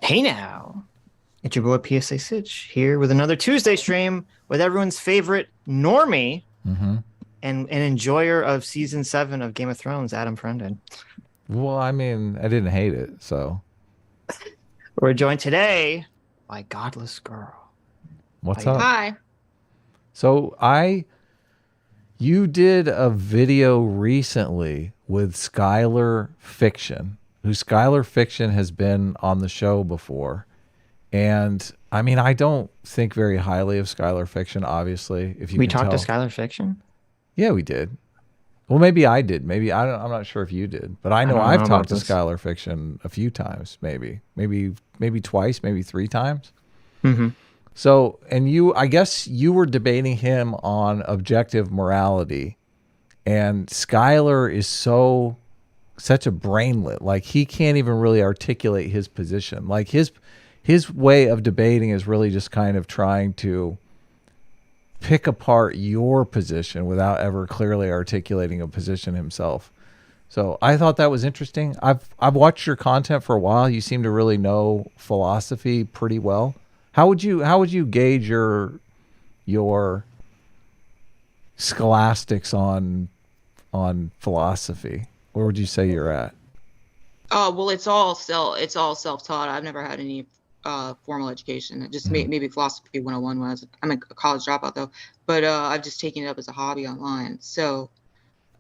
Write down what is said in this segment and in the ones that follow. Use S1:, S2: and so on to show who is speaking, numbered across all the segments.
S1: Hey now, it's your boy PSA Sitch here with another Tuesday stream with everyone's favorite normie and an enjoyer of season 7 of Game of Thrones, Adam Frendon.
S2: Well, I mean, I didn't hate it, so.
S1: We're joined today by Godless Girl.
S2: What's
S1: How you
S2: up?
S3: Hi.
S2: So you did a video recently with Skyler Fiction, who Skyler Fiction has been on the show before. And I mean, I don't think very highly of Skyler Fiction, obviously, if you
S1: We
S2: can
S1: talked
S2: tell.
S1: to Skyler Fiction?
S2: Yeah, we did. Well, maybe I did. Maybe I'm not sure if you did, but I know
S1: don't
S2: I've
S1: know
S2: talked to
S1: about this.
S2: Skyler Fiction a few times, maybe twice, maybe 3 times.
S1: Mm-hmm.
S2: So, and I guess you were debating him on objective morality, and Skyler is such a brainlet. Like, he can't even really articulate his position. Like, his way of debating is really just kind of trying to pick apart your position without ever clearly articulating a position himself. So I thought that was interesting. I've watched your content for a while. You seem to really know philosophy pretty well. How would you gauge your scholastics on philosophy? Where would you say you're at?
S3: Well, it's all self-taught. I've never had any formal education. Just maybe philosophy 101 when I'm a college dropout though. But I've just taken it up as a hobby online. So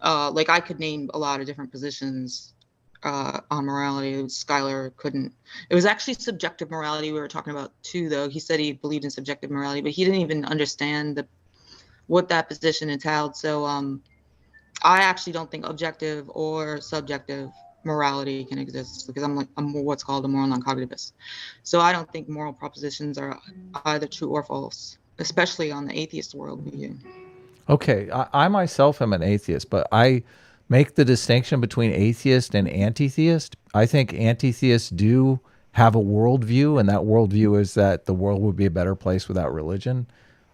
S3: like I could name a lot of different positions on morality. Skylar couldn't. It was actually subjective morality we were talking about too, though. He said he believed in subjective morality, but he didn't even understand what that position entailed. So I actually don't think objective or subjective morality can exist because I'm what's called a moral non-cognitivist. So I don't think moral propositions are either true or false, especially on the atheist worldview.
S2: Okay, I myself am an atheist, but I make the distinction between atheist and anti-theist. I think anti-theists do have a worldview, and that worldview is that the world would be a better place without religion.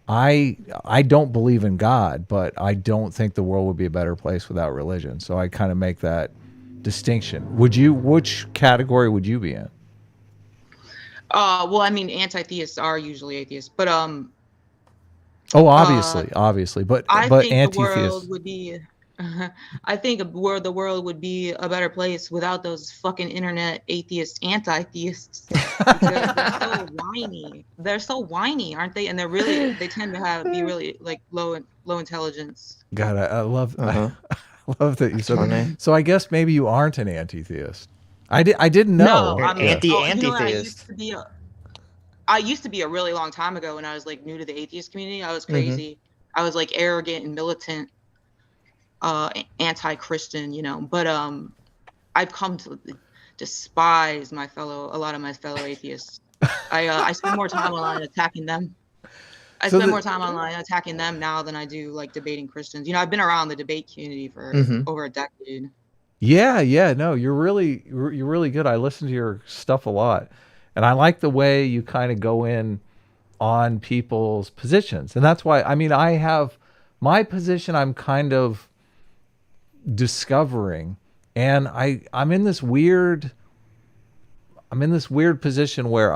S2: I don't believe in God, but I don't think the world would be a better place without religion. So I kind of make that distinction. Which category would you be in?
S3: Well, I mean, anti-theists are usually atheists, but
S2: Oh, obviously, but
S3: I think the
S2: anti-theists.
S3: world would be. I think the world would be a better place without those fucking internet atheist anti-theists because they're so whiny. They're so whiny, aren't they? And they tend to be really like low intelligence.
S2: God, I love I love that you said
S1: funny.
S2: that. So I guess maybe you aren't an anti-theist. I didn't know.
S3: No,
S1: You're
S3: I'm
S1: anti-theist.
S3: I used to be a really long time ago when I was like new to the atheist community. I was crazy. I was like arrogant and militant, anti-Christian, but I've come to despise a lot of my fellow atheists. I spend more time online attacking them. I spend more time online attacking them now than I do like debating Christians. I've been around the debate community for over a decade.
S2: Yeah, no, you're really good. I listen to your stuff a lot, and I like the way you kind of go in on people's positions, and that's why I have my position. I'm kind of discovering, and I'm in this weird position where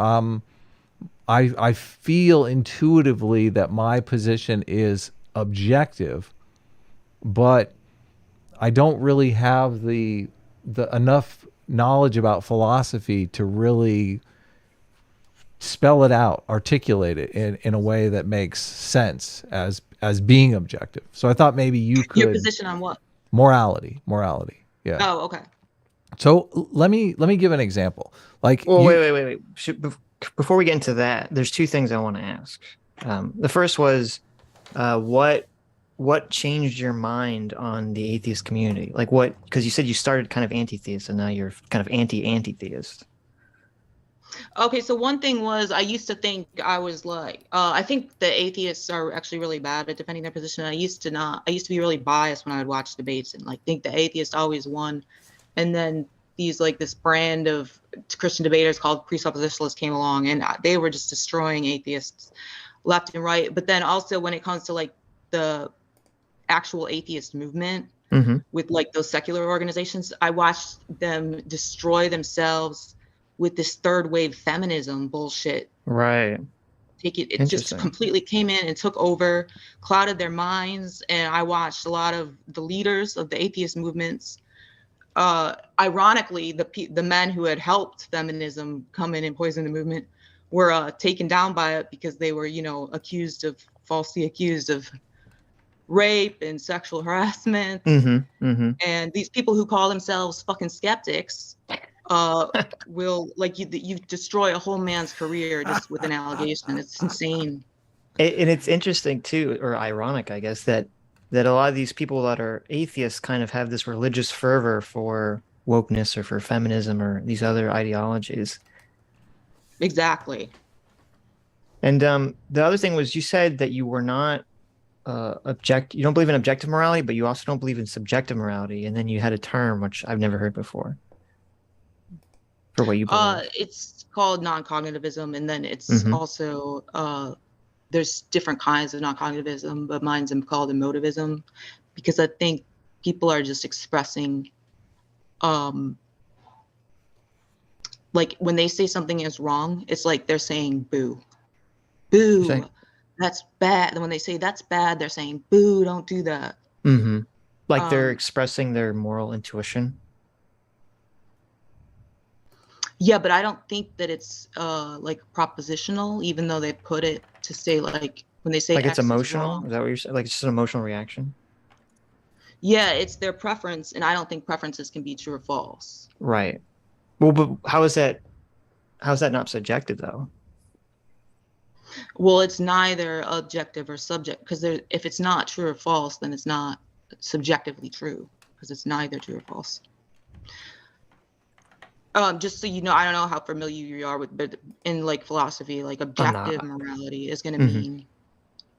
S2: I feel intuitively that my position is objective, but I don't really have the enough knowledge about philosophy to really spell it out, articulate it in a way that makes sense as being objective. So I thought maybe you could.
S3: Your position on what?
S2: Morality. Yeah.
S3: Oh, okay.
S2: So let me give an example. Like,
S1: Well, wait. Before we get into that, there's 2 things I want to ask. The first was, what changed your mind on the atheist community? Like because you said you started kind of anti-theist and now you're kind of anti-theist.
S3: Okay, so one thing was I used to think I was like, I think the atheists are actually really bad at defending their position. I used to be really biased when I would watch debates and like think the atheist always won. And then this brand of Christian debaters called presuppositionalists came along and they were just destroying atheists left and right. But then also when it comes to like the actual atheist movement with like those secular organizations, I watched them destroy themselves with this third wave feminism bullshit.
S1: Right.
S3: It just completely came in and took over, clouded their minds. And I watched a lot of the leaders of the atheist movements. Ironically, the men who had helped feminism come in and poison the movement were taken down by it because they were, falsely accused of rape and sexual harassment. And these people who call themselves fucking skeptics will, like, you destroy a whole man's career just with an allegation. It's insane.
S1: And it's interesting too, or ironic, I guess, that a lot of these people that are atheists kind of have this religious fervor for wokeness or for feminism or these other ideologies.
S3: Exactly.
S1: And the other thing was, you said that you were not you don't believe in objective morality, but you also don't believe in subjective morality. And then you had a term which I've never heard before for what you believe.
S3: It's called non-cognitivism, and then it's also there's different kinds of non-cognitivism, but mine's called emotivism, because I think people are just expressing, like when they say something is wrong, it's like they're saying boo, boo, that's bad. And when they say that's bad, they're saying boo, don't do that.
S1: Like they're expressing their moral intuition.
S3: Yeah, but I don't think that it's like propositional, even though they put it to say, like, when they say
S1: like
S3: X
S1: it's emotional.
S3: Is
S1: that what you're saying? Like it's just an emotional reaction?
S3: Yeah, it's their preference, and I don't think preferences can be true or false.
S1: Right. Well, but how is that not subjective though?
S3: Well, it's neither objective or subject, because if it's not true or false, then it's not subjectively true, because it's neither true or false. Just so you know, I don't know how familiar you are with, but in like philosophy, like objective morality is going to mean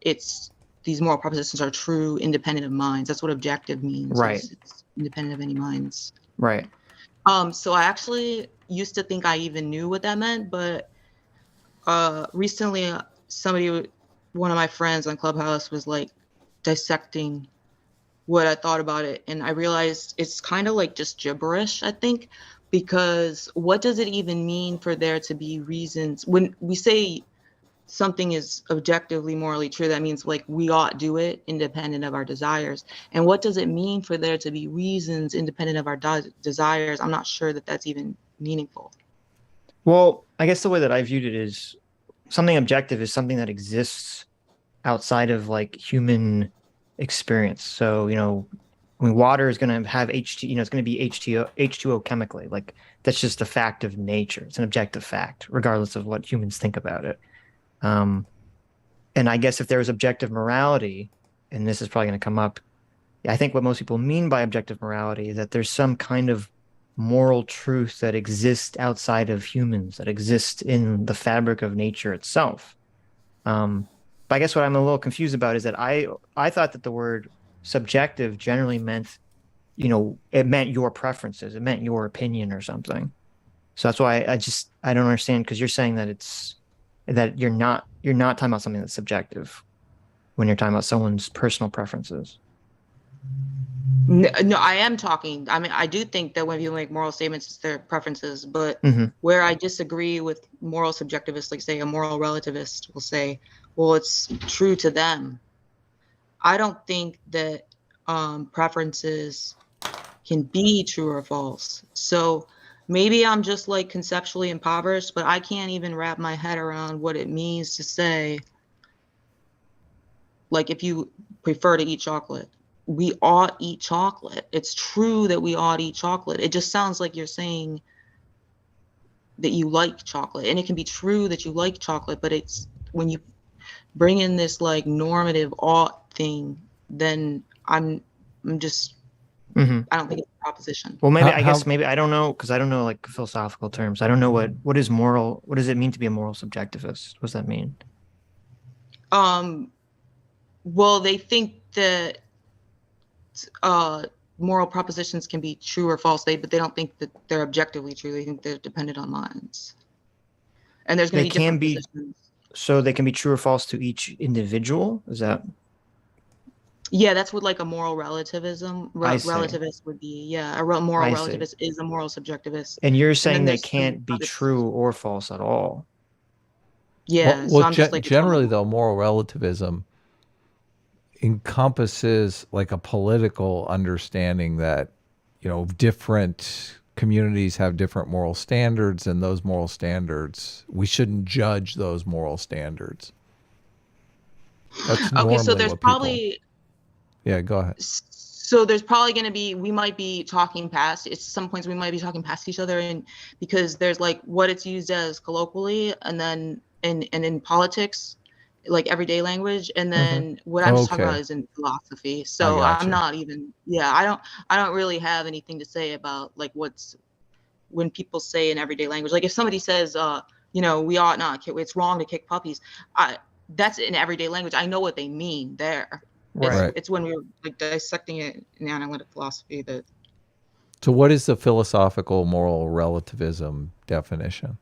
S3: it's these moral propositions are true, independent of minds. That's what objective means.
S1: Right.
S3: It's independent of any minds.
S1: Right.
S3: So I actually used to think I even knew what that meant, but recently one of my friends on Clubhouse was like dissecting what I thought about it, and I realized it's kind of like just gibberish, I think, because what does it even mean for there to be reasons when we say something is objectively morally true? That means like we ought do it independent of our desires. And what does it mean for there to be reasons independent of our desires? I'm not sure that that's even meaningful.
S1: Well, I guess the way that I viewed it is something objective is something that exists outside of like human experience. So, I mean, water is going to have it's going to be H2O chemically. Like that's just a fact of nature. It's an objective fact, regardless of what humans think about it. And I guess if there was objective morality, and this is probably going to come up, I think what most people mean by objective morality is that there's some kind of moral truth that exists outside of humans, that exists in the fabric of nature itself. But I guess what I'm a little confused about is that I thought that the word subjective generally meant, it meant your preferences, it meant your opinion or something. So that's why I don't understand, because you're saying that you're not talking about something that's subjective when you're talking about someone's personal preferences.
S3: No, I am talking. I mean, I do think that when people make moral statements, it's their preferences. But where I disagree with moral subjectivists, like say a moral relativist will say, well, it's true to them. I don't think that preferences can be true or false. So maybe I'm just like conceptually impoverished, but I can't even wrap my head around what it means to say, like, if you prefer to eat chocolate, we ought eat chocolate. It's true that we ought eat chocolate. It just sounds like you're saying that you like chocolate, and it can be true that you like chocolate, but it's when you bring in this like normative ought thing, then I'm just I don't think it's a proposition.
S1: Well, maybe I guess maybe I don't know, because I don't know like philosophical terms. I don't know what is moral. What does it mean to be a moral subjectivist? What does that mean?
S3: Well, they think that moral propositions can be true or false, but they don't think that they're objectively true. They think they're dependent on minds. And there's going to be different positions.
S1: So they can be true or false to each individual? Is that?
S3: Yeah, that's what like a moral relativism
S1: I see.
S3: relativist would be. Yeah, a moral
S1: I see.
S3: relativist is a moral subjectivist.
S1: And you're
S3: And then
S1: saying they
S3: there's some
S1: can't be
S3: other,
S1: true or false at all.
S3: yeah. So I'm just like it's
S2: Generally,
S3: relevant.
S2: though, moral relativism encompasses like a political understanding that, different communities have different moral standards, and those moral standards, we shouldn't judge those moral standards. That's
S3: Okay, so
S2: normally
S3: there's
S2: what people.
S3: probably
S2: Yeah, go ahead.
S3: so there's probably going to be we might be talking past it's some points we might be talking past each other, and because there's like what it's used as colloquially, and then in politics, like everyday language, and
S1: Hmm.
S3: then what I'm just talking about
S2: Okay,
S3: is in philosophy.
S2: I
S3: So I'm
S2: gotcha.
S3: not even, yeah, I don't really have anything to say about like what's when people say in everyday language, like if somebody says we ought not it's wrong to kick puppies. I That's in everyday language, I know what they mean there. it's
S1: Right.
S2: Right.
S3: it's when we're like dissecting it in analytic philosophy that
S2: So, what is the philosophical moral relativism definition?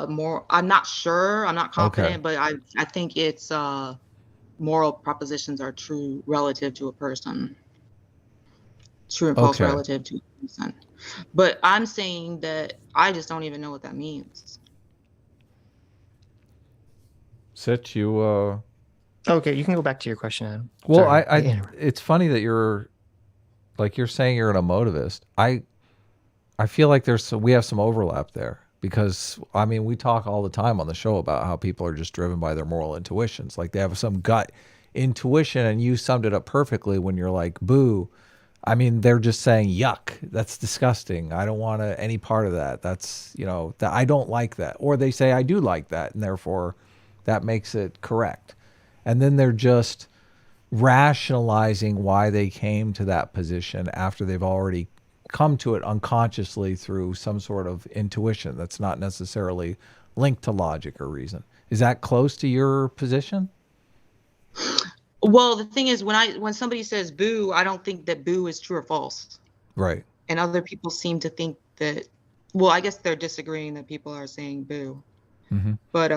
S3: more, I'm not sure, I'm not
S2: Okay.
S3: confident, but I think it's moral propositions are true relative to a person, true and false
S2: Okay.
S3: relative to a person. But I'm saying that I just don't even know what that means.
S2: Sitch, you.
S1: Okay, you can go back to your question, Adam.
S2: Well,
S1: Sorry. I interrupted.
S2: It's funny that you're saying you're an emotivist. I feel like we have some overlap there because I mean we talk all the time on the show about how people are just driven by their moral intuitions, like they have some gut intuition, and you summed it up perfectly when you're like, "Boo." I mean, they're just saying, "Yuck, that's disgusting. I don't want any part of that. That's that I don't like that," or they say, "I do like that," and therefore that makes it correct. And then they're just rationalizing why they came to that position after they've already come to it unconsciously through some sort of intuition that's not necessarily linked to logic or reason. Is that close to your position?
S3: Well, the thing is, when somebody says boo, I don't think that boo is true or false.
S2: Right.
S3: And other people seem to think that, well, I guess they're disagreeing that people are saying boo.
S2: Hmm.
S3: But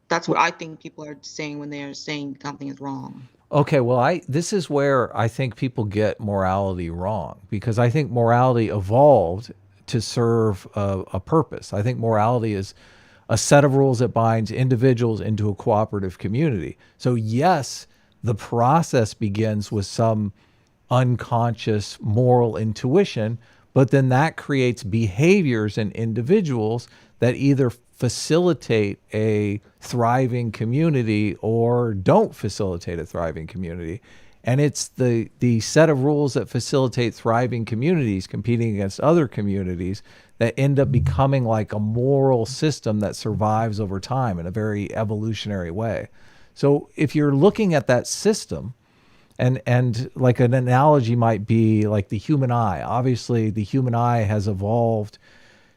S3: that's what I think people are saying when they are saying something is wrong.
S2: Okay, well, this is where I think people get morality wrong because I think morality evolved to serve a purpose. I think morality is a set of rules that binds individuals into a cooperative community. So, yes, the process begins with some unconscious moral intuition, but then that creates behaviors in individuals that either facilitate a thriving community or don't facilitate a thriving community. And it's the set of rules that facilitate thriving communities competing against other communities that end up becoming like a moral system that survives over time in a very evolutionary way. So if you're looking at that system, and like an analogy might be like the human eye. Obviously, the human eye has evolved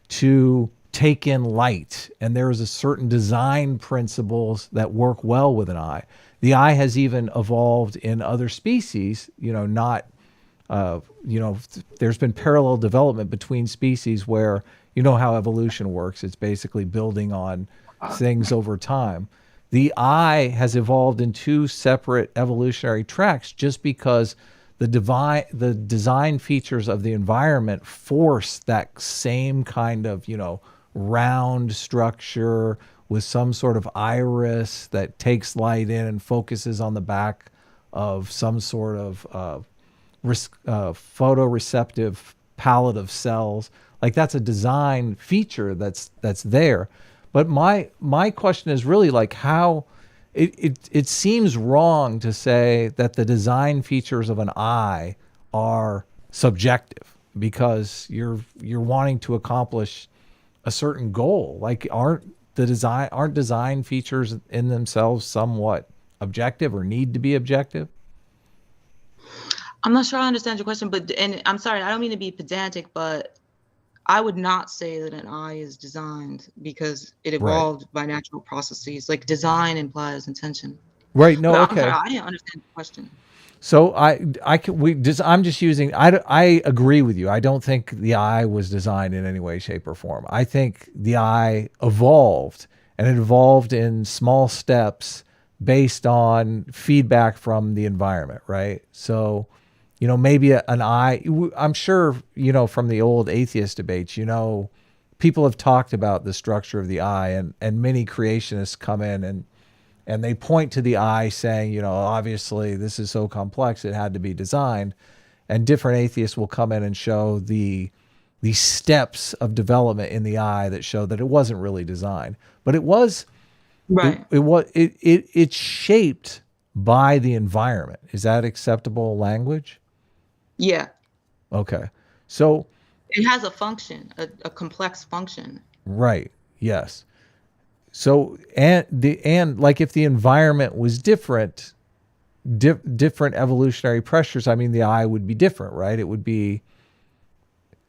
S2: to take in light, and there's a certain design principles that work well with an eye. The eye has even evolved in other species, not there's been parallel development between species where how evolution works. It's basically building on things over time. The eye has evolved in two separate evolutionary tracks just because the design features of the environment force that same kind of, round structure with some sort of iris that takes light in and focuses on the back of some sort of photoreceptive palette of cells. Like that's a design feature that's there. But my question is really like how it seems wrong to say that the design features of an eye are subjective because you're wanting to accomplish a certain goal. Like aren't design features in themselves somewhat objective or need to be objective?
S3: I'm not sure I understand your question, and I'm sorry, I don't mean to be pedantic, but I would not say that an eye is designed because it
S2: Right.
S3: evolved by natural processes. Like design implies intention.
S2: Right. No.
S3: But I'm sorry,
S2: Okay.
S3: I didn't understand the question.
S2: So I'm just using, I agree with you. I don't think the eye was designed in any way, shape or form. I think the eye evolved and it evolved in small steps based on feedback from the environment, right? So, maybe an eye, I'm sure, from the old atheist debates, people have talked about the structure of the eye, and many creationists come in and they point to the eye saying, obviously this is so complex, it had to be designed. And different atheists will come in and show the steps of development in the eye that show that it wasn't really designed, but it was.
S3: Right.
S2: It's shaped by the environment. Is that acceptable language?
S3: Yeah.
S2: Okay. So
S3: it has a function, a complex function.
S2: Right. Yes. So and like if the environment was different, different evolutionary pressures, I mean the eye would be different, right? It would be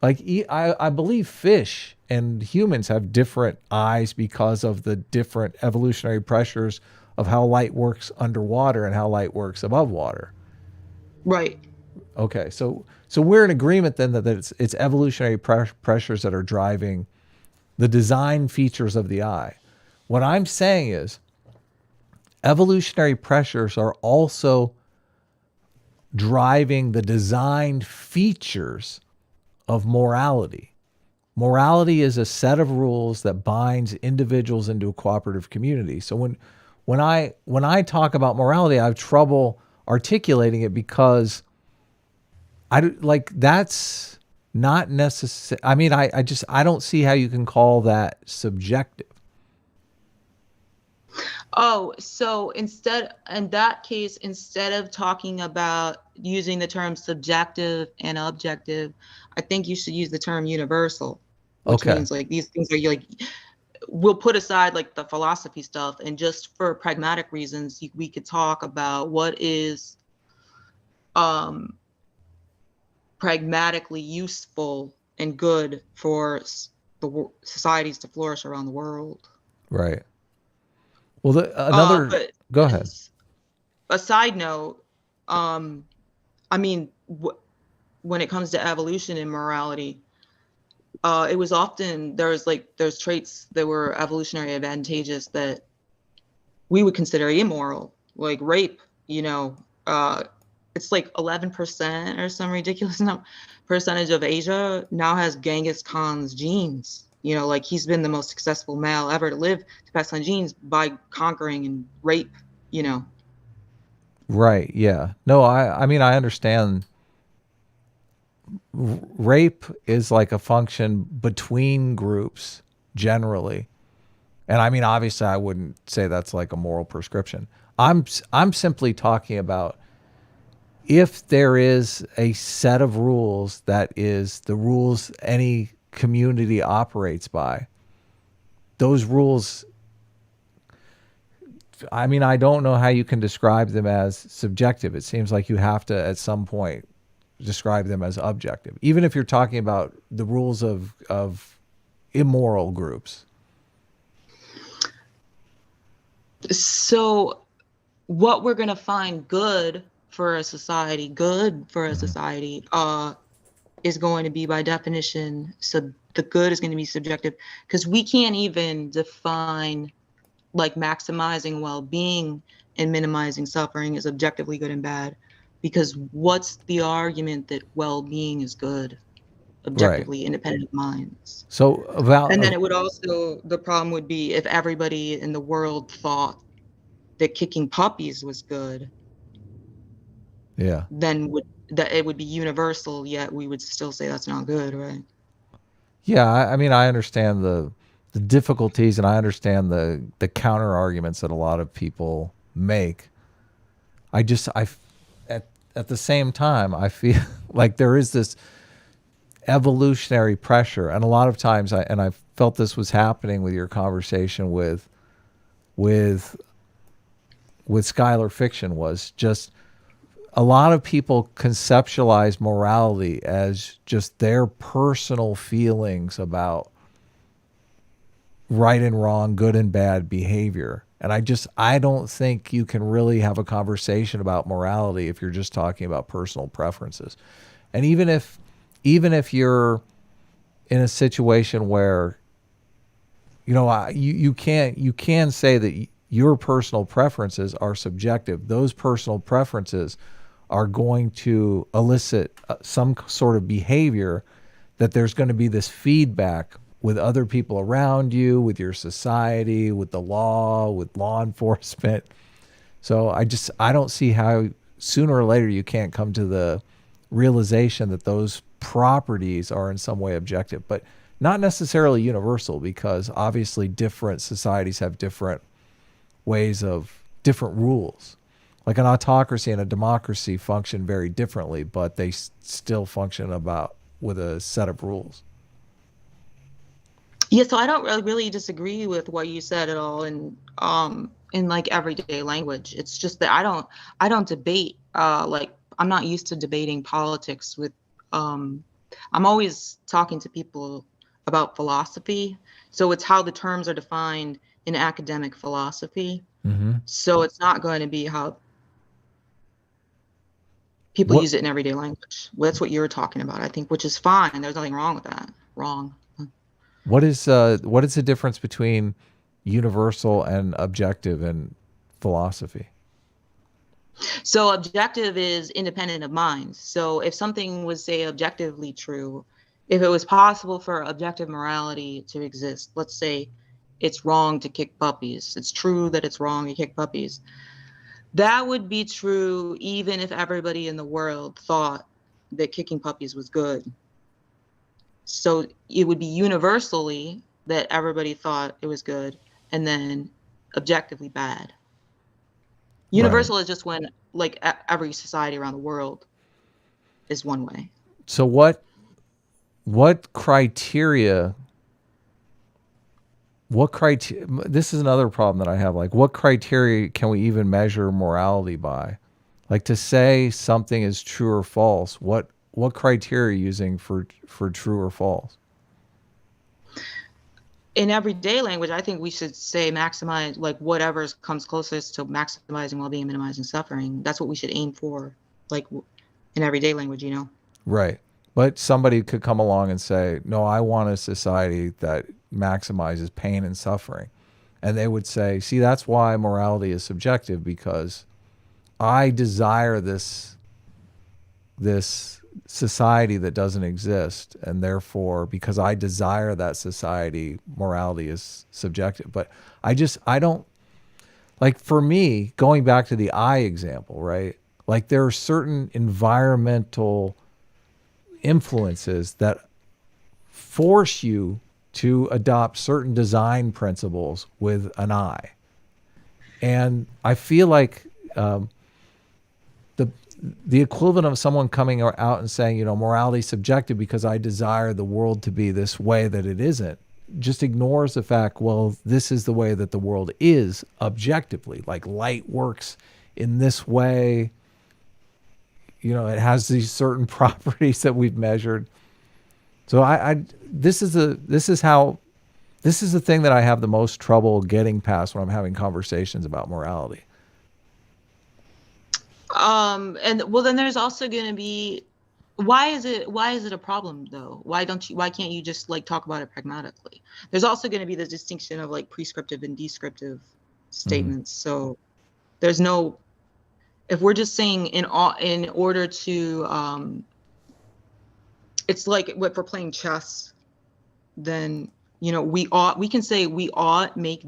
S2: like I believe fish and humans have different eyes because of the different evolutionary pressures of how light works underwater and how light works above water.
S3: Right.
S2: Okay, so we're in agreement then that it's evolutionary pressures that are driving the design features of the eye. What I'm saying is evolutionary pressures are also driving the design features of morality. Morality is a set of rules that binds individuals into a cooperative community. So when I talk about morality, I have trouble articulating it because that's not necessary. I mean, I don't see how you can call that subjective.
S3: Oh, so in that case, instead of talking about using the term subjective and objective, I think you should use the term universal, which means like these things are like, we'll put aside like the philosophy stuff, and just for pragmatic reasons, we could talk about what is pragmatically useful and good for the societies to flourish around the world.
S2: Right. Well, go ahead.
S3: A side note, I mean, when it comes to evolution and morality, it was often there's traits that were evolutionary advantageous that we would consider immoral, like rape. It's like 11% or some ridiculous percentage of Asia now has Genghis Khan's genes. Like he's been the most successful male ever to live to pass on genes by conquering and rape,
S2: Right. Yeah. No, I mean, I understand. Rape is like a function between groups generally. And I mean, obviously I wouldn't say that's like a moral prescription. I'm simply talking about if there is a set of rules that is the rules any community operates by, those rules, I mean, I don't know how you can describe them as subjective. It seems like you have to at some point describe them as objective, even if you're talking about the rules of immoral groups.
S3: So what we're going to find good for a society, is going to be by definition, so the good is going to be subjective, because we can't even define like maximizing well-being and minimizing suffering as objectively good and bad, because what's the argument that well-being is good objectively, right, independent of minds?
S2: So
S3: and then it would also, the problem would be if everybody in the world thought that kicking puppies was good, then it would be universal, yet we would still say that's not good, right?
S2: Yeah, I mean, I understand the difficulties, and I understand the counter arguments that a lot of people make. At the same time, I feel like there is this evolutionary pressure, and a lot of times I felt this was happening with your conversation with Skyler Fiction, was just a lot of people conceptualize morality as just their personal feelings about right and wrong, good and bad behavior. And I don't think you can really have a conversation about morality if you're just talking about personal preferences. And even if you're in a situation where, you can say that your personal preferences are subjective. Those personal preferences are going to elicit some sort of behavior, that there's going to be this feedback with other people around you, with your society, with the law, with law enforcement. So I don't see how sooner or later you can't come to the realization that those properties are in some way objective, but not necessarily universal, because obviously different societies have different ways of different rules. Like an autocracy and a democracy function very differently, but they still function about with a set of rules.
S3: Yeah, so I don't really disagree with what you said at all, and in like everyday language. It's just that I don't debate, like I'm not used to debating politics with I'm always talking to people about philosophy. So it's how the terms are defined in academic philosophy.
S2: Mm-hmm.
S3: So it's not going to be how people use it in everyday language. Well, that's what you're talking about, I think, which is fine. There's nothing wrong with that. Wrong.
S2: What is the difference between universal and objective in philosophy?
S3: So objective is independent of mind. So if something was, say, objectively true, if it was possible for objective morality to exist, let's say it's wrong to kick puppies. It's true that it's wrong to kick puppies. That would be true even if everybody in the world thought that kicking puppies was good. So it would be universally that everybody thought it was good, and then objectively bad. Universal is just when like every society around the world is one way.
S2: So what criteria, this is another problem that I have. Like, what criteria can we even measure morality by? Like, to say something is true or false, what criteria are you using for true or false?
S3: In everyday language, I think we should say maximize, like whatever comes closest to maximizing well-being, minimizing suffering. That's what we should aim for, like in everyday language, you know?
S2: Right. But somebody could come along and say, no, I want a society that maximizes pain and suffering. And they would say, see, that's why morality is subjective, because I desire this society that doesn't exist, and therefore, because I desire that society, morality is subjective. But I don't, like, for me, going back to the eye example, right? Like, there are certain environmental influences that force you to adopt certain design principles with an eye. And I feel like the equivalent of someone coming out and saying, you know, morality is subjective because I desire the world to be this way that it isn't, just ignores the fact, well, this is the way that the world is objectively. Like, light works in this way. You know, it has these certain properties that we've measured. So this is the thing that I have the most trouble getting past when I'm having conversations about morality.
S3: And well, then there's also going to be, why is it a problem though? Why can't you just like talk about it pragmatically? There's also going to be the distinction of like prescriptive and descriptive statements. Mm-hmm. So there's no, if we're just saying in order to, it's like if we're playing chess, then, you know, we can say we ought make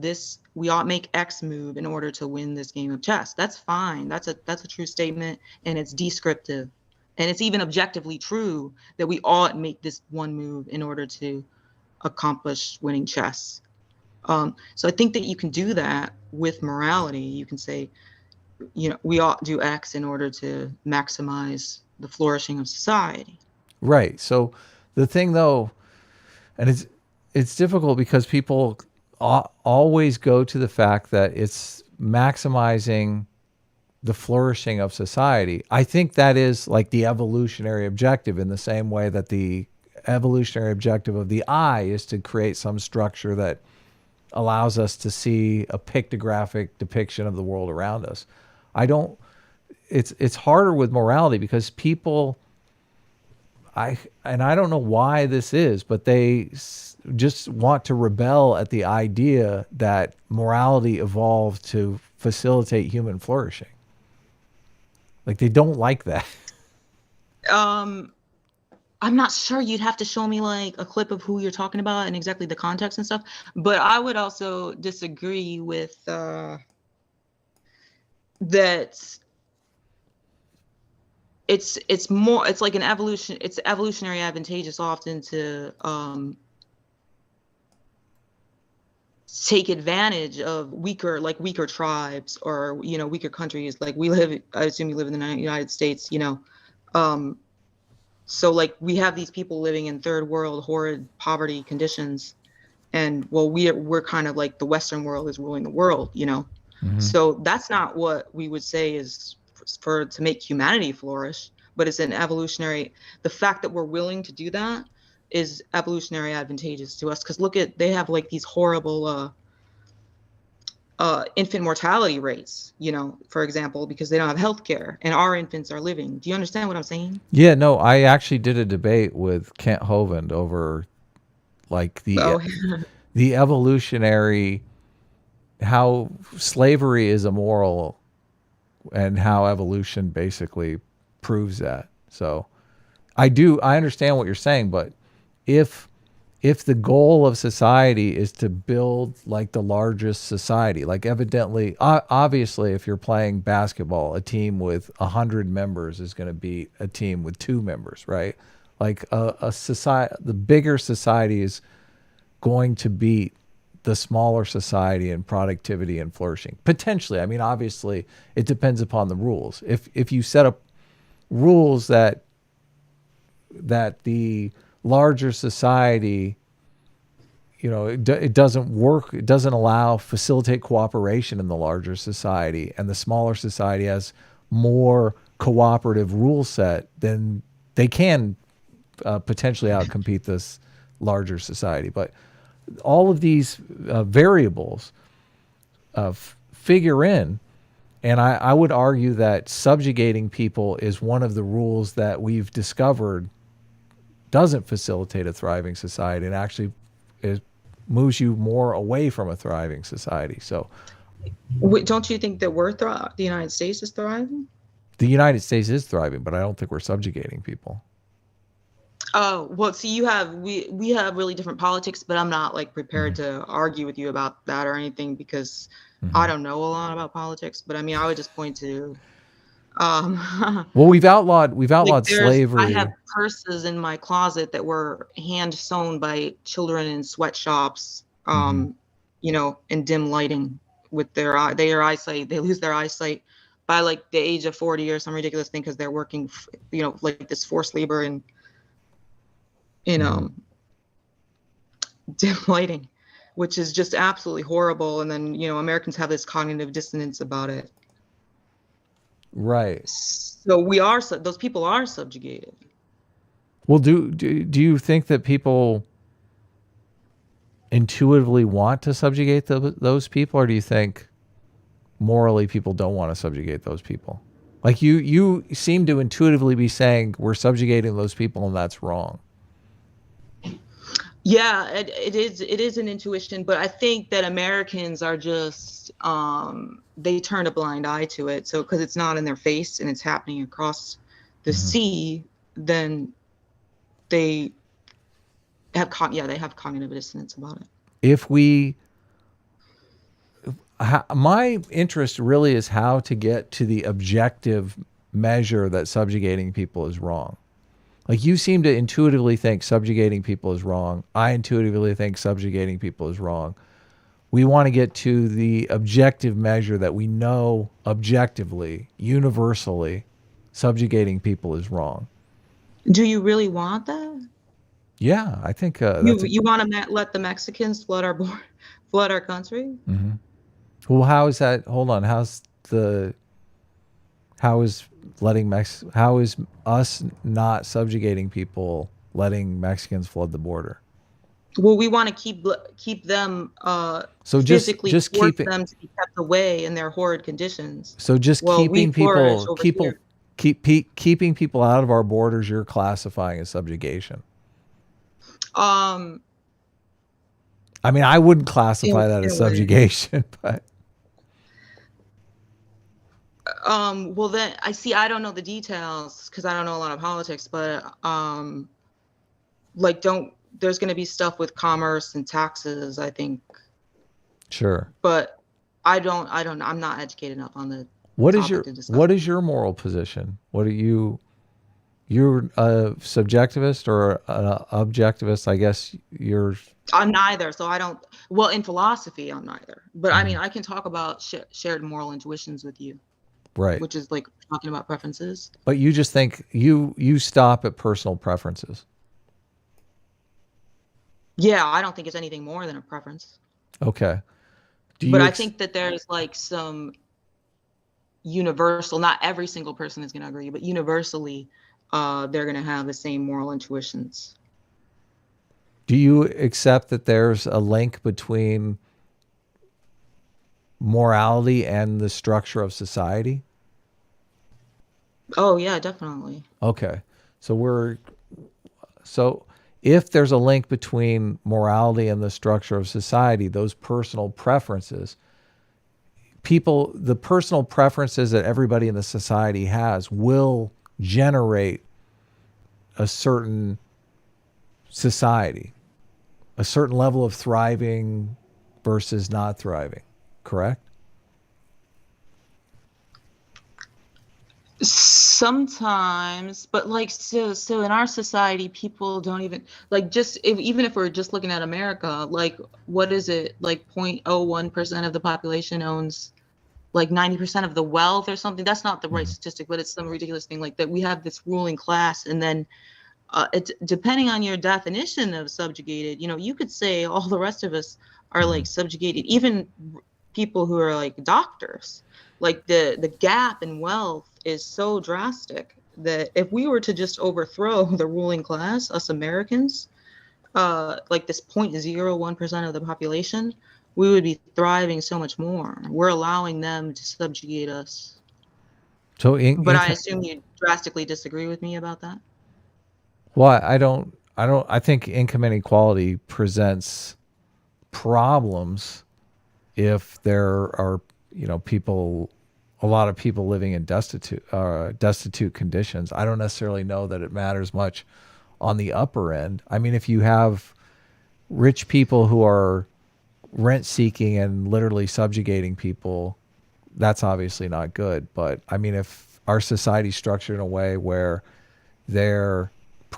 S3: X move in order to win this game of chess. That's fine. That's a true statement, and it's descriptive. And it's even objectively true that we ought make this one move in order to accomplish winning chess. So I think that you can do that with morality. You can say, you know, we ought do X in order to maximize the flourishing of society.
S2: Right. So the thing though, and it's difficult because people always go to the fact that it's maximizing the flourishing of society. I think that is like the evolutionary objective, in the same way that the evolutionary objective of the eye is to create some structure that allows us to see a pictographic depiction of the world around us. It's harder with morality because people, I don't know why this is, but they just want to rebel at the idea that morality evolved to facilitate human flourishing. Like they don't like that.
S3: I'm not sure. You'd have to show me like a clip of who you're talking about and exactly the context and stuff. But I would also disagree with that. It's more. It's like an evolution. It's evolutionary advantageous often to take advantage of weaker tribes or weaker countries. Like I assume you live in the United States. So like we have these people living in third world horrid poverty conditions, and well we're kind of like the Western world is ruling the world,
S2: Mm-hmm.
S3: So that's not what we would say is to make humanity flourish, but it's an evolutionary. The fact that we're willing to do that is evolutionary advantageous to us, because they have like these horrible infant mortality rates, for example, because they don't have health care and our infants are living. Do you understand what I'm saying?
S2: Yeah, no, I actually did a debate with Kent Hovind over like the evolutionary, how slavery is immoral and how evolution basically proves that. So I understand what you're saying, but if the goal of society is to build like the largest society, like evidently, obviously, if you're playing basketball, a team with 100 members is going to beat a team with 2 members, right? Like a society, the bigger society is going to beat the smaller society in productivity and flourishing. Potentially. I mean, obviously, it depends upon the rules. If you set up rules that the larger society, it doesn't work. It doesn't facilitate cooperation in the larger society, and the smaller society has more cooperative rule set, then they can potentially outcompete this larger society. But all of these variables figure in, and I would argue that subjugating people is one of the rules that we've discovered doesn't facilitate a thriving society, and actually moves you more away from a thriving society. So
S3: don't you think that the United States is thriving?
S2: The United States is thriving, but I don't think we're subjugating people.
S3: Oh, well, see, we have really different politics, but I'm not like prepared to argue with you about that or anything, because I don't know a lot about politics. But I mean, I would just point to
S2: well, we've outlawed like slavery.
S3: I have purses in my closet that were hand sewn by children in sweatshops, in dim lighting with their eyesight. They lose their eyesight by like the age of 40 or some ridiculous thing, because they're working, like this forced labor in dim lighting, which is just absolutely horrible. And then Americans have this cognitive dissonance about it.
S2: Right.
S3: So those people are subjugated.
S2: Well, do you think that people intuitively want to subjugate those people, or do you think morally people don't want to subjugate those people? Like you seem to intuitively be saying we're subjugating those people and that's wrong.
S3: Yeah, it is an intuition, but I think that Americans are just they turn a blind eye to it. So because it's not in their face and it's happening across the sea, then they have cognitive dissonance about it.
S2: My interest really is how to get to the objective measure that subjugating people is wrong. Like you seem to intuitively think subjugating people is wrong. I intuitively think subjugating people is wrong. We want to get to the objective measure that we know objectively, universally, subjugating people is wrong.
S3: Do you really want that?
S2: Yeah, I think
S3: you want to let the Mexicans flood our country?
S2: Mm-hmm. Well, how is that? Hold on. How is us not subjugating people letting Mexicans flood the border?
S3: Well, we want to keep them
S2: so
S3: physically
S2: just
S3: force
S2: keep
S3: them to be kept away in their horrid conditions.
S2: So just keeping keeping people out of our borders, you're classifying as subjugation. I mean, I wouldn't classify that
S3: in
S2: as
S3: a way.
S2: subjugation, but
S3: Well, then I don't know the details because I don't know a lot of politics, but like there's going to be stuff with commerce and taxes, I think,
S2: sure.
S3: but I'm not educated enough on the
S2: What is
S3: topic
S2: your
S3: to discuss.
S2: what is your moral position? What are you're a subjectivist or an objectivist? I guess you're
S3: I'm neither, so I don't. Well, in philosophy, I'm neither. But I mean, I can talk about shared moral intuitions with you,
S2: right.
S3: which is like talking about preferences.
S2: But you just think you stop at personal preferences.
S3: Yeah, I don't think it's anything more than a preference.
S2: Okay.
S3: But I think that there's like some universal. Not every single person is going to agree, but universally, they're going to have the same moral intuitions.
S2: Do you accept that there's a link between morality and the structure of society?
S3: Oh yeah, definitely.
S2: Okay. So if there's a link between morality and the structure of society, those personal preferences, the personal preferences that everybody in the society has will generate a certain society, a certain level of thriving versus not thriving, correct?
S3: Sometimes, but like so in our society, people don't even like even if we're just looking at America, like what is it? Like 0.01% of the population owns like 90% of the wealth or something. That's not the right statistic, but it's some ridiculous thing like that. We have this ruling class, and then it's depending on your definition of subjugated, you could say all the rest of us are like subjugated, even people who are like doctors. Like the gap in wealth is so drastic that if we were to just overthrow the ruling class, us Americans, like this 0.01% of the population, we would be thriving so much more. We're allowing them to subjugate us.
S2: So,
S3: but I assume you drastically disagree with me about that.
S2: Well, I think income inequality presents problems if there are, a lot of people living in destitute conditions. I don't necessarily know that it matters much on the upper end. I mean, if you have rich people who are rent seeking and literally subjugating people, that's obviously not good. But I mean, if our society's structured in a way where they're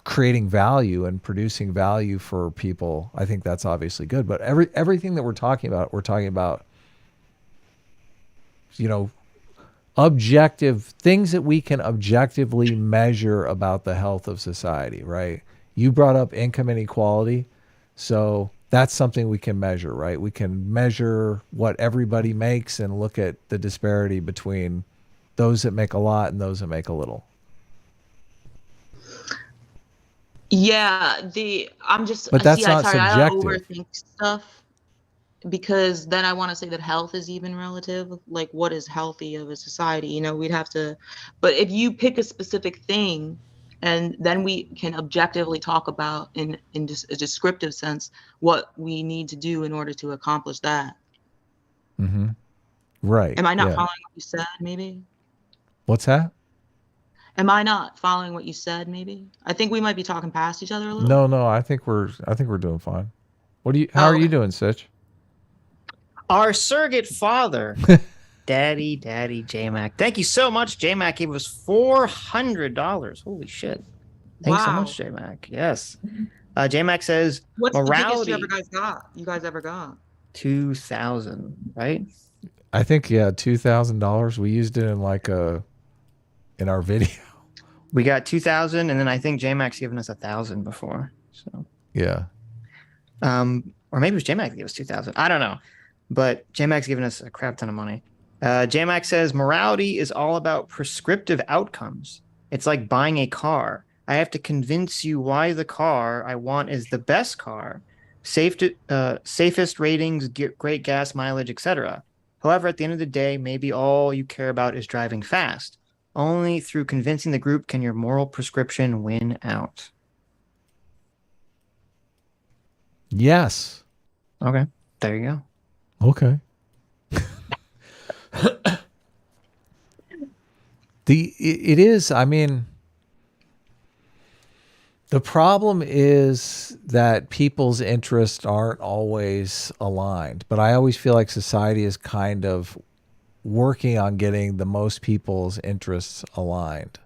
S2: creating value and producing value for people, I think that's obviously good. But everything that we're talking about, objective things that we can objectively measure about the health of society, right? You brought up income inequality. So that's something we can measure, right? We can measure what everybody makes and look at the disparity between those that make a lot and those that make a little.
S3: Yeah,
S2: But that's not
S3: I
S2: subjective.
S3: overthink stuff because then I want to say that health is even relative. Like, what is healthy of a society? We'd have to. But if you pick a specific thing, and then we can objectively talk about in just a descriptive sense what we need to do in order to accomplish that.
S2: Mm-hmm. Right.
S3: Am I not following what you said? Maybe.
S2: What's that?
S3: Am I not following what you said? Maybe. I think we might be talking past each other a little.
S2: No. I think we're doing fine. How are you doing, Sitch?
S1: Our surrogate father, Daddy J-Mac. Thank you so much. J-Mac gave us $400. Holy shit. Thanks so much, J-Mac. Yes. J-Mac says,
S3: what's
S1: morality.
S3: The biggest you guys ever got?
S1: 2,000, right?
S2: I think, yeah, $2,000. We used it in our video.
S1: We got 2,000, and then I think J-Mac's given us 1,000 before. So
S2: yeah.
S1: Or maybe it was J-Mac that gave us 2,000. I don't know. But J-Mac's given us a crap ton of money. J-Mac says, morality is all about prescriptive outcomes. It's like buying a car. I have to convince you why the car I want is the best car, safest ratings, great gas mileage, etc. However, at the end of the day, maybe all you care about is driving fast. Only through convincing the group can your moral prescription win out.
S2: Yes.
S1: Okay. There you go.
S2: Okay. It is, I mean, the problem is that people's interests aren't always aligned, but I always feel like society is kind of working on getting the most people's interests aligned.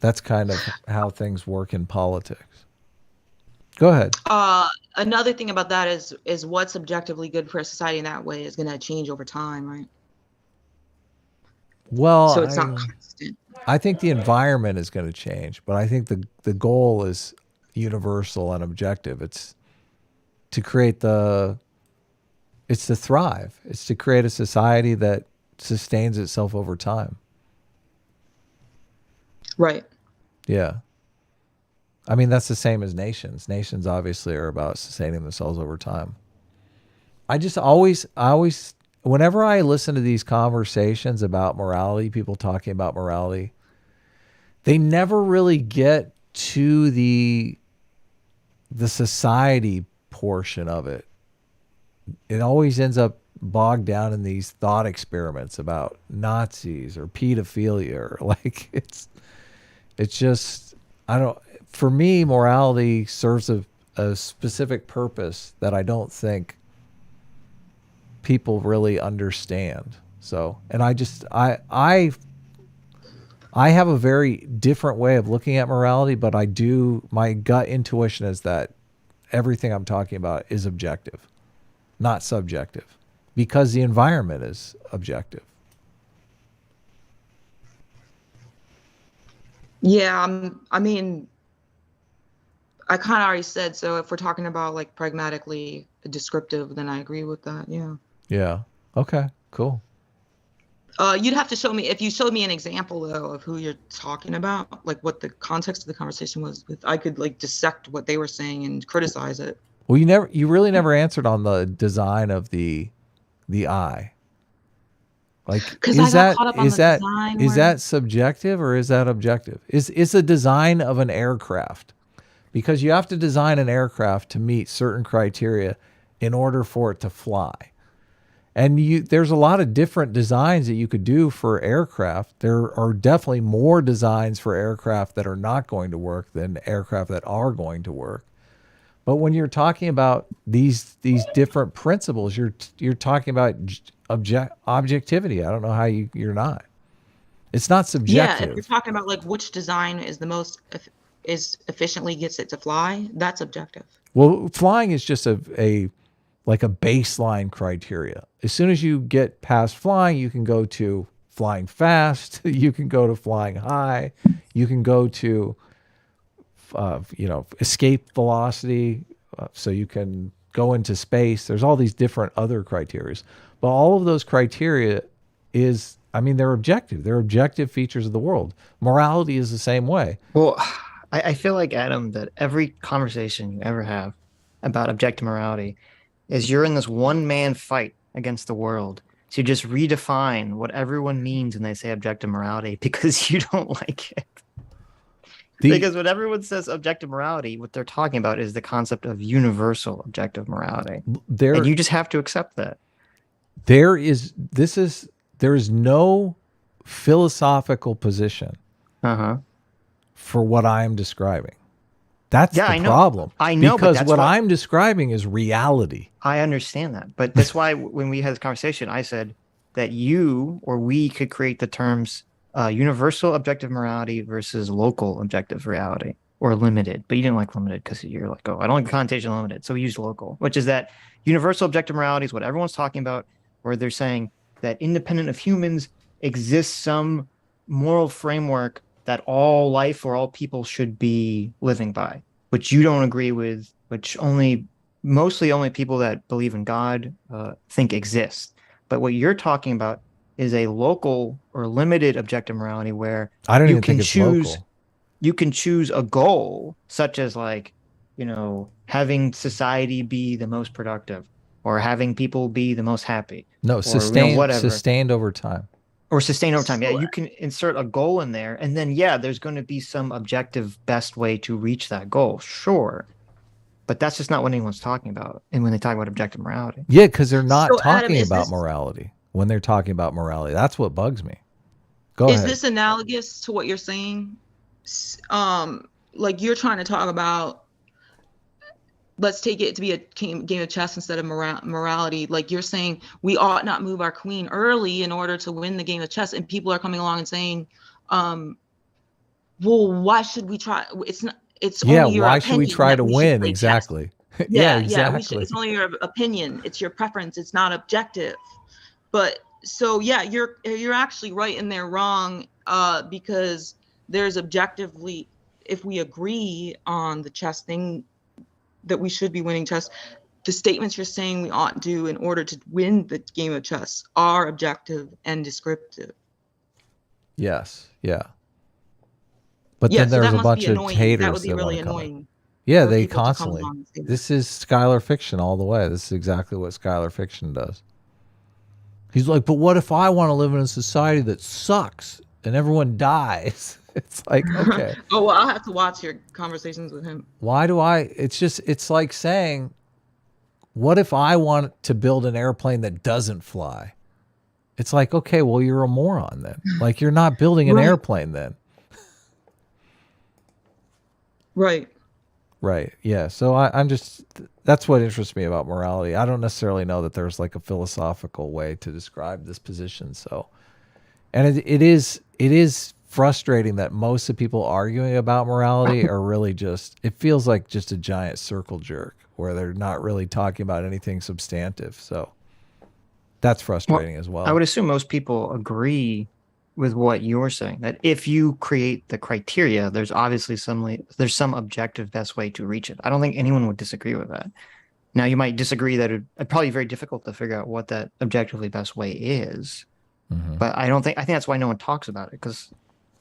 S2: That's kind of how things work in politics. Go ahead.
S3: Another thing about that is what's objectively good for a society in that way is going to change over time, right?
S2: Well,
S3: So it's not constant.
S2: I think the environment is going to change, but I think the goal is universal and objective. It's to create it's to thrive. It's to create a society that sustains itself over time.
S3: Right.
S2: Yeah. I mean, that's the same as nations. Nations obviously are about sustaining themselves over time. I always, whenever I listen to these conversations about morality, people talking about morality, they never really get to the society portion of it. It always ends up bogged down in these thought experiments about Nazis or pedophilia, or like it's just, for me, morality serves a specific purpose that I don't think people really understand. So, and I have a very different way of looking at morality, but my gut intuition is that everything I'm talking about is objective, not subjective, because the environment is objective.
S3: Yeah, I mean, I kind of already said, so if we're talking about like pragmatically descriptive, then I agree with that. Yeah.
S2: Yeah. Okay, cool.
S3: You'd have to show me, if you showed me an example though of who you're talking about, like what the context of the conversation was with, I could like dissect what they were saying and criticize it.
S2: Well, you really never answered on the design of the eye. Like, is that subjective or is that objective? Is the design of an aircraft, because you have to design an aircraft to meet certain criteria in order for it to fly. And there's a lot of different designs that you could do for aircraft. There are definitely more designs for aircraft that are not going to work than aircraft that are going to work. But when you're talking about these different principles, you're talking about objectivity. I don't know how you're not. It's not subjective.
S3: Yeah, if you're talking about like which design is the most efficiently gets it to fly, that's objective.
S2: Well, flying is just a baseline criteria. As soon as you get past flying, you can go to flying fast. You can go to flying high. You can go to escape velocity, so you can go into space. There's all these different other criteria, but all of those criteria they're objective. They're objective features of the world. Morality is the same way.
S1: Well, I feel like, Adam, that every conversation you ever have about objective morality is you're in this one-man fight against the world. So you just redefine what everyone means when they say objective morality because you don't like it. Because when everyone says objective morality, what they're talking about is the concept of universal objective morality. And you just have to accept that.
S2: There is no philosophical position for what I am describing. That's the problem.
S1: I know,
S2: because what I'm describing is reality.
S1: I understand that, but that's why when we had this conversation, I said that you or we could create the terms universal objective morality versus local objective reality, or limited. But you didn't like limited because you're like, oh, I don't like the connotation limited. So we use local, which is that universal objective morality is what everyone's talking about, where they're saying that independent of humans exists some moral framework that all life or all people should be living by, which you don't agree with, which mostly only people that believe in God think exist. But what you're talking about is a local or limited objective morality where
S2: I don't even think it's local.
S1: You can choose a goal, such as having society be the most productive or having people be the most happy.
S2: No, sustained over time.
S1: Or sustained over time. Yeah, you can insert a goal in there, and then there's going to be some objective best way to reach that goal. Sure. But that's just not what anyone's talking about. And when they talk about objective morality,
S2: Yeah, because they're not
S3: So Adam,
S2: talking about morality when they're talking about morality. That's what bugs me. Go
S3: is
S2: ahead.
S3: this analogous to what you're saying? Like you're trying to talk about, let's take it to be a game of chess instead of morality. Like you're saying we ought not move our queen early in order to win the game of chess, and people are coming along and saying, well, why should we try? It's not. It's only your
S2: why
S3: opinion
S2: should we try to
S3: we
S2: win?
S3: play
S2: Exactly.
S3: Chess.
S2: Yeah,
S3: Yeah.
S2: exactly.
S3: It's only your opinion. It's your preference. It's not objective. But so yeah, you're actually right and they're wrong, because there's objectively, if we agree on the chess thing, that we should be winning chess, the statements you're saying we ought to do in order to win the game of chess are objective and descriptive.
S2: Yes. Yeah. But
S3: Yeah,
S2: then
S3: so
S2: there's
S3: that
S2: a
S3: must
S2: bunch
S3: be
S2: of
S3: annoying.
S2: haters
S3: That would be
S2: that want
S3: really
S2: to come in.
S3: annoying.
S2: Yeah,
S3: for
S2: they
S3: people to come
S2: constantly.
S3: along and say that.
S2: This is Skyler Fiction all the way. This is exactly what Skyler Fiction does. He's like, but what if I want to live in a society that sucks and everyone dies? It's like, okay.
S3: Oh, well, I'll have to watch your conversations with him.
S2: Why do I? It's like saying, what if I want to build an airplane that doesn't fly? It's like, okay, well, you're a moron then. Like, you're not building an
S3: Right.
S2: airplane then.
S3: Right.
S2: Right. Yeah. So I'm just, that's what interests me about morality. I don't necessarily know that there's like a philosophical way to describe this position. So, and it is frustrating that most of the people arguing about morality are really just, it feels like just a giant circle jerk where they're not really talking about anything substantive. So that's frustrating as well.
S1: I would assume most people agree with what you're saying, that if you create the criteria, there's obviously there's some objective best way to reach it. I don't think anyone would disagree with that. Now, you might disagree that it'd probably be very difficult to figure out what that objectively best way is. But I think that's why no one talks about it, because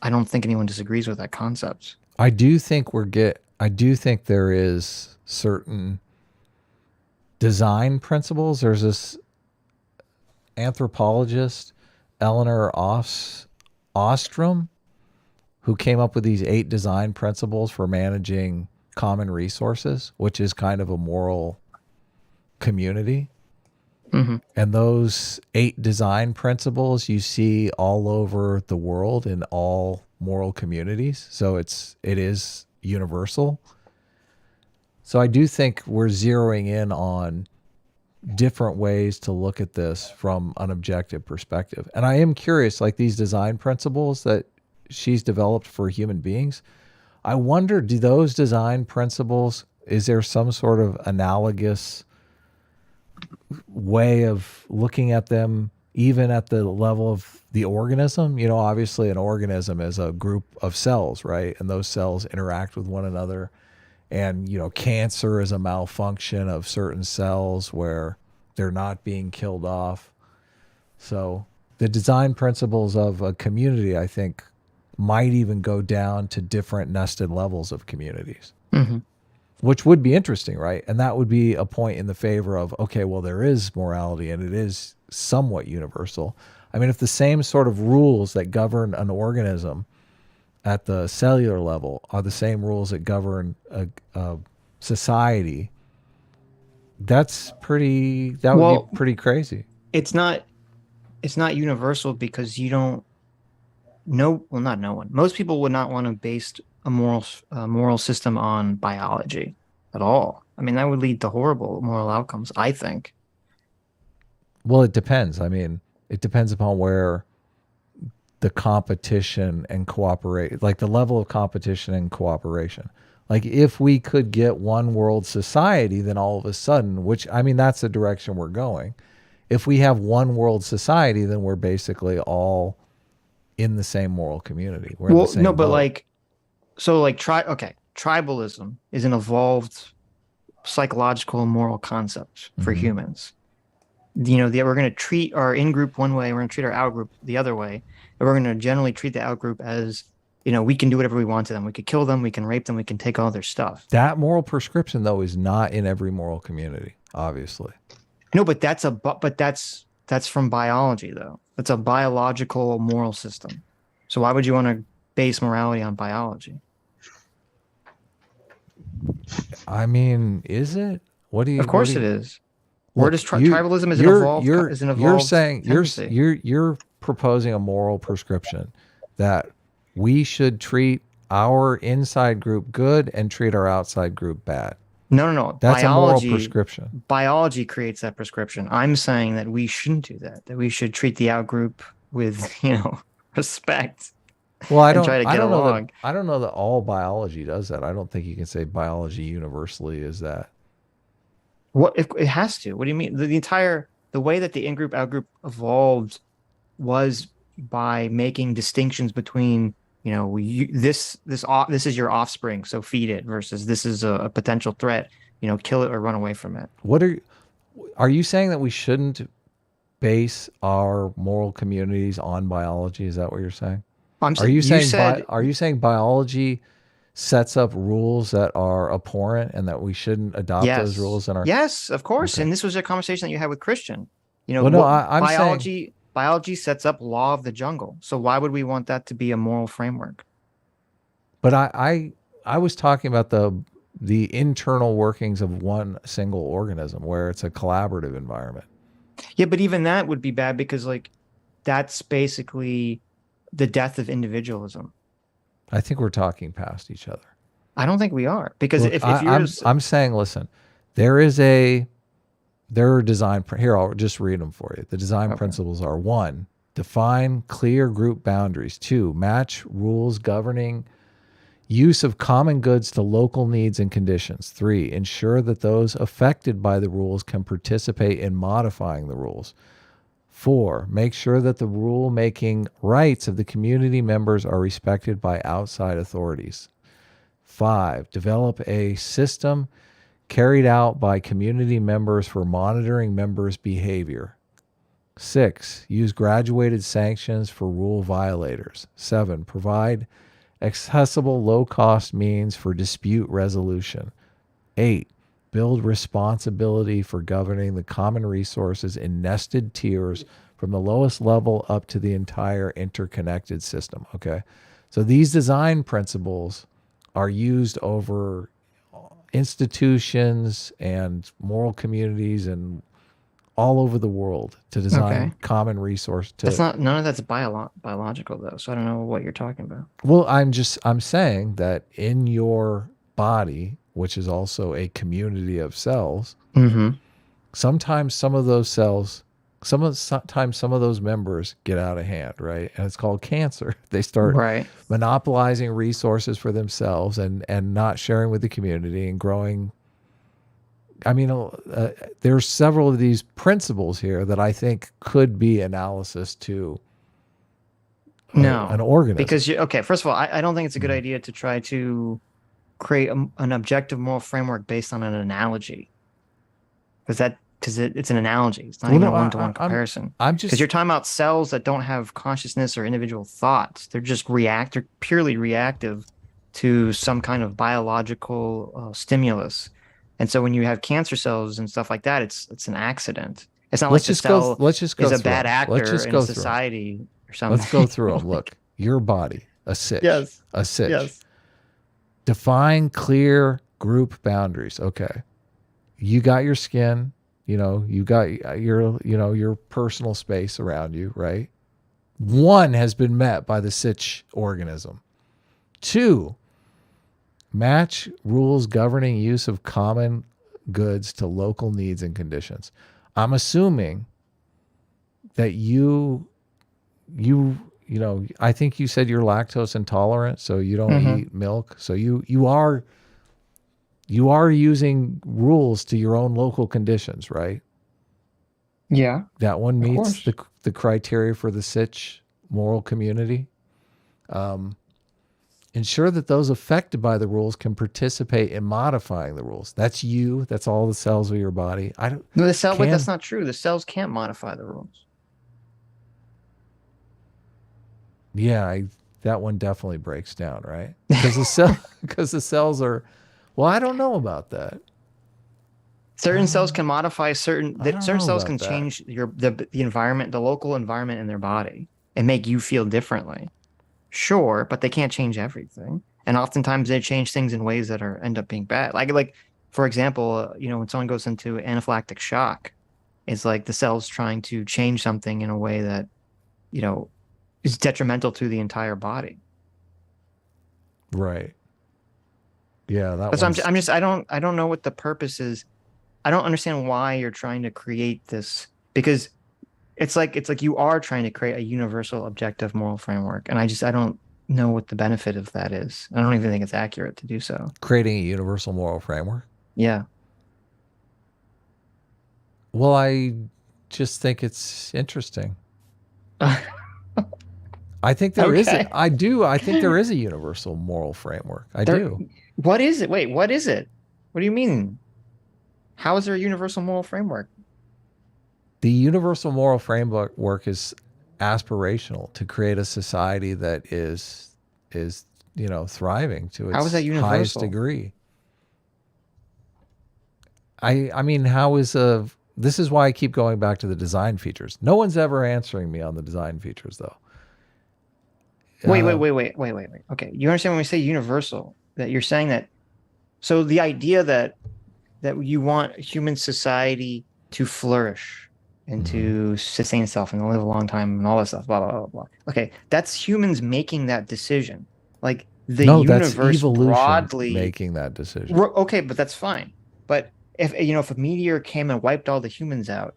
S1: I don't think anyone disagrees with that concept.
S2: I do think there is certain design principles. There's this anthropologist, Eleanor Ostrom, who came up with these 8 design principles for managing common resources, which is kind of a moral community.
S1: Mm-hmm.
S2: And those 8 design principles you see all over the world in all moral communities. So it is universal. So I do think we're zeroing in on different ways to look at this from an objective perspective. And I am curious, like these design principles that she's developed for human beings, I wonder, do those design principles, is there some sort of analogous way of looking at them, even at the level of the organism? You know, obviously an organism is a group of cells, right? And those cells interact with one another. And, you know, cancer is a malfunction of certain cells where they're not being killed off. So the design principles of a community, I think, might even go down to different nested levels of communities.
S1: Mm-hmm.
S2: Which would be interesting, right? And that would be a point in the favor of, okay, well, there is morality and it is somewhat universal. I mean, if the same sort of rules that govern an organism at the cellular level are the same rules that govern a society, that would be pretty crazy.
S1: It's not universal because you don't know, well, not no one. Most people would not want to base a moral system on biology at all. I mean, that would lead to horrible moral outcomes, I think.
S2: Well, it depends. I mean, it depends upon where the competition and cooperate, like the level of competition and cooperation. Like if we could get one world society, then all of a sudden, which, I mean, that's the direction we're going. If we have one world society, then we're basically all in the same moral community. We're in the same boat.
S1: But tribalism is an evolved psychological and moral concept for humans. You know, we're going to treat our in-group one way, we're going to treat our out-group the other way, and we're going to generally treat the out-group as, you know, we can do whatever we want to them. We could kill them, we can rape them, we can take all their stuff.
S2: That moral prescription, though, is not in every moral community, obviously.
S1: No, but that's from biology, though. That's a biological moral system. So why would you want to base morality on biology?
S2: I mean, is it? What do
S1: Of
S2: you? What do
S1: course it
S2: you?
S1: is. Where
S2: Look,
S1: does tribalism is an
S2: you're
S1: evolved
S2: saying
S1: tendency.
S2: you're proposing a moral prescription that we should treat our inside group good and treat our outside group bad.
S1: No, no, no.
S2: That's a moral prescription.
S1: Biology creates that prescription. I'm saying that we shouldn't do that. That we should treat the outgroup with, respect
S2: Well,
S1: and try to get along.
S2: I don't know that all biology does that. I don't think you can say biology universally is that.
S1: What if it has to? What do you mean? The way that the in-group out-group evolved was by making distinctions between, this is your offspring, so feed it, versus this is a potential threat, kill it or run away from it.
S2: Are you saying that we shouldn't base our moral communities on biology? Is that what you're saying? Are you saying biology sets up rules that are abhorrent and that we shouldn't adopt those rules in our?
S1: Yes, of course.
S2: Okay.
S1: And this was a conversation that you had with Christian.
S2: Well, no, I'm
S1: biology sets up law of the jungle. So why would we want that to be a moral framework?
S2: But I was talking about the internal workings of one single organism where it's a collaborative environment.
S1: Yeah, but even that would be bad because that's basically the death of individualism.
S2: I think we're talking past each other.
S1: I don't think we are, because
S2: Look, I'm saying, listen, there are design. Here, I'll just read them for you. The design principles are: 1, define clear group boundaries; 2, match rules governing use of common goods to local needs and conditions; 3, ensure that those affected by the rules can participate in modifying the rules; 4, make sure that the rule-making rights of the community members are respected by outside authorities; 5, develop a system carried out by community members for monitoring members' behavior; 6, use graduated sanctions for rule violators; 7, provide accessible low-cost means for dispute resolution; 8, build responsibility for governing the common resources in nested tiers from the lowest level up to the entire interconnected system. Okay. So these design principles are used over institutions and moral communities and all over the world to design common resource.
S1: None of that's biological though. So I don't know what you're talking about.
S2: Well, I'm saying that in your body, which is also a community of cells, sometimes some of those cells, sometimes some of those members get out of hand, right? And it's called cancer. They start monopolizing resources for themselves and not sharing with the community and growing. I mean, there's several of these principles here that I think could be analysis to an organism.
S1: Because first of all, I don't think it's a good idea to try to create an objective moral framework based on an analogy, because it's an analogy. It's not even a one-to-one comparison. Because you're talking about cells that don't have consciousness or individual thoughts. They're just they're purely reactive to some kind of biological stimulus. And so when you have cancer cells and stuff like that, it's an accident. It's not like the cell is a bad actor in society or something.
S2: Let's go through them. Look, your body, a sitch.
S1: Yes.
S2: A sitch.
S1: Yes.
S2: Define clear group boundaries. Okay. You got your skin, you got your personal space around you, right? 1 has been met by the Sitch organism. 2, match rules governing use of common goods to local needs and conditions. I'm assuming that I think you said you're lactose intolerant, so you don't eat milk. So you are using rules to your own local conditions, right?
S1: Yeah.
S2: That one meets the criteria for the Sitch moral community. Ensure that those affected by the rules can participate in modifying the rules. That's you. That's all the cells of your body.
S1: But that's not true. The cells can't modify the rules.
S2: Yeah, that one definitely breaks down, right? Because the cells are. Well, I don't know about that.
S1: Certain cells can modify certain cells can change the environment, the local environment in their body and make you feel differently. Sure, but they can't change everything. And oftentimes they change things in ways that are end up being bad. Like for example, when someone goes into anaphylactic shock, it's like the cell's trying to change something in a way that, you know, is detrimental to the entire body.
S2: Right. Yeah, that
S1: That's why
S2: one's
S1: I'm just I don't know what the purpose is. I don't understand why you're trying to create this, because it's like you are trying to create a universal objective moral framework, and I don't know what the benefit of that is. I don't even think it's accurate to do so.
S2: creating a universal moral framework.
S1: Yeah.
S2: Well, I just think it's interesting. I think there is.
S1: Okay.
S2: I do. I think there is a universal moral framework. I
S1: There,
S2: do.
S1: what is it? Wait, what is it? What do you mean? How is there a universal moral framework?
S2: The universal moral framework is aspirational to create a society that is thriving to
S1: How is that
S2: its highest
S1: universal?
S2: degree. I mean, how is a this is why I keep going back to the design features. No one's ever answering me on the design features though. Uh,
S1: Wait. Okay. You understand when we say universal, that you're saying that, so the idea that you want human society to flourish and to sustain itself and live a long time and all that stuff, blah, blah, blah, blah. Okay. That's humans making that decision. Like the
S2: no, that's
S1: universe
S2: evolution
S1: broadly.
S2: making that decision.
S1: Okay, but that's fine. But if a meteor came and wiped all the humans out,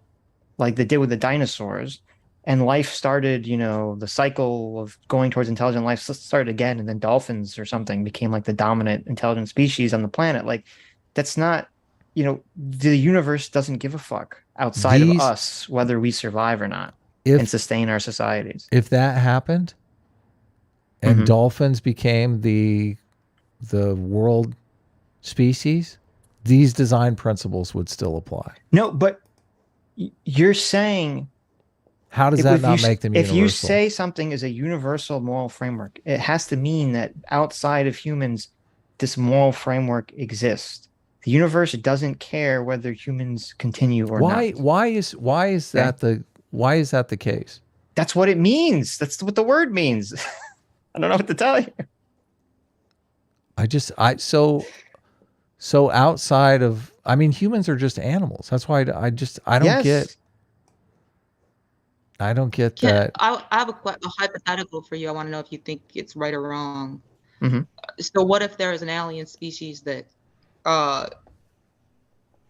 S1: like they did with the dinosaurs, and life started, the cycle of going towards intelligent life started again, and then dolphins or something became like the dominant intelligent species on the planet. Like that's not, the universe doesn't give a fuck outside of
S2: These,
S1: us whether we survive or not and
S2: if
S1: sustain our societies.
S2: if that happened and
S1: Mhm.
S2: dolphins became the world species, these design principles would still apply.
S1: No, but you're saying,
S2: How does that not make them
S1: if
S2: universal?
S1: you say something is a universal moral framework, it has to mean that outside of humans, this moral framework exists. The universe doesn't care whether humans continue or not.
S2: Why is that the case?
S1: That's what it means. That's what the word means. I don't know what to tell you.
S2: So outside of, I mean, humans are just animals. That's why I don't
S1: Yes.
S2: get that.
S3: I have a hypothetical for you. I want to know if you think it's right or wrong.
S1: Mhm.
S3: So what if there is an alien species that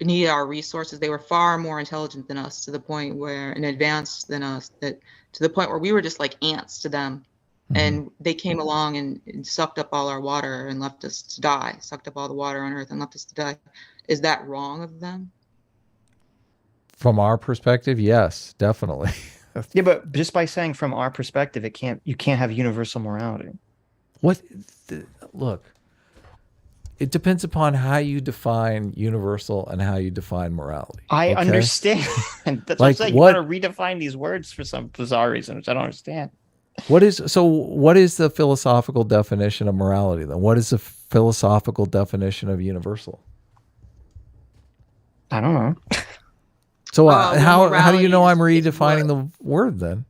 S3: needed our resources? They were far more intelligent than us, to the point where, and advanced than us, that to the point where we were just like ants to them. And they came along and sucked up all our water and left us to die, sucked up all the water on Earth and left us to die. Is that wrong of them?
S2: From our perspective, yes, definitely.
S1: Yeah, but just by saying from our perspective, you can't have universal morality.
S2: Look, it depends upon how you define universal and how you define morality.
S1: I
S2: okay?
S1: understand. That's what I'm
S2: Like,
S1: saying.
S2: what-
S1: You want to redefine these words for some bizarre reason, which I don't understand.
S2: What is the philosophical definition of morality then? What is the philosophical definition of universal?
S1: I don't know.
S2: So
S3: Well,
S2: how do you know I'm
S3: morality is
S2: redefining the word then?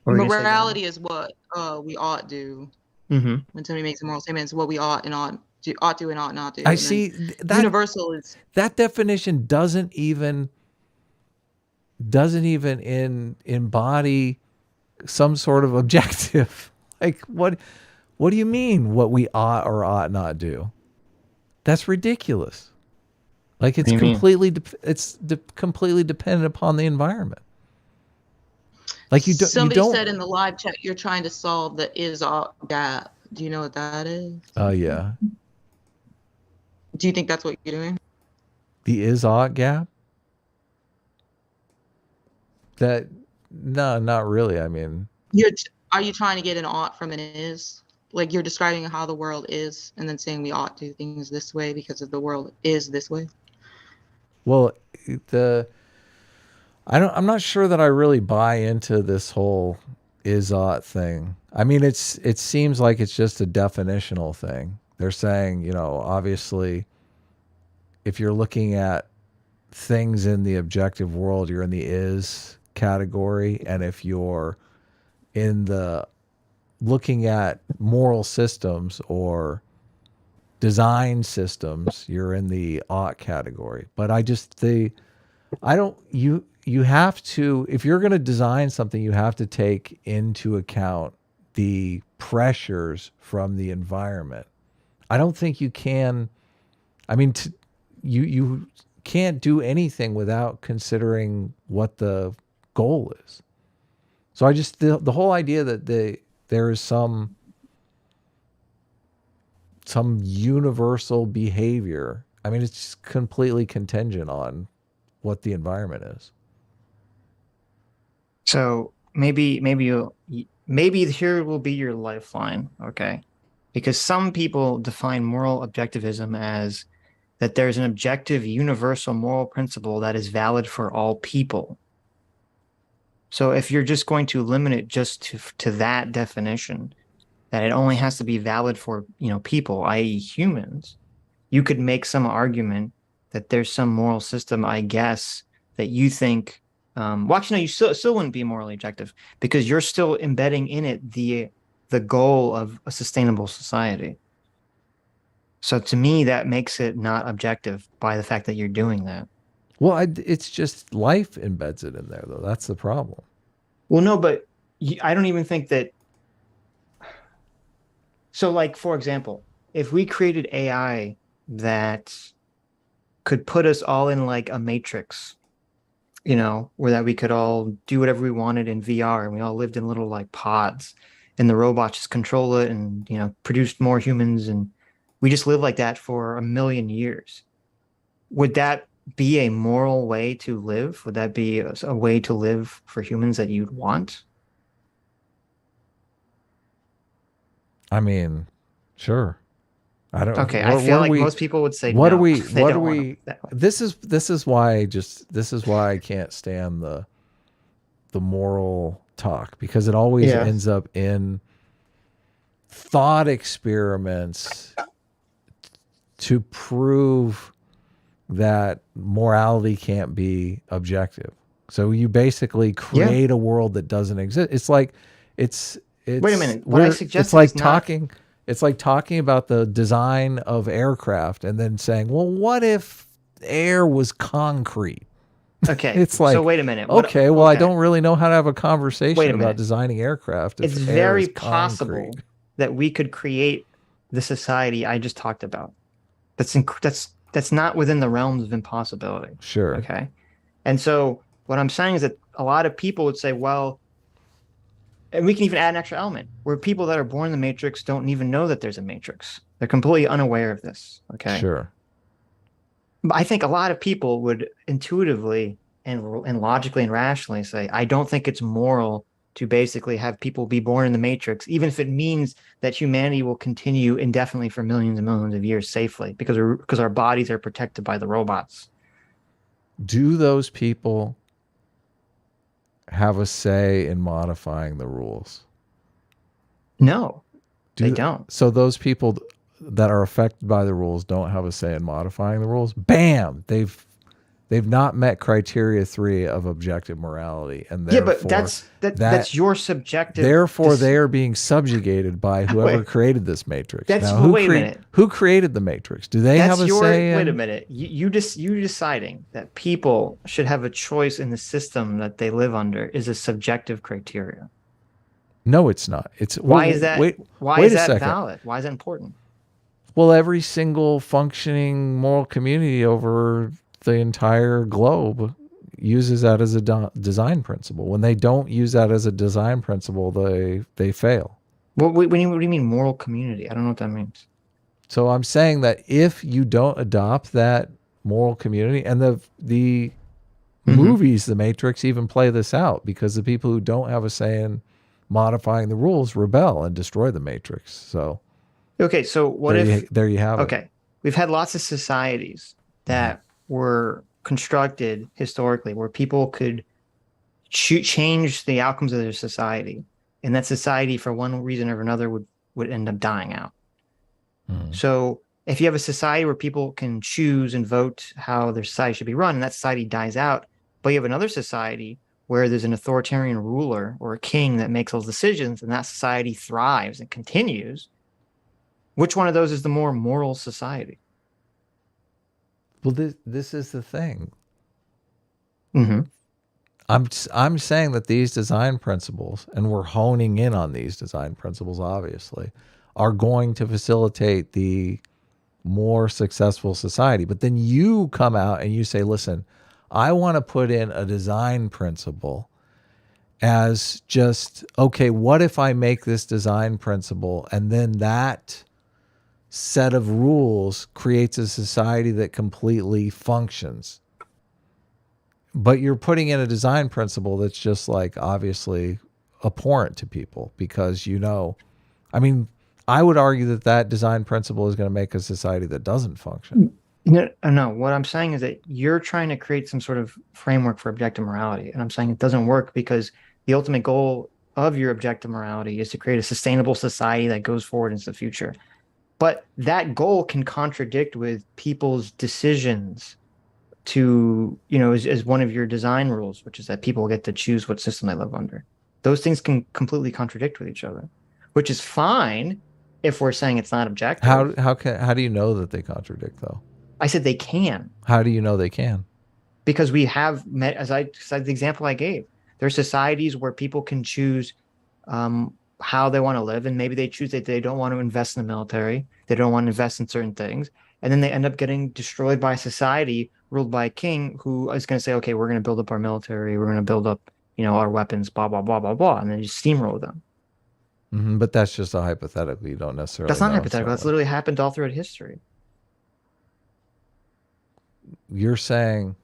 S1: What were you gonna say, John?
S3: Morality is what we ought do.
S1: Mm-hmm.
S3: When somebody makes a moral statement, it's what we ought and ought do and ought not do.
S2: I
S3: And
S2: see
S3: then
S2: that
S3: universal is
S2: that definition doesn't even embody some sort of objective. Like what do you mean what we ought or ought not do? That's ridiculous. Like it's
S1: do you mean?
S2: completely completely dependent upon the environment. Like you
S3: somebody
S2: don't
S3: said in the live chat, you're trying to solve the is-ought gap. Do you know what that is?
S2: Oh yeah.
S3: Do you think that's what you're doing?
S2: The is-ought gap? That no, not really. I mean,
S3: Are you trying to get an ought from an is? Like you're describing how the world is and then saying we ought to do things this way because of the world is this way?
S2: well, I'm not sure that I really buy into this whole is-ought thing. I mean, it seems like it's just a definitional thing. They're saying, obviously, if you're looking at things in the objective world, you're in the is category, and if you're in the looking at moral systems or design systems, you're in the ought category. But I don't, you have to, if you're going to design something, you have to take into account the pressures from the environment. I don't think you can, I mean, you can't do anything without considering what the goal is. So I just, the whole idea that there is some universal behavior, I mean, it's completely contingent on what the environment is.
S1: So maybe here will be your lifeline, okay? Because some people define moral objectivism as that there's an objective universal moral principle that is valid for all people. So if you're just going to limit it just to that definition, that it only has to be valid for, people, i.e. humans, you could make some argument that there's some moral system, I guess, that you think, well, actually, no, you still wouldn't be morally objective because you're still embedding in it the goal of a sustainable society. So to me, that makes it not objective by the fact that you're doing that.
S2: Well, it's just life embeds it in there, though. That's the problem.
S1: Well, no, but I don't even think that. So, like, for example, if we created AI that could put us all in like a matrix, where that we could all do whatever we wanted in VR and we all lived in little like pods and the robots just control it and, produced more humans and we just live like that for 1,000,000 years. Would that be a moral way to live? Would that be a way to live for humans that you'd want?
S2: I mean, sure. I don't.
S1: Okay, I feel like most people would say
S2: what
S1: no.
S2: are we?
S1: They
S2: What
S1: don't
S2: are
S1: want
S2: we?
S1: that way.
S2: This is why I can't stand the moral talk, because it always
S1: Yeah.
S2: ends up in thought experiments to prove that morality can't be objective. So you basically create a world that doesn't exist. It's like it's
S1: Wait a minute. What I suggested
S2: it's like
S1: is not-
S2: talking it's like talking about the design of aircraft and then saying, well, what if air was concrete?
S1: Okay.
S2: It's like,
S1: so wait a minute.
S2: Okay, well, I don't really know how to have a conversation
S1: Wait a
S2: about
S1: minute.
S2: designing aircraft. If
S1: It's
S2: air
S1: very
S2: is
S1: possible
S2: concrete.
S1: that we could create the society I just talked about. That's not within the realms of impossibility.
S2: Sure.
S1: Okay. And so what I'm saying is that a lot of people would say, well, and we can even add an extra element where people that are born in the matrix don't even know that there's a matrix. They're completely unaware of this. Okay.
S2: Sure.
S1: But I think a lot of people would intuitively and logically and rationally say, I don't think it's moral to basically have people be born in the matrix, even if it means that humanity will continue indefinitely for millions and millions of years safely because our bodies are protected by the robots.
S2: Do those people have a say in modifying the rules?
S1: No, they don't.
S2: So those people that are affected by the rules don't have a say in modifying the rules. Bam! They've not met criteria 3 of objective morality, and
S1: but that's your subjective.
S2: Therefore, they are being subjugated by whoever created this matrix. Now,
S1: wait a minute.
S2: Who created the matrix? Do they have a say?
S1: Wait a minute. You deciding that people should have a choice in the system that they live under is a subjective criteria.
S2: No, it's not. It's
S1: why is that? Why is that valid? Why is that important?
S2: Well, every single functioning moral community over the entire globe uses that as a design principle. When they don't use that as a design principle, they fail.
S1: What do you mean moral community? I don't know what that means.
S2: So I'm saying that if you don't adopt that moral community, and the movies, The Matrix, even play this out, because the people who don't have a say in modifying the rules rebel and destroy the Matrix. So
S1: okay, so what
S2: there you have it.
S1: Okay, we've had lots of societies that were constructed historically where people could change the outcomes of their society, and that society for one reason or another would end up dying out. So if you have a society where people can choose and vote how their society should be run, and that society dies out, but you have another society where there's an authoritarian ruler or a king that makes those decisions and that society thrives and continues, which one of those is the more moral society?
S2: Well, this is the thing.
S1: Mm-hmm.
S2: I'm saying that these design principles, and we're honing in on these design principles, obviously, are going to facilitate the more successful society. But then you come out and you say, listen, I want to put in a design principle as just, okay, what if I make this design principle and then that set of rules creates a society that completely functions? But you're putting in a design principle that's just like obviously abhorrent to people because, I mean, I would argue that that design principle is going to make a society that doesn't function.
S1: No, no, what I'm saying is that you're trying to create some sort of framework for objective morality. And I'm saying it doesn't work because the ultimate goal of your objective morality is to create a sustainable society that goes forward into the future. But that goal can contradict with people's decisions to, as one of your design rules, which is that people get to choose what system they live under. Those things can completely contradict with each other, which is fine if we're saying it's not objective.
S2: How do you know that they contradict though?
S1: I said they can.
S2: How do you know they can?
S1: Because we have met, as I said, the example I gave, there are societies where people can choose how they want to live, and maybe they choose that they don't want to invest in the military, they don't want to invest in certain things, and then they end up getting destroyed by a society ruled by a king who is going to say, okay, we're going to build up our military, we're going to build up, our weapons, blah, blah, blah, blah, blah, and then you steamroll them.
S2: Mm-hmm, but that's just a hypothetical. You don't necessarily.
S1: That's not hypothetical. That's literally happened all throughout history.
S2: You're saying,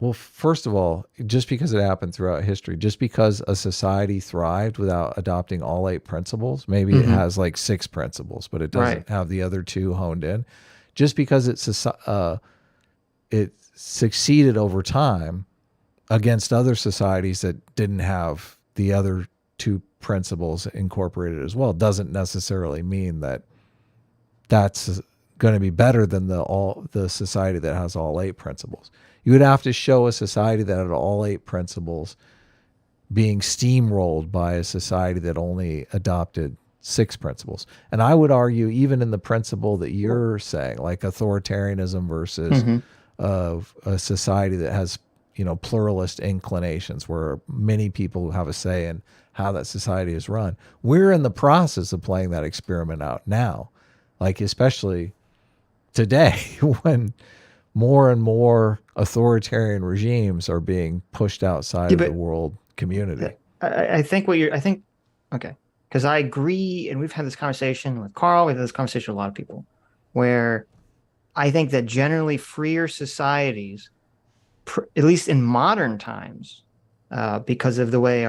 S2: well, first of all, just because it happened throughout history, just because a society thrived without adopting all 8 principles, maybe it has like 6 principles, but it doesn't have the other 2 honed in. Just because it succeeded over time against other societies that didn't have the other 2 principles incorporated as well, doesn't necessarily mean that that's going to be better than the society that has all 8 principles. You would have to show a society that had all 8 principles being steamrolled by a society that only adopted 6 principles. And I would argue, even in the principle that you're saying, like authoritarianism versus a society that has, pluralist inclinations where many people have a say in how that society is run. We're in the process of playing that experiment out now, like especially today when more and more authoritarian regimes are being pushed outside of the world community.
S1: I think okay, because I agree, and we've had this conversation with Carl, we've had this conversation with a lot of people, where I think that generally freer societies, at least in modern times, because of the way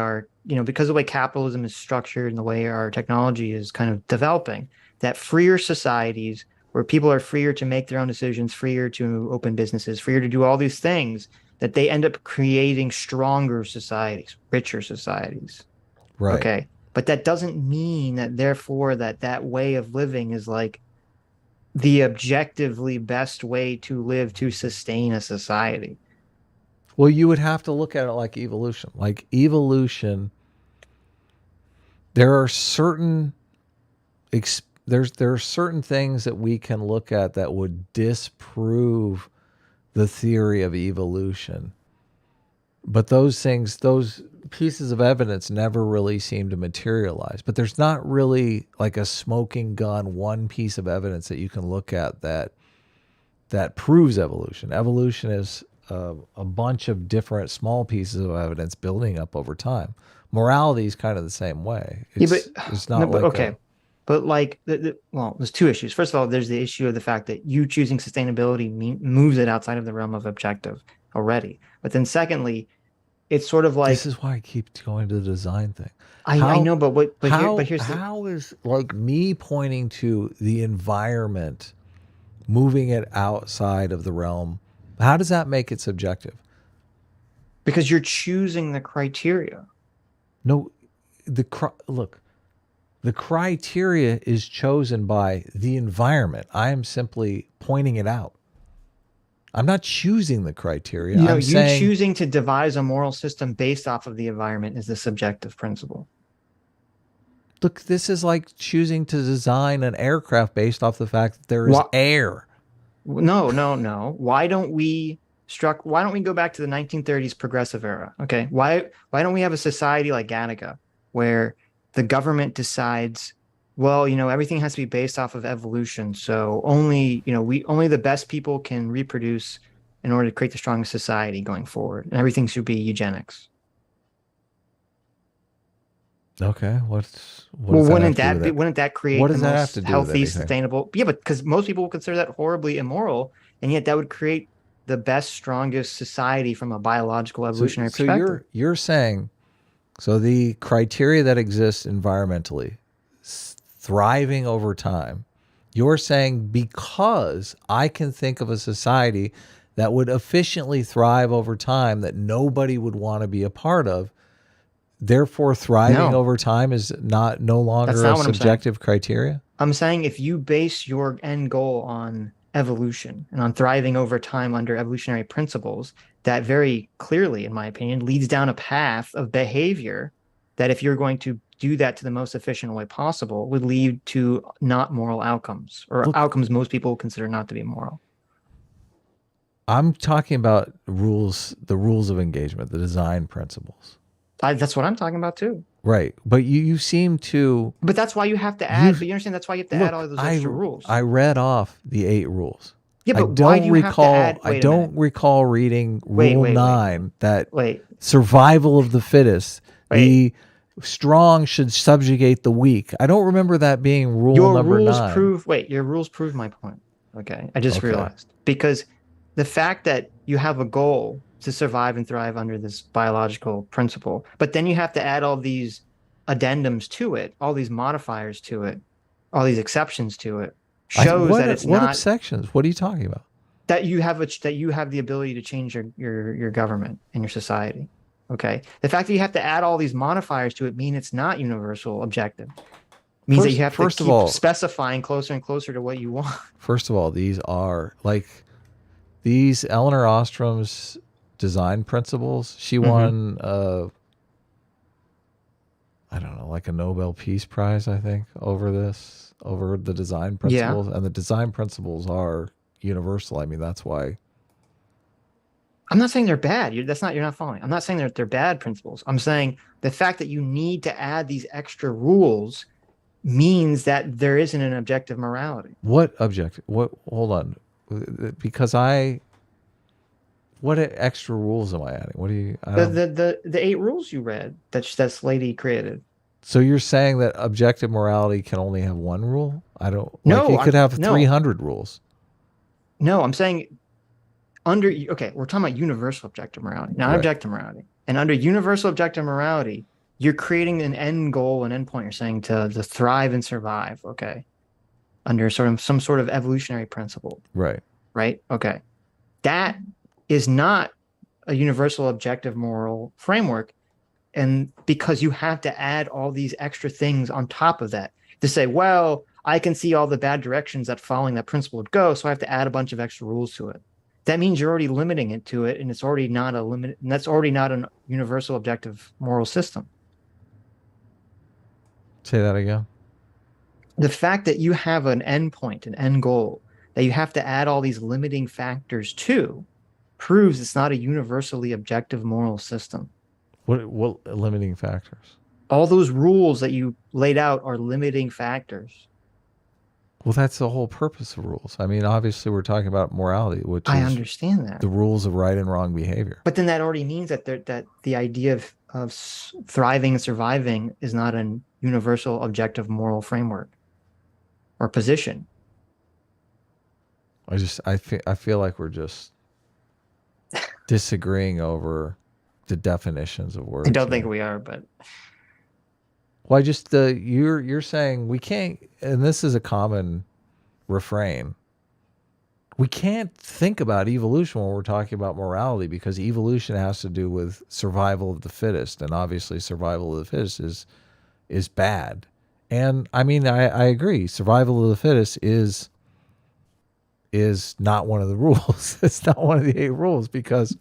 S1: because of the way capitalism is structured and the way our technology is kind of developing, that freer societies where people are freer to make their own decisions, freer to open businesses, freer to do all these things, that they end up creating stronger societies, richer societies.
S2: Right.
S1: Okay. But that doesn't mean that therefore that way of living is like the objectively best way to live to sustain a society.
S2: Well, you would have to look at it like evolution. Like evolution, there are certain there are certain things that we can look at that would disprove the theory of evolution. But those pieces of evidence never really seem to materialize. But there's not really like a smoking gun, one piece of evidence that you can look at that proves evolution. Evolution is a bunch of different small pieces of evidence building up over time. Morality is kind of the same way. It's not
S1: okay. But like, there's 2 issues. First of all, there's the issue of the fact that you choosing sustainability moves it outside of the realm of objective already. But then secondly, it's sort of like,
S2: this is why I keep going to the design thing.
S1: I know, but here's
S2: how is like me pointing to the environment, moving it outside of the realm. How does that make it subjective?
S1: Because you're choosing the criteria.
S2: No, look, the criteria is chosen by the environment. I am simply pointing it out. I'm not choosing the criteria.
S1: You know,
S2: I'm
S1: you
S2: saying,
S1: choosing to devise a moral system based off of the environment is the subjective principle.
S2: look, this is like choosing to design an aircraft based off the fact that there is
S1: What?
S2: air.
S1: No, no, no. Why don't we go back to the 1930s progressive era? Okay. Why don't we have a society like Gattaca where the government decides, well, everything has to be based off of evolution. So only the best people can reproduce in order to create the strongest society going forward. And everything should be eugenics.
S2: Okay, what
S1: Well,
S2: does that have to do with it?
S1: wouldn't that create
S2: What
S1: the
S2: does that have to
S1: most
S2: do with
S1: healthy,
S2: anything?
S1: sustainable? Yeah, but because most people would consider that horribly immoral, and yet that would create the best, strongest society from a biological evolutionary
S2: So
S1: perspective.
S2: you're saying, so the criteria that exists environmentally, thriving over time, you're saying because I can think of a society that would efficiently thrive over time that nobody would want to be a part of, therefore thriving
S1: No,
S2: over time is no
S1: that's
S2: longer a
S1: not what I'm saying.
S2: subjective criteria?
S1: I'm saying if you base your end goal on evolution and on thriving over time under evolutionary principles, that very clearly, in my opinion, leads down a path of behavior that if you're going to do that to the most efficient way possible would lead to not moral outcomes or
S2: Look,
S1: outcomes most people consider not to be moral.
S2: I'm talking about rules, the rules of engagement, the design principles.
S1: That's what I'm talking about too.
S2: Right. But you seem to
S1: But that's why you have to
S2: you
S1: add, but you understand that's why you have to add all
S2: look,
S1: of those extra rules.
S2: I read off the 8 rules.
S1: Yeah, but why do you have to add,
S2: I
S1: wait a minute,
S2: don't recall reading
S1: wait,
S2: rule
S1: wait, wait,
S2: 9 that
S1: wait,
S2: survival of the fittest,
S1: wait.
S2: the strong should subjugate the weak. I don't remember that being rule
S1: Your
S2: number
S1: rules
S2: 9.
S1: prove, wait, your rules prove my point. Okay. I just
S2: Okay.
S1: realized because the fact that you have a goal to survive and thrive under this biological principle, but then you have to add all these addendums to it, all these modifiers to it, all these exceptions to it, shows that it's
S2: What
S1: not
S2: sections? What are you talking about?
S1: that you have the ability to change your government and your society. Okay. The fact that you have to add all these modifiers to it mean it's not universal objective. Means that you have to
S2: First of
S1: keep
S2: all,
S1: specifying closer and closer to what you want.
S2: first of all, these are like these Eleanor Ostrom's design principles. She won I don't know, like a Nobel Peace Prize, I think, over the design
S1: Yeah.
S2: principles. And the design principles are universal. I mean, that's why.
S1: I'm not saying they're bad. You're not following. I'm not saying they're bad principles. I'm saying the fact that you need to add these extra rules means that there isn't an objective morality.
S2: What objective? What? Hold on, because what extra rules am I adding? What do you?
S1: The 8 rules you read that this lady created.
S2: So you're saying that objective morality can only have one rule? I don't.
S1: No,
S2: like it could have
S1: no.
S2: 300 rules.
S1: No, I'm saying okay, we're talking about universal objective morality, not
S2: Right.
S1: objective morality. And under universal objective morality, you're creating an end goal, an end point. You're saying to thrive and survive. Okay, under some sort of evolutionary principle.
S2: Right.
S1: Right. Okay, that is not a universal objective moral framework, and because you have to add all these extra things on top of that to say, well, I can see all the bad directions that following that principle would go, so I have to add a bunch of extra rules to it. That means you're already limiting it to it, and it's already not a limit, and that's already not a universal objective moral system.
S2: Say that again.
S1: The fact that you have an end point, an end goal, that you have to add all these limiting factors to, proves it's not a universally objective moral system.
S2: What limiting factors?
S1: All those rules that you laid out are limiting factors.
S2: Well, that's the whole purpose of rules. I mean, obviously, we're talking about morality, which
S1: I
S2: is
S1: understand that.
S2: the rules of right and wrong behavior.
S1: But then that already means that the idea of thriving and surviving is not a universal objective moral framework or position.
S2: I feel like we're just disagreeing over the definitions of words.
S1: I don't think we are, but
S2: well, I just you're saying we can't, and this is a common refrain. We can't think about evolution when we're talking about morality because evolution has to do with survival of the fittest, and obviously survival of the fittest is bad. And I mean, I agree. Survival of the fittest is is not one of the rules. It's not one of the 8 rules because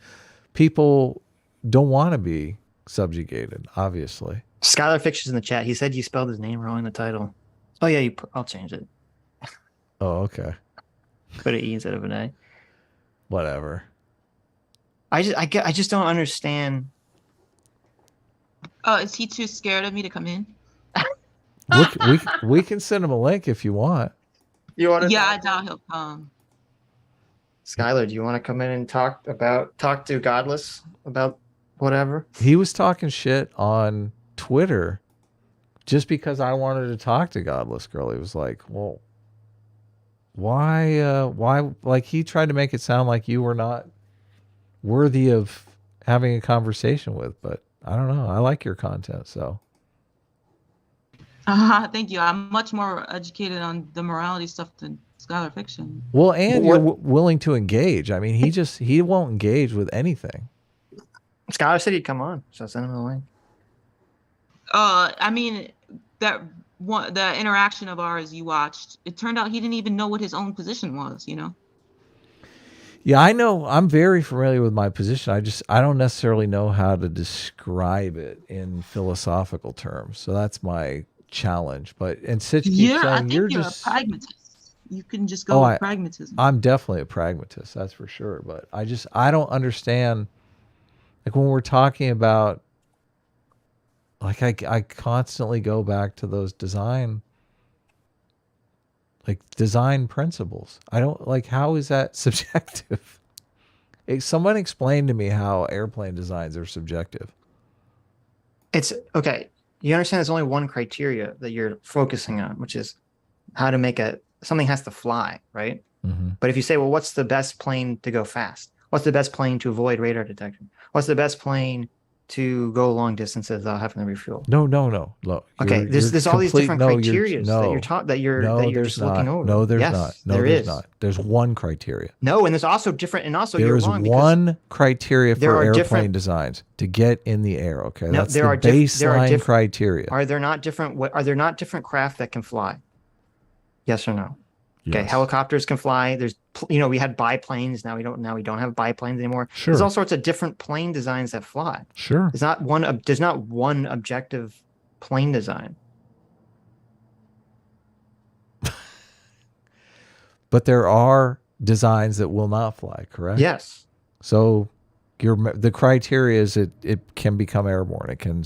S2: people don't want to be subjugated, obviously.
S1: Skyler Fiction's in the chat. He said you spelled his name wrong in the title. Oh yeah, I'll change it.
S2: Oh, okay.
S1: Put an E instead of an A.
S2: Whatever.
S1: I just don't understand.
S3: Oh, is he too scared of me to come in?
S2: We can send him a link if you want.
S1: You want to?
S3: Yeah, I doubt he'll come.
S1: Skylar, do you want to come in and talk to Godless about whatever?
S2: He was talking shit on Twitter just because I wanted to talk to Godless Girl. He was like, well, why, like he tried to make it sound like you were not worthy of having a conversation with, but I don't know. I like your content, so.
S3: Thank you. I'm much more educated on the morality stuff than Skyler Fiction.
S2: Well, and you're willing to engage. I mean, he won't engage with anything.
S1: Skylar said he'd come on, so send him a link.
S3: I mean, the interaction of ours you watched, it turned out he didn't even know what his own position was, you know?
S2: Yeah, I know. I'm very familiar with my position. I don't necessarily know how to describe it in philosophical terms. So that's my challenge. And Sitch keeps saying
S3: I think
S2: you're
S3: a pragmatist. You can just go with pragmatism.
S2: I'm definitely a pragmatist, that's for sure. But I don't understand, like when we're talking about, like I constantly go back to those design principles. I don't like, how is that subjective? Someone explain to me how airplane designs are subjective.
S1: It's okay. You understand there's only one criteria that you're focusing on, which is how to make something has to fly, right?
S2: Mm-hmm.
S1: But if you say, well, what's the best plane to go fast? What's the best plane to avoid radar detection? What's the best plane to go long distances without having to refuel?
S2: No.
S1: Okay, there's all these different criteria that you're just looking over.
S2: No, there's
S1: yes,
S2: not. No, there's not. There's one criteria.
S1: No, and there's also different. And also,
S2: there is one criteria for airplane designs to get in the air. Okay,
S1: no,
S2: that's the baseline criteria.
S1: Are there not different craft that can fly? Yes or no? Okay,
S2: Yes.
S1: helicopters can fly. There's, we had biplanes. Now we don't have biplanes anymore.
S2: Sure.
S1: There's all sorts of different plane designs that fly.
S2: Sure.
S1: There's not one objective plane design.
S2: But there are designs that will not fly, correct?
S1: Yes.
S2: So the criteria is it can become airborne. It can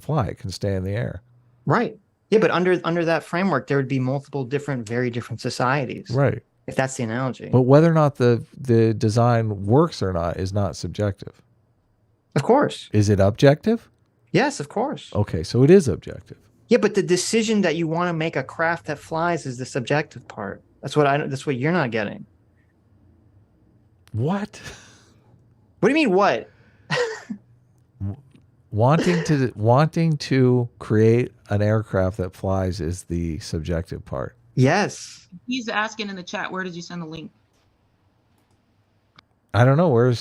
S2: fly. It can stay in the air.
S1: Right. Yeah, but under that framework, there would be multiple very different societies.
S2: Right.
S1: If that's the analogy.
S2: But whether or not the design works or not is not subjective.
S1: Of course.
S2: Is it objective?
S1: Yes, of course.
S2: Okay, so it is objective.
S1: Yeah, but the decision that you want to make a craft that flies is the subjective part. That's what you're not getting.
S2: What?
S1: What do you mean what?
S2: Wanting to create an aircraft that flies is the subjective part.
S1: Yes.
S3: He's asking in the chat, where did you send the link?
S2: I don't know. Where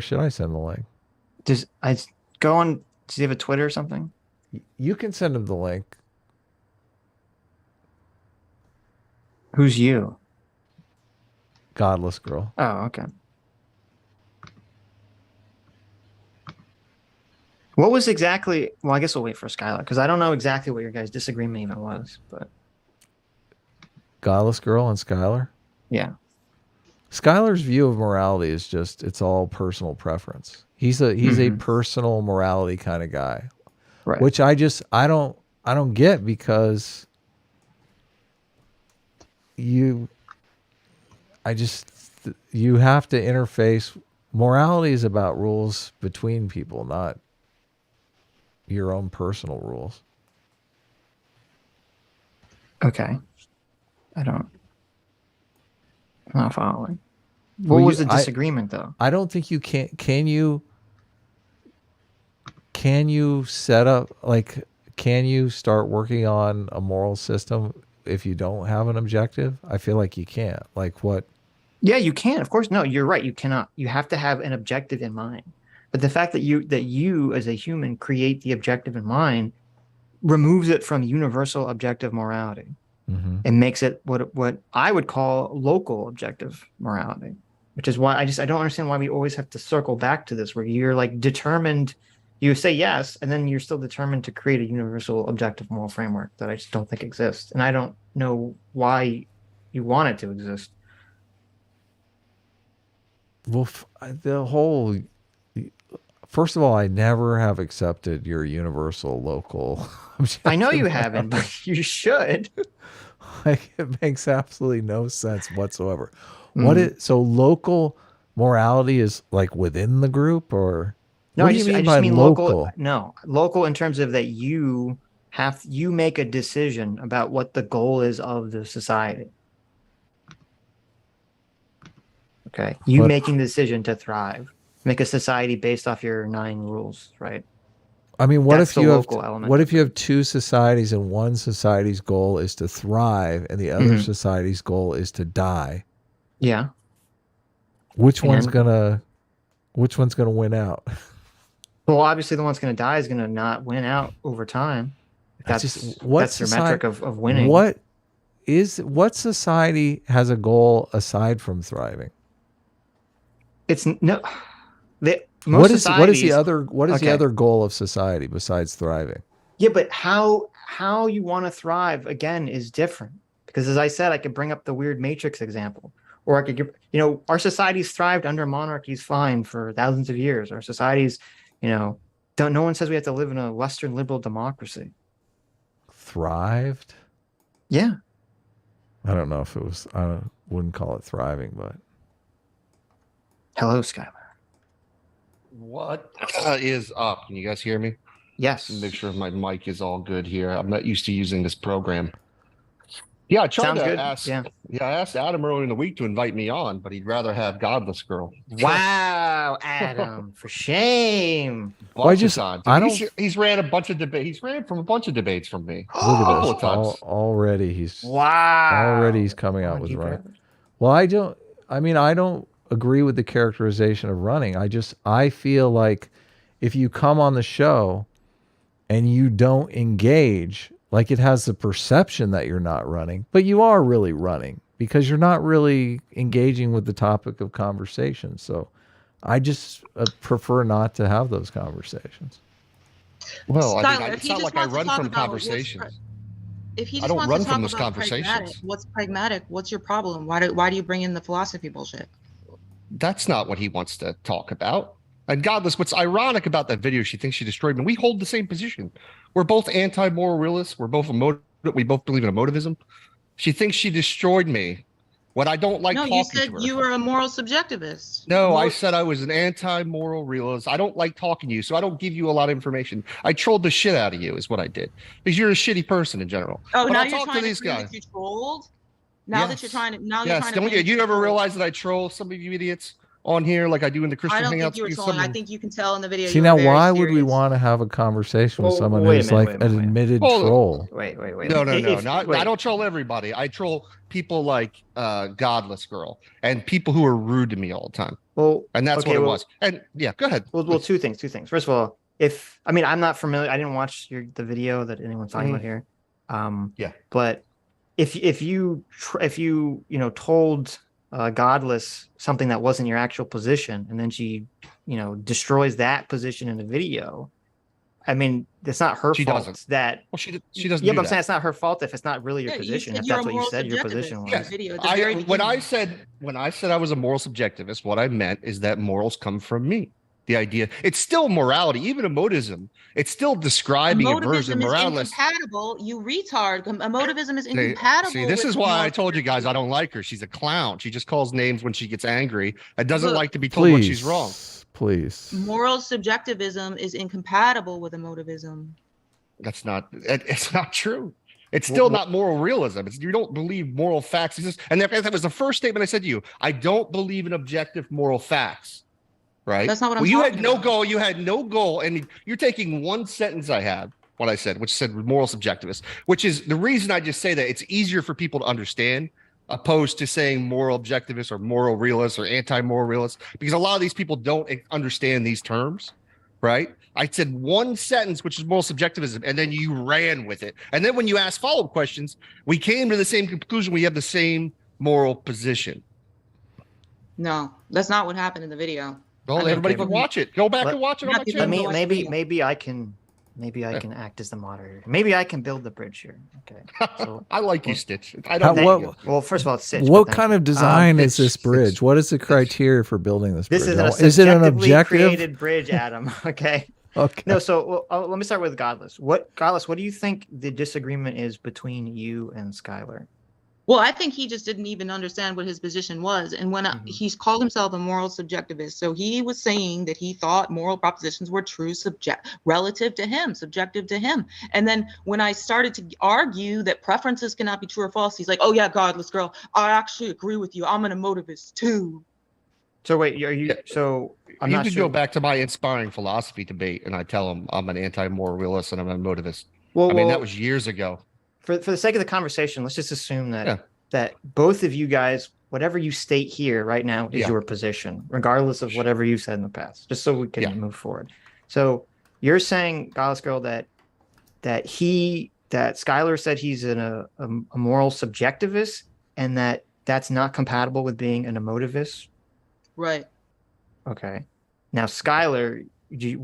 S2: should I send the link?
S1: I go on? Does he have a Twitter or something?
S2: You can send him the link.
S1: Who's you?
S2: Godless Girl.
S1: Oh, okay. What was exactly? Well, I guess we'll wait for Skylar because I don't know exactly what your guys' disagreement even was. But
S2: Godless Girl and Skylar.
S1: Yeah.
S2: Skylar's view of morality is just it's all personal preference. He's a personal morality kind of guy,
S1: right?
S2: Which I don't get because you have to interface. Morality is about rules between people, not your own personal rules.
S1: Okay. I'm not following. What was the disagreement though?
S2: I don't think you can. Can you set up, like, can you start working on a moral system if you don't have an objective? I feel like you can't. Like what?
S1: Yeah, you can. Of course. No, you're right. You cannot. You have to have an objective in mind. But the fact that you as a human create the objective in mind removes it from universal objective morality.
S2: Mm-hmm.
S1: It makes it what I would call local objective morality, which is why I don't understand why we always have to circle back to this, where you're like determined, you say yes, and then you're still determined to create a universal objective moral framework that I just don't think exists, and I don't know why you want it to exist.
S2: Well, the whole. First of all, I never have accepted your universal local objective.
S1: I know you haven't, but you should.
S2: Like, it makes absolutely no sense whatsoever. So local morality is like within the group, or
S1: No,
S2: what
S1: I
S2: do
S1: just
S2: you mean
S1: I
S2: by
S1: just mean
S2: local?
S1: No, local in terms of that you make a decision about what the goal is of the society. Okay, you
S2: But
S1: making the decision to thrive, make a society based off your 9 rules, right?
S2: I mean,
S1: That's the local element.
S2: what if you have two societies and one society's goal is to thrive and the other society's goal is to die?
S1: Yeah.
S2: Which one's gonna win out?
S1: Well, obviously, the one's going to die is going to not win out over time. That's your metric of winning.
S2: What society has a goal aside from thriving?
S1: It's no.
S2: What is the other goal of society besides thriving?
S1: Yeah, but how you want to thrive again is different, because as I said, I could bring up the weird Matrix example, or I could give, our societies thrived under monarchies fine for thousands of years. Our societies, no one says we have to live in a Western liberal democracy.
S2: Thrived?
S1: Yeah.
S2: I don't know if it was. I wouldn't call it thriving, but.
S1: Hello, Skylar.
S4: What is up? Can you guys hear me?
S1: Yes.
S4: Make sure my mic is all good here. I'm not used to using this program. Yeah, I tried
S1: Sounds
S4: to
S1: good.
S4: ask.
S1: Yeah.
S4: I asked Adam earlier in the week to invite me on, but he'd rather have Godless Girl.
S1: Wow, Adam, for shame.
S4: He's ran a bunch of debates. He's ran from a bunch of debates from me.
S2: Look at this. Already he's coming out with running. Well, I don't agree with the characterization of running. I feel like if you come on the show and you don't engage, like, it has the perception that you're not running, but you are really running because you're not really engaging with the topic of conversation. So I just prefer not to have those conversations.
S4: Well,
S3: Skylar,
S4: it's not like I run from conversations.
S3: If he
S4: I
S3: just
S4: don't
S3: wants
S4: run
S3: to talk
S4: from those
S3: about
S4: conversations.
S3: what's pragmatic? What's your problem? Why do you bring in the philosophy bullshit?
S4: That's not what he wants to talk about. And Godless, what's ironic about that video, she thinks she destroyed me. We hold the same position. We're both anti-moral realists. We both believe in emotivism. She thinks she destroyed me when I don't like talking to her.
S3: No, you said you were a moral subjectivist.
S4: No, I said I was an anti-moral realist. I don't like talking to you, so I don't give you a lot of information. I trolled the shit out of you is what I did. Because you're a shitty person in general.
S3: Oh,
S4: but
S3: now
S4: I'll
S3: you're
S4: talk
S3: trying
S4: to these guys.
S3: That you trolled? Now that you're trying to
S4: you never realize that I troll some of you idiots on here like I do in the Christian Hangouts?
S3: I don't think you were trolling. I think you can tell in the video.
S2: See, now why would we want to have a conversation with someone who's like an admitted troll?
S1: Wait.
S4: No. I don't troll everybody. I troll people like Godless Girl and people who are rude to me all the time.
S1: Well,
S4: and that's what it was. And yeah, go ahead.
S1: Well, two things. First of all, I'm not familiar. I didn't watch the video that anyone's talking about here.
S4: Yeah.
S1: But if you told Godless something that wasn't your actual position, and then she destroys that position in the video, I mean, it's not her fault.
S4: Doesn't.
S1: That
S4: she doesn't.
S1: Yeah, but I'm saying it's not her fault if it's not really your position. If that's what you said your position was.
S4: Yeah. When I said I was a moral subjectivist, what I meant is that morals come from me. The idea, it's still morality, even emotivism. It's still describing a version of morality.
S3: Incompatible, you retard. Emotivism is incompatible.
S4: See, this is why I told you guys I don't like her. She's a clown. She just calls names when she gets angry and doesn't like to be told when she's wrong.
S2: Please.
S3: Moral subjectivism is incompatible with emotivism.
S4: It's not true. It's still not moral realism. You don't believe moral facts exist. And that was the first statement I said to you. I don't believe in objective moral facts. Right.
S3: That's not what I'm talking
S4: you had no
S3: about.
S4: goal. You had no goal. And you're taking one sentence I had, what I said, which said moral subjectivist, which is the reason I just say that it's easier for people to understand opposed to saying moral objectivist or moral realist or anti-moral realist, because a lot of these people don't understand these terms. right? I said one sentence, which is moral subjectivism, and then you ran with it. And then when you asked follow-up questions, we came to the same conclusion. We have the same moral position.
S3: No, that's not what happened in the video.
S4: Well,
S3: I'm
S4: everybody
S3: okay.
S4: can watch it. Go back
S1: Let-
S4: and watch it on my
S3: Happy
S1: Let
S4: channel.
S3: to
S1: me
S3: watch video.
S1: maybe I can act as the moderator. Maybe I can build the bridge here. Okay. So
S4: I like you, Stitch. I
S2: How-
S4: don't
S1: thank
S2: what-
S1: you. Well, first of all, it's Sitch.
S2: What
S1: but thank
S2: kind
S1: you.
S2: of design is
S4: Sitch,
S2: this bridge?
S4: Sitch,
S2: What is the criteria for building this bridge?
S1: This is a
S2: Is it an
S1: subjectively
S2: objective?
S1: created bridge, Adam. Okay.
S2: Okay.
S1: No, so let me start with Godless. What do you think the disagreement is between you and Skylar?
S3: Well, I think he just didn't even understand what his position was. And when he's called himself a moral subjectivist, so he was saying that he thought moral propositions were true relative to him, subjective to him. And then when I started to argue that preferences cannot be true or false, he's like, "Oh yeah, Godless girl, I actually agree with you. I'm an emotivist too."
S1: So wait, are you?
S4: Yeah.
S1: So I'm
S4: You
S1: not
S4: could
S1: sure.
S4: go back to my inspiring philosophy debate, and I tell them I'm an anti-moral realist and I'm a motivist.
S1: Well,
S4: I mean, that
S1: well,
S4: was years ago.
S1: for the sake of the conversation, let's just assume that
S4: Yeah.
S1: that both of you guys, whatever you state here right now, is
S4: Yeah.
S1: your position, regardless of whatever you've said in the past. Just so we can
S4: Yeah.
S1: move forward. So you're saying, Godless girl, that Skylar said he's a moral subjectivist, and that's not compatible with being an emotivist.
S3: Right.
S1: Okay. Now, Skylar,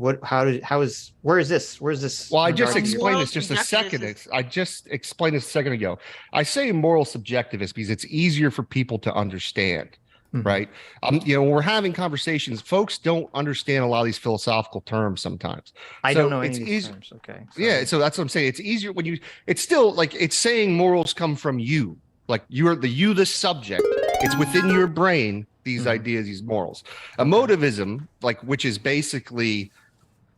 S1: where is this?
S4: Well, I just
S1: regarding you?
S4: explained
S3: Moral
S4: this just a second.
S3: subjectivist
S4: I just explained this a second ago. I say moral subjectivist because it's easier for people to understand,
S1: Mhm.
S4: right? When we're having conversations, folks don't understand a lot of these philosophical terms sometimes.
S1: I
S4: So
S1: don't know any
S4: it's
S1: of these
S4: easy-
S1: terms. Okay.
S4: Yeah, so that's what I'm saying. It's easier when it's still like it's saying morals come from you. Like the subject. It's within your brain, these
S1: Mhm.
S4: ideas, these morals. Emotivism, which is basically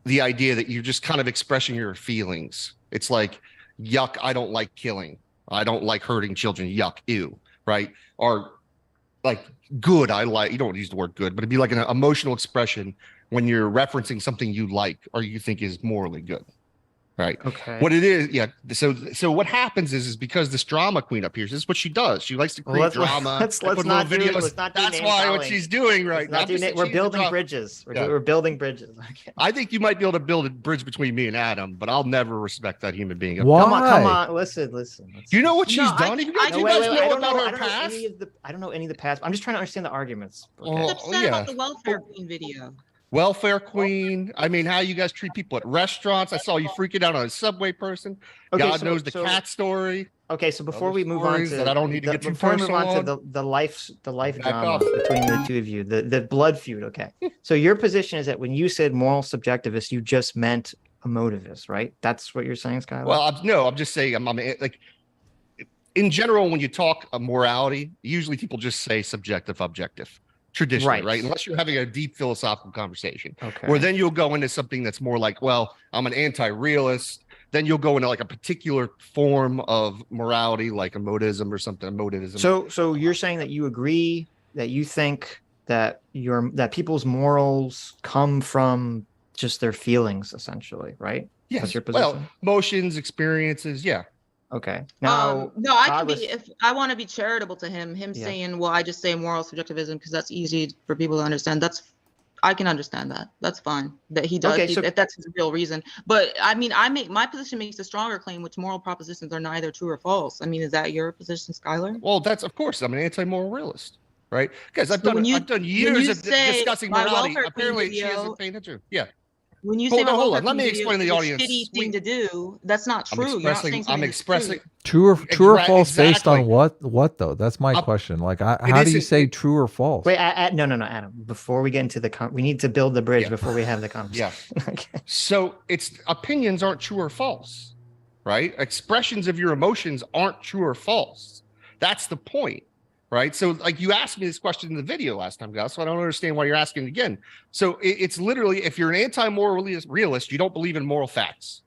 S4: the idea that you're just kind of expressing your feelings. It's like, yuck, I don't like killing. I don't like hurting children. Yuck, ew, right? Or like good, you don't use the word good, but it'd be like an emotional expression when you're referencing something you like or you think is morally good. Right.
S1: Okay.
S4: What it is, yeah. So what happens is because this drama queen up here, this is what she does. She likes to
S1: Well,
S4: create drama.
S1: let's
S4: and put
S1: not do
S4: little videos.
S1: let's not do
S4: That's
S1: name
S4: why what
S1: calling.
S4: she's doing right
S1: Let's
S4: now.
S1: not do we're building bridges.
S4: Yeah.
S1: We're building bridges. Okay.
S4: I think you might be able to build a bridge between me and Adam, but I'll never respect that human being.
S2: Why?
S1: Come on. Listen.
S4: Do you know what she's
S3: No,
S4: done? You guys,
S3: I
S1: No,
S4: you
S1: wait,
S4: guys
S1: wait,
S4: know
S1: I don't
S4: about
S1: know.
S4: her
S1: I don't know
S4: past?
S1: I don't know any of the past. I'm just trying to understand the arguments. Okay.
S4: Well,
S3: upset
S4: yeah.
S3: about the welfare queen video.
S4: Welfare queen. I mean, how you guys treat people at restaurants. I saw you freaking out on a Subway person.
S1: Okay,
S4: God
S1: so-
S4: knows the
S1: so-
S4: cat story.
S1: Okay, so before
S4: Other
S1: we move on
S4: stories
S1: to
S4: that I don't need to get too
S1: before we move
S4: personal
S1: on to
S4: on.
S1: the life
S4: Back
S1: drama
S4: off.
S1: between the two of you, the blood feud. Okay, so your position is that when you said moral subjectivist, you just meant emotivist, right? That's what you're saying, Skylar?
S4: Well, I'm just saying, I'm like, in general, when you talk morality, usually people just say subjective, objective, traditionally, right? Unless you're having a deep philosophical conversation,
S1: okay.
S4: where then you'll go into something that's more like, well, I'm an anti-realist. Then you'll go into like a particular form of morality, like emotism or something. Emotivism.
S1: So you're saying that you agree that you think that people's morals come from just their feelings, essentially, right?
S4: yes,
S1: That's your
S4: well,
S1: position?
S4: emotions, experiences, yeah.
S1: Okay. Now,
S3: No, I can
S1: Godless-
S3: be if I want to be charitable to him.
S1: Yeah.
S3: Saying, "Well, I just say moral subjectivism because that's easy for people to understand." I can understand that. That's fine. That he does.
S1: Okay, so-
S3: if that's his real reason. But I mean, my position makes a stronger claim, which moral propositions are neither true or false. I mean, is that your position, Skylar?
S4: Well, that's of course I'm an anti-moral realist, right? Because I've
S3: So when
S4: done
S3: you
S4: years of
S3: say
S4: discussing
S3: my
S4: morality.
S3: welfare queen
S4: Apparently, she
S3: video-
S4: isn't paying attention. Yeah.
S3: When you
S4: Hold
S3: say my
S4: on, hold
S3: welfare
S4: on. Let
S3: queen
S4: me
S3: video
S4: explain to the
S3: is a
S4: audience.
S3: shitty thing to do, that's not
S4: I'm
S3: true. You're not
S4: expressing.
S3: saying something
S4: I'm
S3: that's
S4: expressing.
S3: true.
S2: True or false based
S4: Exactly.
S2: on what though? That's my question. Like, how do you
S4: isn't-
S2: say true or false?
S1: wait, no, Adam. Before we get into we need to build the bridge
S4: Yeah.
S1: before we have the conversation.
S4: Yeah.
S1: Okay.
S4: So it's opinions aren't true or false, right? Expressions of your emotions aren't true or false. That's the point, right? So like you asked me this question in the video last time, guys, so I don't understand why you're asking it again. So it's literally, if you're an anti-moral realist, you don't believe in moral facts.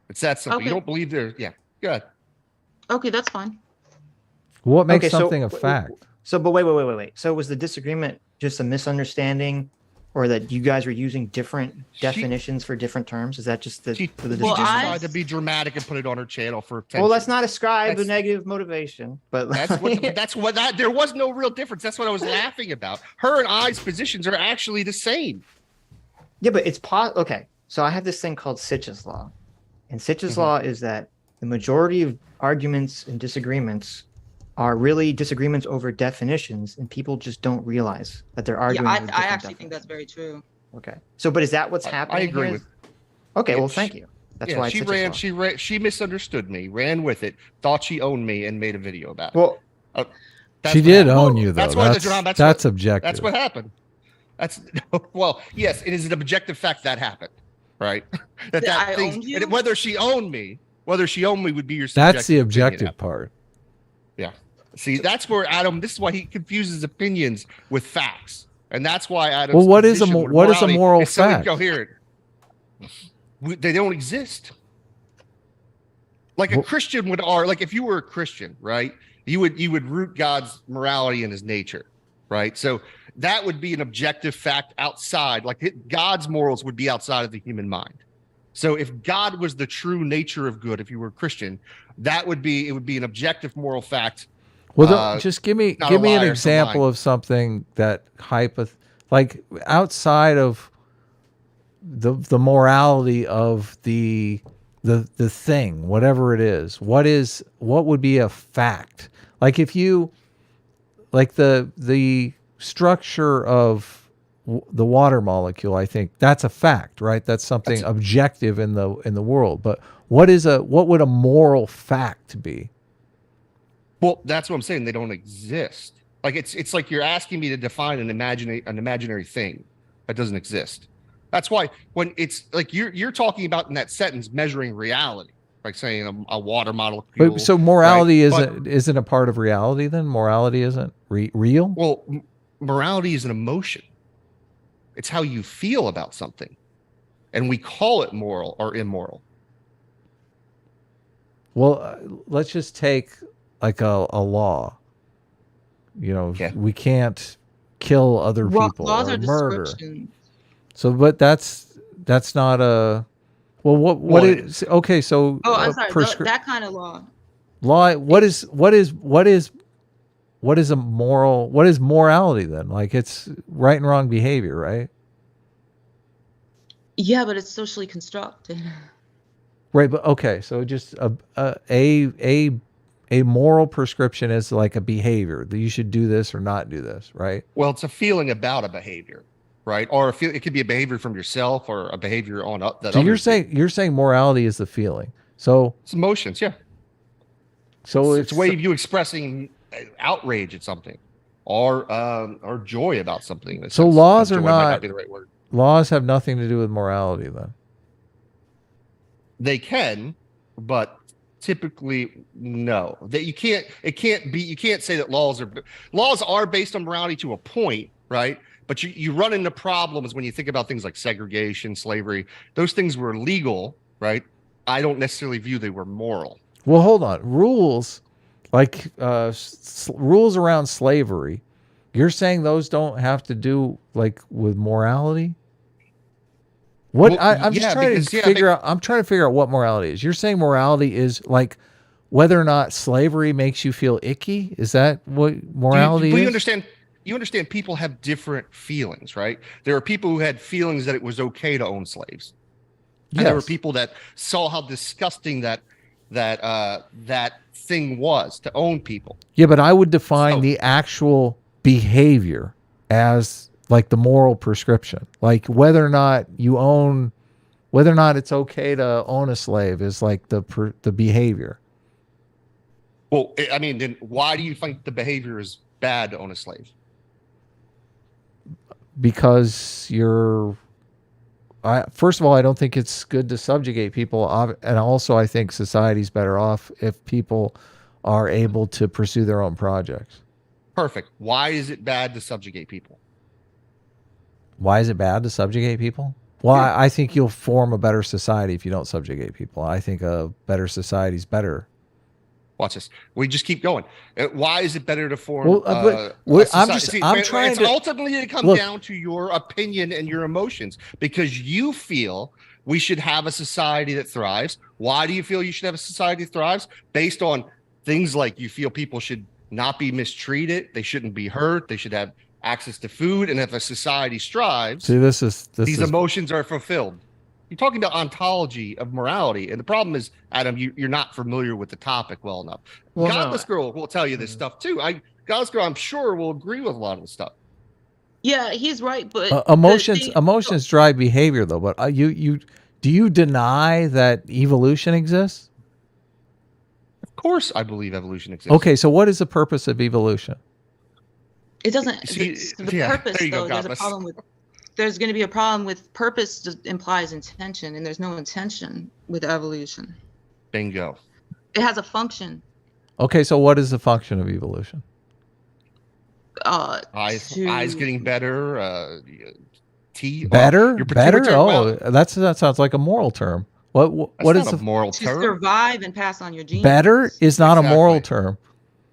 S4: It's that simple. You
S3: Okay.
S4: don't believe there. Yeah. Good.
S3: Okay, that's fine.
S2: What makes
S1: Okay, so-
S2: something a fact?
S1: So, but wait. So was the disagreement just a misunderstanding, or that you guys were using different definitions for different terms? Is that just
S4: She,
S1: for the
S4: she just
S1: disagreement?
S4: tried to be dramatic and put it on her channel for attention.
S1: Well, let's not ascribe the
S4: That's-
S1: negative motivation, but
S4: there was no real difference. That's what I was laughing about. Her and I's positions are actually the same.
S1: Yeah, but it's okay. So I have this thing called Sitch's law. And Sitch's law is that the majority of arguments and disagreements are really disagreements over definitions, and people just don't realize that they're arguing.
S3: Yeah, I actually think that's very true.
S1: Okay. So, but is that what's happening?
S4: I agree
S1: here?
S4: with.
S1: Okay,
S4: Yeah,
S1: well, thank you. That's why
S4: she ran. She misunderstood me, ran with it, thought she owned me, and made a video about it.
S1: Well,
S2: she did own you, though. That's why the drama. That's objective.
S4: That's what happened. That's well, yes, it is an objective fact that happened, right? that thing, and whether she owned me would be your.
S2: That's the objective part.
S4: Yeah. See, that's where Adam. This is why he confuses opinions with facts, and that's why Adam.
S2: Well, what is a moral fact?
S4: So incoherent. They don't exist. Like a Christian would, or like if you were a Christian, right? You would root God's morality in His nature, right? So that would be an objective fact outside. Like God's morals would be outside of the human mind. So if God was the true nature of good, if you were a Christian, it would be an objective moral fact.
S2: Well, just give me an example of something that like outside of the morality of the thing, whatever it is. What would be a fact? Like if you like the structure of the water molecule, I think that's a fact, right? That's something objective in the world. But what would a moral fact be?
S4: Well, that's what I'm saying. They don't exist. Like it's like you're asking me to define an imaginary thing that doesn't exist. That's why when it's like you're talking about in that sentence measuring reality, like saying a water molecule.
S2: But, so morality isn't a part of reality then? Morality isn't real?
S4: Well, morality is an emotion. It's how you feel about something. And we call it moral or immoral.
S2: Well, let's just take like a law. You know, we can't kill other people
S3: laws
S2: or
S3: are
S2: murder. So, but that's not a. Well, what is okay? So,
S3: I'm sorry. That kind of law.
S2: What is a moral? What is morality then? Like it's right and wrong behavior, right?
S3: Yeah, but it's socially constructed.
S2: Right, but okay. So just a moral prescription is like a behavior that you should do this or not do this, right?
S4: Well, it's a feeling about a behavior. Right, or it could be a behavior from yourself, or a behavior on that.
S2: So you're saying morality is the feeling. So
S4: it's emotions, yeah. So it's a way of you expressing outrage at something, or joy about something.
S2: So laws are
S4: not be the right word.
S2: Laws have nothing to do with morality, then.
S4: They can, but typically no. That you can't. It can't be. You can't say that laws are based on morality to a point, right? But you run into problems when you think about things like segregation, slavery. Those things were legal, right? I don't necessarily view they were moral.
S2: Well, hold on. Rules, like rules around slavery, you're saying those don't have to do like with morality? I'm trying to figure out what morality is. You're saying morality is like whether or not slavery makes you feel icky? Is that what morality is?
S4: You understand people have different feelings, right? There are people who had feelings that it was okay to own slaves. And there were people that saw how disgusting that thing was to own people.
S2: Yeah, but I would define the actual behavior as like the moral prescription. Like whether or not it's okay to own a slave is like the behavior.
S4: Well, I mean, then why do you think the behavior is bad to own a slave?
S2: Because first of all, I don't think it's good to subjugate people. And also I think society's better off if people are able to pursue their own projects.
S4: Perfect. Why is it bad to subjugate people?
S2: Why is it bad to subjugate people? Well, yeah. I think you'll form a better society if you don't subjugate people. I think a better society is better.
S4: Watch this. We just keep going. Why is it better to form?
S2: It's
S4: ultimately to come down to your opinion and your emotions, because you feel we should have a society that thrives. Why do you feel you should have a society that thrives? Based on things like you feel people should not be mistreated, they shouldn't be hurt, they should have access to food, and if a society strives,
S2: See, this
S4: these
S2: is
S4: emotions are fulfilled. You're talking about ontology of morality, and the problem is, Adam, you're not familiar with the topic well enough.
S1: Well,
S4: Godless
S1: no.
S4: Girl will tell you this stuff too. Godless Girl, I'm sure, will agree with a lot of the stuff.
S3: Yeah, he's right, but
S2: emotions drive behavior, though. But do you deny that evolution exists?
S4: Of course, I believe evolution exists.
S2: Okay, so what is the purpose of evolution?
S3: It doesn't.
S4: See,
S3: The
S4: yeah,
S3: purpose,
S4: there you go,
S3: though, there's a
S4: Godless.
S3: problem with. There's going to be a problem with purpose. Implies intention, and there's no intention with evolution.
S4: Bingo.
S3: It has a function.
S2: Okay, so what is the function of evolution?
S4: Eyes getting better. Teeth
S2: Better,
S4: your
S2: better.
S4: pituitary-
S2: Oh, that sounds like a moral term. What
S4: That's
S2: is
S4: not a moral
S3: To
S4: term?
S3: survive and pass on your genes.
S2: better is not a moral
S4: Exactly.
S2: term.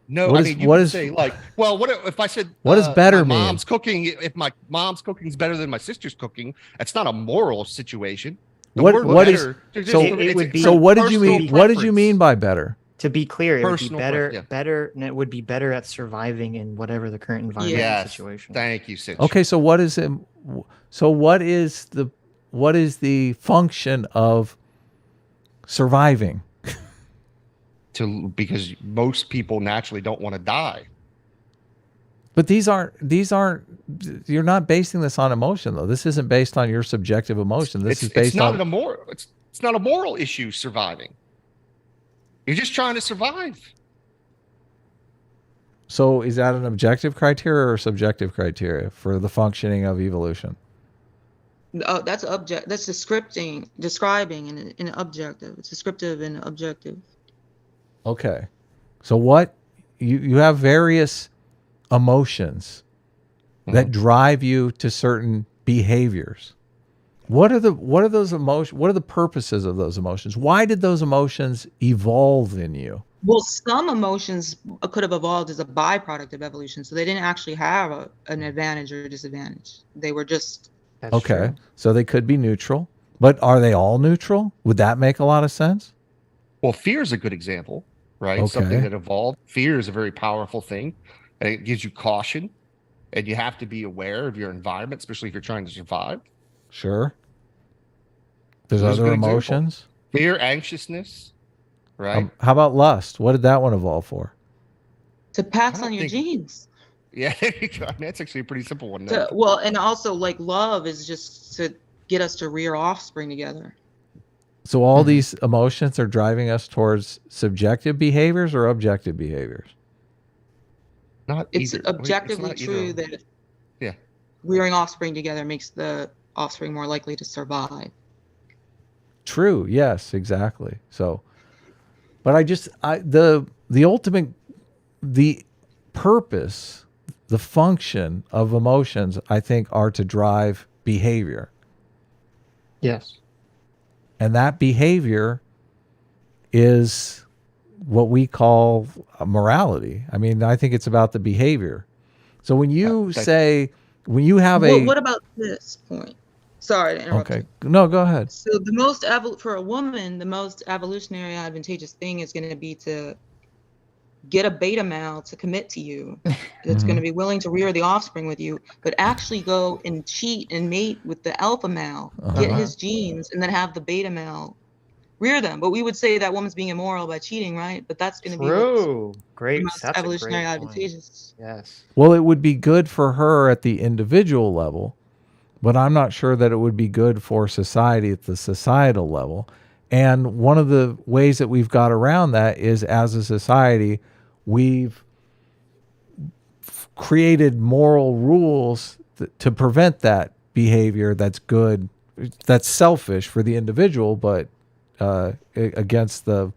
S4: No,
S2: What
S4: I
S2: is-
S4: mean you
S2: what
S4: could
S2: is-
S4: say like, well, what if I said
S2: What does better
S4: my
S2: mean?
S4: mom's cooking? If my mom's cooking is better than my sister's cooking, that's not a moral situation. The
S2: What-
S4: word
S2: what is-
S4: better, there's
S2: so-
S4: just-
S1: It would
S4: it's
S1: be-
S4: a
S2: So what did you
S4: personal
S2: mean? What did you
S4: preference.
S2: mean by better?
S1: To be clear, it would be
S4: Personal
S1: better,
S4: preference,
S1: and it would be better at surviving in whatever the current environment and
S4: Yes,
S1: situation.
S4: thank you, Sitch.
S2: Okay, so what is it? So what is the function of surviving?
S4: Because most people naturally don't want to die.
S2: But these aren't. You're not basing this on emotion, though. This isn't based on your subjective emotion. This is based
S4: it's not
S2: on.
S4: a moral. It's not a moral issue. Surviving. You're just trying to survive.
S2: So is that an objective criteria or subjective criteria for the functioning of evolution?
S3: That's describing in an objective. It's descriptive and objective.
S2: Okay. So what you have various emotions that drive you to certain behaviors. What are those emotions? What are the purposes of those emotions? Why did those emotions evolve in you?
S3: Well, some emotions could have evolved as a byproduct of evolution, so they didn't actually have an advantage or a disadvantage. They were just
S1: That's
S2: Okay.
S1: true.
S2: So they could be neutral, but are they all neutral? Would that make a lot of sense?
S4: Well, fear is a good example, right?
S2: Okay.
S4: Something that evolved. Fear is a very powerful thing, and it gives you caution, and you have to be aware of your environment, especially if you're trying to survive.
S2: Sure. There's
S4: Those are
S2: other
S4: good example.
S2: emotions.
S4: Fear, anxiousness, right?
S2: How about lust? What did that one evolve for?
S3: to pass
S4: don't
S3: on your
S4: think-
S3: genes.
S4: Yeah, there you go. I mean, that's actually a pretty simple one. No.
S3: Well, and also like love is just to get us to rear offspring together.
S2: So all these emotions are driving us towards subjective behaviors or objective behaviors?
S4: Not
S3: It's
S4: either. I mean,
S3: objectively
S4: not
S3: true
S4: either.
S3: that
S4: Yeah.
S3: rearing offspring together makes the offspring more likely to survive.
S2: True. Yes, exactly. So, but the ultimate, the purpose, the function of emotions, I think, are to drive behavior.
S1: Yes.
S2: And that behavior is what we call morality. I mean, I think it's about the behavior. So when you when you have
S3: Well,
S2: a,
S3: what about this point? Sorry to interrupt
S2: okay,
S3: you.
S2: no, go ahead.
S3: So for a woman, the most evolutionary advantageous thing is going to be to get a beta male to commit to you. That's going to be willing to rear the offspring with you, but actually go and cheat and mate with the alpha male, get his genes, and then have the beta male rear them. But we would say that woman's being immoral by cheating, right? But that's going to be what's
S1: True. Great.
S3: most
S1: That's a
S3: evolutionary
S1: great point.
S3: advantageous.
S1: Yes.
S2: Well, it would be good for her at the individual level, but I'm not sure that it would be good for society at the societal level. And one of the ways that we've got around that is, as a society, we've created moral rules to prevent that behavior that's good, that's selfish for the individual, but against the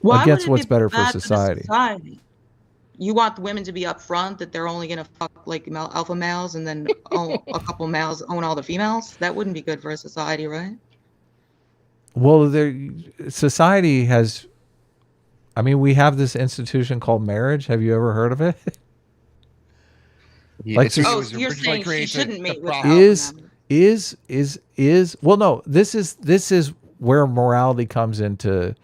S3: Why
S2: against
S3: would it
S2: what's
S3: be
S2: better for
S3: bad the
S2: society.
S3: You want the women to be upfront that they're only going to fuck like alpha males and then a couple males own all the females? That wouldn't be good for a society, right?
S2: Well, society has, I mean, we have this institution called marriage. Have you ever heard of it?
S4: Yeah,
S2: Like,
S4: it's- it
S3: Oh,
S4: was
S3: so you're
S4: originally
S3: saying she
S4: created
S3: shouldn't
S4: to
S3: mate with
S4: profit.
S3: alpha males.
S2: Well, no, this is where morality comes into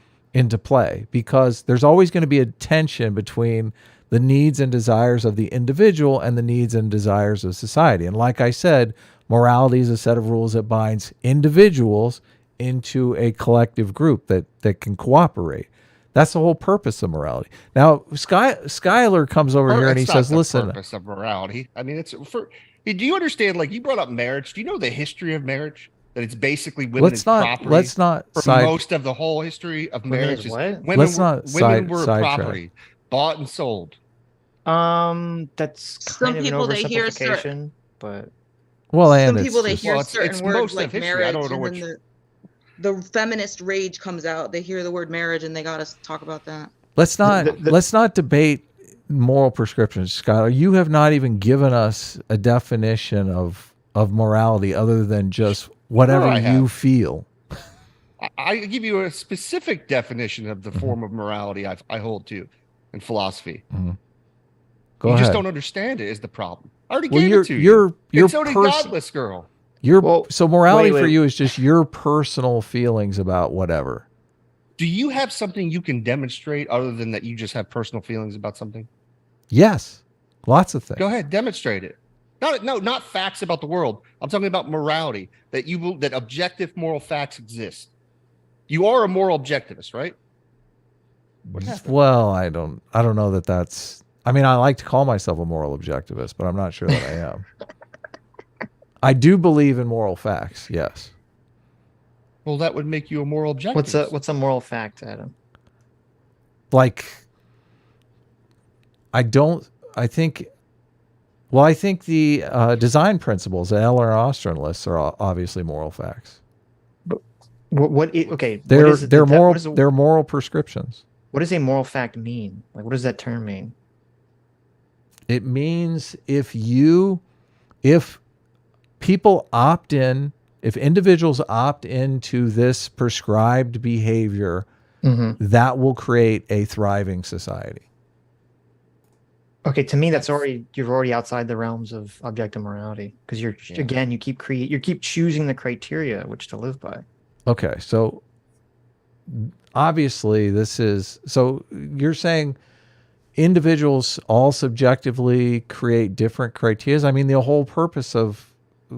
S2: play, because there's always going to be a tension between the needs and desires of the individual and the needs and desires of society. And like I said, morality is a set of rules that binds individuals into a collective group that can cooperate. That's the whole purpose of morality. Now, Skylar comes over here and he says, "Listen,
S4: purpose of morality. I mean, it's for. Do you understand? Like you brought up marriage. Do you know the history of marriage? That it's basically women and property.
S2: Let's not.
S4: For most of the whole history of marriage, women were property, bought and sold.
S1: That's kind
S3: Some
S1: of an
S3: people they hear
S1: oversimplification, but
S3: some people they hear certain words like marriage, and then the feminist rage comes out. They hear the word marriage, and they got to talk about that.
S2: Let's not debate moral prescriptions, Skylar. You have not even given us a definition of morality other than just whatever you feel.
S4: I give you a specific definition of the form of morality I hold to in philosophy.
S2: Mm-hmm.
S4: You just don't understand it is the problem. I already gave it to
S2: you.
S4: You're so Godless girl.
S2: So morality for you is just your personal feelings about whatever.
S4: Do you have something you can demonstrate other than that you just have personal feelings about something?
S2: Yes. Lots of things.
S4: Go ahead, demonstrate it. Not facts about the world. I'm talking about morality, that objective moral facts exist. You are a moral objectivist, right?
S2: Well, I don't know that that's. I mean, I like to call myself a moral objectivist, but I'm not sure that I am. I do believe in moral facts. Yes.
S4: Well, that would make you a moral objectivist.
S1: What's a moral fact, Adam?
S2: Like, I think the design principles that Eller and Ostrom lists are obviously moral facts.
S1: But
S2: they're moral prescriptions.
S1: What does a moral fact mean? Like, what does that term mean?
S2: It means if people opt in, if individuals opt into this prescribed behavior, that will create a thriving society.
S1: Okay, to me, you're already outside the realms of objective morality because you keep choosing the criteria which to live by.
S2: Okay, so obviously so you're saying individuals all subjectively create different criteria. I mean, the whole purpose of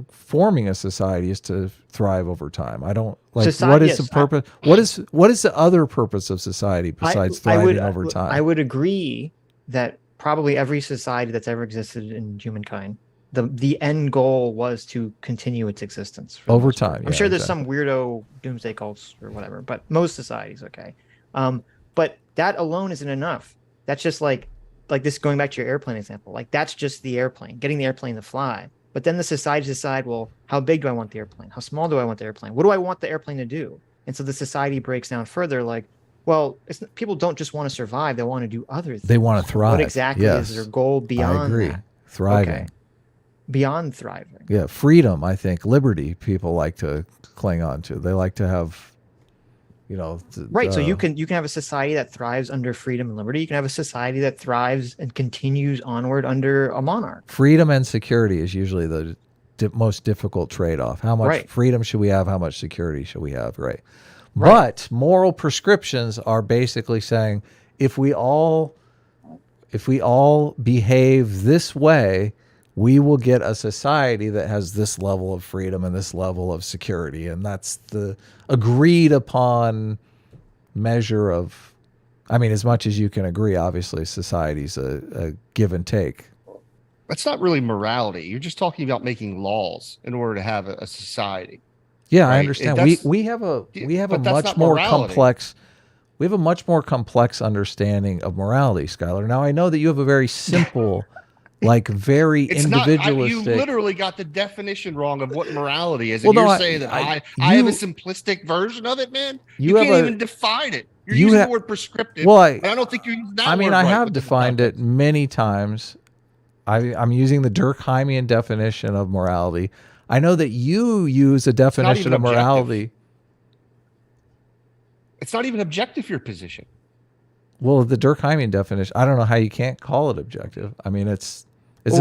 S2: forming a society is to thrive over time. I don't like what is the purpose? What is the other purpose of society besides thriving over time?
S1: I would agree that probably every society that's ever existed in humankind, the end goal was to continue its existence
S2: over time.
S1: I'm sure there's some weirdo doomsday cults or whatever, but most societies, okay. But that alone isn't enough. That's just like this, going back to your airplane example, like that's just the airplane, getting the airplane to fly. But then the societies decide, well, how big do I want the airplane? How small do I want the airplane? What do I want the airplane to do? And so the society breaks down further, like, well, people don't just want to survive. They want to do other things.
S2: They want to thrive.
S1: What exactly is their goal beyond
S2: I agree.
S1: that?
S2: Thriving.
S1: Okay. Beyond thriving.
S2: Yeah, freedom, I think. Liberty, people like to cling on to. They like to have,
S1: right. So you can have a society that thrives under freedom and liberty. You can have a society that thrives and continues onward under a monarch.
S2: Freedom and security is usually the most difficult trade-off. How much freedom should we have? How much security should we have? Right. But moral prescriptions are basically saying if we all behave this way, we will get a society that has this level of freedom and this level of security. And that's the agreed upon measure of, I mean, as much as you can agree, obviously society's a give and take.
S4: That's not really morality. You're just talking about making laws in order to have a society.
S2: Yeah, right? I understand. We have a much more complex understanding of morality, Skylar. Now I know that you have a very simple, very individualistic.
S4: You literally got the definition wrong of what morality is, and you're saying that I have a simplistic version of it, man. You can't even define it. You're using the word prescriptive.
S2: Well,
S4: and I don't think you're using that.
S2: I mean, I have defined it many times. I'm using the Durkheimian definition of morality. I know that you use a definition of morality.
S4: It's not even objective, your position.
S2: Well, the Durkheimian definition, I don't know how you can't call it objective. I mean, it's a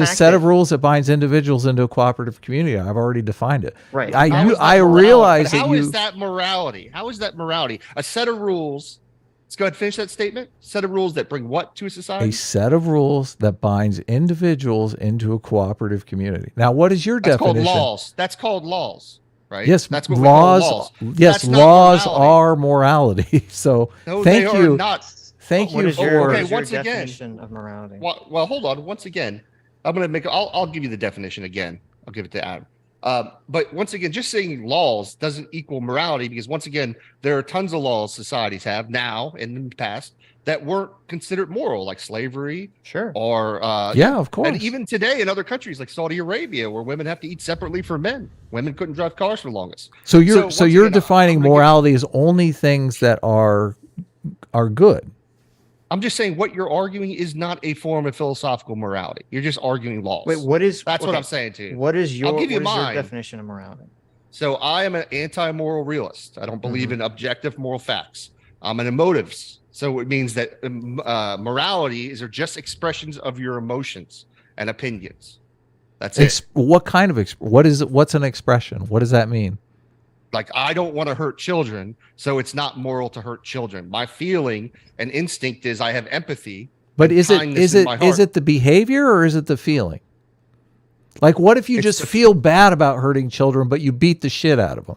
S2: set of rules that binds individuals into a cooperative community. I've already defined it.
S1: Right.
S2: I realize that
S4: how is that morality? How is that morality? A set of rules Let's go ahead and finish that statement. Set of rules that bring what to a society?
S2: A set of rules that binds individuals into a cooperative community. Now, what is your
S4: That's
S2: definition?
S4: called laws. That's called laws, right?
S2: Yes,
S4: that's what laws. We call laws.
S2: Yes,
S4: That's not
S2: laws
S4: morality.
S2: are morality. So
S4: No,
S2: thank
S4: they
S2: you.
S4: are not.
S2: Thank
S1: What
S2: you
S1: is your,
S2: for.
S1: what
S4: Okay,
S1: is your
S4: once again-
S1: definition of morality?
S4: Well, hold on. Once again, I'm going to make. I'll give you the definition again. I'll give it to Adam. But once again, just saying laws doesn't equal morality, because once again, there are tons of laws societies have now and in the past that weren't considered moral, like slavery,
S1: Sure.
S4: or
S2: Yeah, of course.
S4: and even today in other countries like Saudi Arabia, where women have to eat separately from men. Women couldn't drive cars for the longest.
S2: So you're
S4: once
S2: you're
S4: again,
S2: defining
S4: I'm gonna
S2: morality as only things that are good.
S4: I'm just saying what you're arguing is not a form of philosophical morality. You're just arguing laws.
S1: Wait, what is?
S4: That's what
S1: okay,
S4: I'm saying to you.
S1: What is your?
S4: I'll give you
S1: what is your
S4: mine.
S1: definition of morality?
S4: So I am an anti-moral realist. I don't believe in objective moral facts. I'm an emotives. So it means that morality are just expressions of your emotions and opinions. That's it.
S2: What kind of what's an expression? What does that mean?
S4: Like, I don't want to hurt children, so it's not moral to hurt children. My feeling and instinct is I have empathy.
S2: But
S4: and
S2: is it
S4: kindness in my
S2: is
S4: heart.
S2: it the behavior or is it the feeling? Like, what if you
S4: It's
S2: just
S4: the-
S2: feel bad about hurting children, but you beat the shit out of them?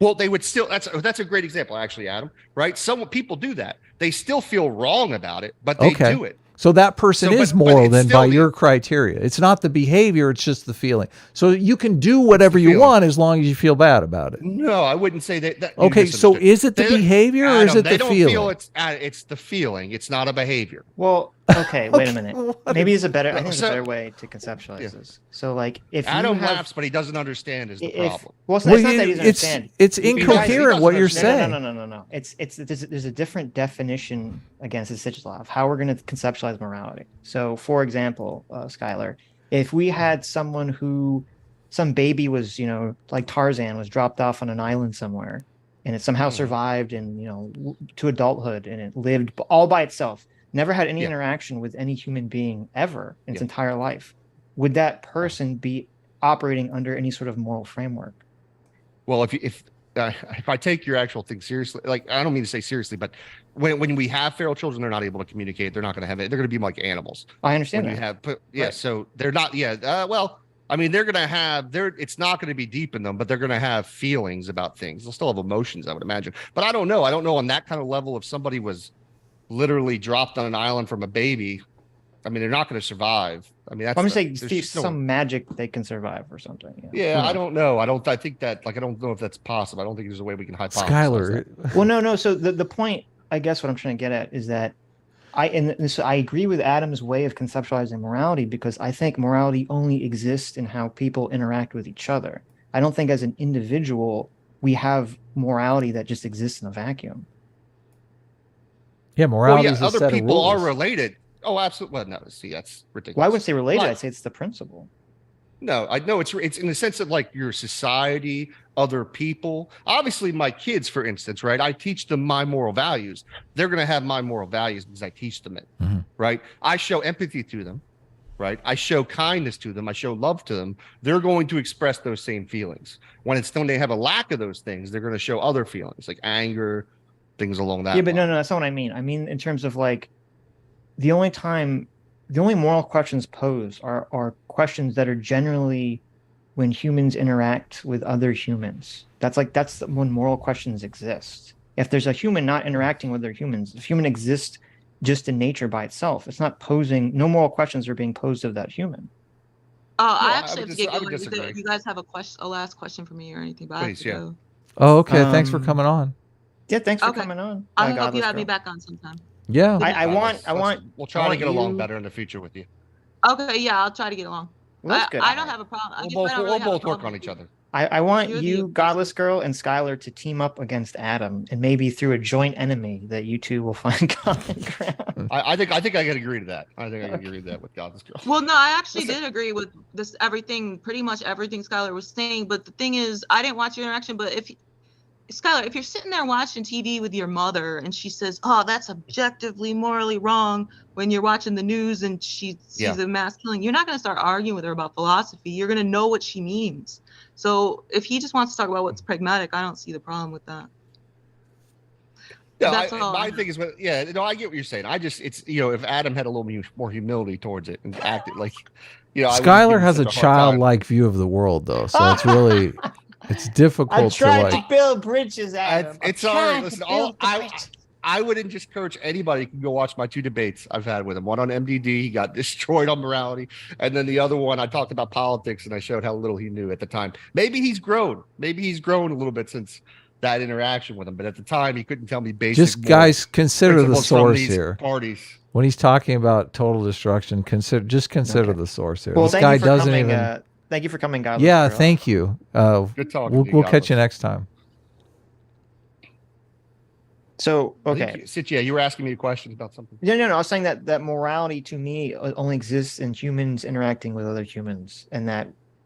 S4: Well, they would still. That's a great example, actually, Adam. Right? Some people do that. They still feel wrong about it, but they
S2: Okay.
S4: do it.
S2: So that person
S4: So,
S2: is
S4: but
S2: moral
S4: it's
S2: then
S4: still
S2: by
S4: the-
S2: your criteria. It's not the behavior, it's just the feeling. So you can do whatever you
S4: feeling.
S2: want as long as you feel bad about it.
S4: No, I wouldn't say that. you
S2: Okay, so
S4: misunderstood.
S2: is it the
S4: They-
S2: behavior or is
S4: Adam,
S2: it
S4: they
S2: the
S4: don't
S2: feeling?
S4: feel it's the feeling. It's not a behavior.
S1: Well, okay, wait a minute.
S2: What
S1: Maybe it's a better. I think
S4: No,
S1: it's
S4: so-
S1: a better way to conceptualize
S4: Yeah.
S1: this. So, like, if
S4: Adam
S1: you have,
S4: laughs, but he doesn't understand is the
S1: if,
S4: problem.
S1: well, it's,
S2: Well,
S1: it's not that he doesn't
S2: it's
S1: understand.
S2: it's
S1: You guys-
S2: incoherent what you're
S1: No,
S2: saying.
S1: no. It's there's a different definition against the Sitch law of how we're going to conceptualize morality. So, for example, Skylar, if we had someone who, some baby was, like Tarzan, was dropped off on an island somewhere, and it somehow survived and to adulthood, and it lived all by itself, never had any
S4: Yeah.
S1: interaction with any human being ever in its
S4: Yeah.
S1: entire life, would that person be operating under any sort of moral framework?
S4: Well, if I take your actual thing seriously, like, I don't mean to say seriously, but when we have feral children, they're not able to communicate. They're not going to have it. They're going to be like animals.
S1: I understand
S4: When
S1: that.
S4: you have, yeah.
S1: Right.
S4: So they're not. Yeah. Well, I mean, they're going to have. It's not going to be deep in them, but they're going to have feelings about things. They'll still have emotions, I would imagine. But I don't know. I don't know on that kind of level if somebody was literally dropped on an island from a baby. I mean, they're not going to survive. I mean, that's.
S1: I'm just saying,
S4: there's
S1: see,
S4: just no-
S1: some magic they can survive or something.
S4: Yeah,
S1: Who
S4: I
S1: knows?
S4: don't know. I think that, like, I don't know if that's possible. I don't think there's a way we can hypothesize
S2: Skylar,
S4: that.
S1: Well, no. So the point, I guess, what I'm trying to get at is that I agree with Adam's way of conceptualizing morality, because I think morality only exists in how people interact with each other. I don't think as an individual we have morality that just exists in a vacuum.
S2: yeah, morality
S4: Well,
S2: is
S4: yeah,
S2: a
S4: other
S2: set
S4: people
S2: of
S4: are
S2: rules.
S4: related. Oh, absolutely. Well, no, see, that's ridiculous.
S1: Well, I wouldn't say related.
S4: But-
S1: I'd say it's the principle.
S4: No, I know it's in the sense of like your society, other people. Obviously, my kids, for instance, right? I teach them my moral values. They're going to have my moral values because I teach them it, right? I show empathy to them, right? I show kindness to them. I show love to them. They're going to express those same feelings. When they have a lack of those things, they're going to show other feelings like anger, things along that.
S1: Yeah, but
S4: line.
S1: no, that's not what I mean. I mean, in terms of like, the only moral questions posed are questions that are generally when humans interact with other humans. That's when moral questions exist. If there's a human not interacting with other humans, if human exists just in nature by itself, it's not posing. No moral questions are being posed of that human.
S3: I
S4: I
S3: actually
S4: would
S3: have to get
S4: I would
S3: going.
S4: disagree.
S3: You guys have a last question for me or anything? But I have
S4: Please,
S3: to
S4: yeah.
S3: go.
S2: Oh, okay. Thanks for
S1: Um,
S2: coming on.
S1: Yeah, thanks for
S3: Okay.
S1: coming on.
S3: I hope
S1: Godless
S3: you have me
S1: Girl.
S3: back on sometime.
S2: Yeah.
S1: I want.
S4: We'll try to
S1: want
S4: get along
S1: you-
S4: better in the future with you.
S3: Okay, yeah, I'll try to get along.
S1: Well, that's good.
S3: I don't have a problem. I
S4: We'll
S3: guess I don't really have a
S4: both work
S3: problem
S4: on
S3: with
S4: each
S3: you.
S4: other.
S1: I want
S3: You're the
S1: you,
S3: person.
S1: Godless Girl, and Skylar to team up against Adam, and maybe through a joint enemy that you two will find common ground.
S4: I think I can agree to that. I think I can agree to that with Godless Girl.
S3: Well, no, I actually
S4: Listen.
S3: did agree with this pretty much everything Skylar was saying. But the thing is, I didn't watch your interaction. But Skylar, if you're sitting there watching TV with your mother and she says, "Oh, that's objectively morally wrong," when you're watching the news and she sees a mass killing, you're not going to start arguing with her about philosophy. You're going to know what she means. So if he just wants to talk about what's pragmatic, I don't see the problem with that.
S4: No,
S3: That's all.
S4: my thing is, yeah, no, I get what you're saying. It's if Adam had a little more humility towards it and acted like, I wouldn't give
S2: Skylar
S4: him
S2: has a
S4: such hard time.
S2: childlike view of the world, though, so it's really it's difficult
S1: I'm
S2: to
S1: trying
S2: like.
S1: to build bridges, Adam.
S4: It's
S1: I'm
S4: all right.
S1: trying
S4: Listen,
S1: to build the
S4: I
S1: bridges.
S4: would just encourage anybody can go watch my 2 debates I've had with him. One on MDD, he got destroyed on morality, and then the other one I talked about politics and I showed how little he knew at the time. Maybe he's grown. Maybe he's grown a little bit since that interaction with him, but at the time he couldn't tell me basic.
S2: Just guys, consider the
S4: principles from
S2: source
S4: these
S2: here.
S4: Parties.
S2: When he's talking about total destruction, consider
S1: Okay.
S2: the source here.
S1: Well,
S2: This
S1: thank
S2: guy
S1: you for
S2: doesn't
S1: coming.
S2: even.
S1: Thank you for coming, Godless.
S2: Yeah,
S1: Girl.
S2: thank you.
S4: Good talking.
S2: We'll catch you next time.
S1: So, okay.
S4: Sitch, you were asking me a question about something.
S1: No. I was saying that morality to me only exists in humans interacting with other humans, and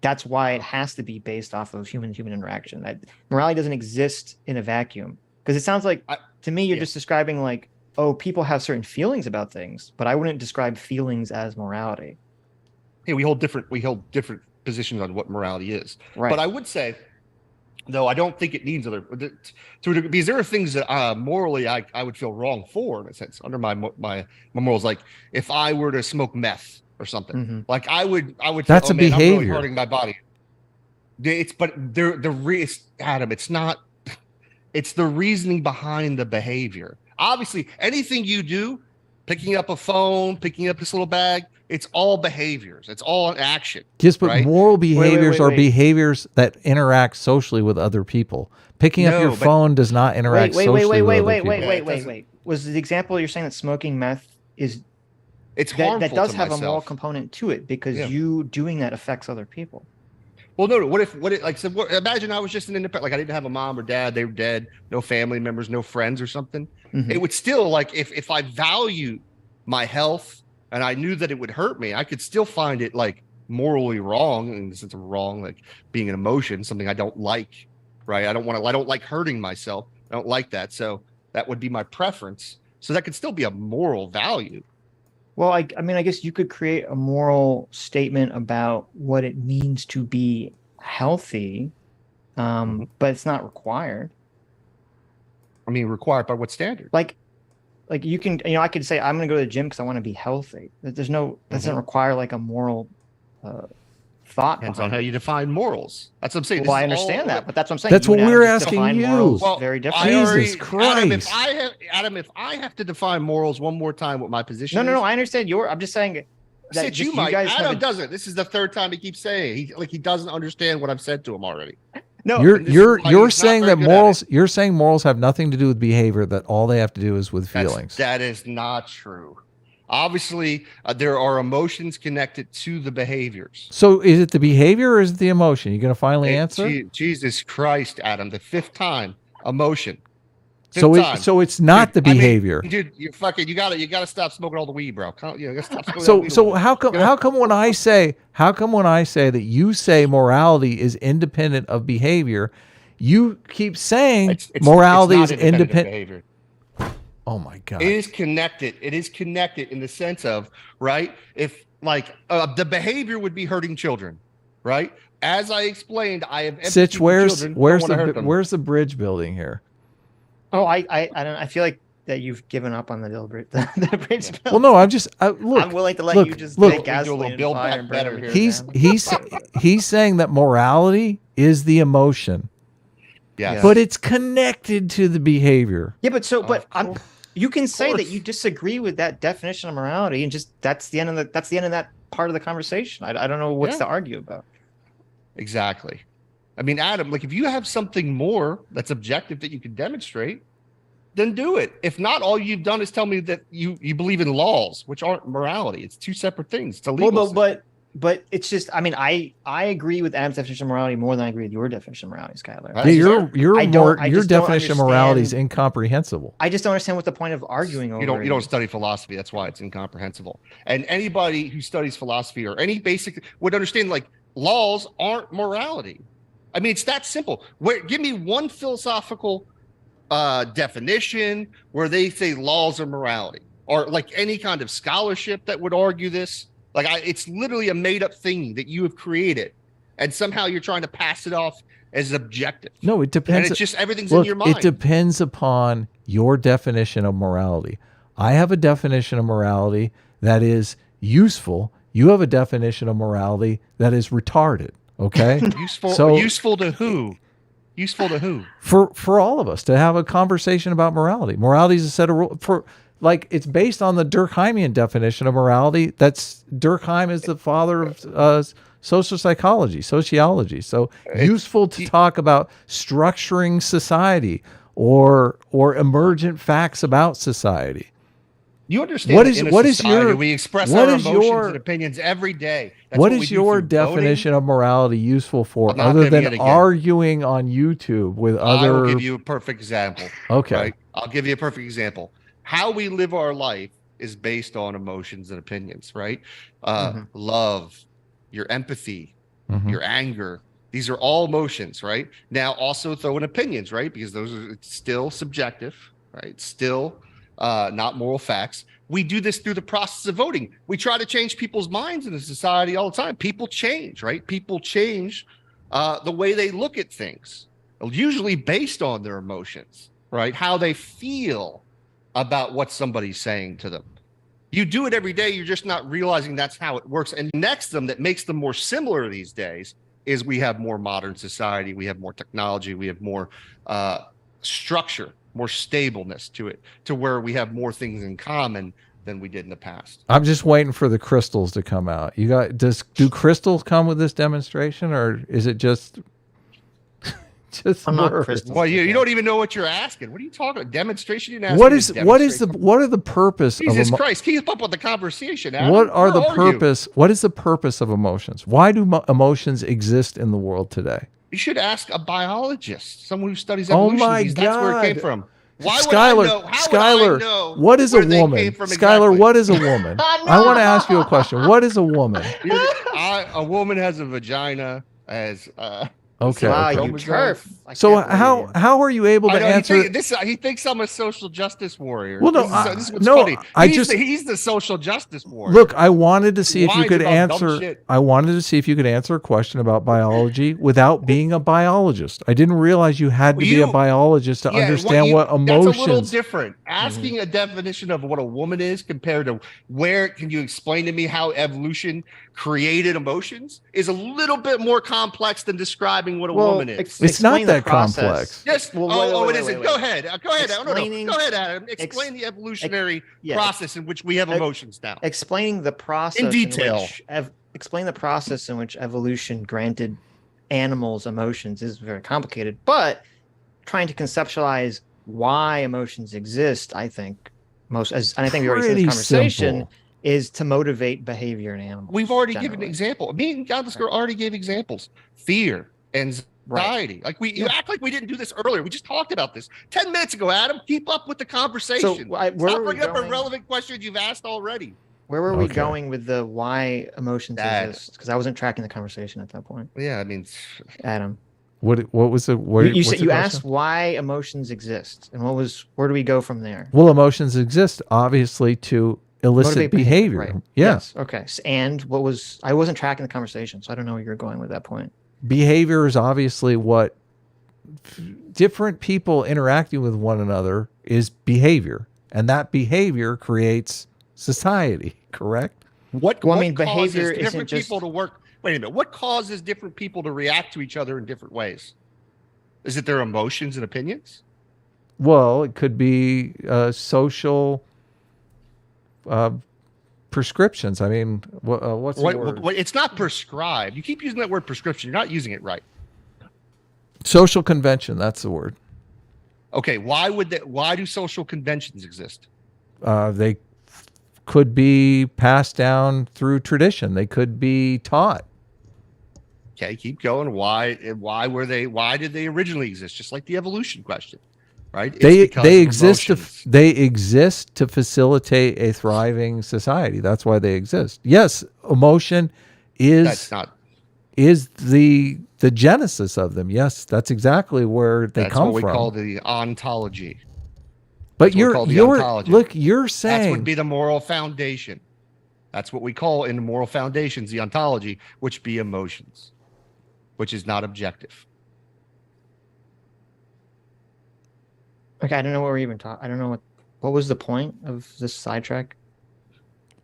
S1: that's why it has to be based off of human-human interaction. That morality doesn't exist in a vacuum, because it sounds like to me you're just describing like, oh, people have certain feelings about things, but I wouldn't describe feelings as morality.
S4: Hey, we hold different positions on what morality is.
S1: Right.
S4: But I would say, though, I don't think it needs other because there are things that morally I would feel wrong for, in a sense, under my morals. Like if I were to smoke meth or something, like I would.
S2: That's
S4: feel,
S2: a behavior.
S4: I'm really hurting my body. Adam. It's not. It's the reasoning behind the behavior. Obviously, anything you do, picking up a phone, picking up this little bag, it's all behaviors. It's all an action.
S2: Yes, but
S4: right?
S2: moral behaviors are
S1: wait.
S2: behaviors that interact socially with other people. Picking up your phone does not interact socially with other people.
S1: Wait. Was the example you're saying that smoking meth is
S4: it's harmful
S1: that does
S4: to
S1: have
S4: myself.
S1: a moral component to it because you doing that affects other people?
S4: Well, no. What if imagine I was just an independent, like I didn't have a mom or dad, they were dead, no family members, no friends or something. It would still, like, if I value my health and I knew that it would hurt me, I could still find it like morally wrong, in the sense of wrong, like being an emotion, something I don't like, right? I don't like hurting myself. I don't like that. So that would be my preference. So that could still be a moral value.
S1: Well, I mean, I guess you could create a moral statement about what it means to be healthy, but it's not required.
S4: I mean, required by what standard?
S1: Like you can, I could say I'm going to go to the gym because I want to be healthy. There's no, that doesn't require like a moral thought.
S4: Depends on how you define morals. That's what I'm saying.
S1: Well, I understand that, but that's what I'm saying.
S2: That's
S1: You
S2: what
S1: and
S2: we're
S1: Adam just
S2: asking
S1: define
S2: you.
S1: morals
S4: Well,
S1: very different.
S2: Jesus Christ.
S4: Adam, if I have to define morals one more time, what my position
S1: No.
S4: is,
S1: I understand I'm just saying that
S4: Sitch,
S1: just
S4: you might.
S1: guys
S4: Adam doesn't. This is the third time he keeps saying he doesn't understand what I've said to him already.
S1: No,
S2: You're saying that morals have nothing to do with behavior, that all they have to do is with feelings.
S4: That is not true. Obviously, there are emotions connected to the behaviors.
S2: So is it the behavior or is it the emotion? You going to finally answer?
S4: Jesus Christ, Adam, the fifth time, emotion.
S2: So it's not the behavior.
S4: Dude, you gotta stop smoking all the weed, bro. You gotta stop smoking all the weed.
S2: So how come when I say that you say morality is independent of behavior, you keep saying morality is independent
S4: behavior.
S2: Oh my God.
S4: It is connected. It is connected in the sense of, right? If like the behavior would be hurting children, right? As I explained, I have
S2: Sitch, where's the bridge building here?
S1: Oh, I don't. I feel like that you've given up on the bridge. The bridge build.
S2: Well, no, I'm just look.
S1: I'm willing to let you just take gasoline and fire and burn everything down.
S2: He's saying that morality is the emotion.
S4: Yes.
S2: But it's connected to the behavior.
S1: Yeah, but you can say that you disagree with that definition of morality, and just that's the end of that part of the conversation. I don't know what's to argue about.
S4: Exactly. I mean, Adam, like if you have something more that's objective that you can demonstrate, then do it. If not, all you've done is tell me that you believe in laws, which aren't morality. It's two separate things. It's a legal
S1: system. But it's just, I mean, I agree with Adam's definition of morality more than I agree with your definition of morality, Skylar.
S2: Your definition of morality is incomprehensible.
S1: I just don't understand what the point of arguing over.
S4: You don't study philosophy. That's why it's incomprehensible. And anybody who studies philosophy or any basic would understand like laws aren't morality. I mean, it's that simple. Give me one philosophical definition where they say laws are morality, or like any kind of scholarship that would argue this. Like it's literally a made up thing that you have created, and somehow you're trying to pass it off as objective.
S2: No, it depends.
S4: And it's just everything's
S2: Look,
S4: in your mind.
S2: it depends upon your definition of morality. I have a definition of morality that is useful. You have a definition of morality that is retarded. Okay.
S4: Useful to who? Useful to who?
S2: For all of us to have a conversation about morality. Morality is a set of rules. It's based on the Durkheimian definition of morality. Durkheim is the father of social psychology, sociology. So useful to talk about structuring society or emergent facts about society.
S4: You understand we express our emotions and opinions every day. That's
S2: what is your definition of morality useful for, other than arguing on YouTube with other?
S4: I will give you a perfect example.
S2: Okay.
S4: Right? I'll give you a perfect example. How we live our life is based on emotions and opinions, right? Love, your empathy, your anger. These are all emotions, right? Now also throw in opinions, right? Because those are still subjective, right? Still not moral facts. We do this through the process of voting. We try to change people's minds in a society all the time. People change, right? People change the way they look at things, usually based on their emotions, right? How they feel about what somebody's saying to them. You do it every day. You're just not realizing that's how it works. And next to them, that makes them more similar these days, is we have more modern society. We have more technology. We have more structure, more stableness to it, to where we have more things in common than we did in the past.
S2: I'm just waiting for the crystals to come out. Do crystals come with this demonstration, or is it just
S1: I'm not crystals?
S4: Well, you don't even know what you're asking. What are you talking about? Demonstration? You didn't ask
S2: what are the purpose
S4: Jesus Christ, keep up with the conversation, Adam.
S2: What is the purpose of emotions? Why do emotions exist in the world today?
S4: You should ask a biologist, someone who studies evolution.
S2: Oh my God.
S4: That's where it came from. Why
S2: Skylar,
S4: would I know? How would I know
S2: what is a woman? Skylar, what is a woman?
S1: No.
S2: I want to ask you a question. What is a woman?
S4: A woman has a vagina, as
S2: okay.
S1: Wow, you turf.
S2: So how are you able to answer?
S4: He thinks I'm a social justice warrior.
S2: Well, no,
S4: this is what's funny. He's the social justice warrior.
S2: Look, I wanted to see if you could answer. I wanted to see if you could answer a question about biology without being a biologist. I didn't realize you had to be a biologist to understand what emotions.
S4: That's a little different. Asking a definition of what a woman is compared to can you explain to me how evolution created emotions is a little bit more complex than describing what a woman is.
S2: It's not that complex.
S4: Yes. It isn't. Go ahead. Go ahead. Go ahead, Adam. Explain the evolutionary process in which we have emotions now.
S1: Explaining the process
S4: in detail.
S1: Explain the process in which evolution granted animals emotions is very complicated, but trying to conceptualize why emotions exist, I think we already said in this conversation, simple. Is to motivate behavior in animals.
S4: We've already given an example. Me and Godless already gave examples. Fear, anxiety. Right. You act like we didn't do this earlier. We just talked about this 10 minutes ago, Adam. Keep up with the conversation. Stop bringing up irrelevant questions you've asked already.
S1: Where were we going with the why emotions exist? Because I wasn't tracking the conversation at that point.
S4: Yeah, I mean,
S1: Adam.
S2: What was the
S1: you said you asked why emotions exist, and where do we go from there?
S2: Well, emotions exist obviously to elicit behavior.
S1: Right.
S2: Yeah.
S1: Yes. Okay. And I wasn't tracking the conversation, so I don't know where you're going with that point.
S2: Behavior is obviously what different people interacting with one another is behavior, and that behavior creates society. Correct?
S1: Behavior isn't
S4: different
S1: just
S4: people to work. Wait a minute. What causes different people to react to each other in different ways? Is it their emotions and opinions?
S2: Well, it could be social prescriptions. I mean, what's the word?
S4: It's not prescribed. You keep using that word prescription. You're not using it right.
S2: Social convention. That's the word.
S4: Okay. Why do social conventions exist?
S2: They could be passed down through tradition. They could be taught.
S4: Okay. Keep going. Why did they originally exist? Just like the evolution question. Right?
S2: They exist to facilitate a thriving society. That's why they exist. Yes, emotion is the genesis of them. Yes, that's exactly where they come from.
S4: That's what we call the ontology.
S2: But you're saying
S4: that would be the moral foundation. That's what we call in the moral foundations the ontology, which be emotions, which is not objective.
S1: Okay, I don't know what we're even talking. I don't know what was the point of this sidetrack.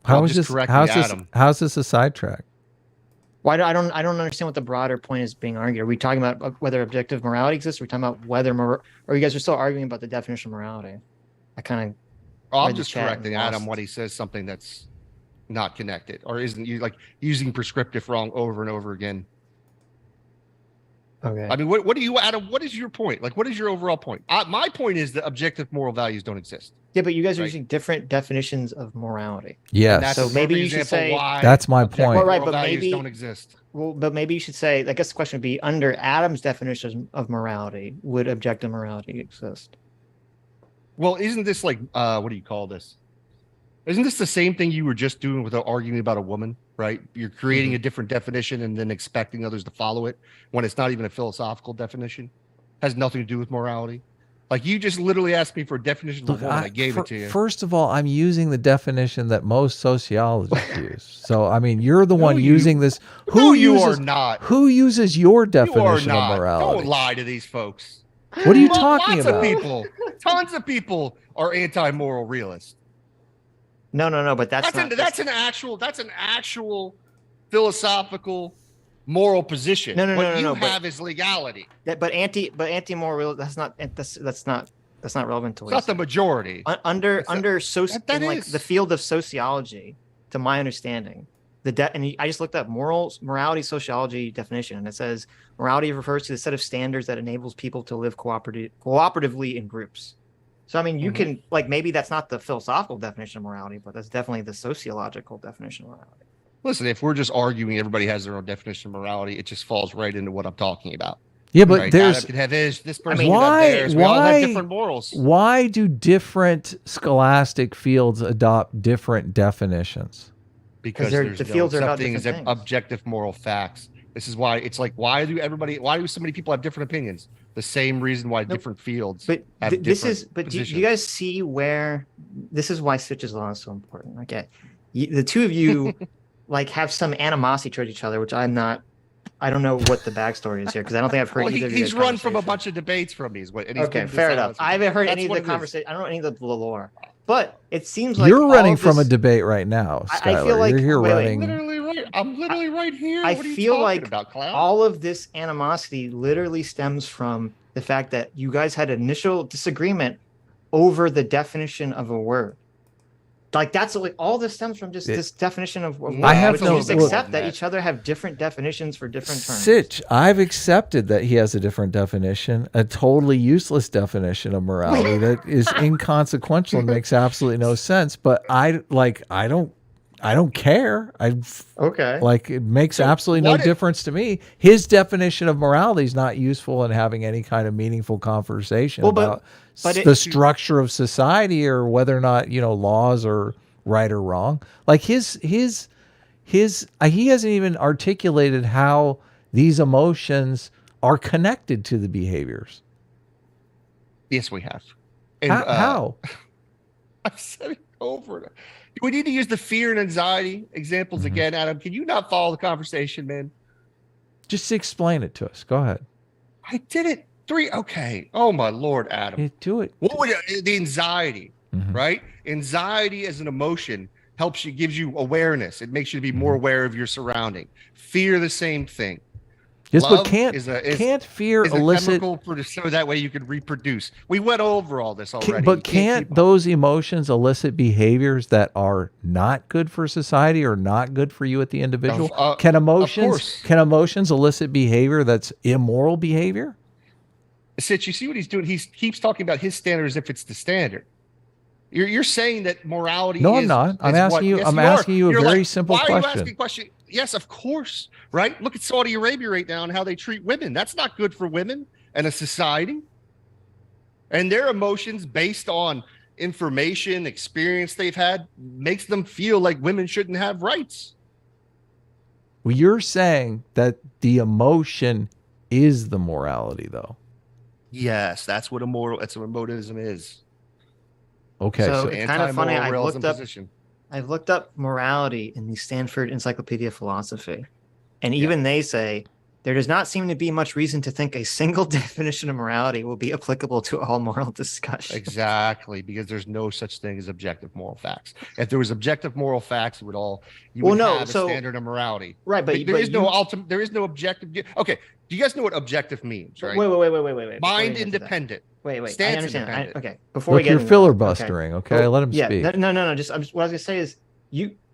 S2: How
S4: I'm
S2: is
S4: just
S2: this?
S4: correcting Adam.
S2: How's this a sidetrack?
S1: Why do I don't understand what the broader point is being argued. Are we talking about whether objective morality exists? Are we talking about whether or you guys are still arguing about the definition of morality? I kind of
S4: I'm
S1: read the
S4: just
S1: chat and
S4: correcting Adam
S1: lost.
S4: when he says something that's not connected or isn't like using prescriptive wrong over and over again.
S1: Okay.
S4: I mean, what do you, Adam? What is your point? Like, what is your overall point? My point is that objective moral values don't exist.
S1: Yeah, but you guys are
S4: Right.
S1: using different definitions of morality.
S2: Yes.
S4: And that's
S1: So
S4: a
S1: maybe
S4: perfect
S1: you should
S4: example
S1: say-
S4: why
S2: That's my
S4: objective
S2: point.
S1: Well, right,
S4: moral
S1: but
S4: values
S1: maybe-
S4: don't exist.
S1: Well, but maybe you should say, I guess the question would be, under Adam's definition of morality, would objective morality exist?
S4: Well, isn't this like what do you call this? Isn't this the same thing you were just doing with arguing about a woman, right? You're creating a different definition and then expecting others to follow it when it's not even a philosophical definition. Has nothing to do with morality. Like you just literally asked me for a definition of
S2: Look,
S4: a woman. I gave it to you.
S2: First of all, I'm using the definition that most sociologists use. So, I mean, you're the one
S4: you-
S2: using this.
S4: No, you
S2: uses,
S4: are not.
S2: Who uses your
S4: You are
S2: definition of
S4: not.
S2: morality?
S4: Don't lie to these folks.
S2: What are you talking
S4: Lots
S2: about?
S4: of people, tons of people are anti-moral realists.
S1: No, but that's
S4: That's an actual philosophical moral position.
S1: No,
S4: what you
S1: no, but-
S4: have is legality.
S1: but anti-moral, that's not relevant to
S4: It's not the majority.
S1: under
S4: It's not-
S1: under
S4: that
S1: in like
S4: is.
S1: the field of sociology, to my understanding, I just looked up morality sociology definition, and it says morality refers to the set of standards that enables people to live cooperatively in groups. So I mean, you can like maybe that's not the philosophical definition of morality, but that's definitely the sociological definition of morality.
S4: Listen, if we're just arguing everybody has their own definition of morality, it just falls right into what I'm talking about.
S2: Yeah, but
S4: Right?
S2: there's
S4: Adam could have his, this person
S1: mean,
S4: could have
S2: why-
S4: theirs. We all
S2: why-
S4: have different morals.
S2: why do different scholastic fields adopt different definitions?
S4: Because
S1: they're-
S4: there's
S1: the
S4: no
S1: fields are
S4: such
S1: about
S4: thing as
S1: different things.
S4: objective moral facts. This is why it's like, why do so many people have different opinions? The same reason why different fields
S1: But
S4: have
S1: this
S4: different
S1: is but do
S4: positions.
S1: you guys see where this is why Sitch's law is so important? Okay, the two of you like have some animosity towards each other, which I'm not. I don't know what the backstory is here because I don't think I've heard.
S4: Well,
S1: either of you
S4: he's
S1: guys'
S4: run from a
S1: conversation.
S4: bunch of debates from these. And he's
S1: Okay,
S4: been
S1: fair enough.
S4: dishonest.
S1: I haven't heard
S4: That's
S1: any of
S4: what
S1: the
S4: it is.
S1: conversation. I don't know any of the lore, but it seems like
S2: You're
S1: all
S2: running
S1: of
S2: from a
S1: this-
S2: debate right now,
S1: I
S2: Skylar.
S1: feel like-
S2: You're here
S1: wait,
S2: running.
S4: Literally right. I'm literally right here.
S1: I
S4: What are you
S1: feel
S4: talking
S1: like
S4: about, clown?
S1: all of this animosity literally stems from the fact that you guys had initial disagreement over the definition of a word. Like that's like all this stems from just this definition of word.
S2: I have
S1: which
S2: no-
S1: you just
S2: look-
S1: accept that each other have different definitions for different terms.
S2: Sitch, I've accepted that he has a different definition, a totally useless definition of morality that is inconsequential and makes absolutely no sense. But I don't care.
S1: Okay.
S2: Like it makes
S4: So
S2: absolutely no
S4: what if-
S2: difference to me. His definition of morality is not useful in having any kind of meaningful conversation
S1: Well, but-
S2: about
S1: but
S2: the structure of society or whether or not laws are right or wrong. Like he hasn't even articulated how these emotions are connected to the behaviors.
S4: Yes, we have. And,
S2: How?
S4: I've said it over. We need to use the fear and anxiety examples again, Adam. Can you not follow the conversation, man?
S2: Just explain it to us. Go ahead.
S4: I did it. Okay. Oh my Lord, Adam.
S2: Yeah, do it.
S4: What would the anxiety,
S2: Mhm.
S4: right? Anxiety as an emotion gives you awareness. It makes you to be more aware of your surrounding. Fear, the same thing.
S2: Yes,
S4: Love
S2: but can't fear
S4: Is a
S2: elicit?
S4: chemical so that way you can reproduce. We went over all this already. You
S2: But can't
S4: keep up.
S2: those emotions elicit behaviors that are not good for society or not good for you at the individual? Can
S4: course.
S2: emotions elicit behavior that's immoral behavior?
S4: Sitch, you see what he's doing? He keeps talking about his standard as if it's the standard. You're saying that morality.
S2: No,
S4: is,
S2: I'm not. I'm
S4: is
S2: asking
S4: what-
S2: you.
S4: Yes,
S2: I'm
S4: you are.
S2: asking you a
S4: You're
S2: very
S4: like,
S2: simple
S4: why Are you
S2: question.
S4: asking a question? Yes, of course. Right? Look at Saudi Arabia right now and how they treat women. That's not good for women and a society. And their emotions, based on information, experience they've had, makes them feel like women shouldn't have rights.
S2: Well, you're saying that the emotion is the morality, though.
S4: Yes, that's what emotivism is.
S2: Okay,
S1: So
S2: so
S1: it's kind of funny.
S4: Anti-moral realism
S1: I've
S4: position.
S1: looked up morality in the Stanford Encyclopedia of Philosophy, and even they say There does not seem to be much reason to think a single definition of morality will be applicable to all moral discussion.
S4: Exactly, because there's no such thing as objective moral facts. If there was objective moral facts, it would all you
S1: Well,
S4: would
S1: no,
S4: have a
S1: so-
S4: standard of morality.
S1: Right, but
S4: there is no
S1: you-
S4: ultimate. There is no objective. Okay, do you guys know what objective means? Right.
S1: Wait. Before we
S4: Mind
S1: get to that.
S4: independent.
S1: Wait. I
S4: Stance
S1: understand.
S4: independent.
S1: Okay. Before we
S2: Look,
S1: get
S2: you're
S1: into that,
S2: filibustering. Okay, let him
S1: yeah,
S2: speak.
S1: No. What I was gonna say is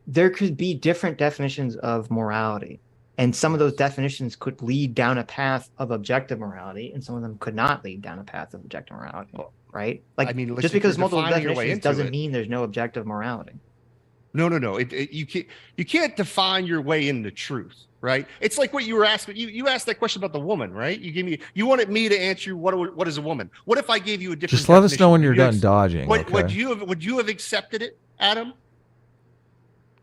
S1: there could be different definitions of morality, and some of those definitions could lead down a path of objective morality, and some of them could not lead down a path of objective morality. Right? Like,
S4: I mean, listen,
S1: just
S4: if
S1: because
S4: you're
S1: multiple
S4: defining your way
S1: definitions
S4: into
S1: doesn't
S4: it-
S1: mean there's no objective morality.
S4: No. You can't define your way into truth, right? It's like what you were asking. You asked that question about the woman, right? You wanted me to answer what is a woman. What if I gave you a different?
S2: Just let us know
S4: definition?
S2: when you're
S4: Would you
S2: done dodging.
S4: Would
S2: Okay.
S4: would you have accepted it, Adam?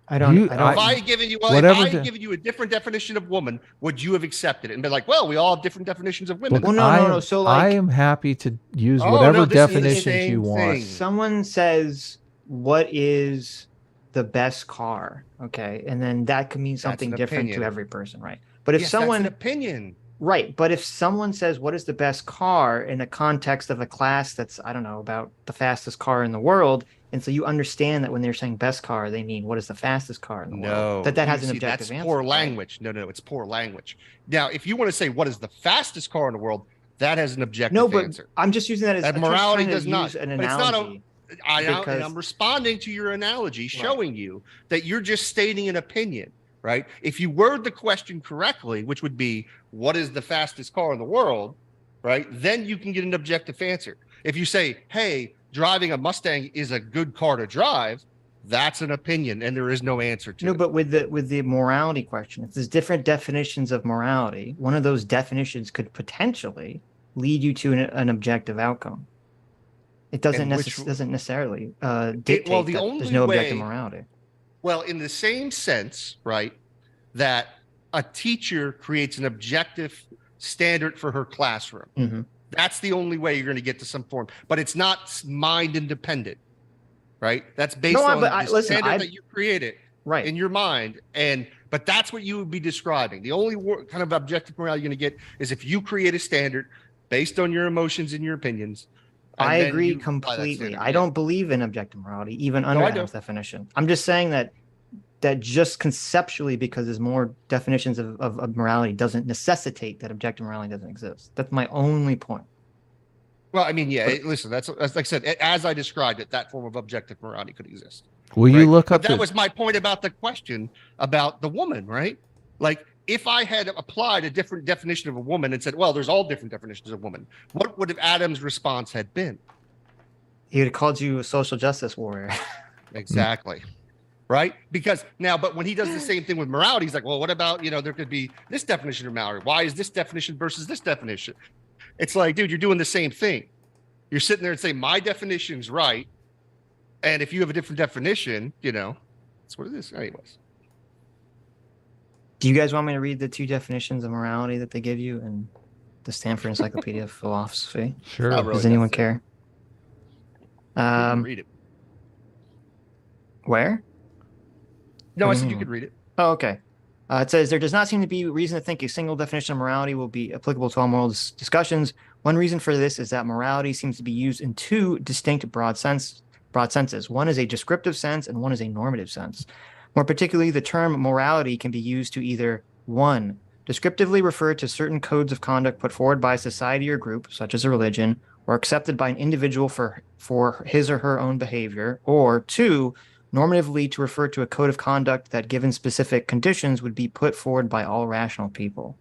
S1: I don't.
S2: You-
S4: If I had given you a different definition of woman, would you have accepted it and been like, well, we all have different definitions of women?
S2: Look,
S1: Well, no. So, like-
S2: I am happy to use
S4: Oh,
S2: whatever
S4: no, this is the
S2: definitions
S4: same
S2: you want.
S4: thing.
S1: Someone says, "What is the best car?" Okay, and then that could mean something
S4: an
S1: different
S4: opinion.
S1: to every person, right? But if
S4: Yes, that's
S1: someone
S4: an opinion.
S1: Right. But if someone says, what is the best car in the context of a class that's, I don't know, about the fastest car in the world. And so you understand that when they're saying best car, they mean what is the fastest car in the world. That has an objective
S4: that's
S1: answer.
S4: poor
S1: right?
S4: language. No, it's poor language. Now, if you want to say what is the fastest car in the world, that has an objective
S1: No, but
S4: answer.
S1: I'm just using that as
S4: That
S1: I'm just
S4: morality
S1: trying to
S4: does not.
S1: use an
S4: But it's not a-
S1: analogy.
S4: And
S1: because-
S4: I'm responding to your analogy, showing you that you're just stating an opinion, right? If you word the question correctly, which would be, what is the fastest car in the world, right? Then you can get an objective answer. If you say, hey, driving a Mustang is a good car to drive, that's an opinion, and there is no answer to
S1: No,
S4: it.
S1: but with the morality question, if there's different definitions of morality, one of those definitions could potentially lead you to an objective outcome. It doesn't necessarily dictate
S4: the
S1: that there's
S4: only
S1: no objective
S4: way-
S1: morality.
S4: Well, in the same sense, right, that a teacher creates an objective standard for her classroom.
S1: Mm-hmm.
S4: That's the only way you're going to get to some form, but it's not mind independent, right? That's based on the standard that you created
S1: Right.
S4: in your mind, but that's what you would be describing. The only kind of objective morality you're going to get is if you create a standard based on your emotions and your opinions. and
S1: I
S4: then
S1: agree
S4: you apply that
S1: completely.
S4: standard.
S1: I don't believe in objective morality, even under
S4: I do.
S1: Adam's definition. I'm just saying that just conceptually, because there's more definitions of morality, doesn't necessitate that objective morality doesn't exist. That's my only point.
S4: Well, I mean, yeah. Listen, that's like I said. As I described it, that form of objective morality could exist.
S2: Will you
S4: right?
S2: look
S4: But
S2: up
S4: that was my point about the question about the woman, right? Like, if I had applied a different definition of a woman and said, well, there's all different definitions of woman, what would have Adam's response had been?
S1: He would have called you a social justice warrior.
S4: Exactly. Right? Because now, but when he does the same thing with morality, he's like, well, what about, there could be this definition of morality. Why is this definition versus this definition? It's like, dude, you're doing the same thing. You're sitting there and saying, my definition's right. And if you have a different definition, that's what it is. Anyways.
S1: Do you guys want me to read the two definitions of morality that they give you in the Stanford Encyclopedia of Philosophy?
S2: Sure.
S4: Not really
S1: Does anyone
S4: necessary.
S1: care?
S4: Read it.
S1: Where?
S4: No,
S1: What
S4: I
S1: do you
S4: said you
S1: mean?
S4: could read it.
S1: Oh, okay. It says there does not seem to be reason to think a single definition of morality will be applicable to all moral discussions. One reason for this is that morality seems to be used in two distinct broad senses. One is a descriptive sense and one is a normative sense. More particularly, the term morality can be used to either 1. Descriptively refer to certain codes of conduct put forward by a society or group, such as a religion, or accepted by an individual for his or her own behavior, or 2. Normatively to refer to a code of conduct that, given specific conditions, would be put forward by all rational people.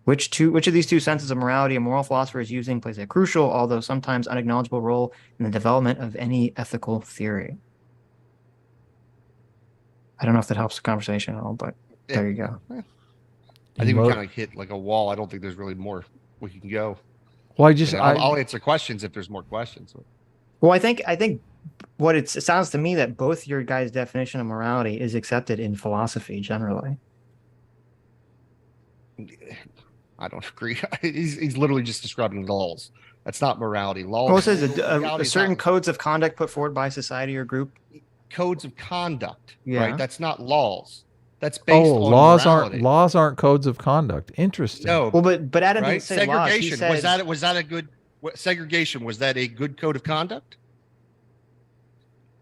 S1: Which of these two senses of morality a moral philosopher is using plays a crucial, although sometimes unacknowledgeable, role in the development of any ethical theory. I don't know if that helps the conversation at all, but there you go.
S4: I think we kind of hit like a wall. I don't think there's really more we can go.
S2: Well,
S4: I'll answer questions if there's more questions.
S1: Well, I think what it sounds to me that both your guys' definition of morality is accepted in philosophy generally.
S4: I don't agree. He's literally just describing laws. That's not morality. Law.
S1: Well, it says
S4: morality
S1: a
S4: is
S1: certain
S4: not
S1: codes of conduct put forward by society or group.
S4: codes of conduct.
S1: Yeah.
S4: Right. That's not laws. that's based on morality.
S2: Laws aren't codes of conduct. Interesting.
S4: No,
S1: Well, but Adam
S4: right?
S1: didn't say laws. He
S4: Segregation
S1: said,
S4: was that a good segregation? Was that a good code of conduct?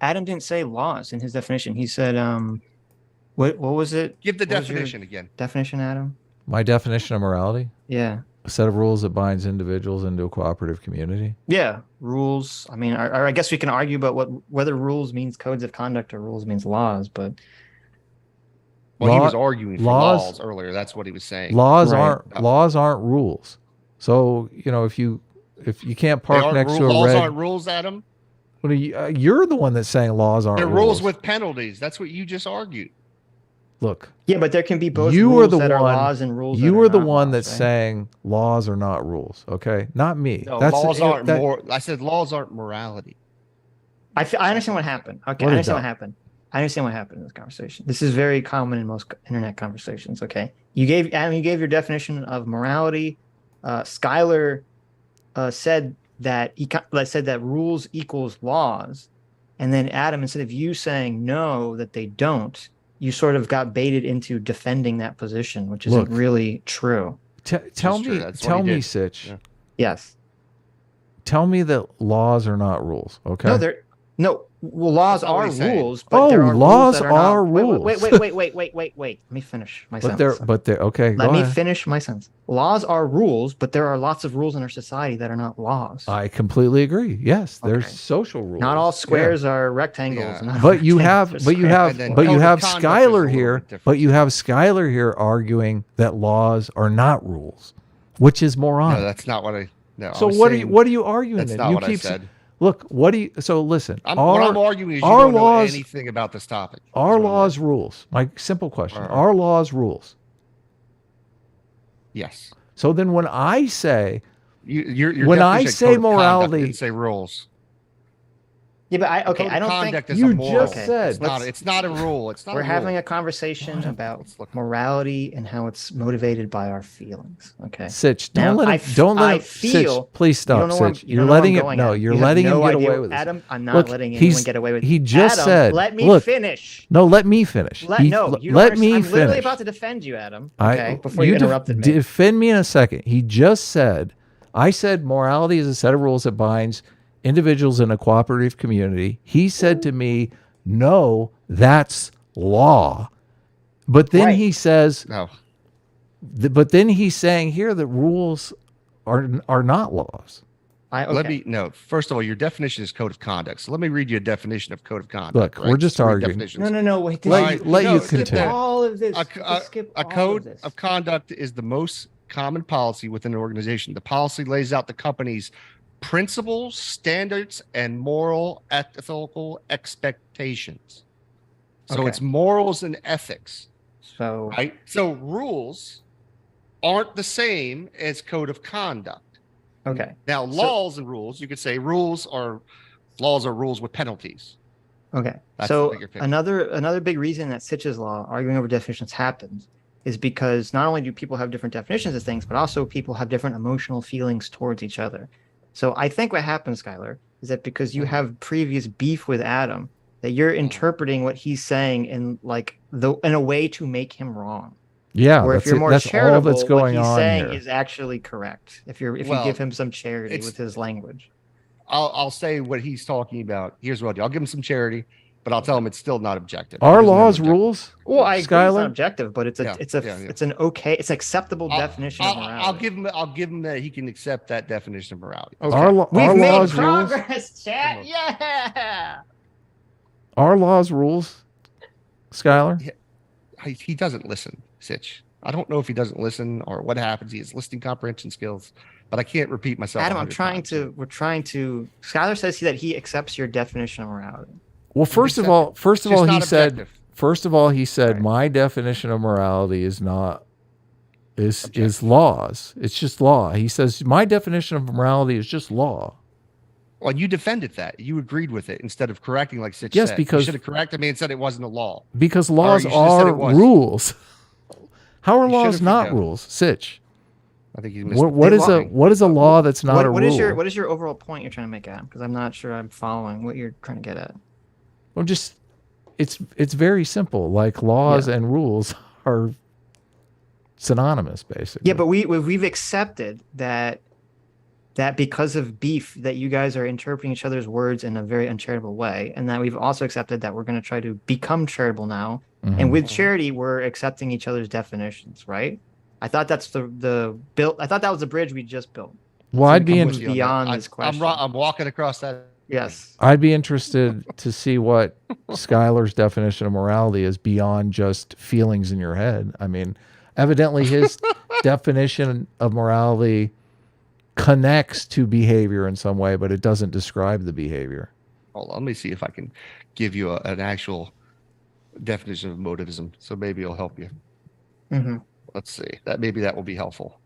S1: Adam didn't say laws in his definition. He said, what was it?
S4: Give the
S1: What was your
S4: definition again.
S1: definition, Adam?
S2: My definition of morality:
S1: Yeah.
S2: a set of rules that binds individuals into a cooperative community.
S1: Yeah, rules. I mean, I guess we can argue about whether rules means codes of conduct or rules means laws, but
S4: Well, he
S2: Law-
S4: was arguing for
S2: laws-
S4: laws earlier. That's what he was saying.
S2: Laws
S1: Right.
S2: aren't rules. So if you can't
S4: They
S2: park
S4: aren't
S2: next to a
S4: laws
S2: red,
S4: aren't rules, Adam.
S2: what are you're the one that's saying laws aren't
S4: They're
S2: rules.
S4: rules with penalties. That's what you just argued.
S2: Look,
S1: yeah, but there can be both
S2: You are
S1: rules
S2: the
S1: that are
S2: one-
S1: laws and rules.
S2: you
S1: that
S2: are the
S1: not
S2: one
S1: laws,
S2: that's
S1: right?
S2: saying laws are not rules. Okay, not me.
S4: No,
S2: That's
S4: laws aren't
S2: that-
S4: more. I said laws aren't morality.
S1: I understand what happened. Okay,
S2: What
S1: I
S2: is
S1: understand
S2: that?
S1: what happened. I understand what happened in this conversation. This is very common in most internet conversations. Okay, Adam, you gave your definition of morality. Skyler said that said that rules equals laws, and then Adam, instead of you saying no that they don't, you sort of got baited into defending that position, which isn't
S2: Look.
S1: really true.
S2: tell
S4: true.
S2: me,
S4: That's what
S2: tell
S4: he
S2: me,
S4: did.
S2: Sitch.
S4: Yeah.
S1: Yes.
S2: Tell me that laws are not rules. Okay.
S1: No, no. Well, laws
S4: That's not what
S1: are
S4: he's saying.
S1: rules, but there
S2: Oh,
S1: are
S2: laws
S1: rules that are
S2: are
S1: not.
S2: rules.
S1: Wait. Let me finish my
S2: but
S1: sentence.
S2: they're okay.
S1: Let
S2: go
S1: me
S2: ahead.
S1: finish my sentence. Laws are rules, but there are lots of rules in our society that are not laws.
S2: I completely agree. Yes, there's
S1: Okay.
S2: social rules.
S1: Not all
S2: Yeah.
S1: squares are rectangles.
S4: Yeah.
S1: and not all
S2: But you
S1: rectangles
S2: have,
S1: are squares.
S4: And then
S2: but you
S4: code of
S2: have
S4: conduct is a
S2: Skylar
S4: little
S2: here.
S4: bit different.
S2: But you have Skylar here arguing that laws are not rules, which is moronic.
S4: No, that's not what I. No.
S2: So
S4: I was
S2: what
S4: saying
S2: are you arguing?
S4: That's
S2: then?
S4: not
S2: you
S4: what I
S2: keep
S4: said.
S2: Look, what do you? So listen.
S4: What
S2: our
S4: I'm arguing is you
S2: our
S4: don't know
S2: laws-
S4: anything about this topic. is
S2: our
S4: what I'm
S2: laws
S4: arguing.
S2: rules. My simple question:
S4: Right.
S2: Our laws rules.
S4: Yes.
S2: So then, when I say
S4: Your
S2: When I
S4: definition of
S2: say
S4: code of conduct
S2: morality-
S4: didn't say rules.
S1: Yeah, but
S4: Code of
S1: I don't think
S4: conduct is
S2: You
S4: a moral.
S2: just said-
S4: It's not a rule. It's not.
S1: we're
S4: a
S1: having
S4: rule.
S1: a conversation about
S4: Let's look.
S1: morality and how it's motivated by our feelings. Okay.
S2: Sitch,
S1: Now,
S2: don't let
S1: I
S2: him. Don't let
S1: I
S2: him.
S1: feel-
S2: Sitch, please
S1: You
S2: stop,
S1: don't know where
S2: Sitch.
S1: you
S2: You're
S1: don't know where
S2: letting
S1: I'm
S2: it.
S1: going
S2: No,
S1: at.
S2: you're
S1: You have
S2: letting him
S1: no
S2: get
S1: idea-
S2: away with this.
S1: Adam, I'm not
S2: Look,
S1: letting
S2: he's-
S1: anyone get away with
S2: he just
S1: Adam,
S2: said-
S1: let me
S2: look,
S1: finish.
S2: No, let me finish.
S1: No, you don't
S2: let me
S1: I'm
S2: finish.
S1: literally about to defend you, Adam. Okay, before you interrupted me.
S2: Defend me in a second. He just said, I said morality is a set of rules that binds individuals in a cooperative community. He said to me, no, that's law. But then
S1: Right.
S2: he says,
S4: No.
S2: but then he's saying here that rules are not laws.
S4: Let me no. First of all, your definition is code of conduct. So let me read you a definition of code of conduct.
S2: Look,
S4: right?
S2: we're just
S4: Three
S2: arguing.
S4: definitions.
S1: No. Wait.
S2: Let you
S1: skip
S2: continue.
S1: all of this.
S4: A,
S1: Just skip
S4: a
S1: all
S4: code
S1: of this.
S4: of conduct is the most common policy within an organization. The policy lays out the company's principles, standards, and moral, ethical expectations. So
S1: Okay.
S4: it's morals and ethics,
S1: So
S4: right? So rules aren't the same as code of conduct.
S1: okay.
S4: Now, laws and rules, you could say laws are rules with penalties.
S1: Okay.
S4: That's the
S1: So
S4: bigger picture.
S1: another big reason that Sitch's law, arguing over definitions, happens is because not only do people have different definitions of things, but also people have different emotional feelings towards each other. So I think what happens, Skylar, is that because you have previous beef with Adam, that you're interpreting what he's saying in in a way to make him wrong.
S2: Yeah,
S1: Or if
S2: that's
S1: you're
S2: it.
S1: more
S2: That's all
S1: charitable,
S2: that's going
S1: what he's
S2: on
S1: saying
S2: here.
S1: is actually correct. If you
S4: Well,
S1: give him some charity
S4: it's-
S1: with his language.
S4: I'll say what he's talking about. Here's what I'll do. I'll give him some charity, but I'll tell him it's still not objective.
S2: Our
S4: It isn't
S2: laws
S4: objective.
S2: rules.
S1: Well, I agree it's
S2: Skylar?
S1: not objective, but it's
S4: Yeah,
S1: it's an acceptable definition of morality.
S4: I'll give him that he can accept that definition of morality.
S1: Okay.
S2: Our
S1: We've made
S2: laws rules.
S1: progress, chat. Yeah.
S2: Our laws rules. Skylar.
S4: He doesn't listen, Sitch. I don't know if he doesn't listen or what happens. He has listening comprehension skills, but I can't repeat myself.
S1: Adam,
S4: 100 times.
S1: we're trying to. Skylar says that he accepts your definition of morality.
S2: Well, first of
S4: accept
S2: all,
S4: it. It's just
S2: he
S4: not
S2: said.
S4: objective.
S2: First of all, he said
S1: Right.
S2: my definition of morality is laws. It's just law. He says my definition of morality is just law.
S4: Well, you defended that. You agreed with it instead of correcting like Sitch
S2: Yes,
S4: said.
S2: because-
S4: you should have corrected me and said it wasn't a law.
S2: Because laws
S4: you should've said
S2: are
S4: it was.
S2: rules. How are
S4: You
S2: laws
S4: should've
S2: not
S4: forgotten.
S2: rules? Sitch.
S4: I think he missed.
S2: What is a law that's not a
S1: What
S2: rule?
S1: what is your overall point you're trying to make, Adam? Because I'm not sure I'm following what you're trying to get at.
S2: Well, just it's very simple. Like laws and rules are synonymous, basically.
S1: Yeah, but we've accepted that because of beef that you guys are interpreting each other's words in a very uncharitable way, and that we've also accepted that we're going to try to become charitable now. And with charity, we're accepting each other's definitions, right? I thought that's the build. I thought that was the bridge we just built.
S2: Well,
S1: So
S2: I'd be
S1: we can
S2: interested.
S1: move beyond this question.
S4: I'm walking across that.
S1: Yes.
S2: I'd be interested to see what Skylar's definition of morality is beyond just feelings in your head. I mean, evidently his definition of morality connects to behavior in some way, but it doesn't describe the behavior.
S4: Hold on, let me see if I can give you an actual definition of motivism. So maybe it'll help you. Let's see. Maybe that will be helpful.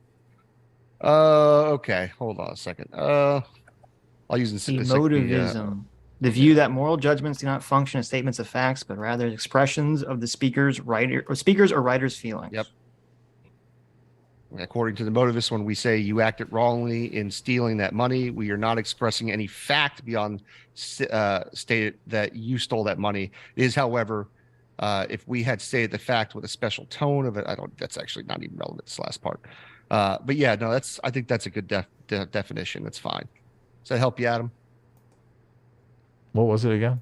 S4: Okay, hold on a second. I'll use
S1: Emotivism. The view that moral judgments do not function as statements of facts, but rather expressions of the speaker's or writer's feelings.
S4: Yep. According to the motivist, when we say you acted wrongly in stealing that money, we are not expressing any fact beyond stated that you stole that money. It is, however, if we had stated the fact with a special tone of it, that's actually not even relevant, this last part. But yeah, no, I think that's a good definition. That's fine. Does that help you, Adam?
S2: What was it again?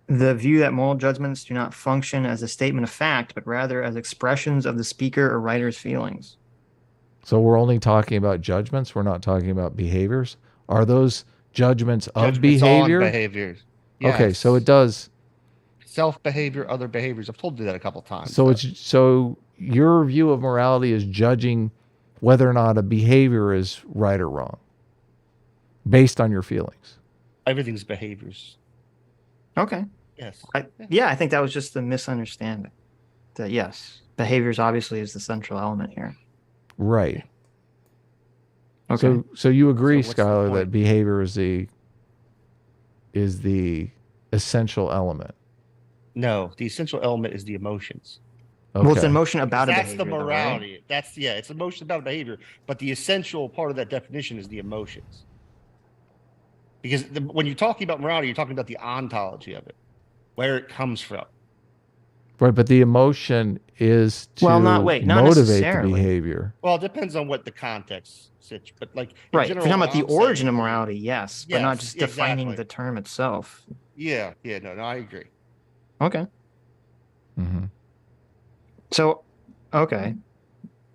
S1: The view that moral judgments do not function as a statement of fact, but rather as expressions of the speaker or writer's feelings.
S2: So we're only talking about judgments. We're not talking about behaviors. Are those judgments of behavior?
S4: On behaviors. Yes.
S2: Okay, so it does.
S4: Self-behavior, other behaviors. I've told you that a couple times.
S2: So your view of morality is judging whether or not a behavior is right or wrong based on your feelings.
S4: Everything's behaviors.
S1: Okay.
S4: Yes.
S1: I think that was just the misunderstanding. That yes, behaviors obviously is the central element here.
S2: Right.
S1: Okay.
S2: So you agree,
S4: So what's the
S2: Skylar, that
S4: point?
S2: behavior is the essential element?
S4: No, the essential element is the emotions.
S2: Okay.
S1: Well, it's an emotion about a
S4: That's
S1: behavior.
S4: the
S1: though, right?
S4: morality. It's emotion about behavior, but the essential part of that definition is the emotions. Because when you're talking about morality, you're talking about the ontology of it, where it comes from.
S2: Right, but the emotion is to
S1: not
S2: motivate the
S1: necessarily.
S2: behavior.
S4: Well, it depends on what the context, Sitch. But like,
S1: Right.
S4: general,
S1: If you're talking
S4: what
S1: about the
S4: I'm
S1: origin
S4: saying
S1: of
S4: is-
S1: morality, yes, but not
S4: Yes,
S1: just defining
S4: exactly.
S1: the term itself.
S4: Yeah, no, I agree.
S1: Okay.
S2: Mm-hmm.
S1: So, okay.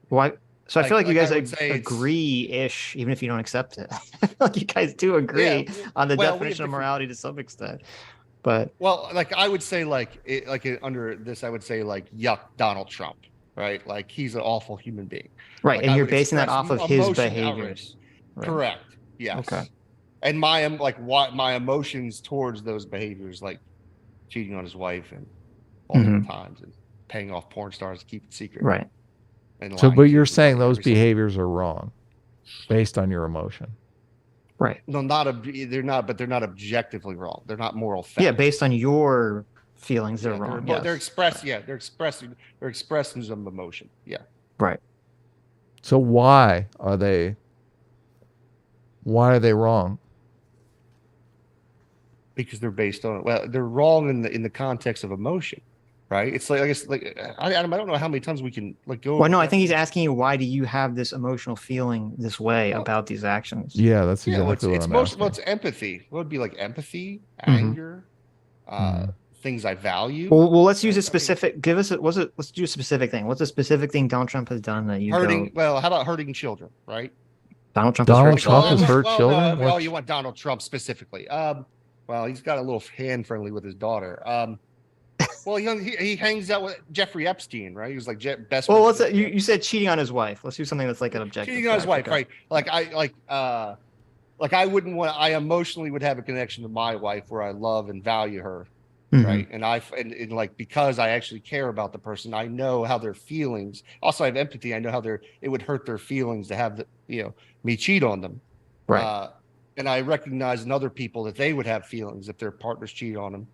S1: Why? So I feel like you guys
S4: I would say it's-
S1: agree-ish, even if you don't accept it. I feel like you guys do agree on the
S4: well, we have
S1: definition of
S4: different-
S1: morality to some extent. But
S4: Well, like I would say, under this, I would say like, yuck, Donald Trump, right? Like he's an awful human being.
S1: right,
S4: Like,
S1: and
S4: I
S1: you're
S4: would
S1: basing that
S4: express
S1: off of his
S4: emotion
S1: behaviors. Right.
S4: Correct. Yes.
S1: Okay.
S4: And my emotions towards those behaviors, like cheating on his wife and all the times and paying off porn stars to keep it secret.
S1: Right.
S4: And
S2: So,
S4: lying
S2: but
S4: to
S2: you're
S4: you
S2: saying those
S4: every single-
S2: behaviors are wrong based on your emotion.
S1: Right.
S4: No, they're not, but they're not objectively wrong. They're not moral facts.
S1: Yeah, based on your feelings, they're
S4: Yeah,
S1: wrong.
S4: They're
S1: yes.
S4: they're expressing some emotion. Yeah.
S1: Right.
S2: So why are they wrong?
S4: Because they're based on, well, they're wrong in the context of emotion, right? It's like, I guess, like, Adam, I don't know how many times we can go.
S1: Well, no, I think he's asking you, why do you have this emotional feeling this way about these actions?
S2: Yeah, that's
S4: Yeah,
S2: exactly what
S4: it's
S2: I'm
S4: most,
S2: asking.
S4: well, it's empathy. What would be like empathy,
S1: Mhm.
S4: anger, things I value.
S1: Well, let's use
S4: I
S1: a
S4: mean-
S1: specific. Let's do a specific thing. What's a specific thing Donald Trump has done that you
S4: Hurting.
S1: go?
S4: Well, how about hurting children, right?
S1: Donald Trump
S2: Donald
S1: has hurt
S2: Trump
S1: children?
S2: has hurt children?
S4: No,
S2: What's-
S4: you want Donald Trump specifically. Well, he's got a little hand friendly with his daughter. Well, he hangs out with Jeffrey Epstein, right? He was like best.
S1: Well,
S4: friends
S1: let's.
S4: with-
S1: You said cheating on his wife. Let's do something that's like an objective.
S4: cheating on his
S1: fact.
S4: wife, right? Like I wouldn't want. I emotionally would have a connection to my wife where I love and value her,
S1: Mhm.
S4: right? And like, because I actually care about the person, I know how their feelings. Also, I have empathy. I know how it would hurt their feelings to have me cheat on them,
S1: Right.
S4: and I recognize in other people that they would have feelings if their partners cheat on them.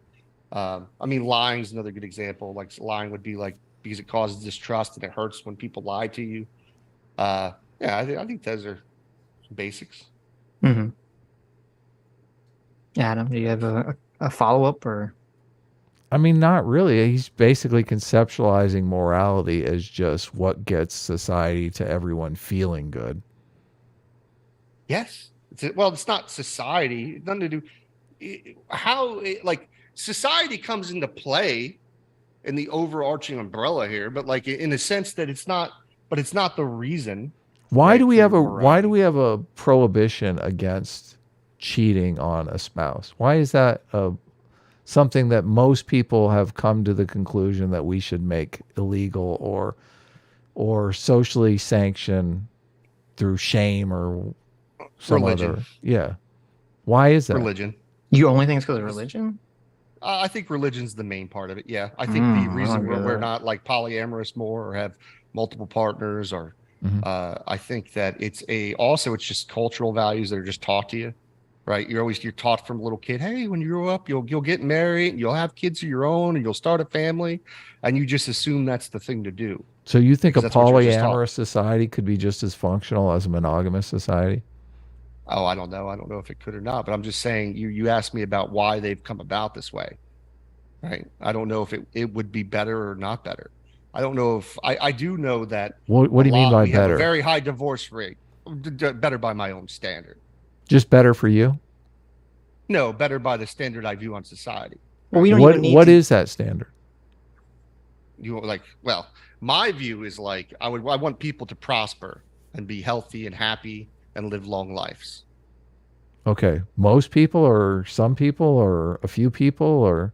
S4: I mean, lying is another good example. Like lying would be like, because it causes distrust and it hurts when people lie to you. Yeah, I think those are basics.
S1: Adam, do you have a follow up or?
S2: I mean, not really. He's basically conceptualizing morality as just what gets society to everyone feeling good.
S4: Yes. Well, it's not society. It's nothing to do. Like society comes into play in the overarching umbrella here, but like in the sense that it's not the reason.
S2: Why
S4: Right,
S2: do we
S4: for
S2: have a
S4: morality.
S2: prohibition against cheating on a spouse? Why is that something that most people have come to the conclusion that we should make illegal or socially sanction through shame or some
S4: Religion.
S2: other? Yeah. Why is that?
S4: Religion.
S1: You only think it's because of religion?
S4: I think religion's the main part of it. Yeah, I think the
S1: I
S4: reason
S1: don't get
S4: we're
S1: that.
S4: not like polyamorous more or have multiple partners or
S2: Mhm.
S4: I think that it's just cultural values that are just taught to you, right? You're taught from a little kid, hey, when you grow up, you'll get married, and you'll have kids of your own, and you'll start a family, and you just assume that's the thing to do
S2: So you think a
S4: because that's what you're just taught.
S2: polyamorous society could be just as functional as a monogamous society?
S4: Oh, I don't know. I don't know if it could or not, but I'm just saying you asked me about why they've come about this way, right? I don't know if it would be better or not better. I don't know if I do know that
S2: What do you mean by
S4: we have a
S2: better?
S4: very high divorce rate. Better by my own standard.
S2: Just better for you?
S4: No, better by the standard I view on society.
S1: Well, we don't even need
S2: What
S1: to.
S2: is that standard?
S4: Well, my view is like I want people to prosper and be healthy and happy and live long lives.
S2: Okay. Most people or some people or a few people or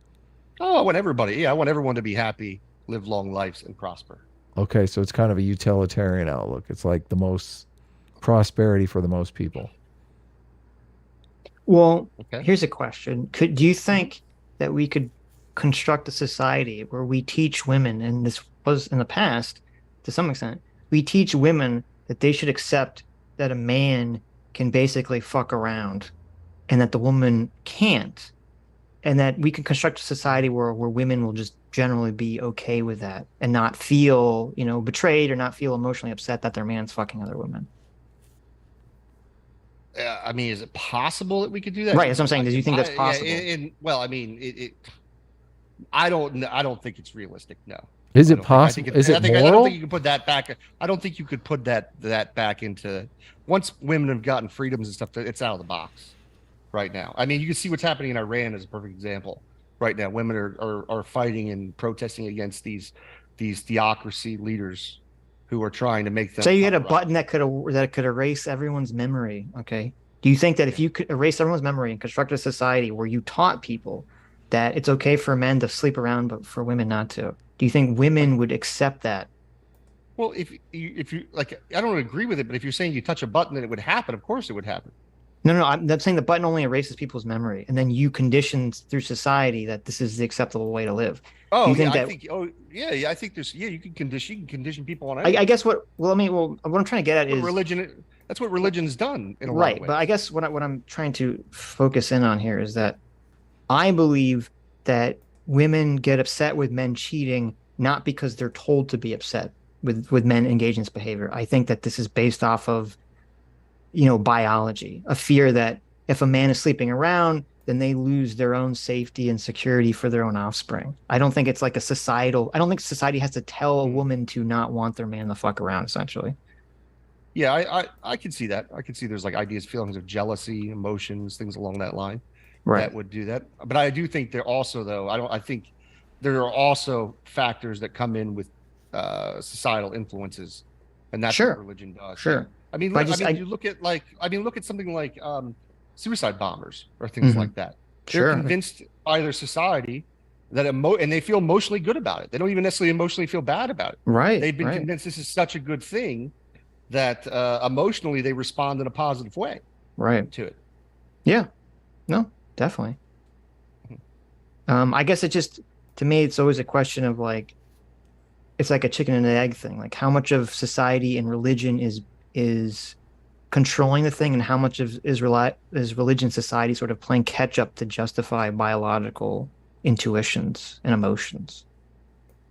S4: Oh, I want everybody. Yeah, I want everyone to be happy, live long lives, and prosper.
S2: okay, so it's kind of a utilitarian outlook. It's like the most prosperity for the most people.
S1: Well,
S4: Okay.
S1: here's a question. Do you think that we could construct a society where we teach women, and this was in the past to some extent, we teach women that they should accept that a man can basically fuck around and that the woman can't, and that we can construct a society where women will just generally be okay with that and not feel, betrayed or not feel emotionally upset that their man's fucking other women.
S4: I mean, is it possible that we could do that?
S1: Right, that's what I'm saying. Do you think that's possible?
S4: Well, I mean, I don't think it's realistic. No.
S2: Is
S4: I
S2: it
S4: don't think- I
S2: possible?
S4: think
S2: Is it
S4: I don't
S2: moral?
S4: think you can put that back. I don't think you could put that back into once women have gotten freedoms and stuff. It's out of the box right now. I mean, you can see what's happening in Iran as a perfect example. Right now, women are fighting and protesting against these theocracy leaders who are trying to make them.
S1: Say you had a button that could erase everyone's memory. Okay. Do you think that if you could erase everyone's memory and construct a society where you taught people that it's okay for men to sleep around, but for women not to, do you think women would accept that?
S4: Well, if you like, I don't agree with it, but if you're saying you touch a button and it would happen, of course it would happen.
S1: No, I'm saying the button only erases people's memory, and then you condition through society that this is the acceptable way to live.
S4: Oh,
S1: Do you think
S4: yeah,
S1: that?
S4: I think there's you can condition people on
S1: I
S4: anything.
S1: guess what I'm trying to get at is
S4: Religion. That's what religion's done in a lot
S1: right,
S4: of ways.
S1: but I guess what I'm trying to focus in on here is that I believe that women get upset with men cheating not because they're told to be upset with men engaging in this behavior. I think that this is based off of biology, a fear that if a man is sleeping around, then they lose their own safety and security for their own offspring. I don't think it's like I don't think society has to tell a woman to not want their man to fuck around, essentially.
S4: Yeah, I can see that. I can see there's like ideas, feelings of jealousy, emotions, things along that line that would do that. But I do think there also, though, I think there are also factors that come in with societal influences, and that's
S1: Sure.
S4: what religion does.
S1: Sure.
S4: I mean,
S1: But
S4: you look at something like suicide bombers or things
S1: Mhm.
S4: like that. They're
S1: Sure.
S4: convinced by their society that and they feel emotionally good about it. They don't even necessarily emotionally feel bad about it.
S1: Right.
S4: They've been
S1: right.
S4: convinced this is such a good thing that emotionally they respond in a positive way
S1: Right.
S4: to it.
S1: Yeah. No, definitely. I guess to me, it's always a question of like, it's like a chicken and egg thing. Like how much of society and religion is controlling the thing, and how much of is religion society sort of playing catch up to justify biological intuitions and emotions.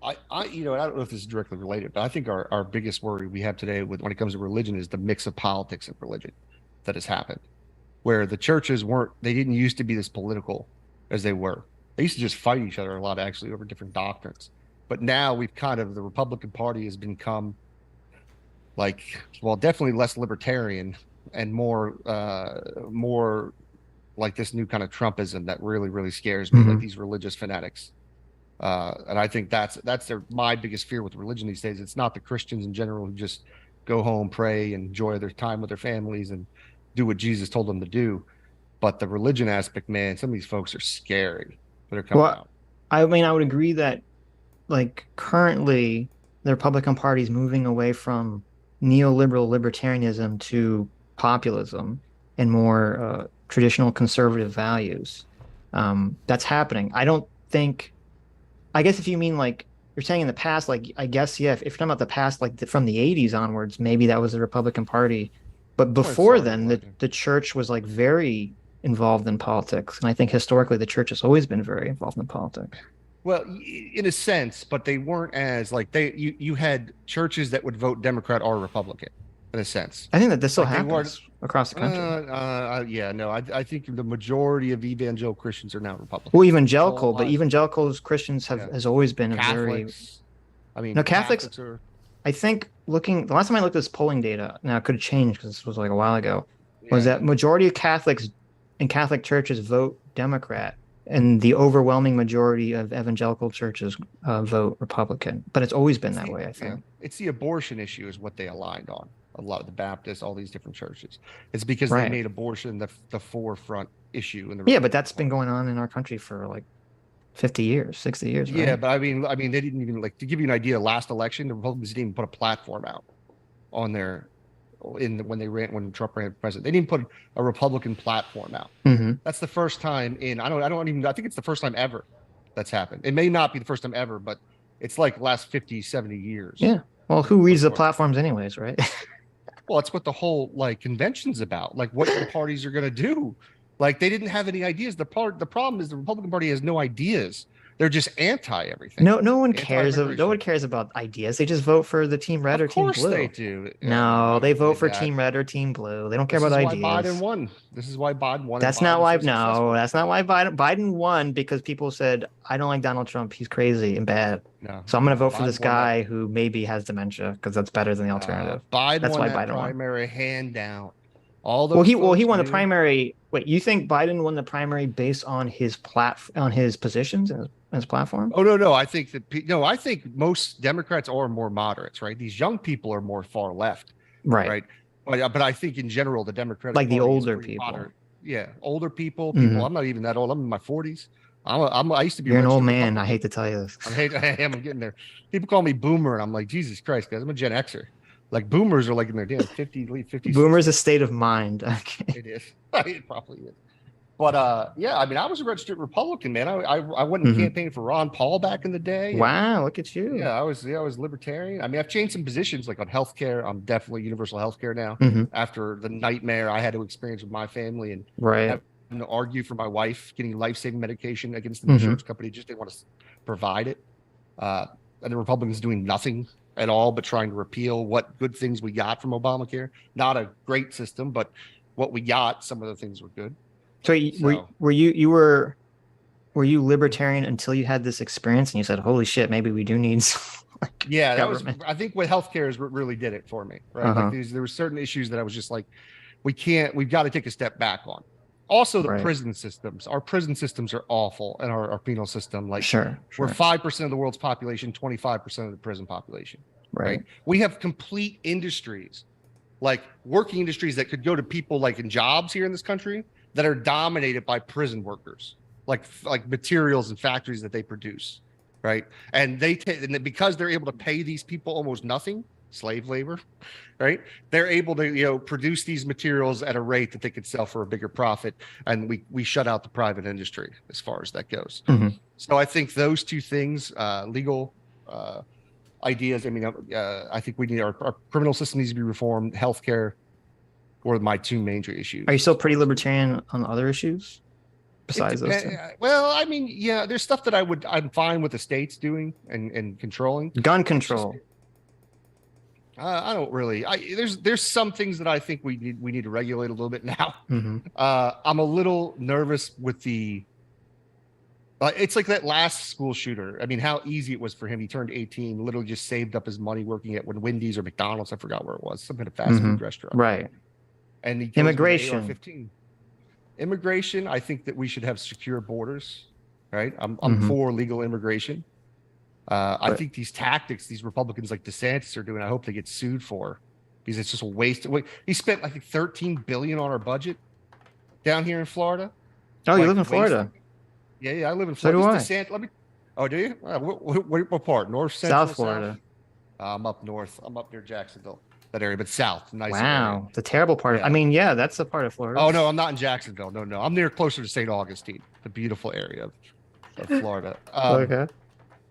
S4: I don't know if this is directly related, but I think our biggest worry we have today when it comes to religion is the mix of politics and religion that has happened, where the churches they didn't used to be this political as they were. They used to just fight each other a lot, actually, over different doctrines. But now the Republican Party has become like, well, definitely less libertarian and more like this new kind of Trumpism that really, really scares me, like these religious fanatics. And I think that's my biggest fear with religion these days. It's not the Christians in general who just go home, pray, and enjoy their time with their families and do what Jesus told them to do. But the religion aspect, man, some of these folks are scary that are coming out.
S1: I mean, I would agree that like currently the Republican Party is moving away from neoliberal libertarianism to populism and more traditional conservative values. That's happening. I don't think. I guess if you mean like you're saying in the past, like I guess yeah. If you're talking about the past, like from the '80s onwards, maybe that was the Republican Party. But before then, the church was like very involved in politics, and I think historically the church has always been very involved in politics.
S4: Well, in a sense, but they weren't as like you had churches that would vote Democrat or Republican, in a sense.
S1: I think that this still happens across the country.
S4: Yeah, no, I think the majority of evangelical Christians are now Republicans.
S1: Well, evangelical, but evangelicals Christians has always been
S4: Catholics,
S1: a very. Catholics are. I think the last time I looked at this polling data, now it could have changed because this was like a while ago, was that majority of Catholics in Catholic churches vote Democrat, and the overwhelming majority of evangelical churches vote Republican. But it's always been that way, I think.
S4: It's the abortion issue is what they aligned on. A lot of the Baptists, all these different churches. It's because they made abortion the forefront issue.
S1: But that's been going on in our country for like 50 years, 60 years. Right?
S4: Yeah, but I mean, they didn't even to give you an idea. Last election, the Republicans didn't even put a platform out on their when Trump ran president. They didn't put a Republican platform out. That's the first time in I think it's the first time ever that's happened. It may not be the first time ever, but it's like the last 50, 70 years.
S1: Yeah. Well, who reads the platforms anyways, right?
S4: Well, it's what the whole convention's about, like what the parties are going to do. Like they didn't have any ideas. The problem is the Republican Party has no ideas. They're just anti everything.
S1: No one cares. No one cares about ideas. They just vote for the team red or team blue. Of
S4: course they do.
S1: No, they vote for team red or team blue. They don't care about ideas.
S4: Biden won. This is why Biden won.
S1: That's not why. No, that's not why Biden won, because people said, I don't like Donald Trump. He's crazy and bad. No, so I'm going to vote for this guy who maybe has dementia because that's better than the alternative.
S4: That's why Biden won. Primary hand down.
S1: He won the primary. Wait, you think Biden won the primary based on his positions and his platform?
S4: Oh no, I think I think most Democrats are more moderates, right? These young people are more far left, right? But I think in general the Democratic
S1: Party the older people,
S4: moderate. Yeah, older people. I'm not even that old. I'm in my 40s. I used to be.
S1: You're an old man. I hate to tell you this.
S4: I am. I'm getting there. People call me boomer, and I'm like, Jesus Christ, guys, I'm a Gen Xer. Like boomers are like in their damn 50.
S1: Boomers a state of mind.
S4: Okay. It is. It probably is. But yeah, I mean, I was a registered Republican, man. I went and campaigned for Ron Paul back in the day.
S1: Wow, look at you.
S4: Yeah, I was libertarian. I mean, I've changed some positions, like on healthcare. I'm definitely universal healthcare now. After the nightmare I had to experience with my family and having to argue for my wife getting life-saving medication against the insurance company, just didn't want to provide it. And the Republicans doing nothing at all but trying to repeal what good things we got from Obamacare. Not a great system, but what we got, some of the things were good.
S1: So were you libertarian until you had this experience and you said, holy shit, maybe we do need some government.
S4: I think what healthcare is what really did it for me, right? Like there were certain issues that I was just like, we've got to take a step back on. Also, the prison systems. Our prison systems are awful, and our penal system. Like,
S1: sure.
S4: We're 5% of the world's population, 25% of the prison population. Right. We have complete industries, like working industries that could go to people like in jobs here in this country that are dominated by prison workers, like materials and factories that they produce, right? And because they're able to pay these people almost nothing. Slave labor, right? They're able to, produce these materials at a rate that they could sell for a bigger profit, and we shut out the private industry as far as that goes. So I think those two things, legal ideas. I mean, I think we need our criminal system needs to be reformed. Healthcare were my two major issues.
S1: Are you still pretty libertarian on other issues besides those two?
S4: Well, I mean, yeah, there's stuff that I'm fine with the states doing and controlling.
S1: Gun control.
S4: I don't really. There's some things that I think we need to regulate a little bit now. I'm a little nervous with the It's like that last school shooter. I mean, how easy it was for him. He turned 18, literally just saved up his money working at Wendy's or McDonald's. I forgot where it was, some kind of fast food restaurant.
S1: Right.
S4: And he kills
S1: Immigration.
S4: with an AR-15. Immigration. I think that we should have secure borders. Right. I'm for legal immigration. I think these tactics these Republicans like DeSantis are doing, I hope they get sued for, because it's just a waste. He spent, I think, $13 billion on our budget down here in Florida.
S1: Oh, you live in Florida?
S4: Yeah, I live in Florida. So do I. Oh, do you? What part? North, Central,
S1: South Florida.
S4: I'm up north. I'm up near Jacksonville, that area, but south. Nice.
S1: Wow,
S4: area.
S1: the terrible part.
S4: Yeah.
S1: I mean, yeah, that's the part of Florida.
S4: Oh no, I'm not in Jacksonville. No, I'm near closer to St. Augustine, the beautiful area of Florida.
S1: Okay.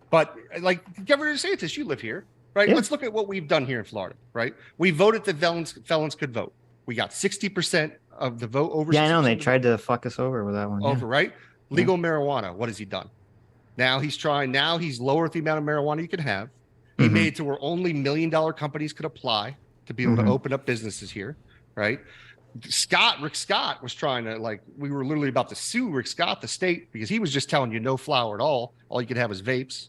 S4: But like Governor DeSantis, you live here, right?
S1: Yeah.
S4: Let's look at what we've done here in Florida, right? We voted that felons could vote. We got 60% of the vote over.
S1: Yeah, I know. They tried to fuck us over with that one.
S4: Over, right? Legal marijuana. What has he done? Now he's lowered the amount of marijuana you can have. He made it to where only $1 million companies could apply to be able to open up businesses here, right? Rick Scott was trying to, we were literally about to sue Rick Scott, the state, because he was just telling you no flower at all. All you could have is vapes.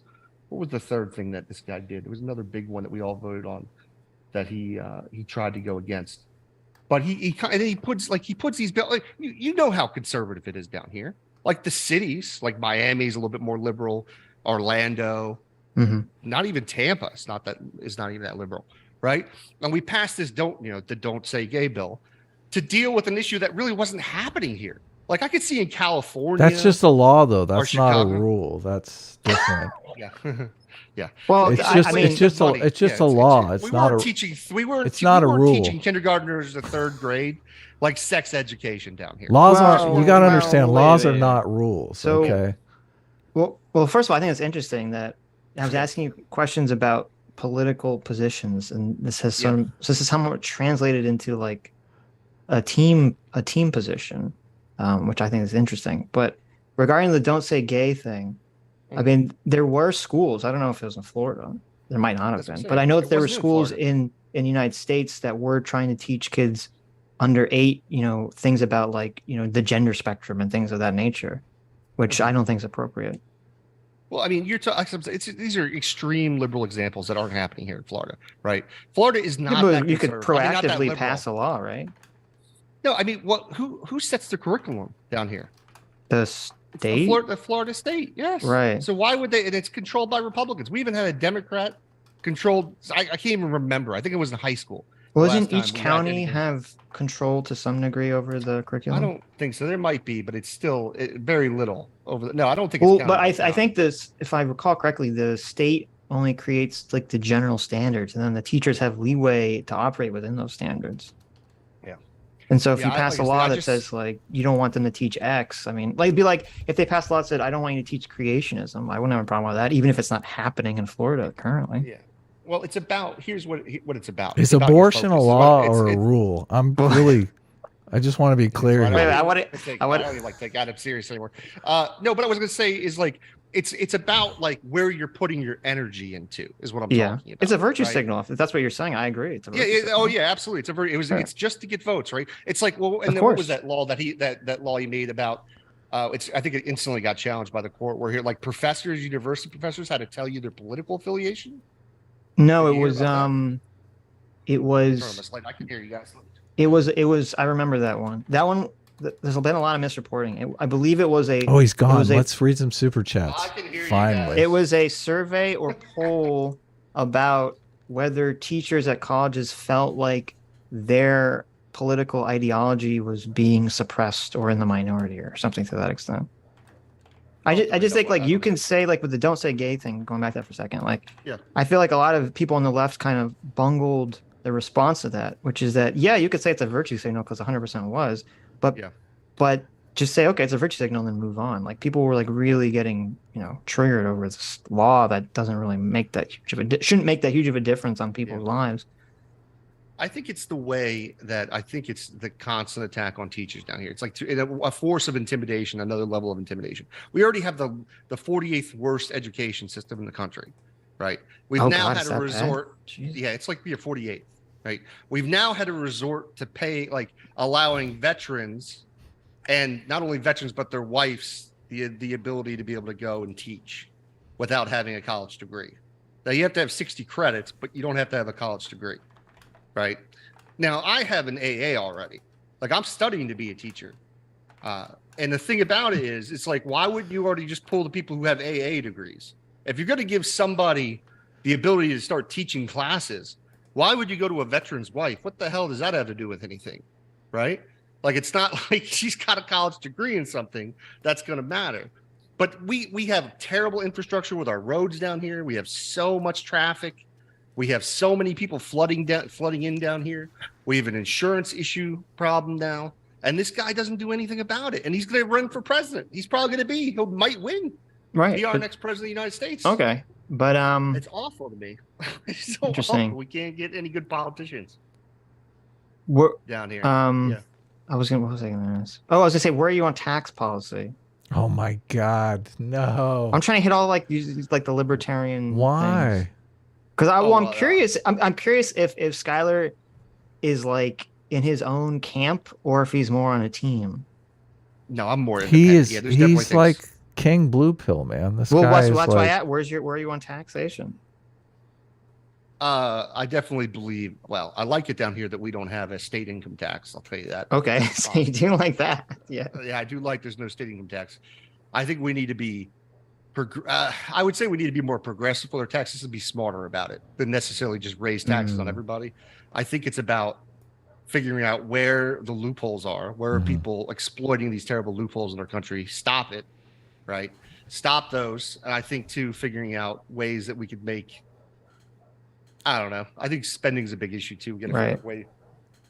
S4: What was the third thing that this guy did? There was another big one that we all voted on that he tried to go against. But he puts these bills. You know how conservative it is down here. Like the cities, like Miami's a little bit more liberal. Orlando, not even Tampa. It's not even that liberal, right? And we passed this don't say gay bill to deal with an issue that really wasn't happening here. Like I could see in California.
S2: That's just a law, though. That's not a
S4: Chicago.
S2: rule. That's different.
S4: Yeah. Yeah.
S1: Well,
S2: it's just a law. It's not a rule.
S4: Teaching kindergartners to third grade like sex education down here.
S2: Laws are. You got to understand. Laws are not rules.
S1: So,
S2: okay.
S1: Well, first of all, I think it's interesting that I was asking you questions about political positions, and this has so this is somewhat translated into like a team position, which I think is interesting. But regarding the "don't say gay" thing. I mean, there were schools. I don't know if it was in Florida. There might not have been, but I know that there were schools in the United States that were trying to teach kids under 8, things about the gender spectrum and things of that nature, which I don't think is appropriate.
S4: Well, I mean, these are extreme liberal examples that aren't happening here in Florida, right? Florida is not. That
S1: you could proactively pass a law, right?
S4: No, I mean, who sets the curriculum down here?
S1: The state?
S4: The Florida state, yes.
S1: Right.
S4: So why would they? And it's controlled by Republicans. We even had a Democrat controlled. I can't even remember. I think it was in high school.
S1: Well, doesn't each county have control to some degree over the curriculum?
S4: I don't think so. There might be, but it's still very little over. No, I don't think.
S1: Well, but I think this, if I recall correctly, the state only creates the general standards, and then the teachers have leeway to operate within those standards. And so if you pass a law that says you don't want them to teach X, I mean, it'd be like if they passed a law that said I don't want you to teach creationism. I wouldn't have a problem with that, even if it's not happening in Florida currently.
S4: Yeah. Well, it's about here's what it's about.
S2: Is abortion a law or a rule? I just want to be clear.
S4: I don't even take Adam serious anymore. No, but I was going to say is it's about where you're putting your energy into is what I'm talking about.
S1: It's a virtue signal. If that's what you're saying, I agree. It's a virtue signal.
S4: Oh yeah, absolutely. It's just to get votes, right? It's like, well, and then what was that law that law he made about? I think it instantly got challenged by the court where here university professors had to tell you their political affiliation.
S1: No, it was I
S4: can hear you guys.
S1: It was. I remember that one. That one. There's been a lot of misreporting. I believe it was a.
S2: Oh, he's gone. Let's read some super chats. Finally,
S1: it was a survey or poll about whether teachers at colleges felt like their political ideology was being suppressed or in the minority or something to that extent. I just think you can say with the "don't say gay" thing. Going back to that for a second, I feel like a lot of people on the left kind of bungled the response to that, which is that you could say it's a virtue signal because 100% was. But just say, okay, it's a virtue signal and then move on. People were really getting, triggered over this law that doesn't really make that shouldn't make that huge of a difference on people's lives.
S4: I think it's the way that it's the constant attack on teachers down here. It's a force of intimidation, another level of intimidation. We already have the 48th worst education system in the country, right? We've had to resort. Yeah, it's like we are 48th. Right. We've now had to resort to allowing veterans and not only veterans, but their wives, the ability to be able to go and teach without having a college degree. Now you have to have 60 credits, but you don't have to have a college degree, right? Now I have an AA already. Like I'm studying to be a teacher. And the thing about it is, it's like, why wouldn't you already just pull the people who have AA degrees? If you're going to give somebody the ability to start teaching classes, why would you go to a veteran's wife? What the hell does that have to do with anything? Right? Like, it's not like she's got a college degree in something that's going to matter. But we have terrible infrastructure with our roads down here. We have so much traffic. We have so many people flooding in down here. We have an insurance issue problem now. And this guy doesn't do anything about it. And he's going to run for president. He's probably going to he might win.
S1: Right.
S4: Be our next president of the United States.
S1: Okay. But
S4: it's awful to me. It's so
S1: interesting.
S4: awful. We can't get any good politicians down here.
S1: Yeah. What was I gonna ask? Oh, I was gonna say, where are you on tax policy?
S2: Oh my God, no!
S1: I'm trying to hit all like these like the libertarian.
S2: Why?
S1: Because I'm curious. I'm curious if Skylar is like in his own camp or if he's more on a team.
S4: No, I'm more.
S2: He is. He's like King Blue Pill, man. This guy is
S1: that's
S2: like,
S1: why where are you on taxation?
S4: I definitely believe. Well, I like it down here that we don't have a state income tax. I'll tell you that.
S1: Okay, so you do like that? Yeah.
S4: Yeah, I do like. There's no state income tax. I think we need to be. I would say we need to be more progressive with our taxes and be smarter about it than necessarily just raise taxes on everybody. I think it's about figuring out where the loopholes are, where are people exploiting these terrible loopholes in our country. Stop it, right? Stop those. And I think too, figuring out ways that we could make. I don't know. I think spending is a big issue too. Get a right way.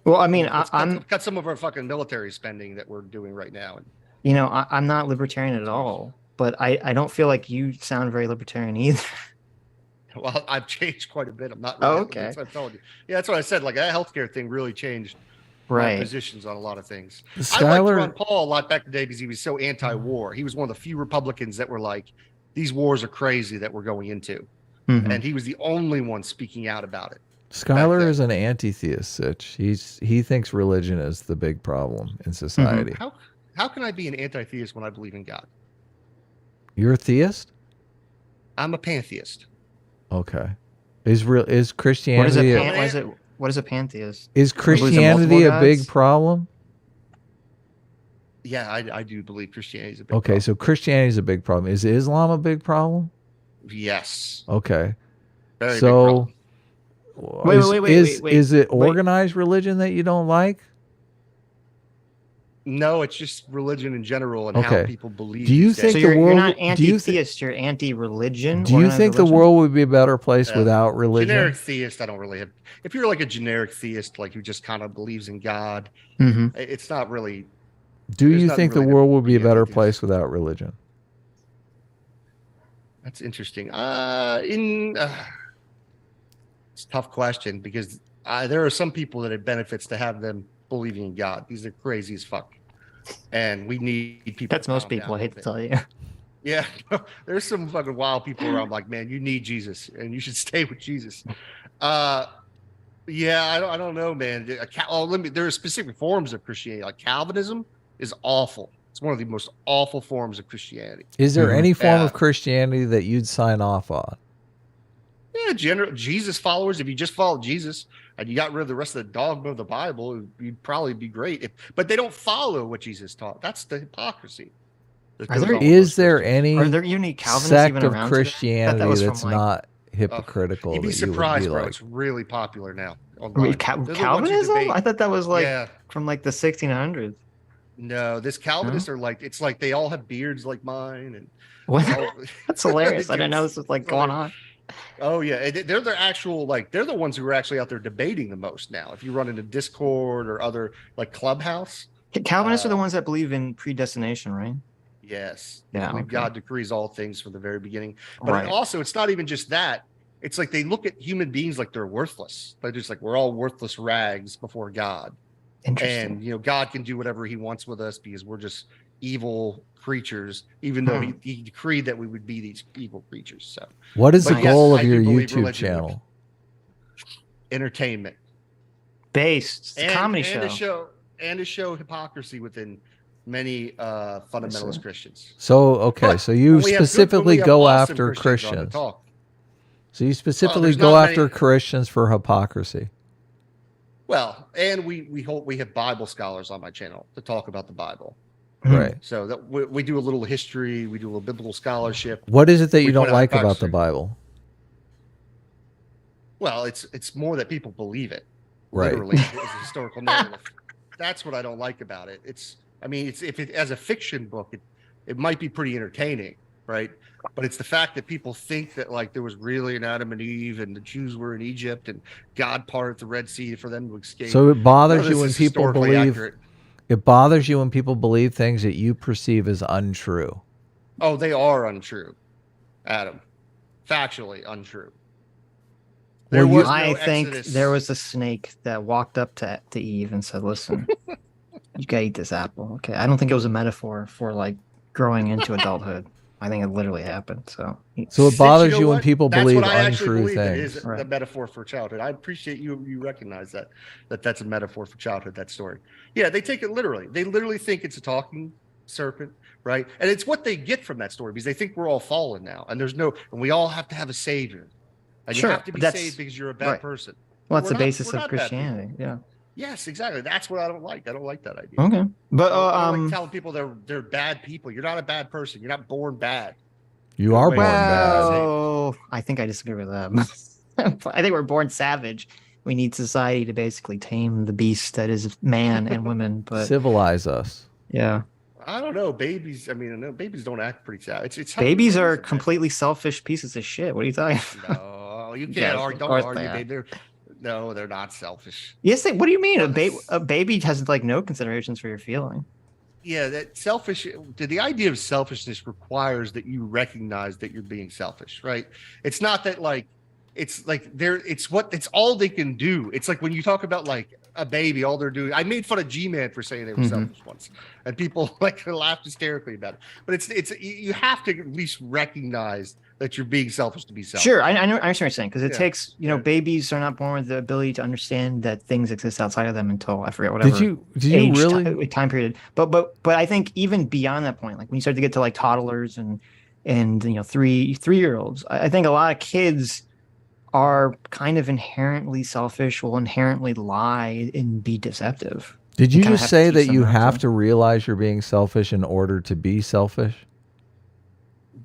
S1: Well, I mean,
S4: cut some of our fucking military spending that we're doing right now.
S1: And I'm not libertarian at all, but I don't feel like you sound very libertarian either.
S4: Well, I've changed quite a bit. I'm not. Really
S1: okay.
S4: That's what I told you. Yeah, that's what I said. Like that healthcare thing really changed my positions on a lot of things.
S2: Skylar,
S4: I liked Ron Paul a lot back in the day because he was so anti-war. He was one of the few Republicans that were like, "These wars are crazy that we're going into." And he was the only one speaking out about it.
S2: Skylar is an anti-theist, Sitch. He thinks religion is the big problem in society.
S4: How can I be an anti-theist when I believe in God?
S2: You're a theist?
S4: I'm a pantheist.
S2: Okay. Is Christianity
S1: what is a pantheist?
S2: Is Christianity a big problem?
S4: Yeah, I do believe Christianity is a big problem.
S2: Okay, so Christianity is a big problem. Is Islam a big problem?
S4: Yes.
S2: Okay.
S4: Very big problem.
S2: Wait. Is it organized religion that you don't like?
S4: No, it's just religion in general and how people believe.
S2: Do you think the world?
S1: You're not anti-theist. You're anti-religion.
S2: Do you think the world would be a better place without religion?
S4: Generic theist, I don't really have. If you're like a generic theist, like who just kind of believes in God, it's not really.
S2: Do you think the world would be a better place without religion?
S4: That's interesting. It's a tough question because there are some people that it benefits to have them believing in God. These are crazy as fuck, and we need people.
S1: That's most people. I hate to tell you.
S4: Yeah, there's some fucking wild people around. Like, man, you need Jesus, and you should stay with Jesus. Yeah, I don't know, man. There are specific forms of Christianity. Like Calvinism is awful. It's one of the most awful forms of Christianity.
S2: Is there any form of Christianity that you'd sign off on?
S4: Yeah, Jesus followers. If you just follow Jesus and you got rid of the rest of the dogma of the Bible, you'd probably be great. But they don't follow what Jesus taught. Are
S2: there any
S1: unique Calvinists
S2: sect
S1: even
S2: of
S1: around
S2: Christianity that's not hypocritical?
S4: You'd be surprised, bro.
S2: Like?
S4: It's really popular now.
S1: Calvinism? I thought that was from like the 1600s.
S4: No, this Calvinists are like, it's like they all have beards like mine, and
S1: that's hilarious. I didn't know this was like going on.
S4: Oh yeah, they're the actual they're the ones who are actually out there debating the most now. If you run into Discord or other like Clubhouse,
S1: Calvinists are the ones that believe in predestination, right?
S4: Yes.
S1: Yeah.
S4: God decrees all things from the very beginning. But also, it's not even just that. It's like they look at human beings like they're worthless. They're just like, we're all worthless rags before God. And God can do whatever he wants with us because we're just evil creatures, even though he decreed that we would be these evil creatures. So
S2: what is the goal of your YouTube channel?
S4: Entertainment.
S1: Based. It's a comedy show.
S4: And to show hypocrisy within many fundamentalist Christians.
S2: So okay,
S4: But
S2: so you
S4: when we have good-
S2: specifically
S4: when we have
S2: go
S4: awesome
S2: after
S4: on the
S2: Christians.
S4: talk.
S2: So you specifically
S4: there's
S2: go
S4: not
S2: after
S4: many-
S2: Christians for hypocrisy.
S4: Well, and we have Bible scholars on my channel to talk about the Bible.
S2: Right.
S4: So that we do a little history, we do a little biblical scholarship.
S2: What is it that you
S4: We
S2: don't
S4: point out
S2: like about
S4: hypocrisy.
S2: the Bible?
S4: Well, it's more that people believe it.
S2: Right.
S4: Literally, as a historical narrative. That's what I don't like about it. If it as a fiction book, it might be pretty entertaining, right? But it's the fact that people think that like there was really an Adam and Eve, and the Jews were in Egypt, and God parted the Red Sea for them to escape.
S2: So it bothers
S4: None of
S2: you
S4: this
S2: when
S4: is
S2: people
S4: historically
S2: believe
S4: accurate.
S2: it bothers you when people believe things that you perceive as untrue.
S4: Oh, they are untrue, Adam. Factually untrue. There
S2: Well,
S4: was
S1: I
S4: no
S1: think
S4: Exodus.
S1: there was a snake that walked up to Eve and said, "Listen, you gotta eat this apple." Okay, I don't think it was a metaphor for like growing into adulthood. I think it literally happened. So
S2: So it
S4: Sitch,
S2: bothers
S4: know
S2: you when
S4: what?
S2: people
S4: That's
S2: believe
S4: what I actually
S2: untrue
S4: believe it
S2: things.
S4: is
S1: Right.
S4: the metaphor for childhood. I appreciate you recognize that's a metaphor for childhood, that story. Yeah, they take it literally. They literally think it's a talking serpent, right? And it's what they get from that story because they think we're all fallen now, and and we all have to have a savior. And
S1: Sure,
S4: you have to be
S1: but that's-
S4: saved because you're a bad
S1: right.
S4: person.
S1: well, that's
S4: We're
S1: the
S4: not-
S1: basis
S4: we're
S1: of
S4: not bad people.
S1: Christianity. Yeah.
S4: Yes, exactly. That's what I don't like. I don't like that idea.
S1: Okay. But
S4: I don't like telling people they're bad people. You're not a bad person. You're not born bad.
S2: You are
S4: Wait,
S2: born bad.
S1: well, I think I disagree with that. I think we're born savage. We need society to basically tame the beast that is man and women. But
S2: Civilize us.
S1: yeah,
S4: I don't know. Babies. I mean, no, babies don't act pretty sad. It's how
S1: babies
S4: we
S1: are
S4: raise them, man.
S1: completely selfish pieces of shit. What are you talking about?
S4: No, you can't
S1: Yes,
S4: argue.
S1: of
S4: Don't
S1: course
S4: argue,
S1: they are.
S4: baby. No, they're not selfish.
S1: Yes, what do you mean?
S4: Well,
S1: A baby has like no considerations for your feeling.
S4: Yeah, that selfish. The idea of selfishness requires that you recognize that you're being selfish, right? It's not that like, it's like it's all they can do. It's like when you talk about like a baby, all they're doing. I made fun of G-Man for saying they were
S1: Mhm.
S4: selfish once, and people like laughed hysterically about it. But you have to at least recognize that you're being selfish to be selfish.
S1: Sure, I know. I understand what you're saying because it
S4: Yeah,
S1: takes
S4: yeah.
S1: babies are not born with the ability to understand that things exist outside of them until I forget whatever.
S2: Did you
S1: age
S2: really?
S1: time period. But I think even beyond that point, like when you start to get to like toddlers and 3-year-olds, I think a lot of kids are kind of inherently selfish, will inherently lie and be deceptive.
S2: Did you
S1: kinda
S2: just
S1: have to
S2: say
S1: teach
S2: that
S1: them
S2: you
S1: not
S2: have
S1: to.
S2: to realize you're being selfish in order to be selfish?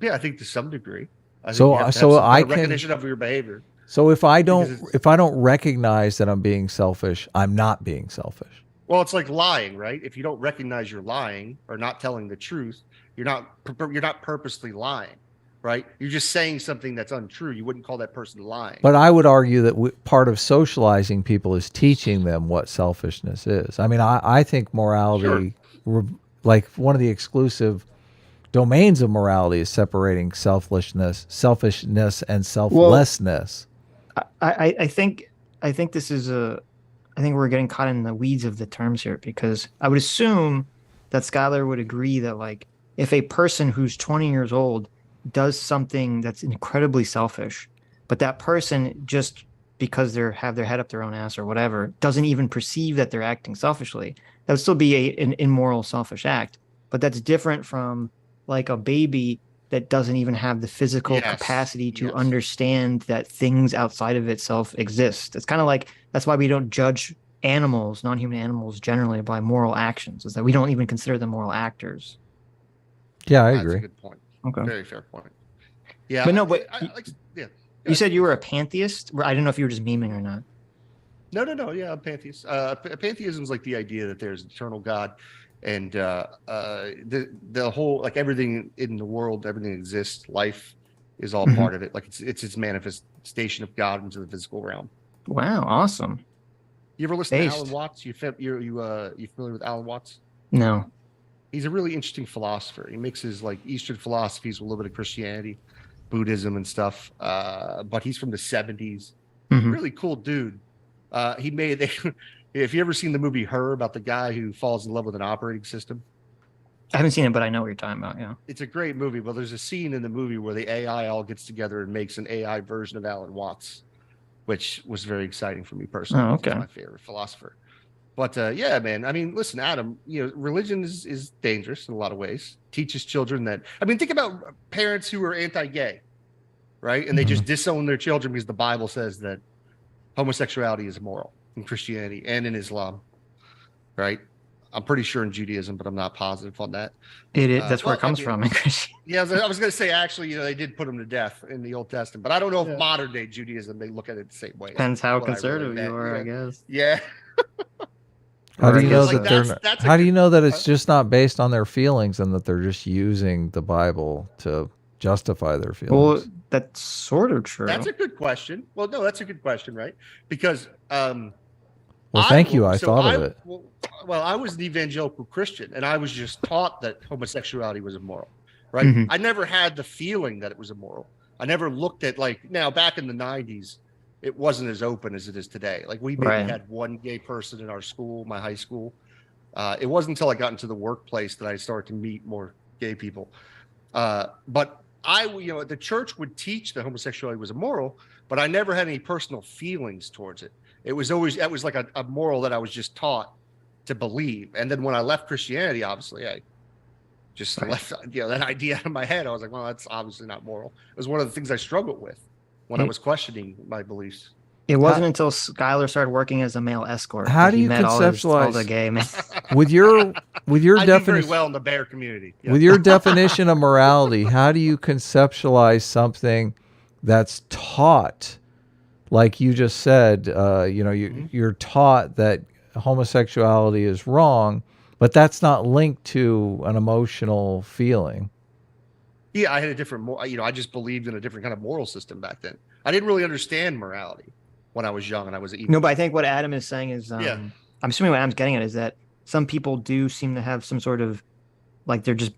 S4: Yeah, I think to some degree. I think
S2: So-
S4: you have to have
S2: so
S4: some kind
S2: I
S4: of
S2: can-
S4: recognition of your behavior.
S2: So if I
S4: Because
S2: don't
S4: it's-
S2: recognize that I'm being selfish, I'm not being selfish.
S4: Well, it's like lying, right? If you don't recognize you're lying or not telling the truth, you're not purposely lying, right? You're just saying something that's untrue. You wouldn't call that person lying.
S2: But I would argue that part of socializing people is teaching them what selfishness is. I mean, I think morality, like one of the exclusive domains of morality is separating selfishness, and selflessness.
S1: I think this is I think we're getting caught in the weeds of the terms here because I would assume that Skylar would agree that like if a person who's 20 years old does something that's incredibly selfish, but that person just because they have their head up their own ass or whatever doesn't even perceive that they're acting selfishly, that would still be an immoral, selfish act. But that's different from like a baby that doesn't even have the physical
S4: Yes,
S1: capacity to
S4: yes.
S1: understand that things outside of itself exist. It's kind of like that's why we don't judge animals, non-human animals generally by moral actions, is that we don't even consider them moral actors.
S2: Yeah, I
S4: That's
S2: agree.
S4: a good point.
S1: Okay.
S4: Very fair point. Yeah.
S1: But no, but
S4: yeah.
S1: You said you were a pantheist? I didn't know if you were just memeing or not.
S4: No. Yeah, I'm pantheist. Pantheism is like the idea that there's an eternal God, and the whole like everything in the world, everything exists. Life is all
S1: Mhm.
S4: part of it. Like it's manifestation of God into the physical realm.
S1: Wow, awesome.
S4: You ever listen to
S1: Based.
S4: Alan Watts? You familiar with Alan Watts?
S1: No.
S4: He's a really interesting philosopher. He mixes like Eastern philosophies with a little bit of Christianity, Buddhism, and stuff. But he's from the 70s.
S1: Mhm.
S4: Really cool dude. He made. If you ever seen the movie Her about the guy who falls in love with an operating system,
S1: I haven't seen it, but I know what you're talking about. Yeah.
S4: it's a great movie. But there's a scene in the movie where the AI all gets together and makes an AI version of Alan Watts, which was very exciting for me personally.
S1: Oh,
S4: He's
S1: okay.
S4: my favorite philosopher. But yeah, man. I mean, listen, Adam. Religion is dangerous in a lot of ways. Teaches children that. I mean, think about parents who are anti-gay, right? And they just disown their children because the Bible says that homosexuality is immoral in Christianity and in Islam, right? I'm pretty sure in Judaism, but I'm not positive on that.
S1: That's where it comes from in Christianity.
S4: Yeah, I was going to say, actually, they did put him to death in the Old Testament, but I don't know if modern day Judaism, they look at it the same way.
S1: Depends how conservative you are, I guess.
S4: Yeah.
S2: How do you know
S4: Like,
S2: that they're not,
S4: that's a
S2: how do
S4: good-
S2: you know that it's just not based on their feelings and that they're just using the Bible to justify their
S1: Well,
S2: feelings?
S1: that's sort of true.
S4: That's a good question. Well, no, that's a good question, right? Because
S2: Well, thank you. I thought of it.
S4: Well, I was an evangelical Christian, and I was just taught that homosexuality was immoral, right?
S1: Mhm.
S4: I never had the feeling that it was immoral. I never looked at, like, now back in the 90s, it wasn't as open as it is today. Like, we maybe
S1: Right.
S4: had one gay person in our school, my high school. It wasn't until I got into the workplace that I started to meet more gay people. But the church would teach that homosexuality was immoral, but I never had any personal feelings towards it. It was like a moral that I was just taught to believe. And then when I left Christianity, obviously I just left that idea out of my head. I was like, well, that's obviously not moral. It was one of the things I struggled with when I was questioning my beliefs.
S1: It wasn't until Skylar started working as a male escort.
S2: How
S1: that
S2: do
S1: he
S2: you
S1: met all
S2: conceptualize-
S1: the gay men.
S2: With your
S4: I do very
S2: definition,
S4: well in the bear community. Yeah.
S2: with your definition of morality, how do you conceptualize something that's taught, like you just said? You're taught that homosexuality is wrong, but that's not linked to an emotional feeling.
S4: Yeah, I had a different, I just believed in a different kind of moral system back then. I didn't really understand morality when I was young, and I was
S1: No, but I think what Adam is saying is,
S4: Yeah.
S1: I'm assuming what Adam's getting at is that some people do seem to have some sort of, like, they're just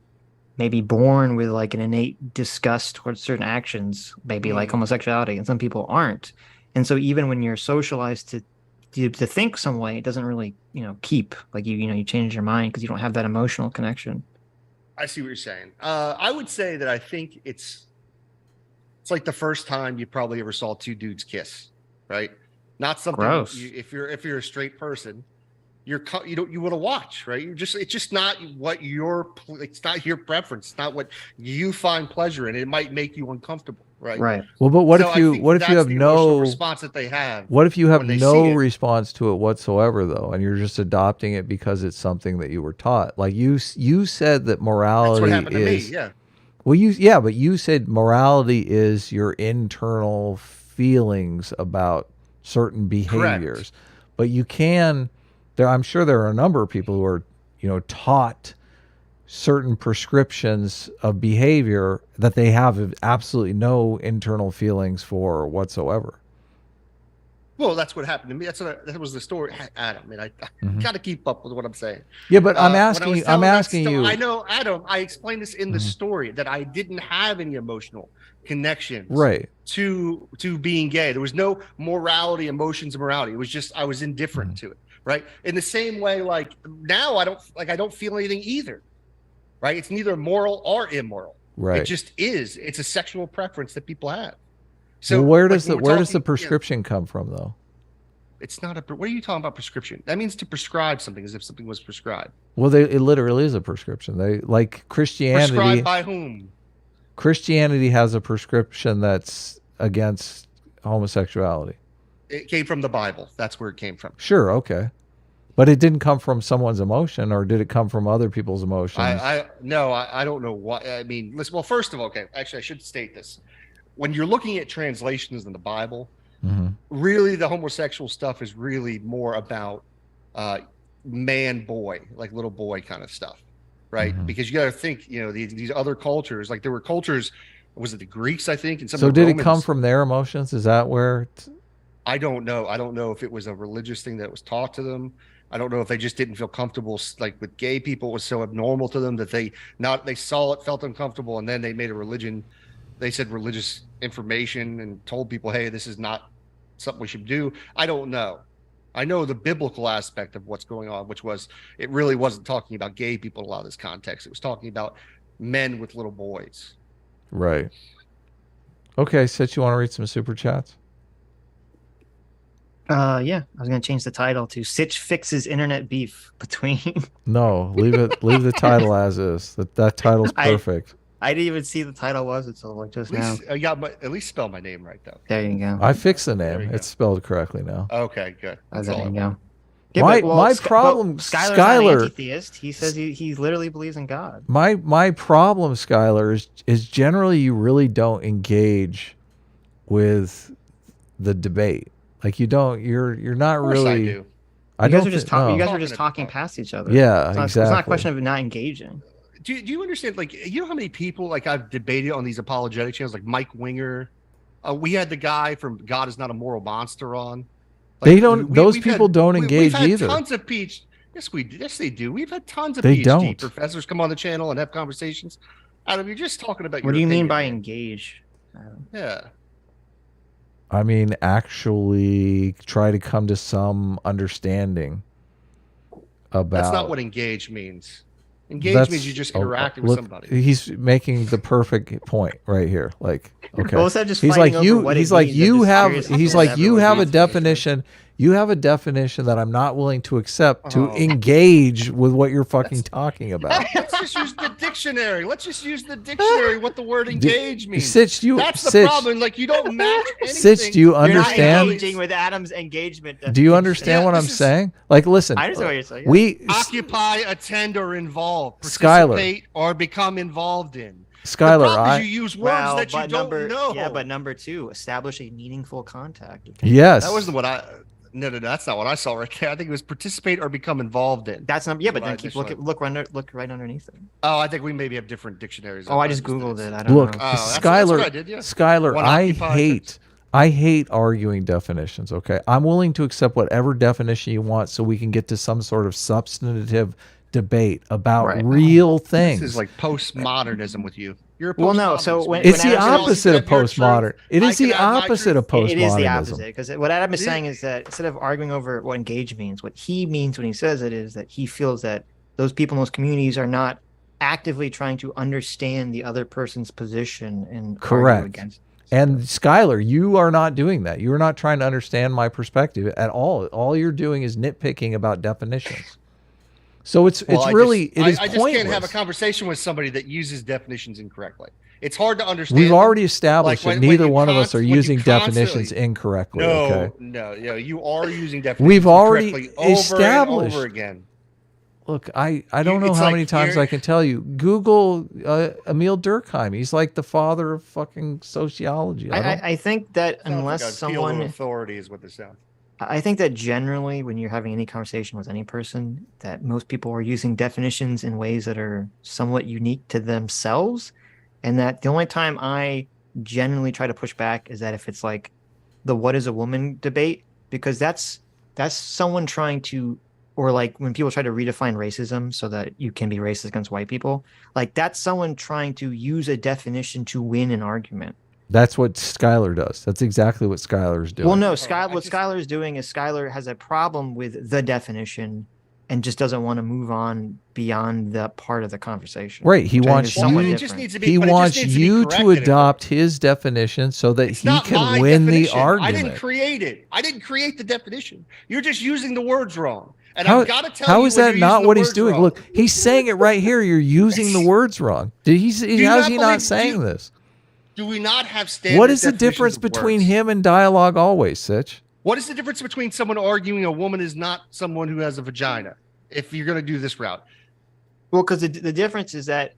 S1: maybe born with like an innate disgust towards certain actions, maybe like homosexuality, and some people aren't. And so even when you're socialized to think some way, it doesn't really, keep, like, you change your mind because you don't have that emotional connection.
S4: I see what you're saying. I would say that I think it's like the first time you probably ever saw two dudes kiss, right? Not something.
S1: Gross.
S4: If you're a straight person, you want to watch, right? It's just not what it's not your preference. It's not what you find pleasure in. It might make you uncomfortable, right?
S1: Right.
S2: Well, but what
S4: So
S2: if
S4: I
S2: you
S4: think
S2: have
S4: that's the emotional
S2: no
S4: response that they have?
S2: What if you have
S4: when they
S2: no
S4: see it.
S2: response to it whatsoever, though, and you're just adopting it because it's something that you were taught? Like you said that
S4: That's
S2: morality
S4: what happened to me.
S2: is.
S4: Yeah.
S2: Well, but you said morality is your internal feelings about certain behaviors. But you can. I'm sure there are a number of people who are, taught certain prescriptions of behavior that they have absolutely no internal feelings for whatsoever.
S4: Well, that's what happened to me. That was the story, Adam. And I got to keep up with what I'm saying.
S2: Yeah, but I'm
S4: When I
S2: asking
S4: was
S2: you. I'm
S4: telling that
S2: asking
S4: sto-
S2: you.
S4: I know, Adam. I explained this in the story that I didn't have any emotional connections,
S2: Right.
S4: to being gay. There was no morality, emotions, and morality. It was just I was indifferent to it, right? In the same way, like now, I don't feel anything either, right? It's neither moral or immoral.
S2: Right.
S4: It just is. It's a sexual preference that people have. So
S2: Well, where
S4: like,
S2: does
S4: when
S2: the
S4: we're
S2: where does the
S4: talking-
S2: prescription come from, though?
S4: It's not a. What are you talking about? Prescription? That means to prescribe something, as if something was prescribed.
S2: Well, it literally is a prescription. They like Christianity.
S4: Prescribed by whom?
S2: Christianity has a prescription that's against homosexuality.
S4: It came from the Bible. That's where it came from.
S2: Sure, okay, but it didn't come from someone's emotion, or did it come from other people's emotions?
S4: I don't know what. I mean, listen. Well, first of all, okay. Actually, I should state this. When you're looking at translations in the Bible, really the homosexual stuff is really more about man boy, like little boy kind of stuff, right? Because you got to think, these other cultures, like there were cultures, was it the Greeks, I think, and some
S2: So
S4: of the
S2: did
S4: Romans,
S2: it come from their emotions? Is that where?
S4: I don't know. I don't know if it was a religious thing that was taught to them. I don't know if they just didn't feel comfortable, like with gay people, it was so abnormal to them that they saw it, felt uncomfortable, and then they made a religion. They said religious information and told people, hey, this is not something we should do. I don't know. I know the biblical aspect of what's going on, which was it really wasn't talking about gay people in a lot of this context. It was talking about men with little boys.
S2: Right. Okay, Sitch, you want to read some super chats?
S1: Yeah, I was gonna change the title to "Sitch Fixes Internet Beef Between."
S2: No, leave it. Leave the title as is. That title's
S1: I
S2: perfect.
S1: I didn't even see the title was until like just
S4: At
S1: now.
S4: least at least spell my name right though.
S1: There you go.
S2: I fixed the
S4: There
S2: name.
S4: you go.
S2: It's spelled correctly now.
S4: Okay, good. That's
S1: There
S4: all I
S1: you
S4: want.
S1: go. Yeah,
S2: My-
S1: but, well,
S2: my
S1: Sky-
S2: problem,
S1: but Skylar's not
S2: Skylar-
S1: an anti-theist. He says he literally believes in God.
S2: My problem, Skylar, is generally you really don't engage with the debate. Like you don't. You're not
S4: Of course
S2: really.
S4: I do.
S2: I
S1: You
S2: don't
S1: guys are just
S2: thi-
S1: talking.
S2: no.
S1: You guys are just
S4: Talking
S1: talking
S4: about-
S1: past each other.
S2: Yeah,
S1: It's not a
S2: exactly.
S1: question of not engaging.
S4: Do you understand? Like, you know how many people like I've debated on these apologetic channels, like Mike Winger. We had the guy from God is Not a Moral Monster on. Like,
S2: They don't. Those
S4: we've
S2: people
S4: had-
S2: don't
S4: we've
S2: engage
S4: had
S2: either.
S4: Tons of PhD. Yes, we do. Yes, they do. We've had tons of
S2: They
S4: PhD
S2: don't.
S4: professors come on the channel and have conversations. Adam, you're just talking about.
S1: What
S4: your
S1: do you mean
S4: opinion,
S1: by
S4: man.
S1: engage?
S4: Yeah.
S2: I mean, actually, try to come to some understanding about.
S4: That's not what engage means. Engage
S2: That's-
S4: means you just
S2: oh,
S4: interacting
S2: look,
S4: with somebody.
S2: He's making the perfect point right here. Like, okay,
S1: Well, instead of just
S2: he's
S1: fighting
S2: like
S1: over
S2: you.
S1: what it
S2: He's like
S1: means,
S2: you
S1: I'm just
S2: have.
S1: curious
S2: He's
S1: as to
S2: like
S1: whatever
S2: you
S1: it
S2: have a
S1: means.
S2: definition. You have a definition that I'm not willing to accept to
S4: Oh.
S2: engage with what you're fucking talking about.
S4: Let's just use the dictionary. Let's just use the dictionary. What the word engage means.
S2: Sitch,
S4: That's the
S2: Sitch,
S4: problem. Like you don't match anything.
S2: Sitch, do you
S1: You're not
S2: understand?
S1: engaging with Adam's engagement.
S2: Do you understand
S4: Yeah,
S2: what I'm
S4: this is-
S2: saying? Like, listen,
S1: I understand what you're saying.
S2: we
S4: Occupy, attend, or involve.
S2: Skylar.
S4: Participate or become involved in. The
S2: Skylar,
S4: problem is you use words
S1: Well,
S4: that you
S1: but
S4: don't know.
S1: Yeah, but number two, establish a meaningful contact.
S2: yes,
S4: That wasn't what I. No, that's not what I saw right there. I think it was participate or become involved in.
S1: That's not. Yeah, but
S4: What
S1: then
S4: I
S1: keep
S4: initially-
S1: look right underneath it.
S4: Oh, I think we maybe have different dictionaries.
S1: Oh, I just googled it. I don't
S2: look,
S1: know.
S4: that's
S2: Skylar,
S4: what I did, yeah.
S2: Skylar,
S4: One
S2: I
S4: occupy,
S2: hate arguing definitions. Okay, I'm willing to accept whatever definition you want, so we can get to some sort of substantive debate about
S1: Right.
S2: real things.
S4: This is like postmodernism with you. You're a
S1: Well, no, so
S4: postmodernist,
S1: when-
S4: man.
S2: It's the
S1: Adam says
S2: opposite of
S4: You have your truth,
S2: postmodern. It
S4: I
S2: is the
S4: can have my
S2: opposite of
S4: truth.
S2: postmodernism.
S1: It is the opposite because what Adam is
S4: It
S1: saying
S4: is.
S1: is that instead of arguing over what engage means, what he means when he says it is that he feels that those people in those communities are not actively trying to understand the other person's position and
S2: Correct.
S1: argue against.
S2: And Skylar, you are not doing that. You are not trying to understand my perspective at all. All you're doing is nitpicking about definitions. So it's
S4: Well,
S2: really
S4: I
S2: it is
S4: just
S2: pointless.
S4: can't have a conversation with somebody that uses definitions incorrectly. It's hard to understand.
S2: We've
S4: them.
S2: already established
S4: Like
S2: that
S4: when
S2: neither
S4: you
S2: one of us are
S4: when you
S2: using definitions
S4: constantly-
S2: incorrectly.
S4: No,
S2: Okay.
S4: no, you are using definitions.
S2: We've already
S4: incorrectly over
S2: established-
S4: and over again.
S2: Look, I don't know
S4: it's
S2: how
S4: like
S2: many times
S4: you're-
S2: I can tell you. Google Emil Durkheim. He's like the father of fucking sociology.
S1: I think that
S4: Sounds
S1: unless
S4: like a field of
S1: someone,
S4: authority is what this sounds.
S1: I think that generally when you're having any conversation with any person, that most people are using definitions in ways that are somewhat unique to themselves, and that the only time I generally try to push back is that if it's like the "what is a woman" debate, because that's someone trying to, or like when people try to redefine racism so that you can be racist against white people, like that's someone trying to use a definition to win an argument.
S2: That's what Skylar does. That's exactly what Skylar is doing.
S1: Well, no,
S4: I
S1: what
S4: just-
S1: Skylar is doing is Skylar has a problem with the definition and just doesn't want to move on beyond that part of the conversation.
S2: Right. He
S1: which I think
S2: wants
S1: is
S2: you.
S1: somewhat
S4: it
S1: different.
S4: just needs to be.
S2: He
S4: but it just
S2: wants
S4: needs to be
S2: you to
S4: corrected.
S2: adopt his definition so that
S4: It's
S2: he
S4: not
S2: can
S4: my
S2: win the
S4: definition. I didn't
S2: argument.
S4: create it. I didn't create the definition. You're just using the words wrong. And
S2: How,
S4: I've got to tell
S2: how
S4: you
S2: is
S4: when
S2: that
S4: you're
S2: not
S4: using the
S2: what he's
S4: words
S2: doing?
S4: wrong.
S2: Look, he's saying it right here. You're using the words wrong. How
S4: you
S2: is
S4: not
S2: he not
S4: believe-
S2: saying this?
S4: Do we not have standard
S2: What is the
S4: definitions
S2: difference
S4: of
S2: between
S4: words?
S2: him and dialogue always, Sitch?
S4: What is the difference between someone arguing a woman is not someone who has a vagina? If you're going to do this route,
S1: Well, because the difference is that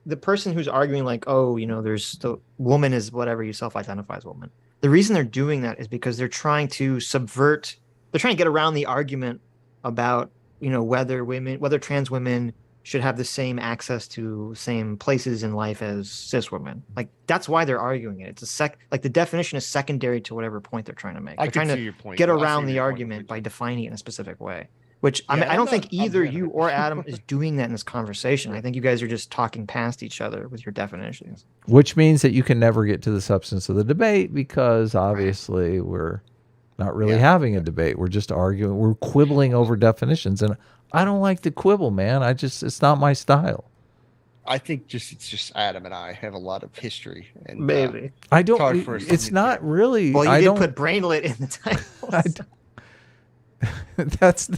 S1: the person who's arguing like, oh, there's the woman is whatever you self-identify as woman. The reason they're doing that is because they're trying to subvert. They're trying to get around the argument about whether trans women should have the same access to same places in life as cis women. Like that's why they're arguing it. It's like the definition is secondary to whatever point they're trying to make.
S4: I
S1: They're
S4: can
S1: trying
S4: see
S1: to
S4: your point.
S1: get
S4: I see
S1: around the
S4: your point
S1: argument by
S4: completely.
S1: defining it in a specific way. Which I
S4: Yeah,
S1: don't
S4: I'm
S1: think
S4: not- I'm
S1: either
S4: not-
S1: you or Adam is doing that in this conversation. I think you guys are just talking past each other with your definitions.
S2: Which means that you can never get to the substance of the debate because obviously we're not really
S4: Yeah.
S2: having a debate. We're just arguing. We're quibbling over definitions. And I don't like to quibble, man. it's not my style.
S4: I think it's just Adam and I have a lot of history. And
S1: Maybe.
S2: I don't,
S4: hard for us to
S2: it's
S4: get
S2: not really,
S1: Well, you
S2: I
S1: did
S2: don't,
S1: put brainlet in the title.
S2: I d- That's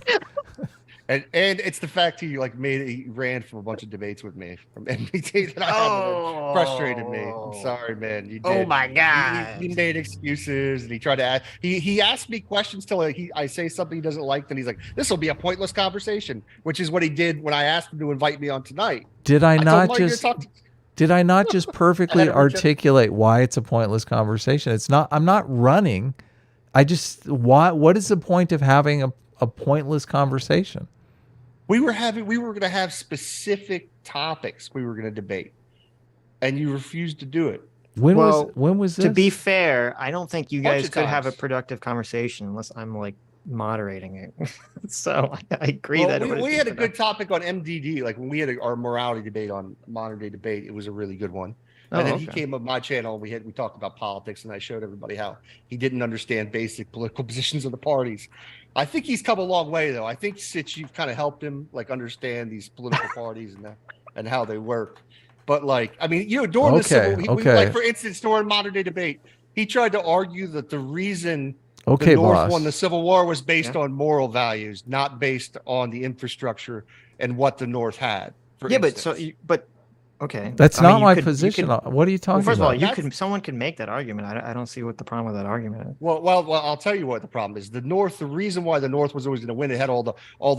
S4: And it's the fact he he ran from a bunch of debates with me from NBT that I have frustrated me. I'm sorry, man. You did.
S1: Oh my
S4: He
S1: god.
S4: made excuses and he tried to ask. He asked me questions till I say something he doesn't like. Then he's like, "This will be a pointless conversation," which is what he did when I asked him to invite me on tonight.
S2: Did I
S4: told
S2: not
S4: him, "Oh, you're
S2: just
S4: talking-"
S2: did I not just perfectly
S4: I had to reject-
S2: articulate why it's a pointless conversation? It's not. I'm not running. I just what is the point of having a pointless conversation?
S4: we were going to have specific topics we were going to debate, and you refused to do it.
S2: When was this?
S1: To be fair, I don't think you
S4: Bunch
S1: guys
S4: of
S1: could have a
S4: times.
S1: productive conversation unless I'm like moderating it. So I agree
S4: Well,
S1: that it would
S4: we
S1: be
S4: had a good
S1: productive.
S4: topic on MDD. Like when we had our morality debate on modern day debate, it was a really good one.
S1: Oh,
S4: And then he
S1: okay.
S4: came on my channel. And we talked about politics, and I showed everybody how he didn't understand basic political positions of the parties. I think he's come a long way, though. I think Sitch, you've kind of helped him understand these political parties and how they work. But during the civil, for instance, during modern day debate, he tried to argue that the reason the North
S2: boss.
S4: won the Civil War was based on moral values, not based on the infrastructure and what the North had.
S1: Okay.
S2: That's
S1: I mean,
S2: not
S1: you
S2: my
S1: could- you
S2: position.
S1: could-
S2: What are you talking
S1: Well, first of all,
S2: about?
S1: someone could make that argument. I don't see what the problem with that argument is.
S4: Well, I'll tell you what the problem is. The North, the reason why the North was always going to win, it had all the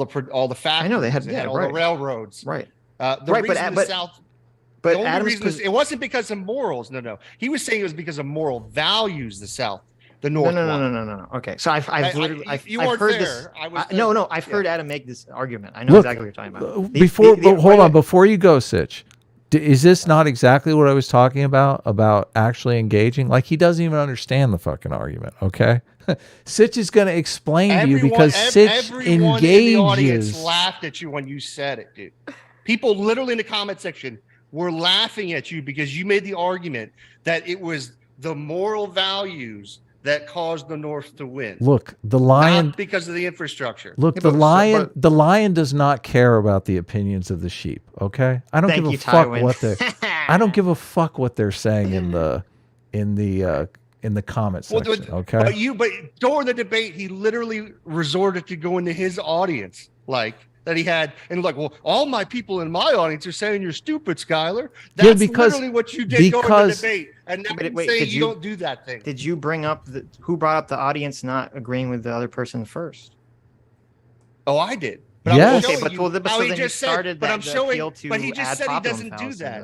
S4: factories.
S1: I know they had
S4: all the railroads.
S1: Right.
S4: The
S1: Right,
S4: reason the South.
S1: But
S4: The only
S1: Adam's
S4: reason it wasn't because of morals. No. He was saying it was because of moral values. The South, the North.
S1: No. Okay, so I've
S4: you
S1: I've
S4: weren't
S1: heard
S4: there.
S1: this.
S4: I was
S1: No, I've heard Adam make this argument. I know
S2: Look,
S1: exactly what you're talking about.
S2: Hold on, before you go, Sitch. Is this not exactly what I was talking about actually engaging? Like, he doesn't even understand the fucking argument, okay? Sitch is going to explain to you because Sitch
S4: everyone in the audience
S2: engages.
S4: laughed at you when you said it, dude. People literally in the comment section were laughing at you because you made the argument that it was the moral values that caused the North to win.
S2: Look, the lion,
S4: not because of the infrastructure.
S2: look,
S1: Yeah,
S2: the
S1: but-
S2: lion,
S1: but-
S2: the lion does not care about the opinions of the sheep, okay? I don't
S1: Thank
S2: give a
S1: you,
S2: fuck
S1: Tywin.
S2: what I don't give a fuck what they're saying in the comment section, okay?
S4: But during the debate, he literally resorted to going to his audience, that he had, and well, all my people in my audience are saying you're stupid, Skylar. That's literally what you did during the debate. And now you say you don't do that thing.
S1: Did you bring up who brought up the audience not agreeing with the other person first?
S4: Oh, I did. But
S2: Yes.
S4: I'm
S1: Okay, but
S4: showing
S1: so then you started
S4: but
S1: that
S4: I'm showing,
S1: appeal to
S4: but he just
S1: ad
S4: said he
S1: populum
S4: doesn't do
S1: fallacy,
S4: that.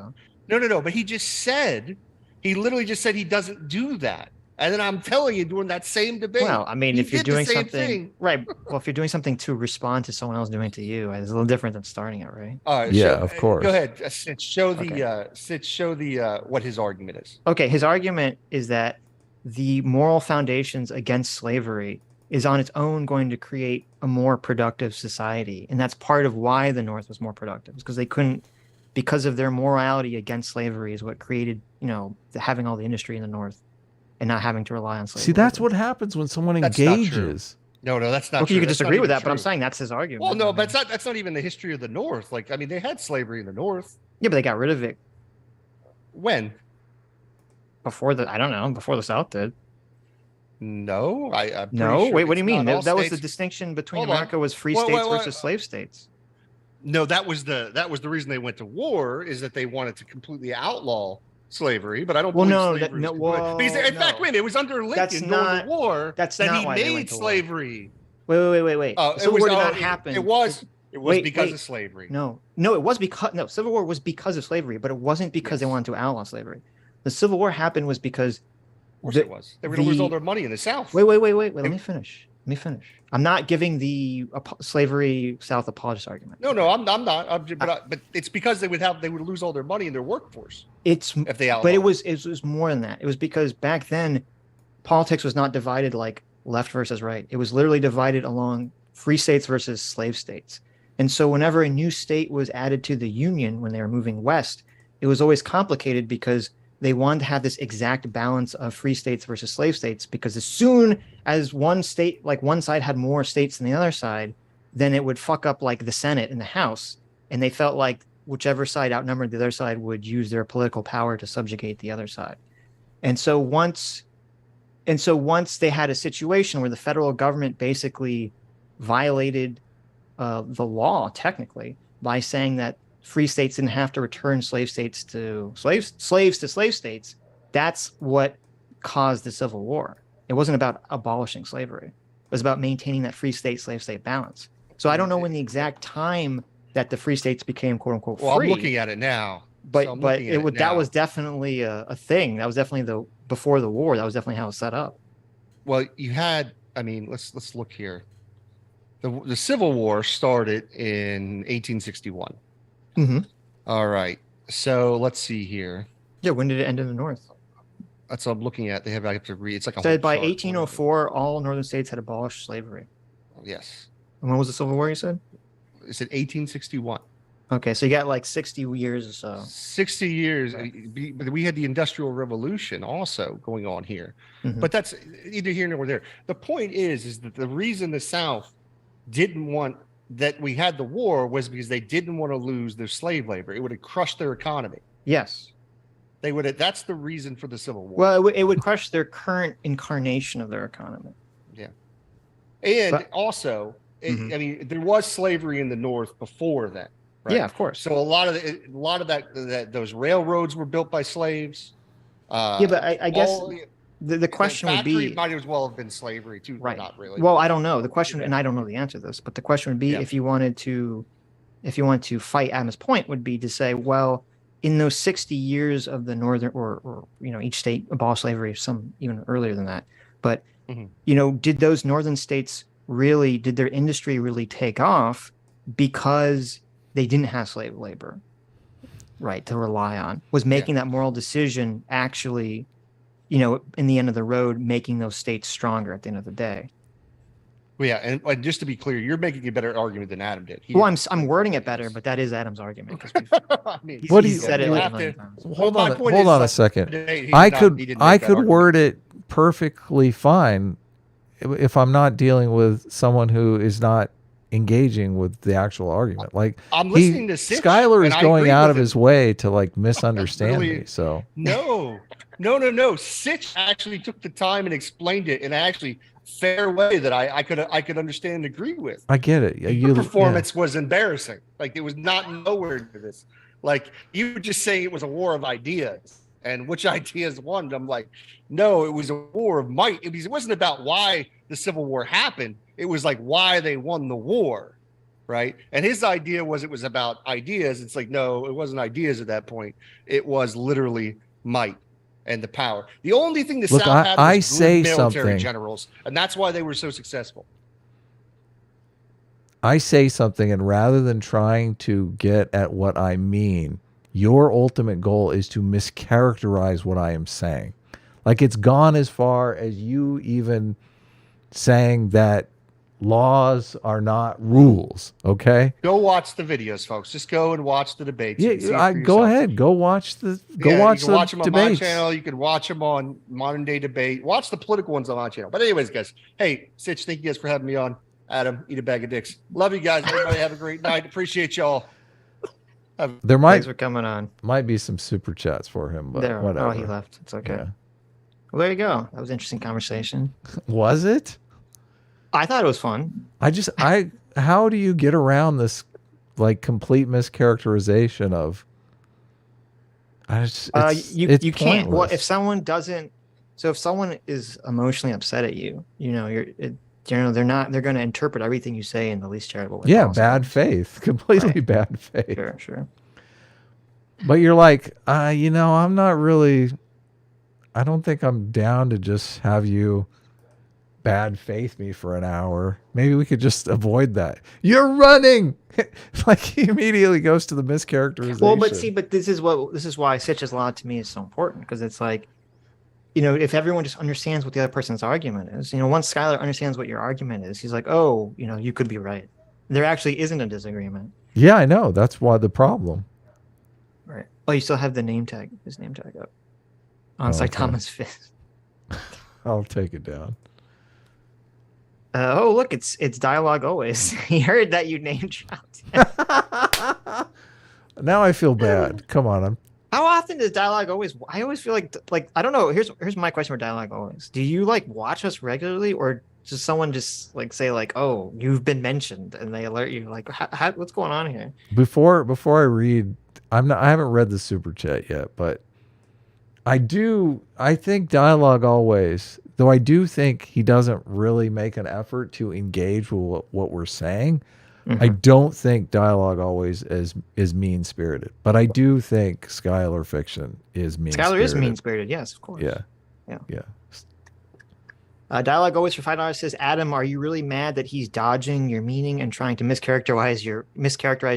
S1: though.
S4: No. But he literally just said he doesn't do that. And then I'm telling you, during that same debate.
S1: Well, I mean,
S4: he
S1: if you're
S4: did the
S1: doing
S4: same
S1: something
S4: thing.
S1: right, well, if you're doing something to respond to someone else doing it to you, it's a little different than starting it, right?
S4: All right,
S2: Yeah, of course.
S4: Go ahead. Show the what his argument is.
S1: Okay, his argument is that the moral foundations against slavery is on its own going to create a more productive society, and that's part of why the North was more productive, because they couldn't, because of their morality against slavery, is what created, having all the industry in the North and not having to rely on slavery.
S2: See, that's what happens when someone
S4: That's not true.
S2: engages.
S4: No, that's not
S1: Okay,
S4: true.
S1: you could
S4: That's not
S1: disagree with
S4: even
S1: that, but I'm
S4: true.
S1: saying that's his argument.
S4: Well,
S1: I
S4: no,
S1: mean,
S4: but that's not even the history of the North. They had slavery in the North.
S1: yeah, but they got rid of it
S4: When?
S1: before the South did.
S4: No, I'm pretty
S1: No,
S4: sure
S1: wait, what do you
S4: it's
S1: mean?
S4: not all
S1: That was the
S4: states.
S1: distinction between
S4: Hold on.
S1: America was free
S4: Wait,
S1: states
S4: wait,
S1: versus slave states.
S4: No, that was the reason they went to war, is that they wanted to completely outlaw slavery. But I don't
S1: Well,
S4: believe
S1: no,
S4: slavery
S1: that-
S4: was
S1: no,
S4: completely-
S1: well,
S4: because in fact,
S1: no.
S4: wait, it was under
S1: That's
S4: Lincoln during
S1: not-
S4: the war
S1: that's
S4: that
S1: not
S4: he
S1: why they
S4: made
S1: went to war.
S4: slavery.
S1: Wait.
S4: Oh,
S1: The Civil War did not
S4: it-
S1: happen.
S4: It was
S1: Wait,
S4: because
S1: wait.
S4: of slavery.
S1: No, it was because Civil War was because of slavery, but it wasn't because they
S4: Yes.
S1: wanted to outlaw slavery. The Civil War happened was because
S4: Of course it was. They were going to lose
S1: the-
S4: all their money in the South.
S1: wait. Let me finish. I'm not giving the slavery South apologist argument.
S4: No, I'm not. But it's because they would lose all their money in their workforce
S1: It's
S4: if they outlawed.
S1: but it was more than that. It was because back then politics was not divided like left versus right. It was literally divided along free states versus slave states. And so whenever a new state was added to the Union when they were moving west, it was always complicated because they wanted to have this exact balance of free states versus slave states, because as soon as one state, like one side had more states than the other side, then it would fuck up like the Senate and the House. And they felt like whichever side outnumbered the other side would use their political power to subjugate the other side. And so once they had a situation where the federal government basically violated the law technically by saying that free states didn't have to return slave states to slaves to slave states. That's what caused the Civil War. It wasn't about abolishing slavery. It was about maintaining that free state slave state balance. So I don't know when the exact time that the free states became quote unquote free.
S4: Well, I'm looking at it now.
S1: But that was definitely a thing. That was definitely before the war. That was definitely how it was set up.
S4: Well, you had, I mean, let's look here. The Civil War started in 1861.
S1: Mm-hmm.
S4: All right. So let's see here.
S1: Yeah, when did it end in the North?
S4: That's what I'm looking at. I have to read. It's like a
S1: said by
S4: chart.
S1: 1804, all northern states had abolished slavery.
S4: Yes.
S1: And when was the Civil War, you said?
S4: It said 1861. Okay,
S1: so you got like 60 years or so.
S4: 60 years. But we had the Industrial Revolution also going on here.
S1: Mm-hmm.
S4: But that's either here nor there. The point is that the reason the South didn't want that we had the war was because they didn't want to lose their slave labor. It would have crushed their economy.
S1: Yes.
S4: They would have, that's the reason for the Civil War.
S1: Well, it would crush their current incarnation of their economy.
S4: Yeah. And also, I mean, there was slavery in the North before that. Right?
S1: Yeah, of course.
S4: So a lot of that those railroads were built by slaves.
S1: Yeah, but I guess the question would be,
S4: might as well have been slavery too.
S1: Right.
S4: Not really.
S1: Well, I don't know. The question, and I don't know the answer to this, but the question would be, if you wanted to fight Adam's point, would be to say, well, in those 60 years of the northern, or each state abolished slavery, some even earlier than that, but did those northern states did their industry really take off because they didn't have slave labor, right, to rely on? Was making that moral decision actually, in the end of the road, making those states stronger at the end of the day?
S4: Well, yeah, and just to be clear, you're making a better argument than Adam did.
S1: I'm wording it better, but that is Adam's argument.
S4: I mean,
S2: what do you
S1: said it like
S2: times. Hold on a second. I could word it perfectly fine if I'm not dealing with someone who is not engaging with the actual argument. Like,
S4: I'm listening to Sitch,
S2: Skylar is going out of his way to like misunderstand me. So
S4: no. Sitch actually took the time and explained it in an actually fair way that I could understand and agree with.
S2: I get it.
S4: Your performance was embarrassing. Like, it was not nowhere to this. Like, you were just saying it was a war of ideas. And which ideas won? I'm like, no, it was a war of might. It wasn't about why the Civil War happened. It was like why they won the war, right? And his idea was it was about ideas. It's like, no, it wasn't ideas at that point. It was literally might and the power. The only thing the South had was good military generals, and that's why they were so successful.
S2: I say something, and rather than trying to get at what I mean, your ultimate goal is to mischaracterize what I am saying. Like, it's gone as far as you even saying that laws are not rules. Okay.
S4: Go watch the videos, folks. Just go and watch the debates.
S2: Yeah, go ahead. Go watch the
S4: watch them debates. On my channel. You can watch them on Modern Day Debate. Watch the political ones on my channel. But anyways, guys, hey, Sitch, thank you guys for having me on. Adam, eat a bag of dicks. Love you guys. Everybody have a great night. Appreciate y'all.
S1: Thanks for coming on.
S2: Might be some super chats for him, but whatever.
S1: Oh, he left. It's okay. Yeah. Well, there you go. That was an interesting conversation.
S2: Was it?
S1: I thought it was fun.
S2: How do you get around this like complete mischaracterization of?
S1: You can't. Well, if someone is emotionally upset at you, they're going to interpret everything you say in the least charitable way.
S2: Yeah, bad faith, completely bad faith.
S1: Sure.
S2: But you're like, I'm not really. I don't think I'm down to just have you bad faith me for an hour. Maybe we could just avoid that. You're running. Like, he immediately goes to the mischaracterization.
S1: Well, but this is why Sitch's law to me is so important, because it's like, if everyone just understands what the other person's argument is, once Skylar understands what your argument is, he's like, oh, you could be right. There actually isn't a disagreement.
S2: Yeah, I know. That's why the problem.
S1: Right. Oh, you still have his name tag up. On Thomas Fist.
S2: I'll take it down.
S1: Oh, look, it's Dialogue Always. He heard that you name dropped.
S2: Now I feel bad. Come on.
S1: How often does Dialogue Always? I always feel like I don't know. Here's my question for Dialogue Always. Do you watch us regularly, or Just someone just like say like, "Oh, you've been mentioned," and they alert you like, "What's going on here?"
S2: Before I read, I haven't read the super chat yet, but I think dialogue always, though I do think he doesn't really make an effort to engage with what we're saying. I don't think dialogue always is mean spirited, but I do think Skyler Fiction is mean.
S1: Skylar is mean spirited, yes, of course.
S2: Yeah.
S1: Yeah.
S2: Yeah.
S1: Dialogue always for $5 says, Adam, are you really mad that he's dodging your meaning and trying to mischaracterize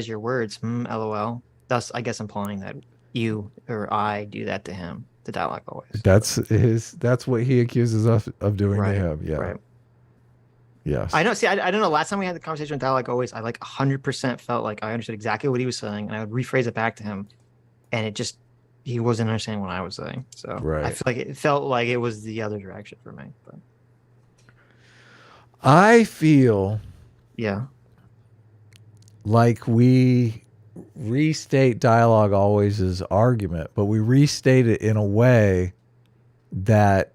S1: your words? LOL. Thus, I guess implying that you or I do that to him. The dialogue always.
S2: That's what he accuses us of doing to him. Yeah.
S1: Right.
S2: Yes.
S1: I know. See, I don't know. Last time we had the conversation with dialogue always, I like 100% felt like I understood exactly what he was saying, and I would rephrase it back to him, and he wasn't understanding what I was saying. So I feel like it felt like it was the other direction for me. But
S2: I feel like we restate dialogue always' argument, but we restate it in a way that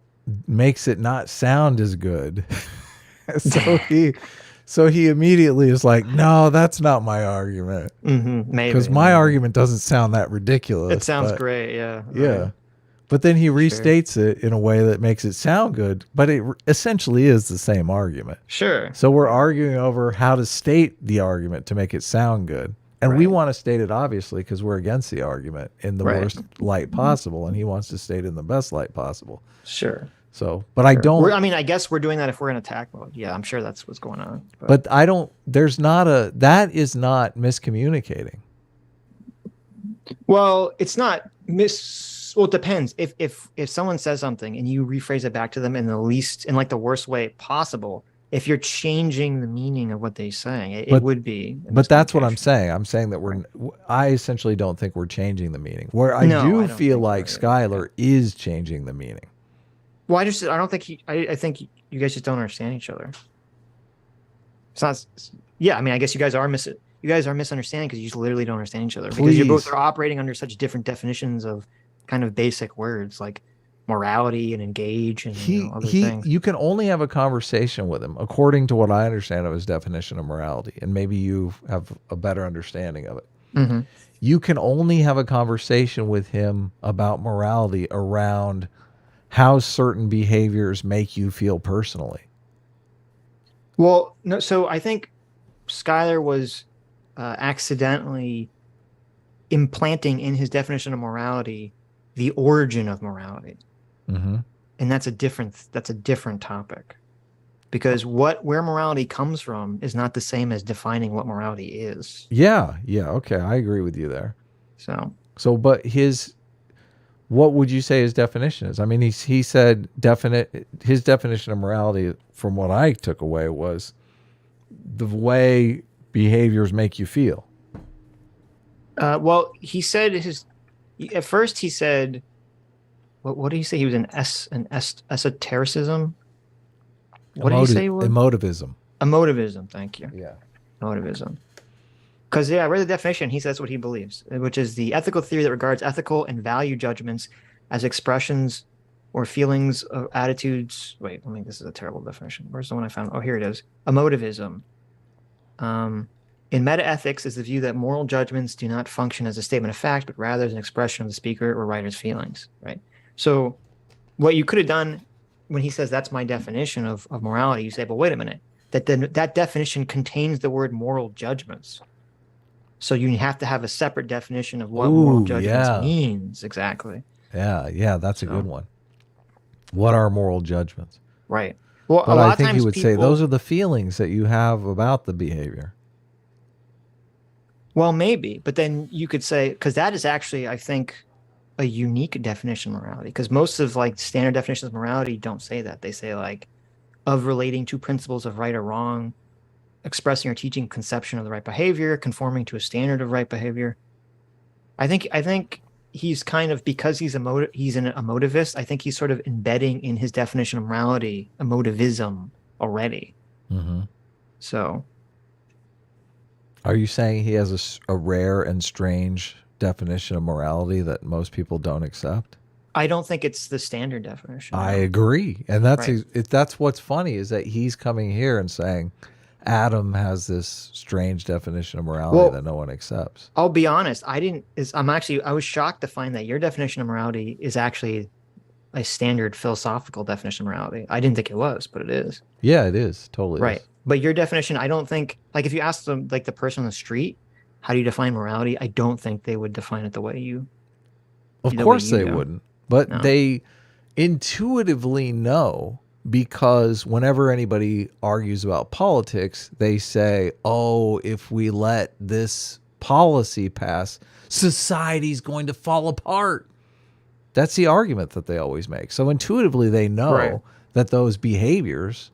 S2: makes it not sound as good. So he immediately is like, no, that's not my argument.
S1: Maybe
S2: because my argument doesn't sound that ridiculous.
S1: It sounds great. Yeah.
S2: Yeah. But then he restates it in a way that makes it sound good, but it essentially is the same argument.
S1: Sure.
S2: So we're arguing over how to state the argument to make it sound good. And we want to state it, obviously, because we're against the argument in the worst light possible, and he wants to state it in the best light possible.
S1: Sure.
S2: So, but I don't.
S1: I guess we're doing that if we're in attack mode. Yeah, I'm sure that's what's going on.
S2: But I don't. That is not miscommunicating.
S1: Well, it's not Well, it depends. If someone says something and you rephrase it back to them in the worst way possible, if you're changing the meaning of what they're saying, it would be.
S2: But that's what I'm saying. I'm saying that I essentially don't think we're changing the meaning. Where I do feel like Skylar is changing the meaning.
S1: Well, I don't think I think you guys just don't understand each other. It's not. Yeah, I mean, I guess you guys are misunderstanding because you just literally don't understand each other. Because you both are operating under such different definitions of kind of basic words like morality and engage and other things.
S2: You can only have a conversation with him according to what I understand of his definition of morality, and maybe you have a better understanding of it. You can only have a conversation with him about morality around how certain behaviors make you feel personally.
S1: Well, no. So I think Skylar was accidentally implanting in his definition of morality the origin of morality, and that's a different topic, because where morality comes from is not the same as defining what morality is.
S2: Yeah. Okay, I agree with you there.
S1: So,
S2: but what would you say his definition is? I mean, he said his definition of morality, from what I took away, was the way behaviors make you feel.
S1: Well, he said at first he said, what did he say? He was an esotericism. What did he say?
S2: Emotivism.
S1: Emotivism. Thank you.
S2: Yeah.
S1: Emotivism. Because I read the definition. He says what he believes, which is the ethical theory that regards ethical and value judgments as expressions or feelings of attitudes. Wait, this is a terrible definition. Where's the one I found? Oh, here it is. Emotivism. In metaethics is the view that moral judgments do not function as a statement of fact, but rather as an expression of the speaker or writer's feelings. Right. So, what you could have done when he says that's my definition of morality, you say, "Well, wait a minute. That definition contains the word moral judgments." So you have to have a separate definition of what moral judgments means exactly.
S2: Yeah, that's a good one. What are moral judgments?
S1: Right. Well,
S2: but I think he would say those are the feelings that you have about the behavior.
S1: Well, maybe, but then you could say, because that is actually, I think, a unique definition of morality. Because most of standard definitions of morality don't say that. They say of relating to principles of right or wrong, expressing or teaching conception of the right behavior, conforming to a standard of right behavior. I think he's kind of, because he's an emotivist, I think he's sort of embedding in his definition of morality emotivism already. So,
S2: are you saying he has a rare and strange definition of morality that most people don't accept?
S1: I don't think it's the standard definition.
S2: I
S1: no.
S2: agree, and that's
S1: Right.
S2: that's what's funny is that he's coming here and saying Adam has this strange definition of morality
S1: Well,
S2: that no one accepts.
S1: I'll be honest. I was shocked to find that your definition of morality is actually a standard philosophical definition of morality. I didn't think it was, but it is.
S2: Yeah, it is totally
S1: Right.
S2: is.
S1: But your definition, I don't think, like if you ask them, like the person on the street, how do you define morality? I don't think they would define it the way you.
S2: Of
S1: the way
S2: course
S1: you
S2: they
S1: do.
S2: wouldn't, but
S1: No.
S2: they intuitively know because whenever anybody argues about politics, they say, "Oh, if we let this policy pass, society's going to fall apart." That's the argument that they always make. So intuitively they know
S1: Right.
S2: that those behaviors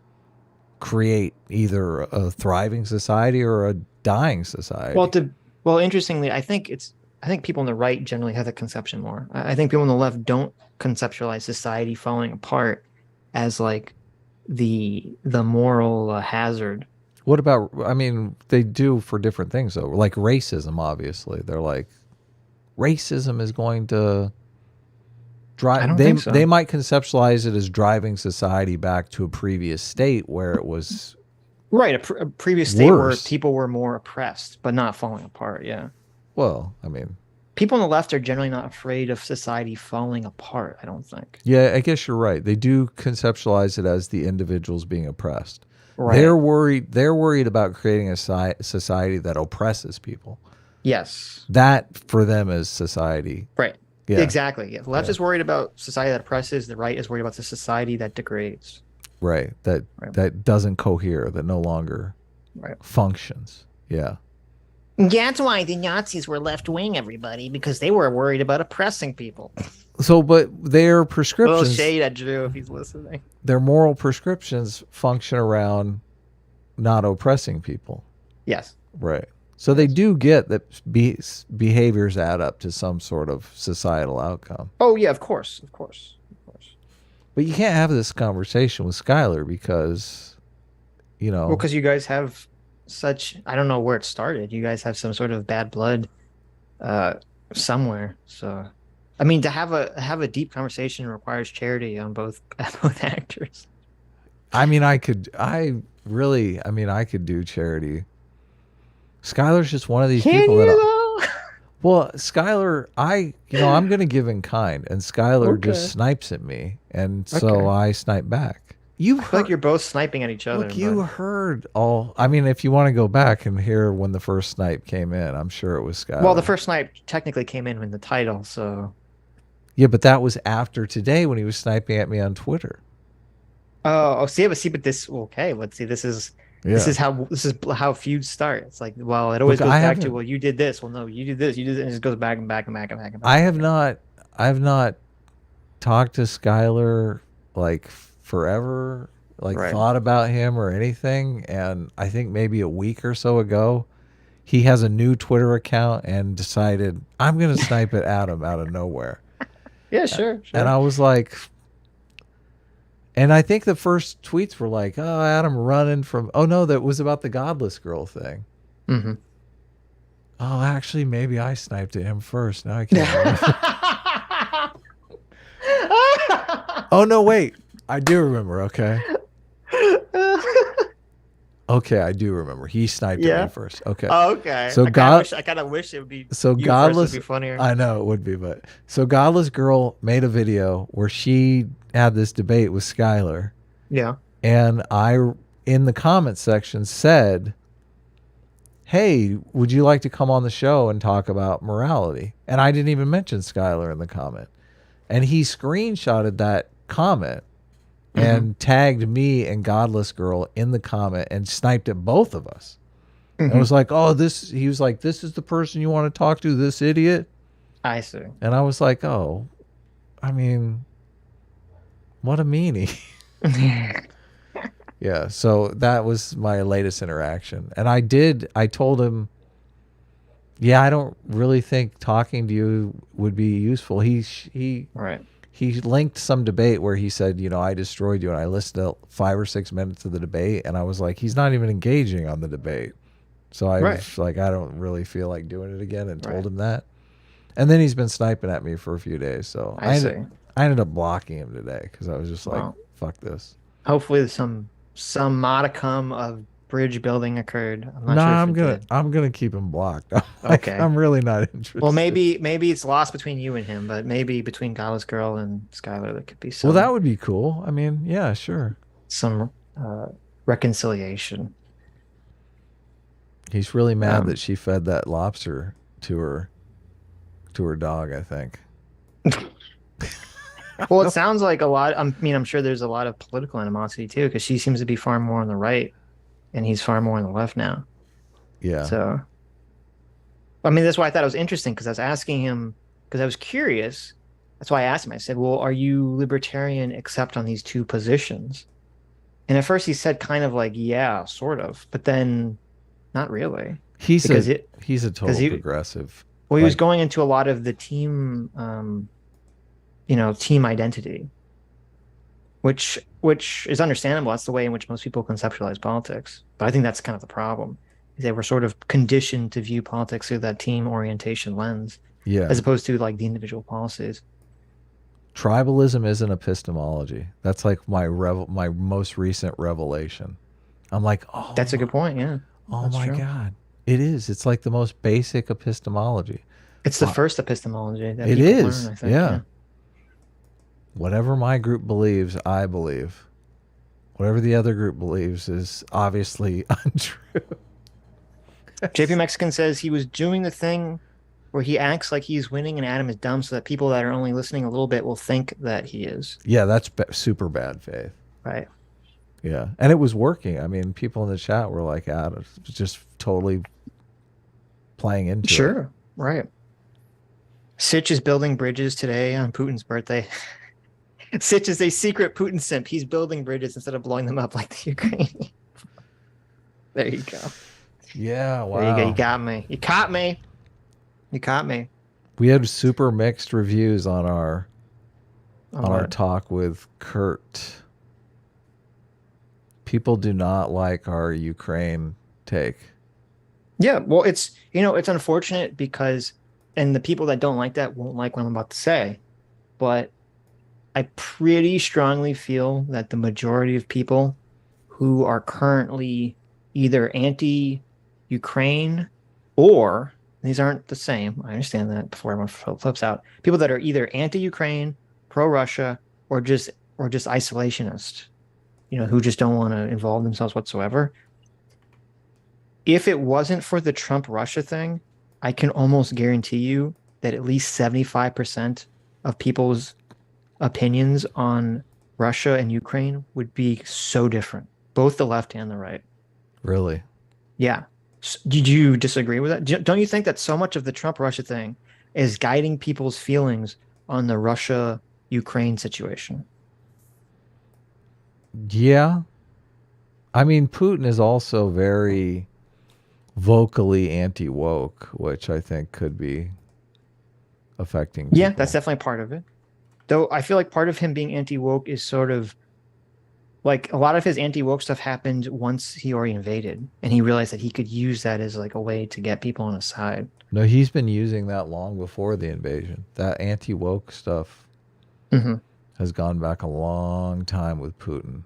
S2: create either a thriving society or a dying society.
S1: Well, interestingly, I think people on the right generally have that conception more. I think people on the left don't conceptualize society falling apart as like the moral hazard.
S2: What about, I mean, they do for different things though. Like racism, obviously. They're like, racism is going to drive.
S1: I don't think so.
S2: They might conceptualize it as driving society back to a previous state where it was
S1: Right, a previous state where
S2: worse.
S1: people were more oppressed, but not falling apart. Yeah.
S2: Well, I mean,
S1: People on the left are generally not afraid of society falling apart, I don't think.
S2: yeah, I guess you're right. They do conceptualize it as the individuals being oppressed.
S1: Right.
S2: They're worried about creating a society that oppresses people.
S1: Yes.
S2: That for them is society.
S1: Right.
S2: Yeah.
S1: Exactly. Yeah. The left
S2: Yeah.
S1: is worried about society that oppresses. The right is worried about the society that degrades.
S2: Right. That
S1: Right.
S2: that doesn't cohere, that no longer
S1: Right.
S2: functions. Yeah.
S1: That's why the Nazis were left wing, everybody, because they were worried about oppressing people.
S2: So, but their
S1: A little
S2: prescriptions,
S1: shade at Drew if he's listening.
S2: their moral prescriptions function around not oppressing people.
S1: Yes.
S2: Right. So they do get that behaviors add up to some sort of societal outcome.
S1: Oh yeah, of course. Of course. Of course.
S2: But you can't have this conversation with Skylar because, you know,
S1: Well, because you guys have such, I don't know where it started. You guys have some sort of bad blood somewhere. So I mean, to have a deep conversation requires charity on both actors.
S2: I mean, I could do charity. Skylar's just one of these people that, well, Skylar, I'm going to give in kind, and Skylar just
S1: Okay.
S2: snipes at me, and so
S1: Okay.
S2: I snipe back.
S1: I feel like you're both sniping at each other.
S2: Look, you
S1: but-
S2: heard all. I mean, if you want to go back and hear when the first snipe came in, I'm sure it was Skylar.
S1: Well, the first snipe technically came in the title, so.
S2: Yeah, but that was after today when he was sniping at me on Twitter.
S1: But this okay. Let's see. This is how feuds start. It's like, well, it always
S2: Look,
S1: goes
S2: I
S1: back to,
S2: haven't-
S1: well, you did this. Well, no, you did this. You did this. And it just goes back and back and back and back and back.
S2: I have not talked to Skylar like forever, like
S1: Right.
S2: thought about him or anything. And I think maybe a week or so ago, he has a new Twitter account and decided I'm going to snipe at Adam out of nowhere.
S1: Yeah, sure.
S2: And I was like, and I think the first tweets were like, oh, Adam running from, oh no, that was about the Godless girl thing.
S1: Mm-hmm.
S2: Oh, actually, maybe I sniped at him first. Now I can't remember. Oh, no, wait. I do remember. Okay. Okay, I do remember. He sniped at
S1: Yeah?
S2: me first. Okay.
S1: Okay.
S2: So
S1: I kind of wish it would be.
S2: So
S1: you first
S2: Godless,
S1: would be funnier.
S2: I know it would be, but so Godless girl made a video where she had this debate with Skylar,
S1: Yeah.
S2: and I in the comment section said, "Hey, would you like to come on the show and talk about morality?" And I didn't even mention Skylar in the comment, and he screenshotted that comment and tagged me and Godless girl in the comment and sniped at both of us. And I was like, oh, he was like, this is the person you want to talk to, this idiot?
S1: I see.
S2: And I was like, oh, I mean, what a meanie. Yeah, so that was my latest interaction. And I told him, yeah, I don't really think talking to you would be useful. He
S1: Right.
S2: linked some debate where he said, I destroyed you. And I listened to 5 or 6 minutes of the debate. And I was like, he's not even engaging on the debate. So I was like, I don't really feel like doing it again, and told him that. And then he's been sniping at me for a few days. So
S1: I see.
S2: I ended up blocking him today because I was just like,
S1: Well,
S2: fuck this.
S1: hopefully some modicum of bridge building occurred. I'm not sure
S2: Nah,
S1: if it did.
S2: I'm gonna keep him blocked. Like,
S1: Okay.
S2: I'm really not interested.
S1: Well, maybe it's lost between you and him, but maybe between Godless Girl and Skylar, there could be
S2: Well, that would be cool. I mean, yeah, sure.
S1: some reconciliation.
S2: He's really mad
S1: Um,
S2: that she fed that lobster to her dog, I think.
S1: Well, it sounds like a lot. I mean, I'm sure there's a lot of political animosity too, because she seems to be far more on the right, and he's far more on the left now.
S2: Yeah.
S1: So, I mean, that's why I thought it was interesting because I was asking him because I was curious. That's why I asked him. I said, "Well, are you libertarian except on these two positions?" And at first he said kind of like, "Yeah, sort of," but then not really.
S2: He's
S1: Because
S2: he's a total progressive.
S1: Well, he was
S2: Like,
S1: going into a lot of the team, team identity, which is understandable. That's the way in which most people conceptualize politics. But I think that's kind of the problem. Is they were sort of conditioned to view politics through that team orientation lens,
S2: yeah.
S1: as opposed to like the individual policies.
S2: Tribalism isn't epistemology. That's like my most recent revelation. I'm like, oh,
S1: That's a good point. Yeah.
S2: oh
S1: That's
S2: my
S1: true.
S2: God. It is. It's like the most basic epistemology.
S1: It's the first epistemology that
S2: It
S1: people
S2: is.
S1: learn, I think.
S2: Yeah. Whatever my group believes, I believe. Whatever the other group believes is obviously untrue.
S1: JP Mexican says he was doing the thing where he acts like he's winning and Adam is dumb so that people that are only listening a little bit will think that he is.
S2: Yeah, that's super bad faith.
S1: Right.
S2: Yeah. And it was working. I mean, people in the chat were like, Adam, just totally playing into it.
S1: Sure. Right. Sitch is building bridges today on Putin's birthday. Sitch is a secret Putin simp. He's building bridges instead of blowing them up like the Ukraine. There you go.
S2: Yeah, wow.
S1: There you go. You got me. You caught me. You caught me.
S2: We had super mixed reviews on our
S1: On
S2: our
S1: what?
S2: talk with Kurt. People do not like our Ukraine take.
S1: Yeah, well, it's it's unfortunate because, and the people that don't like that won't like what I'm about to say, but I pretty strongly feel that the majority of people who are currently either anti-Ukraine or these aren't the same. I understand that before everyone flips out. People that are either anti-Ukraine, pro-Russia, or just isolationist, who just don't want to involve themselves whatsoever. If it wasn't for the Trump-Russia thing, I can almost guarantee you that at least 75% of people's opinions on Russia and Ukraine would be so different, both the left and the right.
S2: Really?
S1: Yeah. Did you disagree with that? Don't you think that so much of the Trump-Russia thing is guiding people's feelings on the Russia-Ukraine situation?
S2: Yeah. I mean, Putin is also very vocally anti-woke, which I think could be affecting people.
S1: Yeah, that's definitely part of it. Though I feel like part of him being anti-woke is sort of like a lot of his anti-woke stuff happened once he already invaded, and he realized that he could use that as like a way to get people on his side.
S2: No, he's been using that long before the invasion. That anti-woke stuff has gone back a long time with Putin.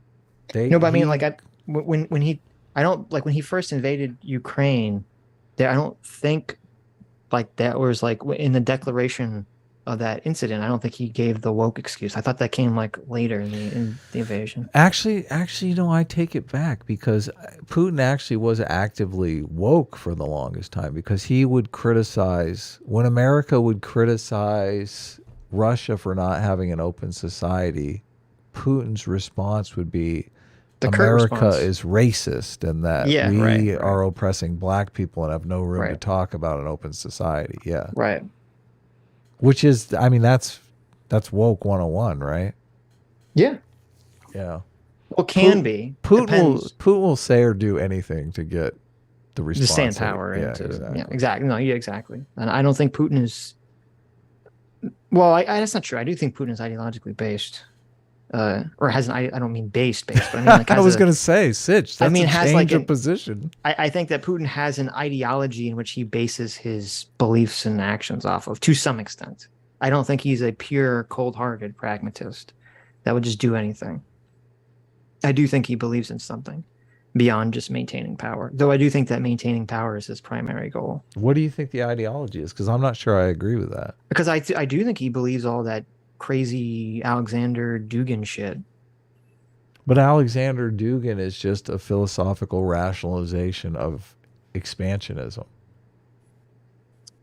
S1: No, but I mean, like, when he first invaded Ukraine, I don't think like that was like in the declaration of that incident. I don't think he gave the woke excuse. I thought that came like later in the invasion.
S2: Actually, I take it back because Putin actually was actively woke for the longest time because he would criticize when America would criticize Russia for not having an open society. Putin's response would be, America is racist and that we are oppressing black people and have no room to talk about an open society. Yeah.
S1: Right.
S2: Which is, I mean, that's woke 101, right?
S1: Yeah.
S2: Yeah.
S1: Well, Putin
S2: will say or do anything to get the response.
S1: To stay in power.
S2: Yeah,
S1: exactly. Yeah, exactly. No, yeah, exactly. And I don't think Putin is, well, that's not true. I do think Putin is ideologically based. Or has an, I don't mean based, but I mean like
S2: I was going to say, Sitch, that's a change of position.
S1: I think that Putin has an ideology in which he bases his beliefs and actions off of to some extent. I don't think he's a pure, cold-hearted pragmatist that would just do anything. I do think he believes in something beyond just maintaining power, though I do think that maintaining power is his primary goal.
S2: What do you think the ideology is? Because I'm not sure I agree with that.
S1: Because I do think he believes all that crazy Alexander Dugin shit.
S2: But Alexander Dugin is just a philosophical rationalization of expansionism.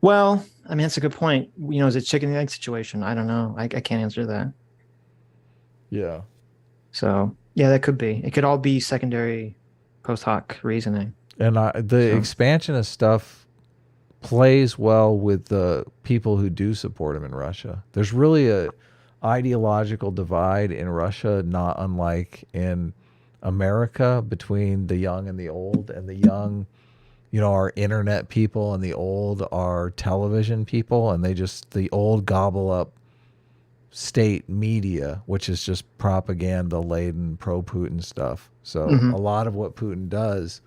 S1: Well, I mean, that's a good point. You know, is it chicken and egg situation? I don't know. I can't answer that.
S2: Yeah.
S1: So, yeah, that could be. It could all be secondary post hoc reasoning.
S2: And the expansionist stuff plays well with the people who do support him in Russia. There's really a ideological divide in Russia, not unlike in America, between the young and the old. And the young, you know, are internet people, and the old are television people, and the old gobble up state media, which is just propaganda laden pro-Putin stuff. So a lot of what Putin does,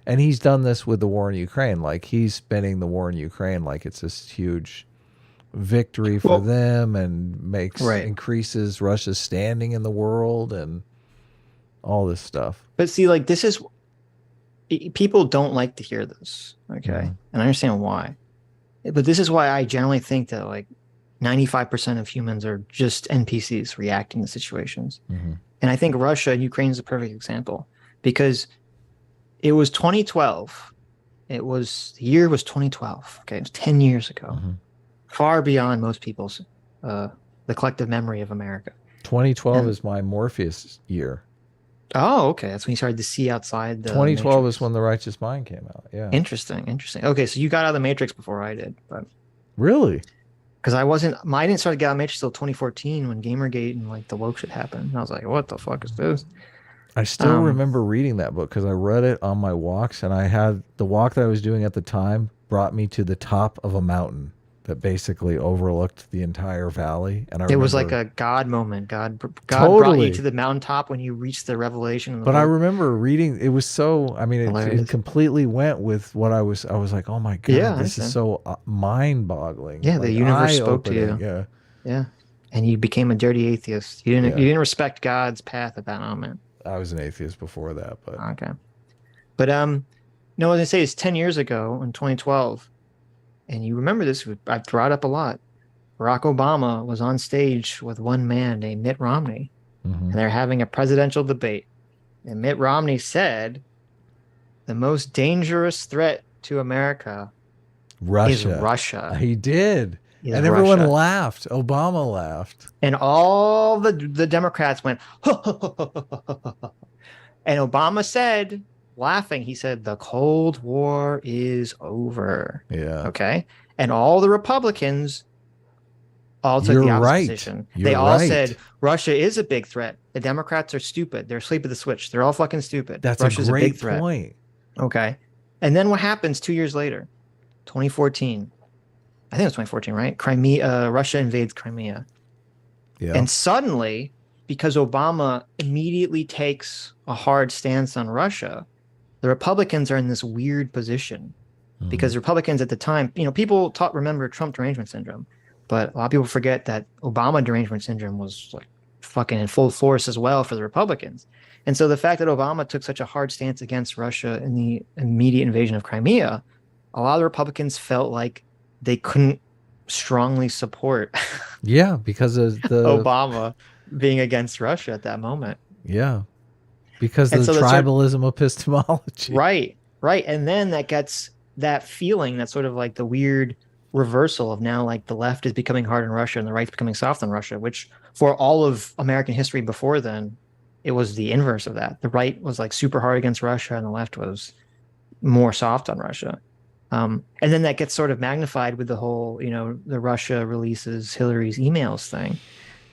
S2: and he's done this with the war in Ukraine, like he's spinning the war in Ukraine like it's this huge victory for them, and increases Russia's standing in the world and all this stuff.
S1: But see, like, this is, people don't like to hear this, okay? And I understand why. But this is why I generally think that, like, 95% of humans are just NPCs reacting to situations. And I think Russia and Ukraine is a perfect example, because it was 2012. The year was 2012. Okay, it was 10 years ago. Far beyond most people's, the collective memory of America.
S2: 2012 is my Morpheus year.
S1: Oh, okay. That's when you started to see outside the
S2: 2012
S1: Matrix.
S2: is when The Righteous Mind came out. Yeah.
S1: Interesting. Okay, so you got out of the Matrix before I did, but
S2: really?
S1: Because I didn't start to get out of Matrix till 2014 when Gamergate and like the woke shit happened. And I was like, what the fuck is this?
S2: I still remember reading that book because I read it on my walks, and I had the walk that I was doing at the time brought me to the top of a mountain that basically overlooked the entire valley. And
S1: it was like a God moment. God
S2: Totally
S1: brought you to the mountaintop when you reached the revelation.
S2: But I remember reading, it was so, I mean, it completely went with what I was like, oh my God, this is so mind boggling.
S1: Yeah,
S2: like,
S1: the universe spoke to you.
S2: Yeah.
S1: Yeah. And you became a dirty atheist. You didn't respect God's path at that moment.
S2: I was an atheist before that, but
S1: okay. But no, what I say is 10 years ago in 2012, and you remember this, I've brought up a lot. Barack Obama was on stage with one man named Mitt Romney, and they're having a presidential debate. And Mitt Romney said, the most dangerous threat to America is Russia.
S2: He did. And everyone laughed. Obama laughed.
S1: And all the Democrats went, and Obama said, laughing, he said, the Cold War is over.
S2: Yeah.
S1: Okay. And all the Republicans all took the opposite position. They all said Russia is a big threat. The Democrats are stupid. They're asleep at the switch. They're all fucking stupid.
S2: That's
S1: Russia's
S2: a great
S1: big threat.
S2: point.
S1: Okay. And then what happens 2 years later? 2014. I think it was 2014, right? Crimea, Russia invades Crimea.
S2: Yeah.
S1: And suddenly, because Obama immediately takes a hard stance on Russia, the Republicans are in this weird position. Because Republicans at the time, people remember Trump derangement syndrome, but a lot of people forget that Obama derangement syndrome was like fucking in full force as well for the Republicans. And so the fact that Obama took such a hard stance against Russia in the immediate invasion of Crimea, a lot of the Republicans felt like they couldn't strongly support
S2: because of the
S1: Obama being against Russia at that moment.
S2: Yeah. Because of the tribalism epistemology.
S1: Right. And then that gets that feeling, that's sort of like the weird reversal of now, like the left is becoming hard on Russia and the right's becoming soft on Russia, which for all of American history before then, it was the inverse of that. The right was like super hard against Russia and the left was more soft on Russia. And then that gets sort of magnified with the whole, the Russia releases Hillary's emails thing,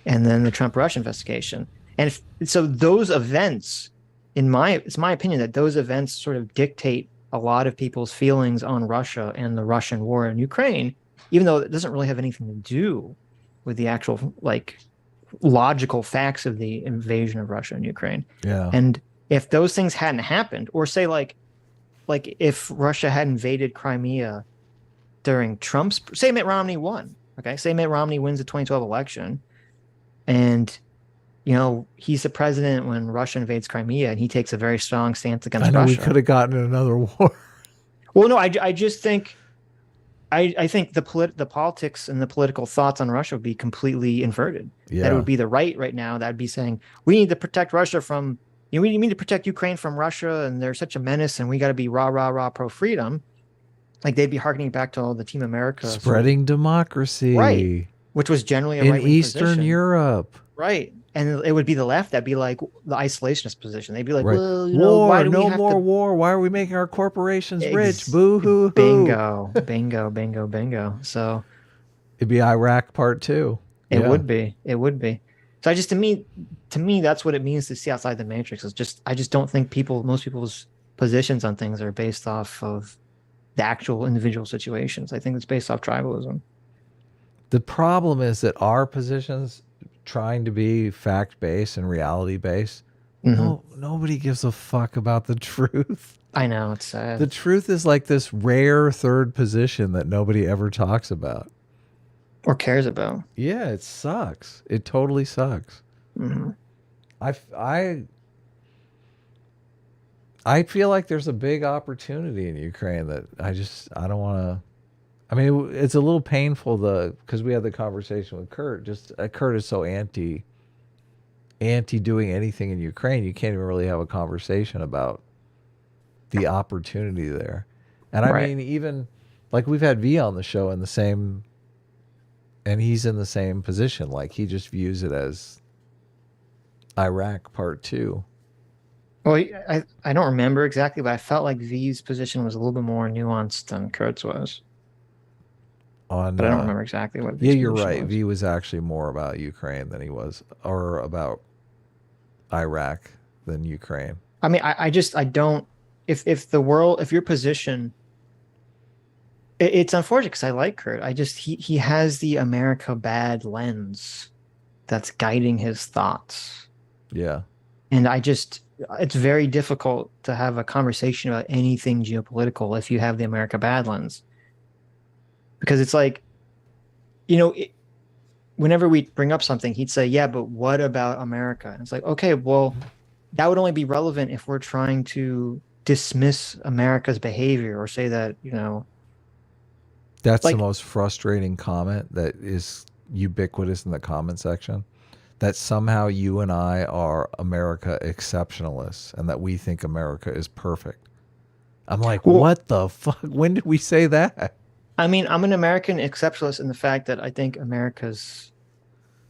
S1: and then the Trump-Russia investigation. And so those events, it's my opinion that those events sort of dictate a lot of people's feelings on Russia and the Russian war in Ukraine, even though it doesn't really have anything to do with the actual, like, logical facts of the invasion of Russia and Ukraine.
S2: Yeah.
S1: And if those things hadn't happened, or say like if Russia had invaded Crimea during say Mitt Romney won, Okay, say Mitt Romney wins the 2012 election, and he's the president when Russia invades Crimea, and he takes a very strong stance against
S2: I know we
S1: Russia.
S2: could have gotten another war.
S1: Well, no, I just think I think the politics and the political thoughts on Russia would be completely inverted.
S2: Yeah.
S1: That it would be the right now that would be saying we need to protect Russia from we need to protect Ukraine from Russia, and they're such a menace, and we got to be rah pro freedom. Like they'd be harkening back to all the Team America
S2: Spreading democracy.
S1: Right. Which was generally a
S2: in
S1: right-wing
S2: Eastern
S1: position.
S2: Europe.
S1: Right. And it would be the left that'd be like the isolationist position. They'd be like,
S2: Right.
S1: well,
S2: war,
S1: why do
S2: no
S1: we have
S2: more
S1: to...
S2: war. Why are we making our corporations rich? Boo hoo hoo.
S1: Bingo. So
S2: it'd be Iraq Part 2.
S1: It would be. So I just to me that's what it means to see outside the matrix. I just don't think most people's positions on things are based off of the actual individual situations. I think it's based off tribalism.
S2: The problem is that our positions trying to be fact-based and reality-based, nobody gives a fuck about the truth.
S1: I know, it's sad.
S2: The truth is like this rare third position that nobody ever talks about.
S1: Or cares about.
S2: Yeah, it sucks. It totally sucks.
S1: Mm-hmm.
S2: I feel like there's a big opportunity in Ukraine that I don't want to. I mean, it's a little painful because we had the conversation with Kurt. Kurt is so anti doing anything in Ukraine. You can't even really have a conversation about the opportunity there. And I mean, even like we've had V on the show and he's in the same position. Like he just views it as Iraq Part 2.
S1: Well, I don't remember exactly, but I felt like V's position was a little bit more nuanced than Kurt's was. But I don't remember exactly what.
S2: Yeah, you're right. V was actually more about Ukraine than he was, or about Iraq than Ukraine.
S1: I mean, I don't. If your position, it's unfortunate because I like Kurt. He has the America bad lens that's guiding his thoughts.
S2: Yeah.
S1: And it's very difficult to have a conversation about anything geopolitical if you have the America bad lens. Because it's like, whenever we bring up something, he'd say, yeah, but what about America? And it's like, okay, well, that would only be relevant if we're trying to dismiss America's behavior or say that,
S2: That's the most frustrating comment that is ubiquitous in the comment section. That somehow you and I are America exceptionalists and that we think America is perfect. I'm like, what the fuck? When did we say that?
S1: I mean, I'm an American exceptionalist in the fact that I think America's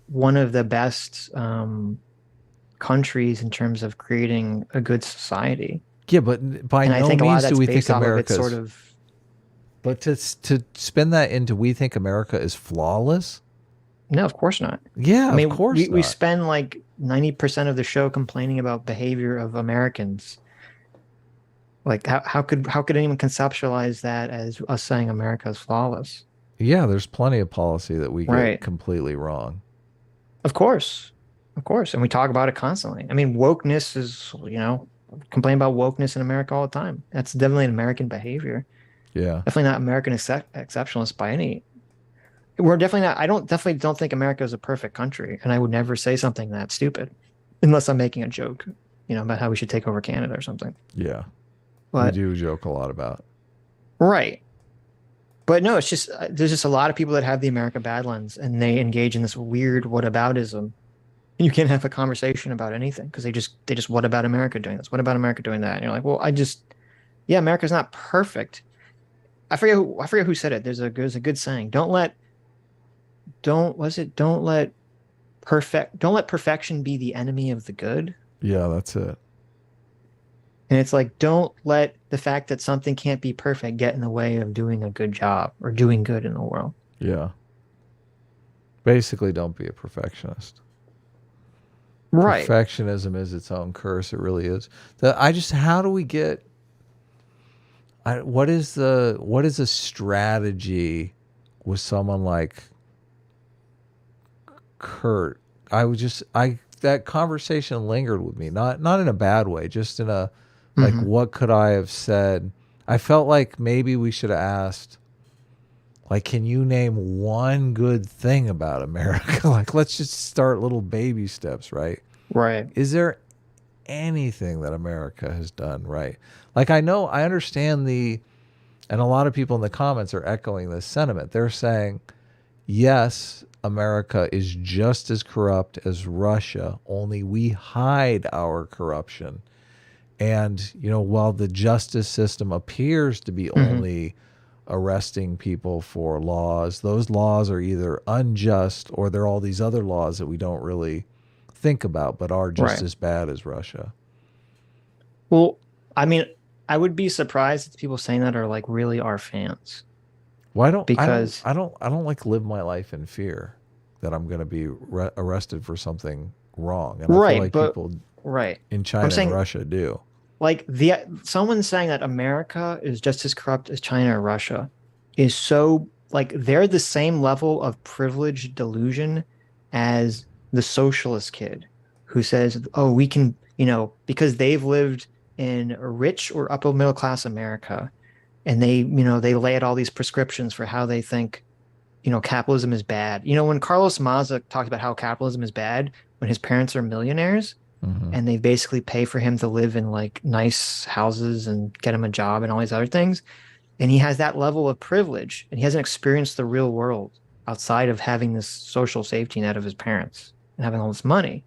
S1: one of the best countries in terms of creating a good society.
S2: Yeah, but by no means do we think America sort of. But to spin that into we think America is flawless?
S1: No, of course not.
S2: Yeah,
S1: I mean,
S2: of course
S1: we spend like 90% of the show complaining about behavior of Americans. Like how could anyone conceptualize that as us saying America is flawless?
S2: Yeah, there's plenty of policy that we get completely wrong.
S1: Of course. And we talk about it constantly. I mean, wokeness is, complain about wokeness in America all the time. That's definitely an American behavior.
S2: Yeah.
S1: Definitely not American exceptionalist by any. We're definitely not. I definitely don't think America is a perfect country, and I would never say something that stupid, unless I'm making a joke, about how we should take over Canada or something.
S2: Yeah,
S1: but,
S2: we do joke a lot about.
S1: Right, but no, it's just there's just a lot of people that have the America bad lens, and they engage in this weird whataboutism. And you can't have a conversation about anything because they just what about America doing this? What about America doing that? And you're like, well, America's not perfect. I forget who said it. There's a good saying. Don't let perfection be the enemy of the good.
S2: Yeah, that's it.
S1: And it's like, don't let the fact that something can't be perfect get in the way of doing a good job or doing good in the world.
S2: Yeah. Basically, don't be a perfectionist.
S1: Right.
S2: Perfectionism is its own curse. It really is. How do we get, what is a strategy with someone like Kurt? That conversation lingered with me, not in a bad way, just in a what could I have said? I felt like maybe we should have asked, Like, can you name one good thing about America? Like, let's just start little baby steps, right?
S1: Right.
S2: Is there anything that America has done right? Like, I understand and a lot of people in the comments are echoing this sentiment. They're saying, yes, America is just as corrupt as Russia, only we hide our corruption. And, while the justice system appears to be only arresting people for laws, those laws are either unjust or they're all these other laws that we don't really think about, but are just
S1: Right.
S2: as bad as Russia.
S1: Well, I mean, I would be surprised if people saying that are like really our fans. Because
S2: I don't like live my life in fear that I'm going to be arrested for something wrong. And I feel
S1: right,
S2: like
S1: but
S2: people
S1: right.
S2: in
S1: I'm
S2: China and
S1: saying
S2: Russia do.
S1: like someone saying that America is just as corrupt as China or Russia is so like they're the same level of privilege delusion as the socialist kid who says, "Oh, we can, because they've lived in a rich or upper middle class America, and they lay out all these prescriptions for how they think, capitalism is bad." When Carlos Maza talked about how capitalism is bad when his parents are millionaires
S2: Mm-hmm.
S1: and they basically pay for him to live in like nice houses and get him a job and all these other things. And he has that level of privilege and he hasn't experienced the real world outside of having this social safety net of his parents and having all this money.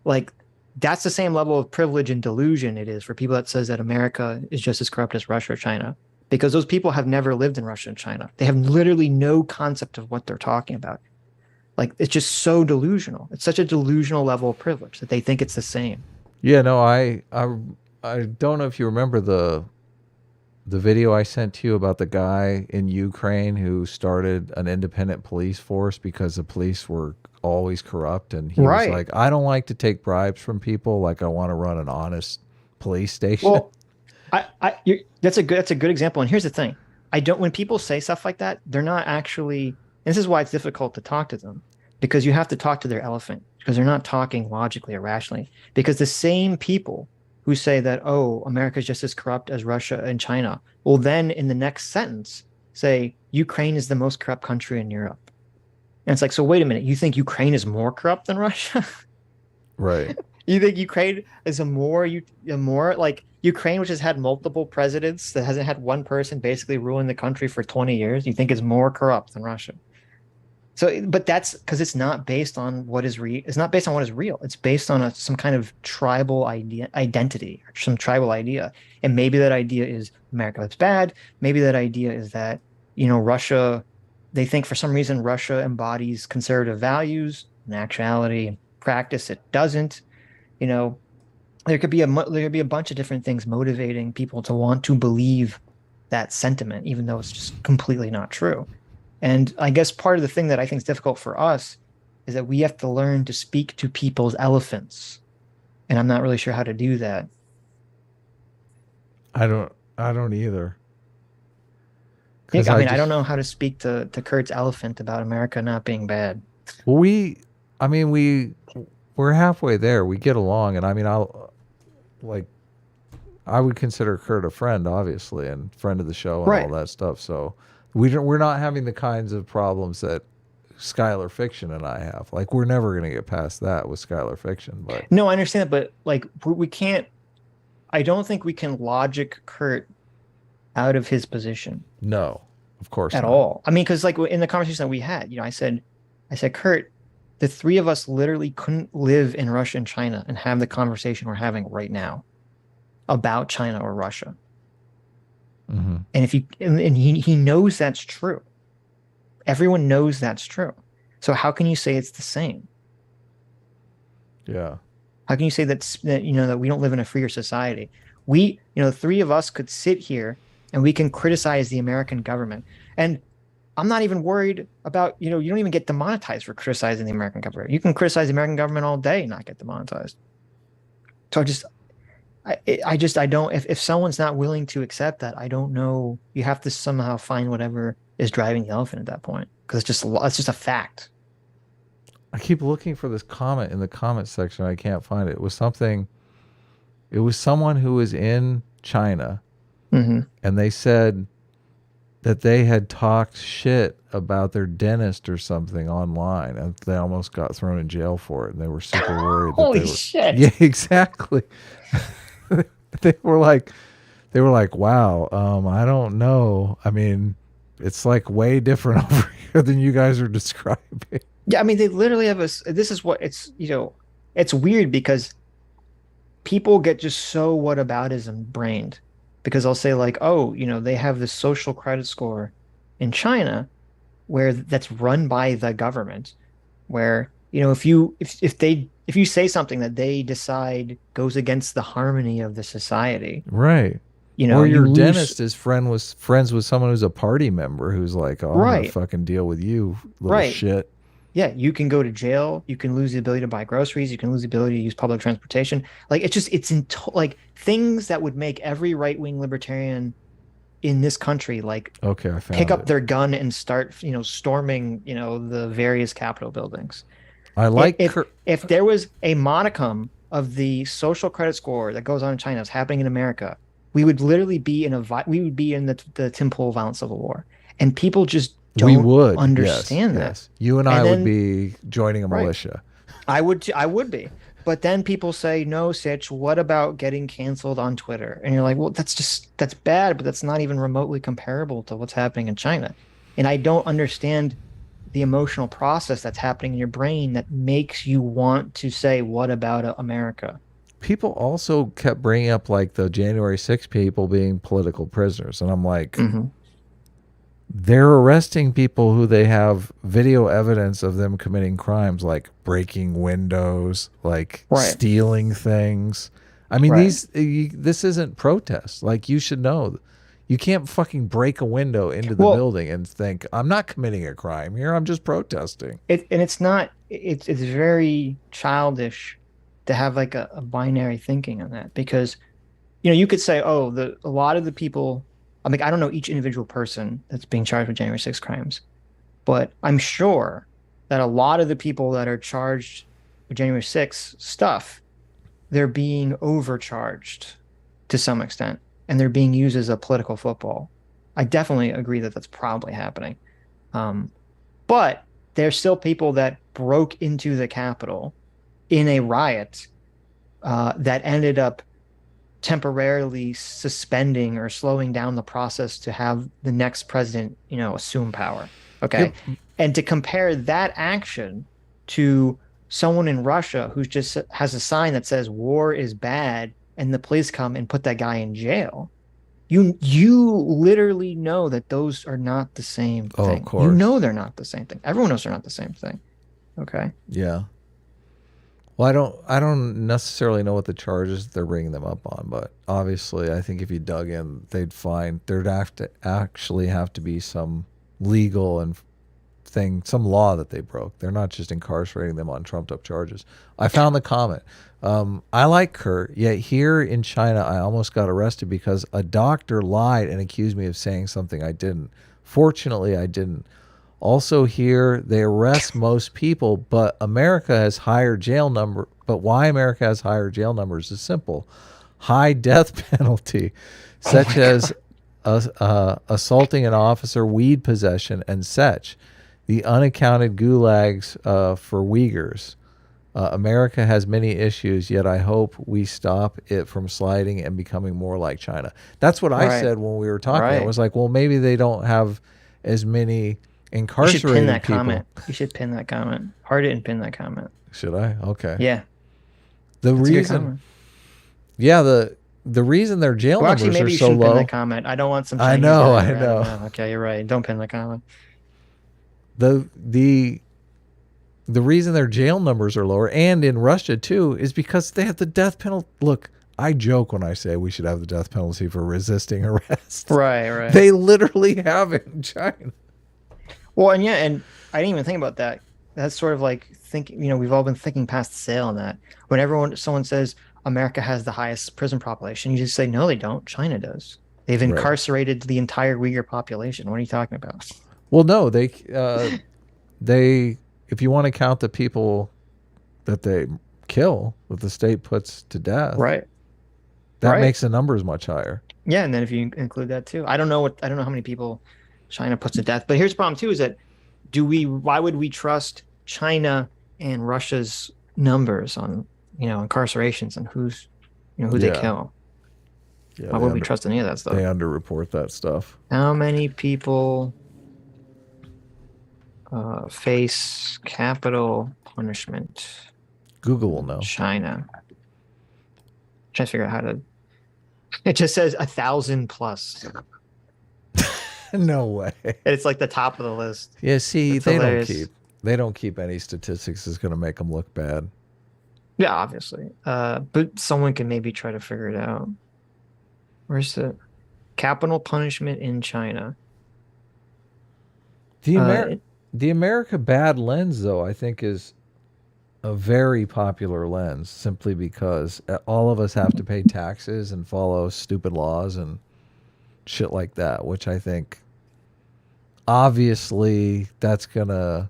S1: Like that's the same level of privilege and delusion it is for people that says that America is just as corrupt as Russia or China, because those people have never lived in Russia and China. They have literally no concept of what they're talking about. Like it's just so delusional. It's such a delusional level of privilege that they think it's the same.
S2: Yeah, no, I don't know if you remember the video I sent to you about the guy in Ukraine who started an independent police force because the police were always corrupt, and he was
S1: Right.
S2: like, I don't like to take bribes from people. Like, I want to run an honest police station.
S1: Well, that's a good example. And here's the thing: when people say stuff like that, they're not actually. This is why it's difficult to talk to them, because you have to talk to their elephant, because they're not talking logically or rationally. Because the same people who say that, oh, America is just as corrupt as Russia and China, will then in the next sentence say Ukraine is the most corrupt country in Europe. And it's like, so wait a minute, you think Ukraine is more corrupt than Russia?
S2: Right.
S1: You think Ukraine is a more like Ukraine, which has had multiple presidents, that hasn't had one person basically ruling the country for 20 years, you think is more corrupt than Russia? So, but that's because it's not based on what is real. It's not based on what is real. It's based on some kind of tribal identity, or some tribal idea. And maybe that idea is America is bad. Maybe that idea is that, Russia, they think for some reason Russia embodies conservative values. In actuality, in practice, it doesn't. There could be a bunch of different things motivating people to want to believe that sentiment, even though it's just completely not true. And I guess part of the thing that I think is difficult for us is that we have to learn to speak to people's elephants. And I'm not really sure how to do that.
S2: I don't either.
S1: I don't know how to speak to Kurt's elephant about America not being bad.
S2: Well, we're halfway there. We get along, and I would consider Kurt a friend, obviously, and friend of the show and
S1: Right.
S2: all that stuff. So we're not having the kinds of problems that Skyler Fiction and I have. Like, we're never going to get past that with Skyler Fiction. But
S1: No, I understand that, but like we can't. I don't think we can logic Kurt out of his position
S2: no, of course
S1: at
S2: not.
S1: all. I mean, because like in the conversation that we had, I said, Kurt, the three of us literally couldn't live in Russia and China and have the conversation we're having right now about China or Russia.
S2: Mm-hmm.
S1: And he knows that's true. Everyone knows that's true. So how can you say it's the same?
S2: Yeah.
S1: How can you say that we don't live in a freer society? We, the three of us could sit here and we can criticize the American government. And I'm not even worried about, you don't even get demonetized for criticizing the American government. You can criticize the American government all day and not get demonetized. So I don't, if someone's not willing to accept that, I don't know. You have to somehow find whatever is driving the elephant at that point, because it's just a fact.
S2: I keep looking for this comment in the comment section. I can't find it. It was someone who was in China,
S1: Mm-hmm.
S2: and they said that they had talked shit about their dentist or something online, and they almost got thrown in jail for it, and they were super worried that
S1: Holy
S2: they were.
S1: shit.
S2: Yeah, exactly. they were like, wow, I don't know. I mean, it's like way different over here than you guys are describing.
S1: Yeah, I mean, they literally have this is what it's, it's weird because people get just so whataboutism brained because I'll say like, oh, they have this social credit score in China where that's run by the government, where, if you say something that they decide goes against the harmony of the society,
S2: Right. Or
S1: you
S2: your
S1: lose.
S2: dentist is friends with someone who's a party member who's like, oh, I'm gonna
S1: Right.
S2: fucking deal with you, little
S1: Right.
S2: shit.
S1: Yeah, you can go to jail. You can lose the ability to buy groceries. You can lose the ability to use public transportation. Like like things that would make every right-wing libertarian in this country like
S2: Okay, I found
S1: pick up
S2: it.
S1: their gun and start, storming, the various Capitol buildings.
S2: I like
S1: If there was a modicum of the social credit score that goes on in China is happening in America, we would literally be in the Tim Pool violent civil war, and people just
S2: we
S1: don't
S2: would
S1: understand that.
S2: Yes. You and I would be joining a
S1: Right.
S2: militia.
S1: I would be. But then people say, no, Sitch, what about getting canceled on Twitter? And you're like, well, that's bad, but that's not even remotely comparable to what's happening in China. And I don't understand the emotional process that's happening in your brain that makes you want to say, what about America?
S2: People also kept bringing up like the January 6th people being political prisoners. And I'm like, they're arresting people who they have video evidence of them committing crimes like breaking windows, like stealing things. I mean, this isn't protest. Like, you should know. You can't fucking break a window into the building and think, I'm not committing a crime here. I'm just protesting.
S1: It's very childish to have like a binary thinking on that, because, you could say, oh, a lot of the people, I mean, I don't know each individual person that's being charged with January 6 crimes, but I'm sure that a lot of the people that are charged with January 6 stuff, they're being overcharged to some extent, and they're being used as a political football. I definitely agree that that's probably happening. But there's still people that broke into the Capitol in a riot that ended up temporarily suspending or slowing down the process to have the next president, assume power. Okay. Yep. And to compare that action to someone in Russia who just has a sign that says war is bad and the police come and put that guy in jail, you literally know that those are not the same thing.
S2: Of course.
S1: They're not the same thing. Everyone knows they're not the same thing. Okay.
S2: Yeah. Well, I don't necessarily know what the charges they're bringing them up on, but obviously I think if you dug in, they'd find there'd actually have to be some legal and some law that they broke. They're not just incarcerating them on trumped up charges. I found the comment. I like Kurt, yet here in China, I almost got arrested because a doctor lied and accused me of saying something I didn't. Fortunately, I didn't. Also here, they arrest most people, but America has higher jail number. But why America has higher jail numbers is simple. High death penalty, such as assaulting an officer, weed possession, and such. The unaccounted gulags for Uyghurs. America has many issues, yet I hope we stop it from sliding and becoming more like China. That's what I said when we were talking. I was like, well, maybe they don't have as many incarcerated people. You should pin that
S1: comment. You should pin that comment. Heart it and pin that comment.
S2: Should I? Okay.
S1: Yeah.
S2: The reason their jail numbers
S1: maybe
S2: are
S1: you
S2: so
S1: shouldn't
S2: low.
S1: Pin that comment. I don't want some.
S2: I know.
S1: Okay, you're right. Don't pin the comment.
S2: The reason their jail numbers are lower, and in Russia too, is because they have the death penalty. Look, I joke when I say we should have the death penalty for resisting arrest.
S1: Right.
S2: They literally have it in China.
S1: Well, and I didn't even think about that. That's sort of like thinking, we've all been thinking past the sale on that. When someone says America has the highest prison population, you just say, no, they don't. China does. They've incarcerated the entire Uyghur population. What are you talking about?
S2: Well, no, they, if you want to count the people that they kill, that the state puts to death, that makes the numbers much higher.
S1: Yeah, and then if you include that too, I don't know how many people China puts to death. But here's the problem too: is that why would we trust China and Russia's numbers on incarcerations and who they
S2: Yeah.
S1: kill?
S2: Yeah,
S1: Why would we trust any of that stuff?
S2: They underreport that stuff.
S1: How many people face capital punishment?
S2: Google will know.
S1: China. Trying to figure out how to. It just says 1,000 plus.
S2: No way.
S1: It's like the top of the list.
S2: Yeah, see,
S1: It's
S2: they
S1: hilarious.
S2: don't keep any statistics that's going to make them look bad.
S1: Yeah, obviously. But someone can maybe try to figure it out. Where's the capital punishment in China?
S2: The America Bad lens, though, I think is a very popular lens simply because all of us have to pay taxes and follow stupid laws and shit like that, which I think obviously that's going to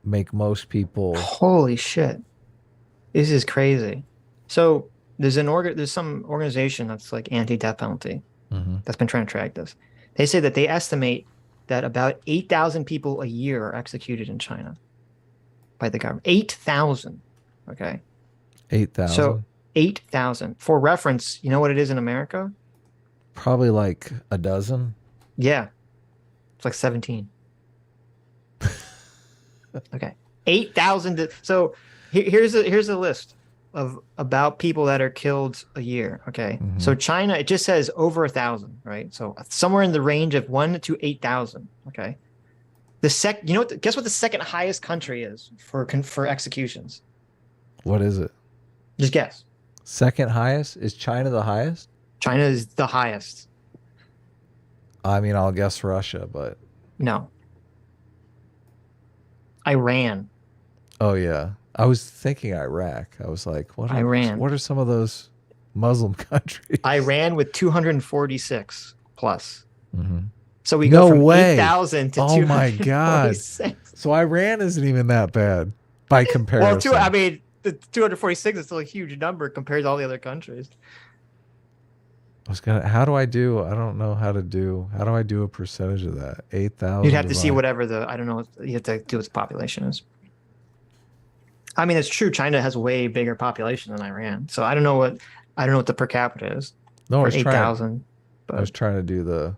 S2: make most people.
S1: Holy shit. This is crazy. So there's some organization that's like anti-death penalty that's been trying to track this. They say that they estimate that about 8,000 people a year are executed in China by the government. 8,000. Okay.
S2: 8,000.
S1: So 8,000. For reference, you know what it is in America?
S2: Probably like a dozen.
S1: Yeah. It's like 17. Okay. 8,000. So here's a list of about people that are killed a year. Okay. So China, it just says over 1,000, right? So somewhere in the range of 1 to 8,000. Okay. Guess what the second highest country is for executions?
S2: What is it?
S1: Just guess.
S2: Second highest? Is China the highest?
S1: China is the highest.
S2: I mean, I'll guess Russia, but
S1: No. Iran.
S2: oh yeah. I was thinking Iraq. I was like, what are some of those Muslim countries?
S1: Iran with 246 plus.
S2: Mm-hmm.
S1: So we
S2: No
S1: go from
S2: way.
S1: 8,000 to
S2: Oh my God.
S1: 246.
S2: So Iran isn't even that bad by comparison.
S1: Well, the 246 is still a huge number compared to all the other countries.
S2: How do I do a percentage of that? 8,000.
S1: You'd have to see whatever I don't know, you have to do what the population is. I mean, it's true. China has a way bigger population than Iran. So I don't know what the per capita is for 8,000.
S2: I was trying to do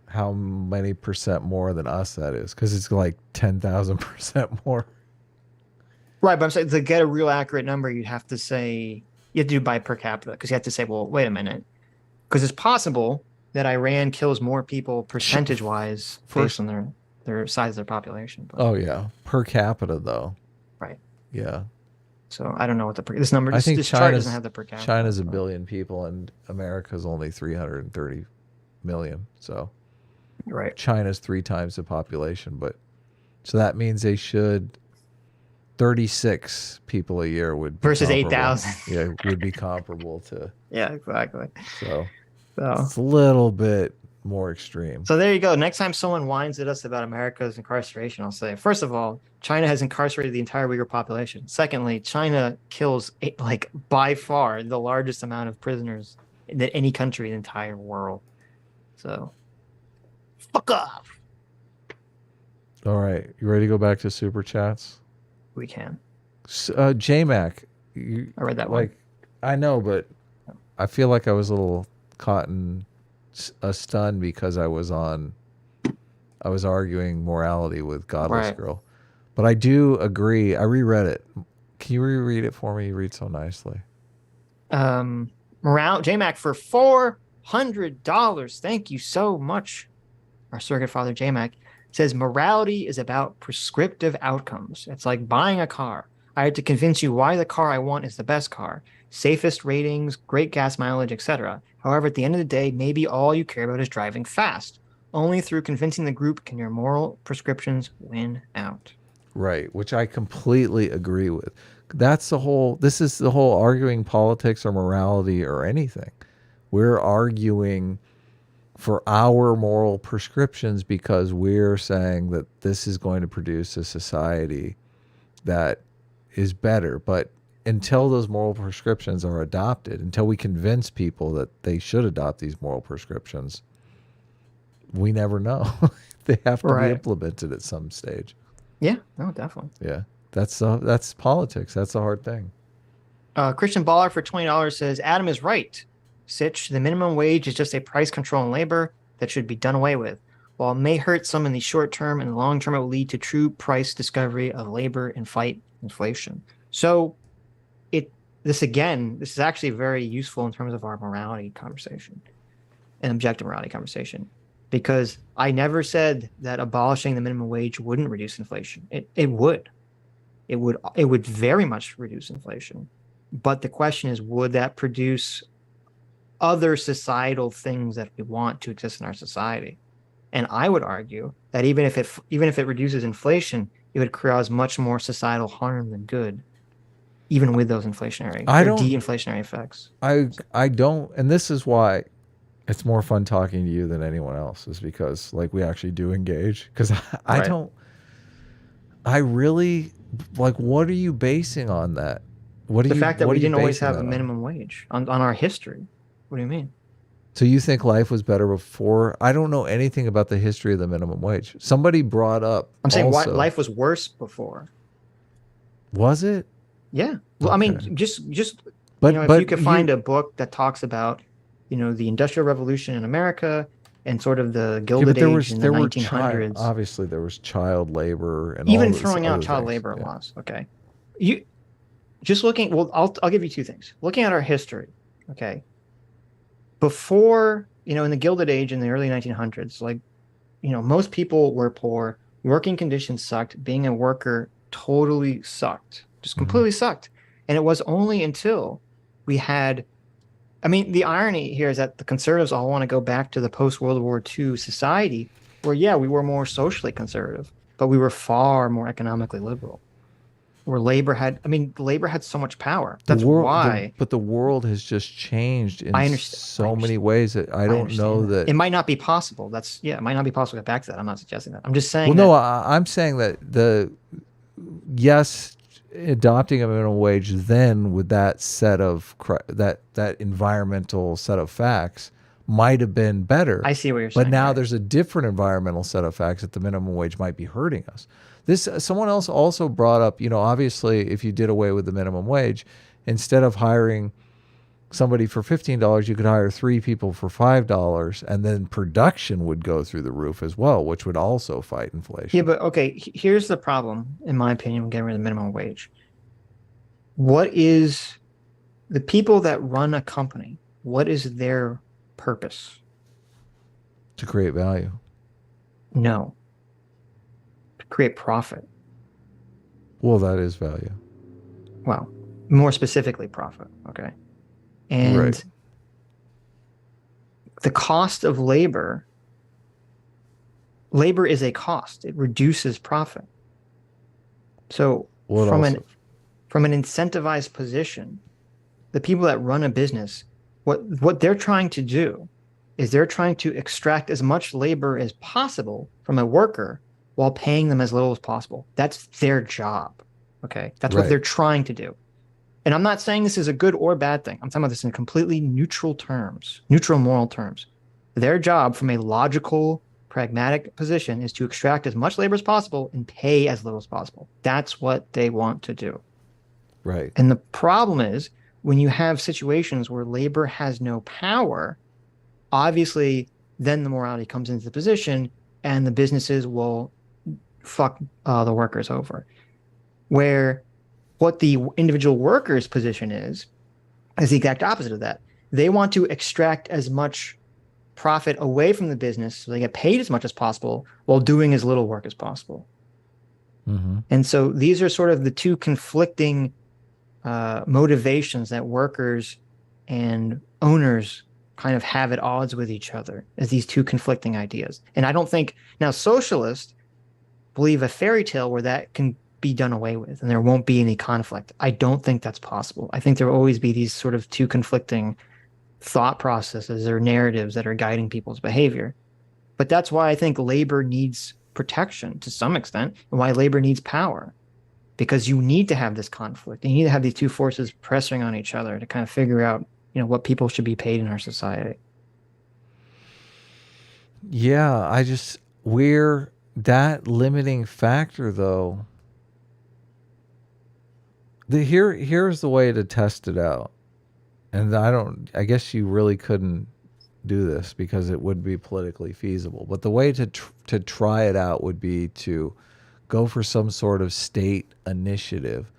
S2: how many percent more than us that is, because it's like 10,000% more.
S1: Right, but I'm saying to get a real accurate number, you have to do by per capita, because you have to say, well, wait a minute, because it's possible that Iran kills more people percentage-wise based on their size of their population. But,
S2: oh yeah, per capita though.
S1: Right.
S2: Yeah.
S1: So I don't know what this number.
S2: I think
S1: this chart doesn't have the per capita.
S2: China's 1 billion people, and America's only 330 million. So.
S1: Right.
S2: China's 3 times the population, so that means they should 36 people a year would be
S1: versus
S2: comparable.
S1: 8,000.
S2: Yeah, would be comparable to.
S1: Yeah, exactly.
S2: So it's a little bit more extreme.
S1: So there you go. Next time someone whines at us about America's incarceration, I'll say, first of all, China has incarcerated the entire Uyghur population. Secondly, China kills like by far the largest amount of prisoners that any country in the entire world. So. Fuck off.
S2: All right. You ready to go back to super chats?
S1: We can.
S2: JMac.
S1: I read that one.
S2: I know, but I feel like I was a little caught in a stun because I was arguing morality with Godless Girl. But I do agree. I reread it. Can you reread it for me? You read so nicely.
S1: JMac for $400. Thank you so much. Our Circuit Father JMac says morality is about prescriptive outcomes. It's like buying a car. I had to convince you why the car I want is the best car, safest ratings, great gas mileage, etc. However, at the end of the day, maybe all you care about is driving fast. Only through convincing the group can your moral prescriptions win out.
S2: Right, which I completely agree with. This is the whole arguing politics or morality or anything. We're arguing for our moral prescriptions because we're saying that this is going to produce a society that is better. But until those moral prescriptions are adopted, until we convince people that they should adopt these moral prescriptions, We never know. They have to be
S1: Right.
S2: implemented at some stage.
S1: Yeah, no, definitely.
S2: Yeah. That's politics. That's a hard thing.
S1: Christian Baller for $20 says Adam is right. Sitch, the minimum wage is just a price control on labor that should be done away with. While it may hurt some in the short term, in the long term, it will lead to true price discovery of labor and fight inflation. So, this is actually very useful in terms of our morality conversation, an objective morality conversation, because I never said that abolishing the minimum wage wouldn't reduce inflation. It would. It would very much reduce inflation. But the question is, would that produce other societal things that we want to exist in our society? And I would argue that even if it reduces inflation, it would cause much more societal harm than good, even with those de-inflationary effects.
S2: I don't, and this is why it's more fun talking to you than anyone else, is because like we actually do engage. Because I
S1: Right.
S2: don't, I really like. What are you basing on that?
S1: The fact that we didn't always have a minimum wage on our history. What do you mean?
S2: So you think life was better before? I don't know anything about the history of the minimum wage. Somebody brought up.
S1: I'm saying
S2: also,
S1: life was worse before.
S2: Was it?
S1: Yeah. Well, I mean, just
S2: But
S1: if you could find a book that talks about, the Industrial Revolution in America and sort of the Gilded Age in the 1900s.
S2: Obviously, there was child labor and
S1: even
S2: all this
S1: throwing out
S2: other
S1: child
S2: things.
S1: labor
S2: Yeah.
S1: laws. Okay. You just looking. Well, I'll give you two things. Looking at our history. Okay. Before, in the Gilded Age in the early 1900s, like, most people were poor. Working conditions sucked. Being a worker totally sucked. Just completely sucked. And it was only until we had, I mean, the irony here is that the conservatives all want to go back to the post-World War II society where, yeah, we were more socially conservative, but we were far more economically liberal. Where labor had so much power. That's why.
S2: But the world has just changed in so many ways that I don't know that.
S1: It might not be possible. It might not be possible to get back to that. I'm not suggesting that. I'm just saying.
S2: Well, no, I'm saying that yes, adopting a minimum wage then with that set of that environmental set of facts might have been better.
S1: I see what you're saying.
S2: But now there's a different environmental set of facts that the minimum wage might be hurting us. Someone else also brought up, obviously if you did away with the minimum wage, instead of hiring somebody for $15, you could hire 3 people for $5, and then production would go through the roof as well, which would also fight inflation.
S1: Yeah, but okay, here's the problem, in my opinion, with getting rid of the minimum wage. What is the people that run a company? What is their purpose?
S2: To create value.
S1: No. To create profit.
S2: Well, that is value.
S1: Well, more specifically, profit. Okay. And the cost of labor is a cost. It reduces profit. So from an incentivized position, the people that run a business, what they're trying to do is they're trying to extract as much labor as possible from a worker while paying them as little as possible. That's their job. Okay. That's what they're trying to do. And I'm not saying this is a good or bad thing. I'm talking about this in completely neutral moral terms. Their job from a logical, pragmatic position is to extract as much labor as possible and pay as little as possible. That's what they want to do.
S2: Right.
S1: And the problem is when you have situations where labor has no power, obviously then the morality comes into the position and the businesses will fuck the workers over. Where what the individual worker's position is the exact opposite of that. They want to extract as much profit away from the business so they get paid as much as possible while doing as little work as possible.
S2: Mm-hmm.
S1: And so these are sort of the two conflicting motivations that workers and owners kind of have at odds with each other, as these two conflicting ideas. And I don't think now socialists believe a fairy tale where that can be done away with and there won't be any conflict. I don't think that's possible. I think there will always be these sort of two conflicting thought processes or narratives that are guiding people's behavior. But that's why I think labor needs protection to some extent, and why labor needs power, because you need to have this conflict. You need to have these two forces pressing on each other to kind of figure out, what people should be paid in our society.
S2: Yeah, we're that limiting factor though. Here's the way to test it out. And I guess you really couldn't do this because it would be politically feasible. But the way to try it out would be to go for some sort of state initiative.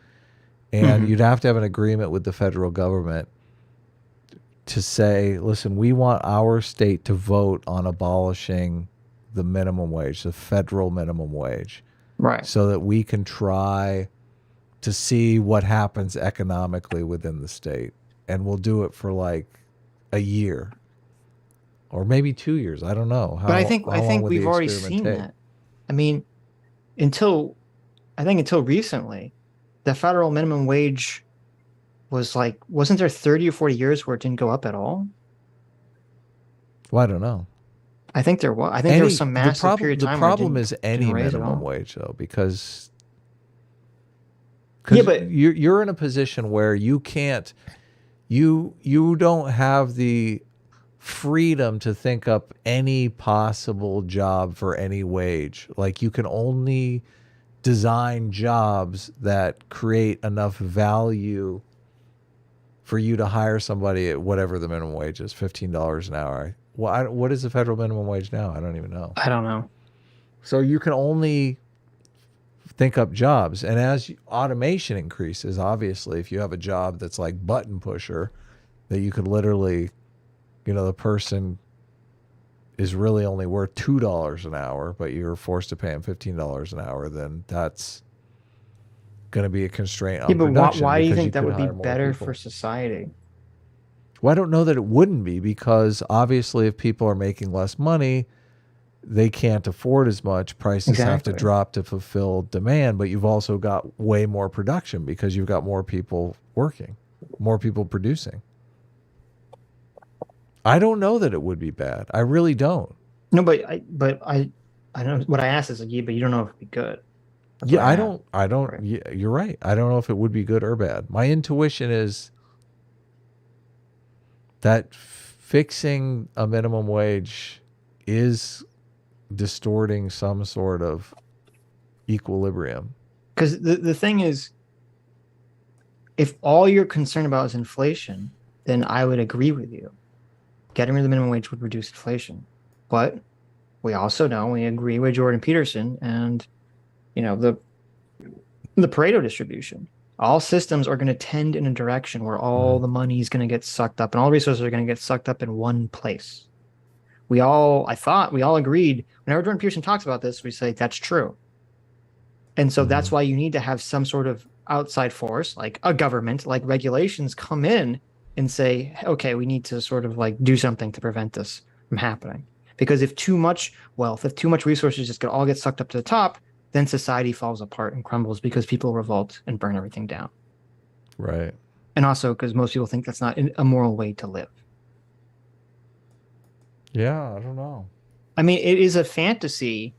S2: And you'd have to have an agreement with the federal government to say, listen, we want our state to vote on abolishing the minimum wage, the federal minimum wage.
S1: Right.
S2: So that we can try to see what happens economically within the state. And we'll do it for like a year or maybe 2 years. I don't know.
S1: But I think we've already seen that. I mean, until recently, the federal minimum wage was like, wasn't there 30 or 40 years where it didn't go up at all?
S2: Well, I don't know.
S1: I think there was. I think there was some massive period of time.
S2: The problem is any minimum wage, though, because
S1: but
S2: you're in a position where you can't, you don't have the freedom to think up any possible job for any wage. Like you can only design jobs that create enough value for you to hire somebody at whatever the minimum wage is, $15 an hour. What is the federal minimum wage now? I don't even know.
S1: I don't know.
S2: So you can only think up jobs. And as automation increases, obviously, if you have a job that's like button pusher, that you could literally, the person is really only worth $2 an hour, but you're forced to pay them $15 an hour, then that's going to be a constraint on production.
S1: But why do you think that would be better for society?
S2: Well, I don't know that it wouldn't be, because obviously if people are making less money, they can't afford as much. Prices have to drop to fulfill demand, but you've also got way more production because you've got more people working, more people producing. I don't know that it would be bad. I really don't.
S1: No, but I don't know. What I asked is, but you don't know if it'd be good. That's
S2: I don't. Right. Yeah, you're right. I don't know if it would be good or bad. My intuition is that fixing a minimum wage is distorting some sort of equilibrium.
S1: Because the thing is, if all you're concerned about is inflation, then I would agree with you. Getting rid of the minimum wage would reduce inflation. But we also know, we agree with Jordan Peterson and, the Pareto distribution. All systems are going to tend in a direction where all the money is going to get sucked up and all resources are going to get sucked up in one place. I thought we all agreed, whenever Jordan Peterson talks about this, we say that's true. And so that's why you need to have some sort of outside force, like a government, like regulations, come in and say, okay, we need to sort of like do something to prevent this from happening. Because if too much wealth, if too much resources just all get sucked up to the top, then society falls apart and crumbles because people revolt and burn everything down.
S2: Right.
S1: And also because most people think that's not a moral way to live.
S2: Yeah, I don't know.
S1: I mean, it is a fantasy,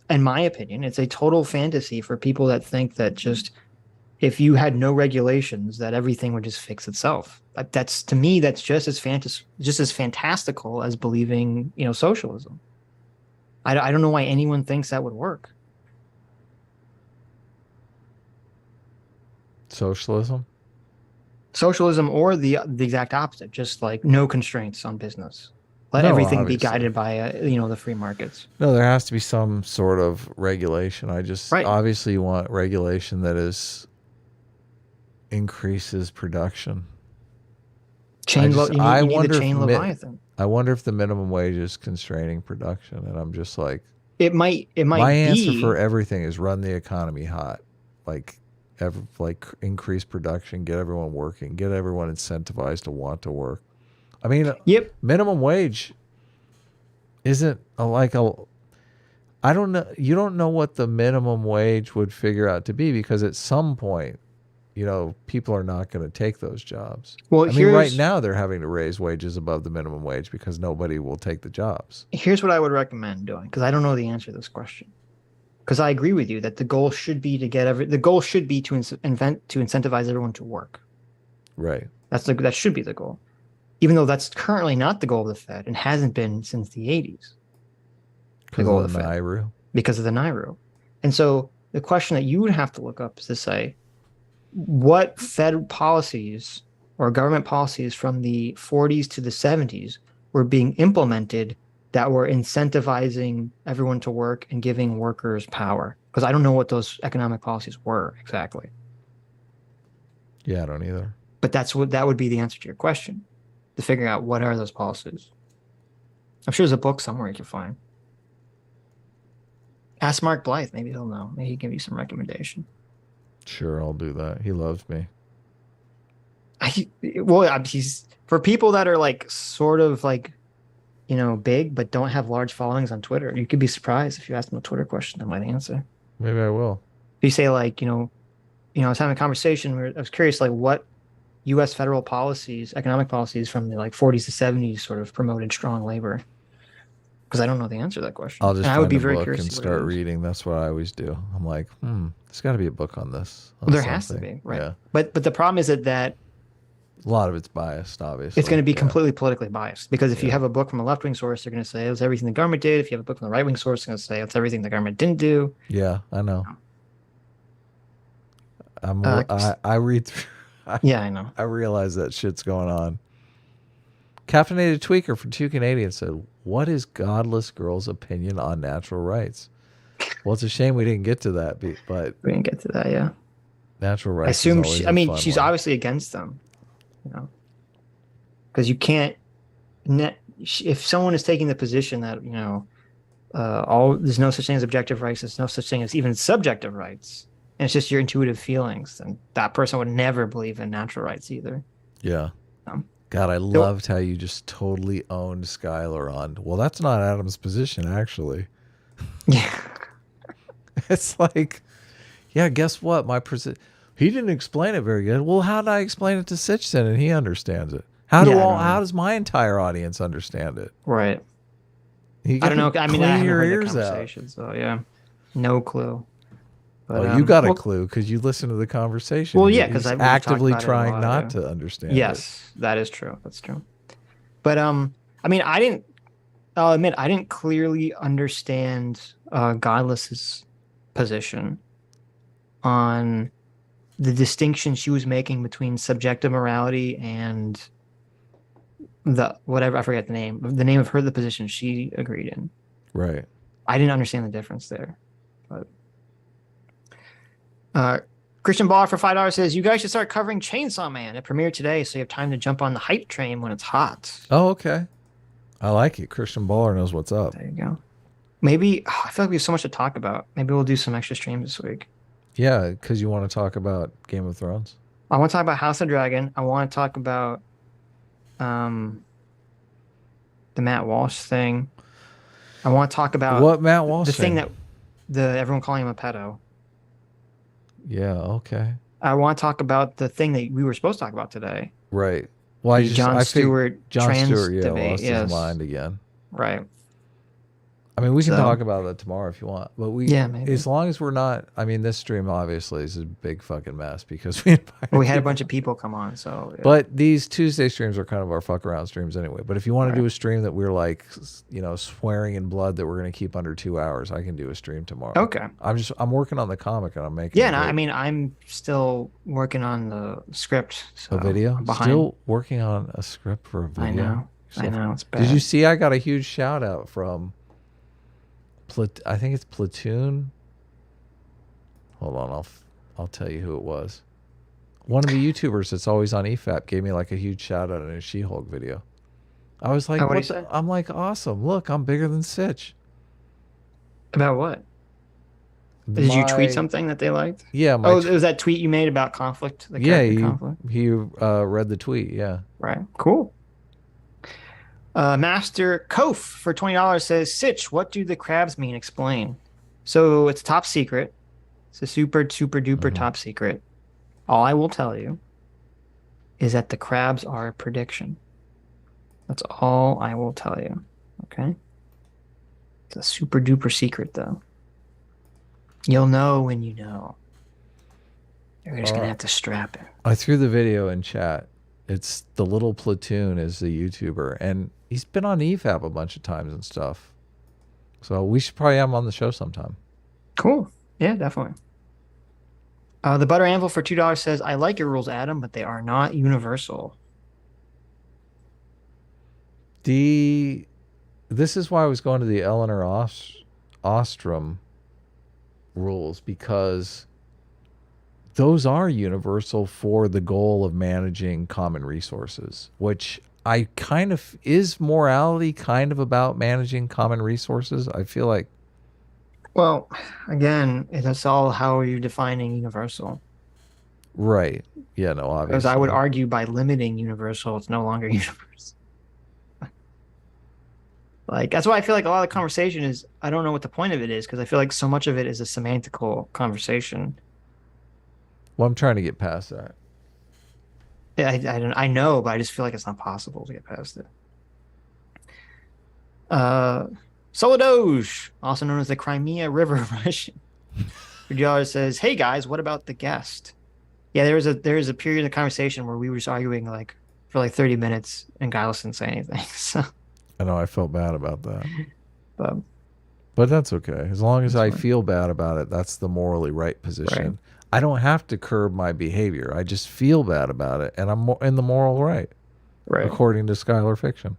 S1: in my opinion. It's a total fantasy for people that think that just if you had no regulations, that everything would just fix itself. That's, to me, that's just as fantastical as believing, socialism. I don't know why anyone thinks that would work.
S2: Socialism
S1: or the exact opposite, just like no constraints on business. Let everything be guided by, the free markets.
S2: No, there has to be some sort of regulation. Obviously you want regulation that increases production.
S1: You need the chain Leviathan.
S2: I wonder if the minimum wage is constraining production, and I'm just like,
S1: it might. My
S2: answer for everything is run the economy hot, like increase production, get everyone working, get everyone incentivized to want to work. I mean, minimum wage isn't I don't know. You don't know what the minimum wage would figure out to be, because at some point, people are not going to take those jobs.
S1: Well,
S2: right now they're having to raise wages above the minimum wage because nobody will take the jobs.
S1: Here's what I would recommend doing, because I don't know the answer to this question. Because I agree with you that the goal should be to incentivize everyone to work.
S2: Right.
S1: That should be the goal. even though that's currently not the goal of the Fed and hasn't been since the 80s. The goal of the Fed.
S2: Nauru.
S1: Because of the Nauru. And so the question that you would have to look up is to say, what Fed policies or government policies from the 40s to the 70s were being implemented that were incentivizing everyone to work and giving workers power? Because I don't know what those economic policies were exactly.
S2: Yeah, I don't either.
S1: But that would be the answer to your question, to figure out what are those policies. I'm sure there's a book somewhere you can find. Ask Mark Blythe. Maybe he'll know. Maybe he can give you some recommendation.
S2: Sure, I'll do that. He loves me.
S1: He's for people that are like sort of like, big but don't have large followings on Twitter. You could be surprised if you ask them a Twitter question, they might answer.
S2: Maybe I will.
S1: If you say like, I was having a conversation where I was curious like what U.S. federal policies, economic policies from the like 40s to 70s sort of promoted strong labor. Because I don't know the answer to that question.
S2: I'll just
S1: and I
S2: find
S1: would be
S2: a
S1: very
S2: book
S1: curious
S2: and
S1: to see what
S2: start
S1: it is.
S2: reading. That's what I always do. I'm like, there's got to be a book on this.
S1: Well, there has to be, right?
S2: Yeah.
S1: But the problem is that
S2: A lot of it's biased, obviously.
S1: it's going to be completely politically biased. Because if you have a book from a left-wing source, they're going to say it was everything the government did. If you have a book from the right-wing source, they're going to say it's everything the government didn't do.
S2: Yeah, I know. I read through.
S1: Yeah, I know.
S2: I realize that shit's going on. Caffeinated Tweaker for 2 Canadians said, "What is Godless Girl's opinion on natural rights?" Well, it's a shame we didn't get to that, but
S1: We didn't get to that, yeah.
S2: natural
S1: I
S2: rights.
S1: assume
S2: is always a fun
S1: she's
S2: one.
S1: obviously against them, because you can't. If someone is taking the position that there's no such thing as objective rights, there's no such thing as even subjective rights, and it's just your intuitive feelings, then that person would never believe in natural rights either.
S2: Yeah.
S1: Um,
S2: God, I loved how you just totally owned Skylar on. Well, that's not Adam's position, actually.
S1: Yeah.
S2: It's like, yeah, guess what? He didn't explain it very good. Well, how did I explain it to Sitch then, and he understands it? How does my entire audience understand it?
S1: Right.
S2: I
S1: don't know. I mean, I haven't
S2: your
S1: heard the
S2: ears out.
S1: conversation, so yeah, no clue. But,
S2: Well, you got a clue because you listened to the conversation.
S1: Well, yeah, because
S2: He's
S1: we've
S2: actively
S1: talked about it a
S2: trying
S1: lot,
S2: not
S1: yeah.
S2: to understand.
S1: Yes, that is true. That's true. But I'll admit I didn't clearly understand Godless's position on the distinction she was making between subjective morality and I forget the name of the position she agreed in.
S2: Right.
S1: I didn't understand the difference there. But Christian Baller for $5 says, "You guys should start covering Chainsaw Man. It premiered today, so you have time to jump on the hype train when it's hot."
S2: Oh, okay. I like it. Christian Baller knows what's up.
S1: There you go. Maybe I feel like we have so much to talk about. Maybe we'll do some extra streams this week.
S2: Yeah, because you want to talk about Game of Thrones.
S1: I want to talk about House of Dragon. I want to talk about the Matt Walsh thing. I want to talk about
S2: What Matt Walsh
S1: the thing
S2: thing?
S1: that everyone calling him a pedo.
S2: Yeah, okay.
S1: I want to talk about the thing that we were supposed to talk about today.
S2: Right. Well,
S1: The Jon Stewart trans debate.
S2: lost
S1: Yes.
S2: his mind again.
S1: Right.
S2: I mean, we can
S1: So-
S2: talk about that tomorrow if you want, but
S1: maybe.
S2: as long as we're not. I mean, this stream obviously is a big fucking mess because we invited
S1: We had a
S2: people.
S1: bunch of people come on, so yeah.
S2: But these Tuesday streams are kind of our fuck around streams anyway. But if you want
S1: Right.
S2: to do a stream that we're like, swearing in blood that we're going to keep under 2 hours, I can do a stream tomorrow.
S1: Okay.
S2: I'm working on the comic and I'm making.
S1: Yeah,
S2: it
S1: no,
S2: great.
S1: I mean, I'm still working on the script. So
S2: A video?
S1: I'm behind.
S2: Still working on a script for a video.
S1: I know. I know. It's bad.
S2: Did you see I got a huge shout out from I think it's Platoon. Hold on, I'll tell you who it was. One of the YouTubers that's always on EFAP gave me like a huge shout out in a She-Hulk video. I was like,
S1: Oh, what'd
S2: what
S1: he say?
S2: I'm like, awesome. Look, I'm bigger than Sitch.
S1: About what? Did you
S2: My-
S1: tweet something that they liked?
S2: Yeah,
S1: It was that tweet you made about conflict. The
S2: yeah,
S1: character conflict.
S2: he read the tweet, yeah.
S1: Right. Cool. Master Kof for $20 says, "Sitch, what do the crabs mean? Explain." So it's top secret. It's a super duper top secret. All I will tell you is that the crabs are a prediction. That's all I will tell you. Okay? It's a super duper secret, though. You'll know when you know. You're just going to have to strap it.
S2: I threw the video in chat. It's the Little Platoon is the YouTuber, and he's been on EFAP a bunch of times and stuff. So we should probably have him on the show sometime.
S1: Cool. Yeah, definitely. The Butter Anvil for $2 says, I like your rules, Adam, but they are not universal.
S2: This is why I was going to the Eleanor Ostrom rules, because those are universal for the goal of managing common resources, which I kind of, is morality kind of about managing common resources? I feel like.
S1: Well, again, that's all how are you defining universal?
S2: Right. Yeah, no, obviously.
S1: Because I would argue by limiting universal, it's no longer universal. Like, that's why I feel like a lot of the conversation is, I don't know what the point of it is, because I feel like so much of it is a semantical conversation.
S2: Well, I'm trying to get past that.
S1: Yeah, I know, but I just feel like it's not possible to get past it. Solidoge, also known as the Crimea River Russian, says, "Hey guys, what about the guest?" Yeah, there was a period of conversation where we were just arguing like for like 30 minutes, and Godless didn't say anything. So
S2: I know I felt bad about that,
S1: but
S2: that's okay. As long as I
S1: fine.
S2: feel bad about it, that's the morally right position.
S1: Right.
S2: I don't have to curb my behavior. I just feel bad about it, and I'm in the moral right, according to Skyler Fiction.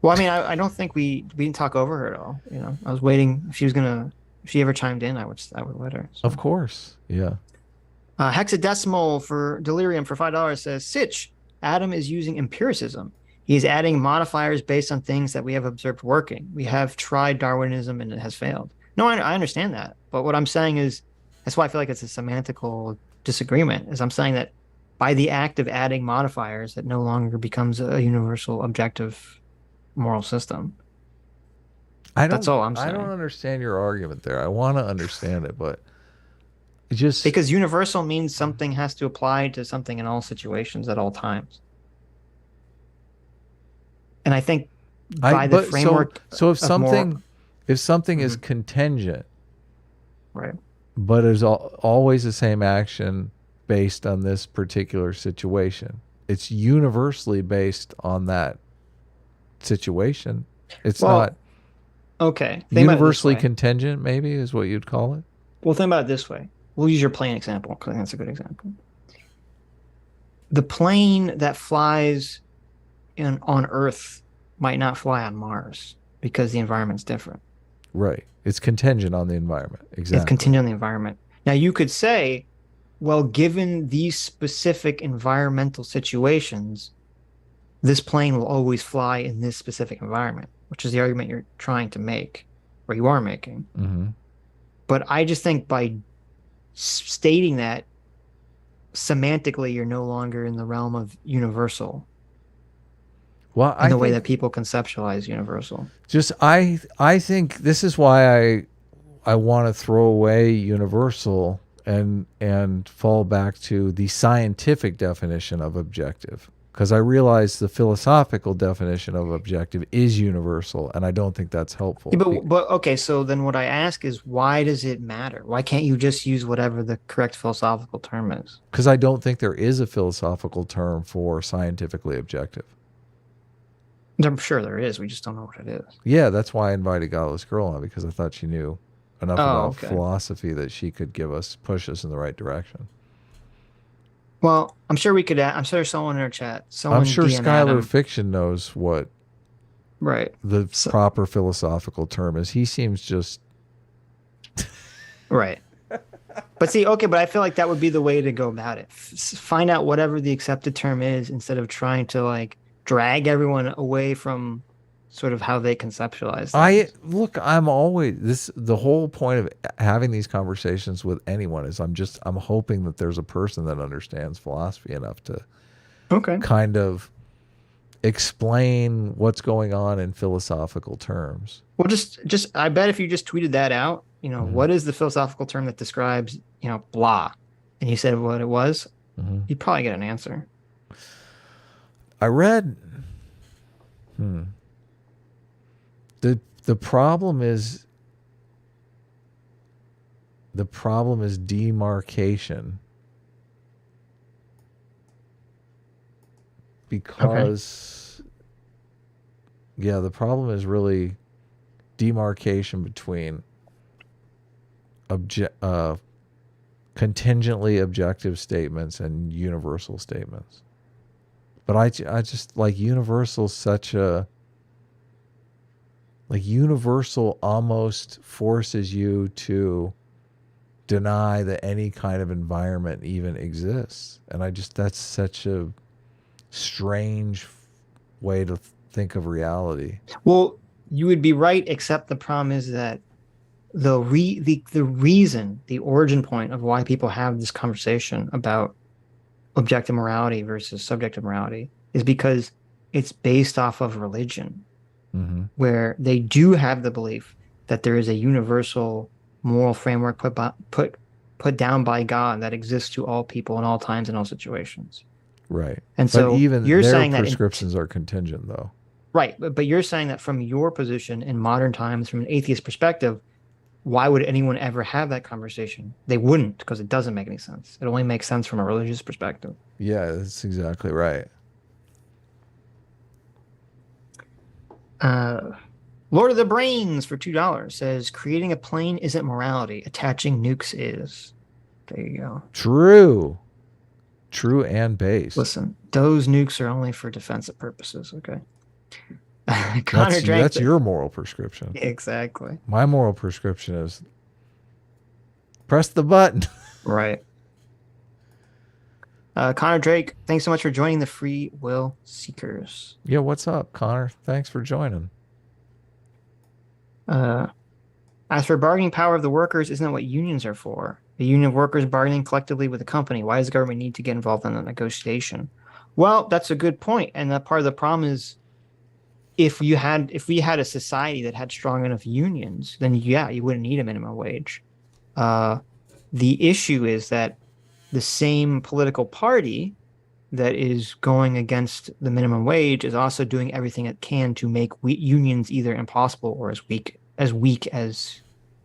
S1: Well, I mean, I don't think we didn't talk over her at all. You know, I was waiting if she ever chimed in, I would let her. So.
S2: Of course, yeah.
S1: Hexadecimal for Delirium for $5 says, Sitch, Adam is using empiricism. He is adding modifiers based on things that we have observed working. We have tried Darwinism and it has failed. No, I understand that. But what I'm saying is, that's why I feel like it's a semantical disagreement, is I'm saying that by the act of adding modifiers, it no longer becomes a universal objective moral system. That's all I'm saying.
S2: I don't understand your argument there. I want to understand it, but just
S1: because universal means something has to apply to something in all situations at all times. And I think by the framework,
S2: so if something is contingent,
S1: right,
S2: but is always the same action based on this particular situation, it's universally based on that situation. It's not
S1: okay.
S2: Universally contingent, maybe, is what you'd call it.
S1: Well, think about it this way. We'll use your plane example because I think that's a good example. The plane that flies on Earth might not fly on Mars because the environment's different.
S2: Right. It's contingent on the environment. Exactly.
S1: It's contingent on the environment. Now, you could say, well, given these specific environmental situations, this plane will always fly in this specific environment, which is the argument you're trying to make, or you are making.
S2: Mm-hmm.
S1: But I just think by stating that, semantically, you're no longer in the realm of universal.
S2: Well,
S1: in the way that people conceptualize universal.
S2: Just I think this is why I want to throw away universal and fall back to the scientific definition of objective, because I realize the philosophical definition of objective is universal, and I don't think that's helpful.
S1: Yeah, but okay, so then what I ask is, why does it matter? Why can't you just use whatever the correct philosophical term is?
S2: Because I don't think there is a philosophical term for scientifically objective.
S1: I'm sure there is. We just don't know what it is.
S2: Yeah, that's why I invited Godless Girl on, because I thought she knew enough about philosophy that she could push us in the right direction.
S1: Well, I'm sure we could. I'm sure someone in our chat.
S2: I'm sure Skyler Fiction knows what the proper philosophical term is. He seems just
S1: right. But see, okay, but I feel like that would be the way to go about it. Find out whatever the accepted term is instead of trying to like drag everyone away from sort of how they conceptualize things.
S2: I'm always the whole point of having these conversations with anyone is I'm hoping that there's a person that understands philosophy enough to kind of explain what's going on in philosophical terms.
S1: Well, just I bet if you just tweeted that out, what is the philosophical term that describes, blah, and you said what it was, you'd probably get an answer.
S2: I read the problem is demarcation. because yeah, the problem is really demarcation between contingently objective statements and universal statements. But I just like universal universal almost forces you to deny that any kind of environment even exists. And that's such a strange way to think of reality.
S1: Well, you would be right, except the problem is that the reason, the origin point of why people have this conversation about objective morality versus subjective morality is because it's based off of religion, where they do have the belief that there is a universal moral framework put down by God that exists to all people in all times and all situations.
S2: Right.
S1: And
S2: but
S1: so
S2: even
S1: you're
S2: their
S1: saying that
S2: prescriptions are contingent, though.
S1: Right. But you're saying that from your position in modern times, from an atheist perspective, why would anyone ever have that conversation? They wouldn't, because it doesn't make any sense. It only makes sense from a religious perspective.
S2: Yeah, that's exactly right.
S1: Lord of the Brains for $2 says, creating a plane isn't morality. Attaching nukes is. There you go.
S2: True and based.
S1: Listen, those nukes are only for defensive purposes, okay?
S2: That's your moral prescription.
S1: Exactly.
S2: My moral prescription is press the button.
S1: Right. Connor Drake, thanks so much for joining the Free Will Seekers.
S2: Yeah, what's up, Connor? Thanks for joining.
S1: As for bargaining power of the workers, isn't that what unions are for? The union of workers bargaining collectively with the company. Why does the government need to get involved in the negotiation? Well, that's a good point. And that part of the problem is if we had a society that had strong enough unions, then yeah, you wouldn't need a minimum wage. The issue is that the same political party that is going against the minimum wage is also doing everything it can to make unions either impossible or as weak as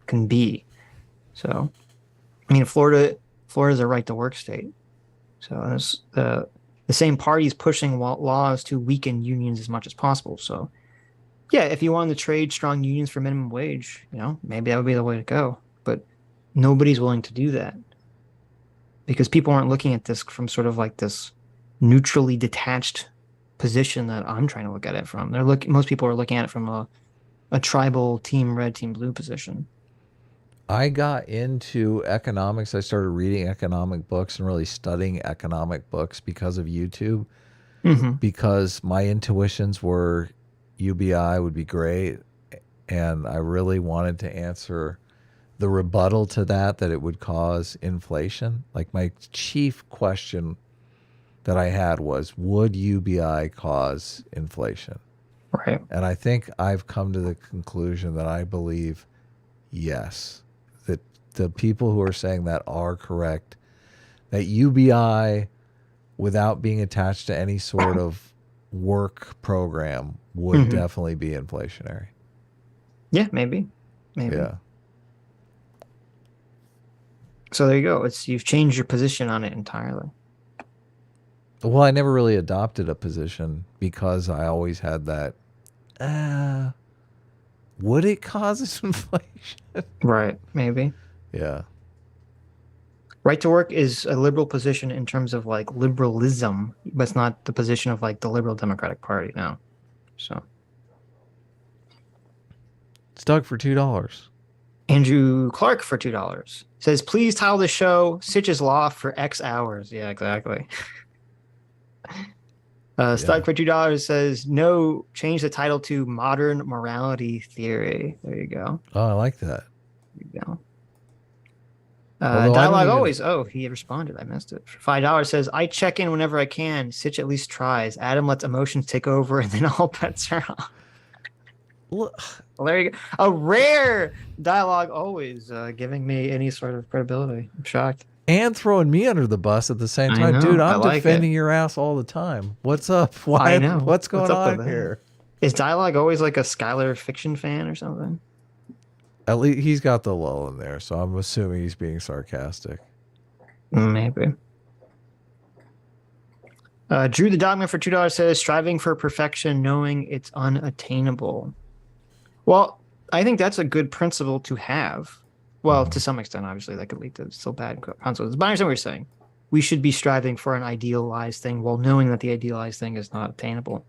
S1: can be. So, I mean, Florida's a right to work state. So there's the same parties pushing laws to weaken unions as much as possible. So, yeah, if you wanted to trade strong unions for minimum wage, maybe that would be the way to go. But nobody's willing to do that because people aren't looking at this from sort of like this neutrally detached position that I'm trying to look at it from. Most people are looking at it from a tribal team red, team blue position.
S2: I got into economics. I started reading economic books and really studying economic books because of YouTube. Because my intuitions were UBI would be great. And I really wanted to answer the rebuttal to that it would cause inflation. Like my chief question that I had was, would UBI cause inflation?
S1: Right.
S2: And I think I've come to the conclusion that I believe yes. That the people who are saying that are correct. That UBI, without being attached to any sort of work program, would definitely be inflationary.
S1: Yeah, maybe.
S2: Yeah.
S1: So there you go. You've changed your position on it entirely.
S2: Well, I never really adopted a position because I always had that, would it cause inflation?
S1: Right, maybe.
S2: Yeah.
S1: Right to work is a liberal position in terms of like liberalism, but it's not the position of like the Liberal Democratic Party now. So
S2: It's Doug for $2.
S1: Andrew Clark for $2 says, please title the show Sitch's Law for X hours. Yeah, exactly. Stuck for $2 says, no, change the title to Modern Morality Theory. There you go.
S2: Oh, I like that.
S1: There you go.
S2: Although
S1: Dialogue always. Oh, he responded. I missed it. For $5 says, I check in whenever I can. Sitch at least tries. Adam lets emotions take over, and then all bets are off. Well, there you go. A rare Dialogue always giving me any sort of credibility. I'm shocked.
S2: And throwing me under the bus at the same time.
S1: know,
S2: Dude, I'm
S1: like
S2: defending your ass all the time. What's up? Why?
S1: I know.
S2: What's going
S1: up
S2: on here?
S1: Is Dialogue always like a Skyler Fiction fan or something?
S2: At least he's got the lull in there, so I'm assuming he's being sarcastic.
S1: Maybe. Drew the Dogman for $2 says, striving for perfection, knowing it's unattainable. Well, I think that's a good principle to have. Well, to some extent, obviously, that could lead to still bad consequences. But I understand what you're saying. We should be striving for an idealized thing while knowing that the idealized thing is not attainable.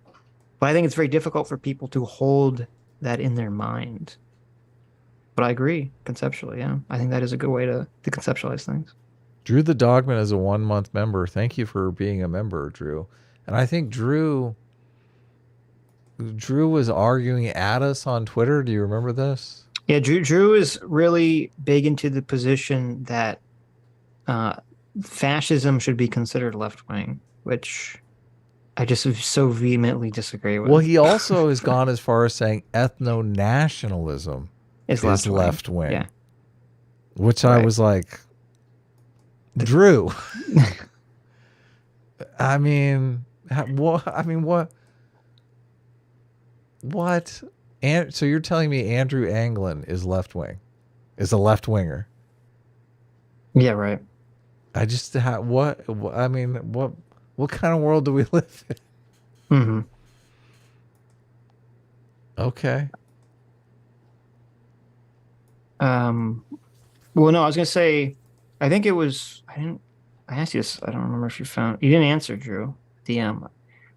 S1: But I think it's very difficult for people to hold that in their mind. But I agree conceptually, yeah. I think that is a good way to conceptualize things.
S2: Drew the Dogman is a 1-month member. Thank you for being a member, Drew. And I think Drew was arguing at us on Twitter. Do you remember this?
S1: Yeah, Drew is really big into the position that fascism should be considered left wing, which I just so vehemently disagree with.
S2: Well, he also has gone as far as saying ethno-nationalism
S1: is
S2: left wing.
S1: Yeah.
S2: Which I was like, Drew. I mean, what? What? And so you're telling me Andrew Anglin is left wing, is a left winger?
S1: Yeah, right.
S2: I just what? I mean, what kind of world do we live in?
S1: Mm-hmm.
S2: Okay.
S1: Well, no, I was gonna say, I think it was. I asked you this. I don't remember if you didn't answer, Drew. DM.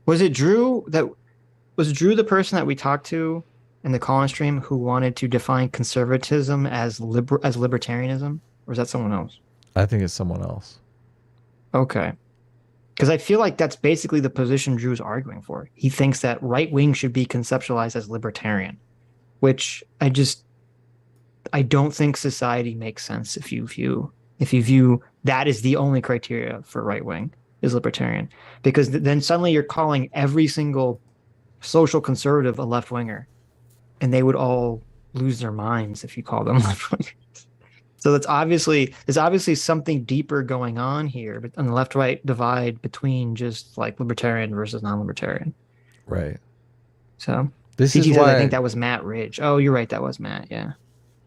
S1: Was it Drew the person that we talked to in the call-in stream who wanted to define conservatism as libertarianism, or is that someone else?
S2: I think it's someone else.
S1: Okay. Because I feel like that's basically the position Drew's arguing for. He thinks that right wing should be conceptualized as libertarian, which I don't think society makes sense if you view that as the only criteria for right wing is libertarian, because then suddenly you're calling every single social conservative a left winger, and they would all lose their minds if you call them left wingers. So there's obviously something deeper going on here, but on the left-right divide between just like libertarian versus non-libertarian.
S2: Right.
S1: So
S2: this
S1: CG
S2: is
S1: says,
S2: why
S1: I think that was Matt Ridge. Oh, you're right, that was Matt. Yeah.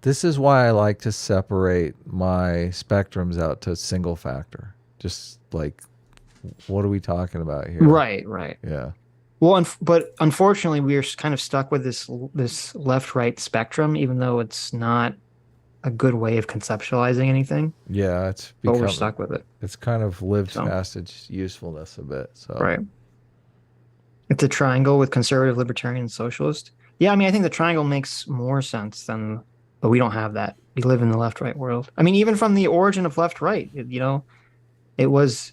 S2: This is why I like to separate my spectrums out to single factor. Just like, what are we talking about here?
S1: Right. Right.
S2: Yeah.
S1: Well, but unfortunately, we are kind of stuck with this left-right spectrum, even though it's not a good way of conceptualizing anything.
S2: Yeah,
S1: but we're stuck with it.
S2: It's kind of lived past its usefulness a bit. So
S1: right. It's a triangle with conservative, libertarian, and socialist. Yeah, I mean, I think the triangle makes more sense than, but we don't have that. We live in the left-right world. I mean, even from the origin of left-right, it was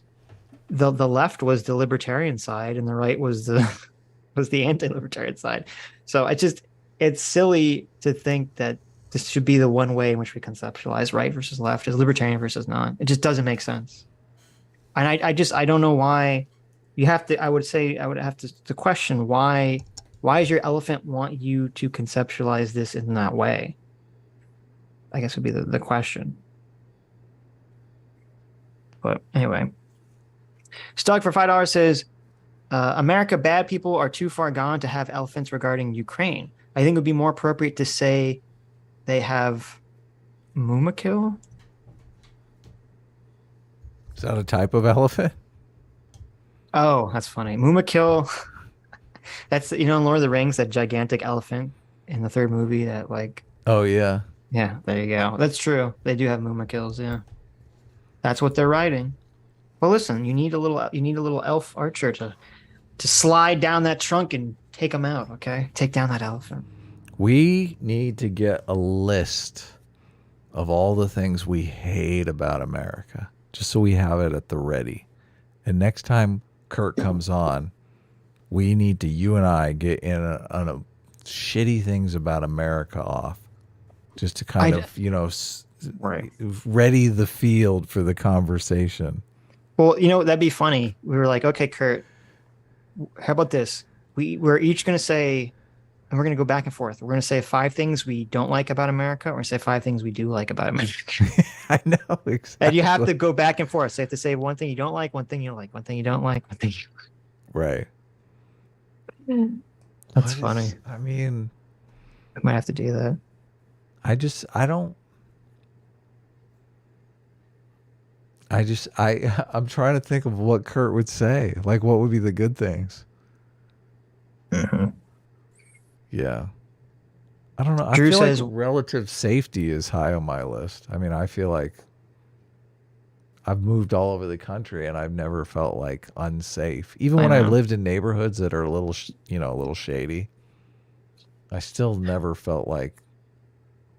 S1: the left was the libertarian side, and the right was the anti-libertarian side. So it's silly to think that this should be the one way in which we conceptualize right versus left, is libertarian versus non. It just doesn't make sense. And I don't know why you have to. I would have to question why does your elephant want you to conceptualize this in that way? I guess would be the question. But anyway, Stug for $5 says, America bad people are too far gone to have elephants regarding Ukraine. I think it would be more appropriate to say they have Mumakil.
S2: Is that a type of elephant?
S1: Oh, that's funny. Mumakil. That's, in Lord of the Rings, that gigantic elephant in the third movie that
S2: Oh, yeah.
S1: Yeah, there you go. That's true. They do have Mumakils, yeah. That's what they're riding. Well, listen, you need a little elf archer to slide down that trunk and take them out, okay? Take down that elephant.
S2: We need to get a list of all the things we hate about America, just so we have it at the ready. And next time Kurt comes on, we need to, you and I, get in on a shitty things about America off, just to kind of,
S1: right,
S2: ready the field for the conversation.
S1: Well, that'd be funny. We were like, okay, Kurt, how about this? We're each going to say, and we're going to go back and forth. We're going to say 5 things we don't like about America, or we're going to say 5 things we do like about America.
S2: I know, exactly.
S1: And you have to go back and forth. So you have to say one thing you don't like, one thing you like, one thing you don't like, one thing you
S2: like. Right.
S1: That's funny.
S2: I mean,
S1: I might have to do that.
S2: I'm trying to think of what Kurt would say. Like, what would be the good things? Yeah. I don't know. I
S1: Drew
S2: feel
S1: says,
S2: like relative safety is high on my list. I mean, I feel like I've moved all over the country and I've never felt like unsafe. Even when I lived in neighborhoods that are a little, a little shady, I still never felt like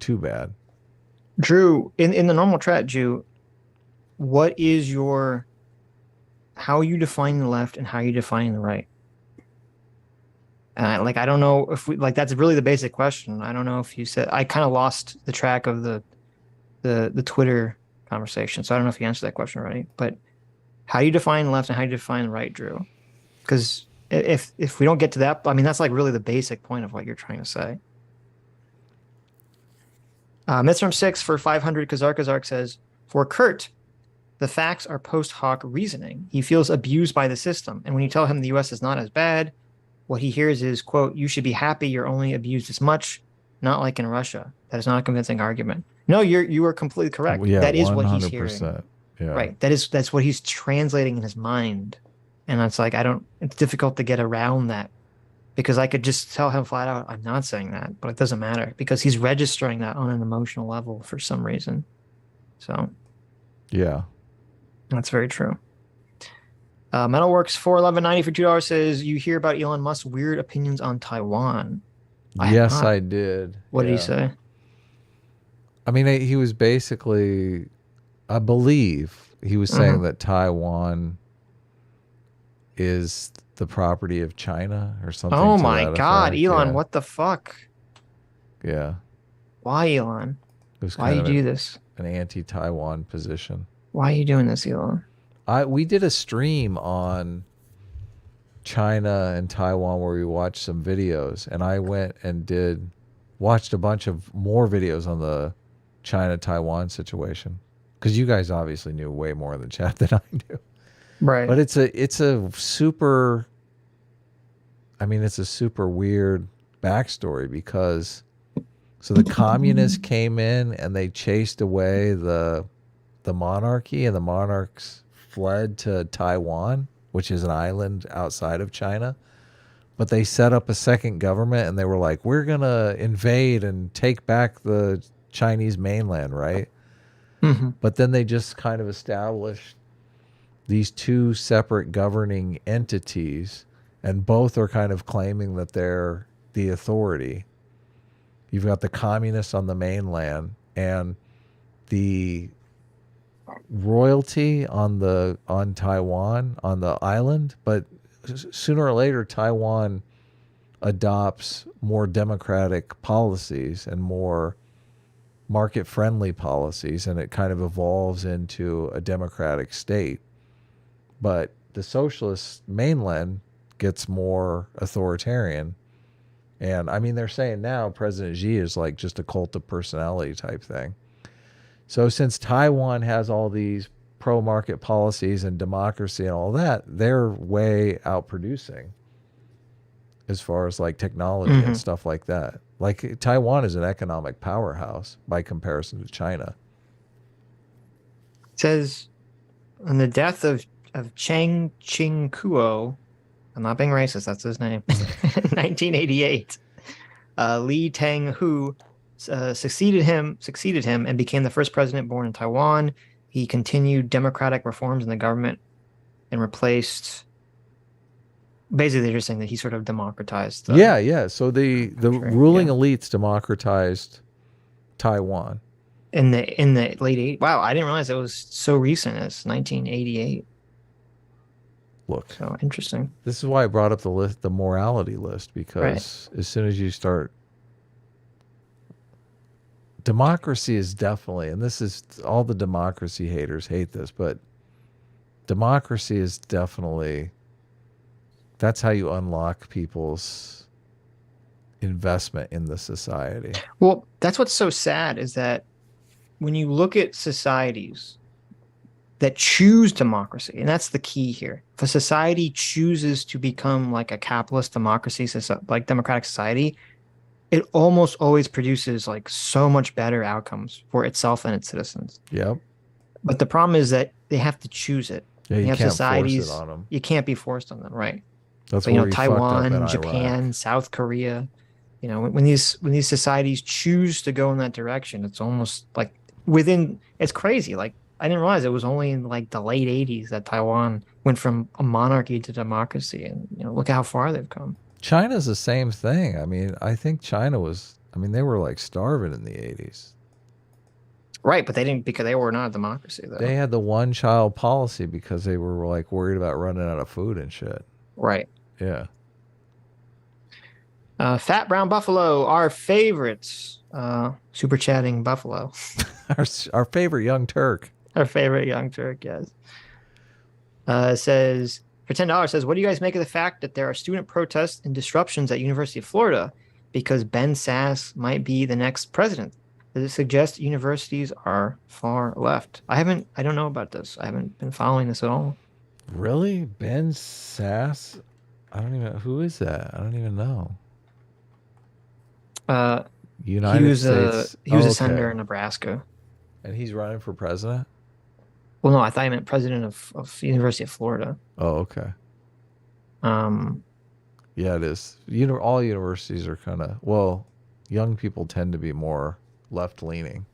S2: too bad.
S1: Drew, in the normal chat, Drew, what is how you define the left and how you define the right? I don't know if that's really the basic question. I don't know if you said, I kind of lost the track of the Twitter conversation. So I don't know if you answered that question already, but how do you define left and how do you define right, Drew? Because if we don't get to that, I mean, that's like really the basic point of what you're trying to say. Midterm 6 for 500, Kazark says, for Kurt, the facts are post hoc reasoning. He feels abused by the system. And when you tell him the US is not as bad, what he hears is, quote, you should be happy you're only abused as much, not like in Russia. That is not a convincing argument. No, you are completely correct.
S2: Yeah,
S1: that is
S2: 100%.
S1: what he's hearing.
S2: Yeah.
S1: Right. That's what he's translating in his mind. And it's like, it's difficult to get around that because I could just tell him flat out, I'm not saying that, but it doesn't matter because he's registering that on an emotional level for some reason. So,
S2: yeah,
S1: that's very true. Metalworks 411.90 for $2 says, you hear about Elon Musk's weird opinions on Taiwan.
S2: Yes, I did.
S1: What did he say?
S2: I mean, he was basically, I believe he was saying that Taiwan is the property of China or something.
S1: Oh my God,
S2: effect.
S1: Elon, what the fuck?
S2: Yeah.
S1: Why, Elon? Why you do this?
S2: An anti-Taiwan position.
S1: Why are you doing this, Elon?
S2: We did a stream on China and Taiwan where we watched some videos, and I went and watched a bunch of more videos on the China-Taiwan situation because you guys obviously knew way more in the chat than I knew.
S1: Right.
S2: But it's a super weird backstory because the communists came in and they chased away the monarchy, and the monarchs fled to Taiwan, which is an island outside of China. But they set up a second government and they were like, we're going to invade and take back the Chinese mainland, right?
S1: Mm-hmm.
S2: But then they just kind of established these two separate governing entities, and both are kind of claiming that they're the authority. You've got the communists on the mainland and the royalty on Taiwan, on the island, but sooner or later Taiwan adopts more democratic policies and more market-friendly policies, and it kind of evolves into a democratic state. But the socialist mainland gets more authoritarian. And I mean, they're saying now President Xi is like just a cult of personality type thing. So since Taiwan has all these pro-market policies and democracy and all that, they're way outproducing as far as like technology and stuff like that. Like Taiwan is an economic powerhouse by comparison to China.
S1: It says, on the death of Chang Ching-kuo, I'm not being racist, that's his name, 1988, Li Teng-hu succeeded him and became the first president born in Taiwan. He continued democratic reforms in the government and replaced. Basically, they're just saying that he sort of democratized.
S2: Yeah. So the ruling elites democratized Taiwan
S1: in the late 80s. Wow, I didn't realize it was so recent as 1988.
S2: Look,
S1: so interesting.
S2: This is why I brought up the morality list, because as soon as you start, democracy is definitely, and this is all the democracy haters hate this, but democracy is definitely, that's how you unlock people's investment in the society.
S1: Well, that's what's so sad is that when you look at societies that choose democracy, and that's the key here. If a society chooses to become like a capitalist democracy, like democratic society, it almost always produces like so much better outcomes for itself and its citizens.
S2: Yep.
S1: But the problem is that they have to choose it.
S2: Yeah,
S1: You
S2: you
S1: have
S2: can't
S1: societies,
S2: force it on them.
S1: you can't be forced on them, right?
S2: That's
S1: But you know,
S2: where he fucked up in
S1: Taiwan,
S2: Iraq.
S1: Japan, South Korea, you know, when these societies choose to go in that direction, it's almost like it's crazy. Like I didn't realize it was only in like the late 80s that Taiwan went from a monarchy to democracy, and you know, look at how far they've come.
S2: China's the same thing. I mean, I think China was. I mean, they were like starving in the 80s.
S1: Right, but they didn't because they were not a democracy though.
S2: They had the one-child policy because they were like worried about running out of food and shit.
S1: Right.
S2: Yeah.
S1: Fat Brown Buffalo, our favorites. Super chatting Buffalo.
S2: Our favorite young Turk.
S1: Our favorite young Turk, yes. Says for $10 says, what do you guys make of the fact that there are student protests and disruptions at University of Florida because Ben Sass might be the next president? Does it suggest universities are far left? I don't know about this. I haven't been following this at all.
S2: Really? Ben Sass? I don't even who is that? I don't even know. United States.
S1: He was a senator in Nebraska.
S2: And he's running for president?
S1: Well, no, I thought he meant president of University of Florida.
S2: Oh, okay. Yeah, it is. All universities are kind of, well, young people tend to be more left-leaning.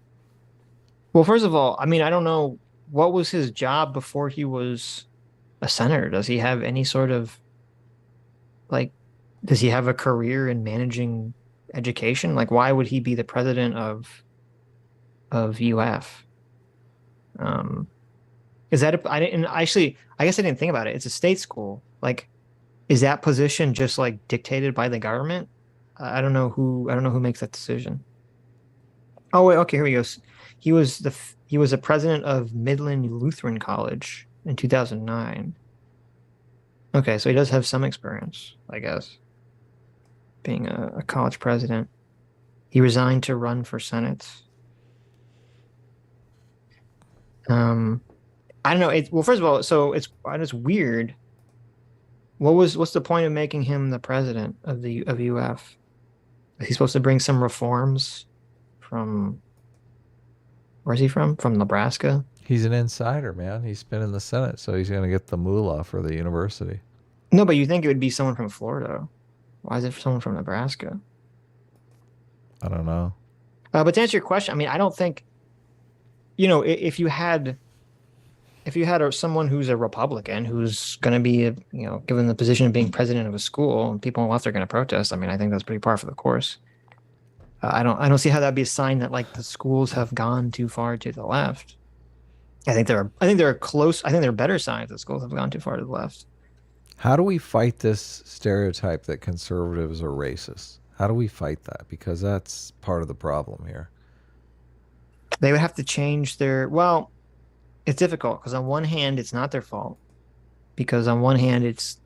S1: Well, first of all, I mean, I don't know what was his job before he was a senator. Does he have any sort of like, does he have a career in managing education? Like, why would he be the president of UF? Is that I didn't actually? I guess I didn't think about it. It's a state school. Like, is that position just like dictated by the government? I don't know who makes that decision. Oh wait, okay, here we go. He was a president of Midland Lutheran College in 2009. Okay, so he does have some experience, I guess, being a college president. He resigned to run for Senate. I don't know. Well, first of all, so it's weird. What's the point of making him the president of UF? Is he supposed to bring some reforms from? Where's he from? From Nebraska?
S2: He's an insider, man. He's been in the Senate, so he's going to get the moolah for the university.
S1: No, but you think it would be someone from Florida? Why is it someone from Nebraska?
S2: I don't know.
S1: But to answer your question, I mean, I don't think, you know, if you had someone who's a Republican who's going to be, you know, given the position of being president of a school, and people on the left are going to protest, I mean, I think that's pretty par for the course. I don't see how that'd be a sign that like the schools have gone too far to the left. I think there are better signs that schools have gone too far to the left.
S2: How do we fight this stereotype that conservatives are racist? How do we fight that? Because that's part of the problem here.
S1: They would have to change well, it's difficult because on one hand, it's not their fault. Because on one hand, it's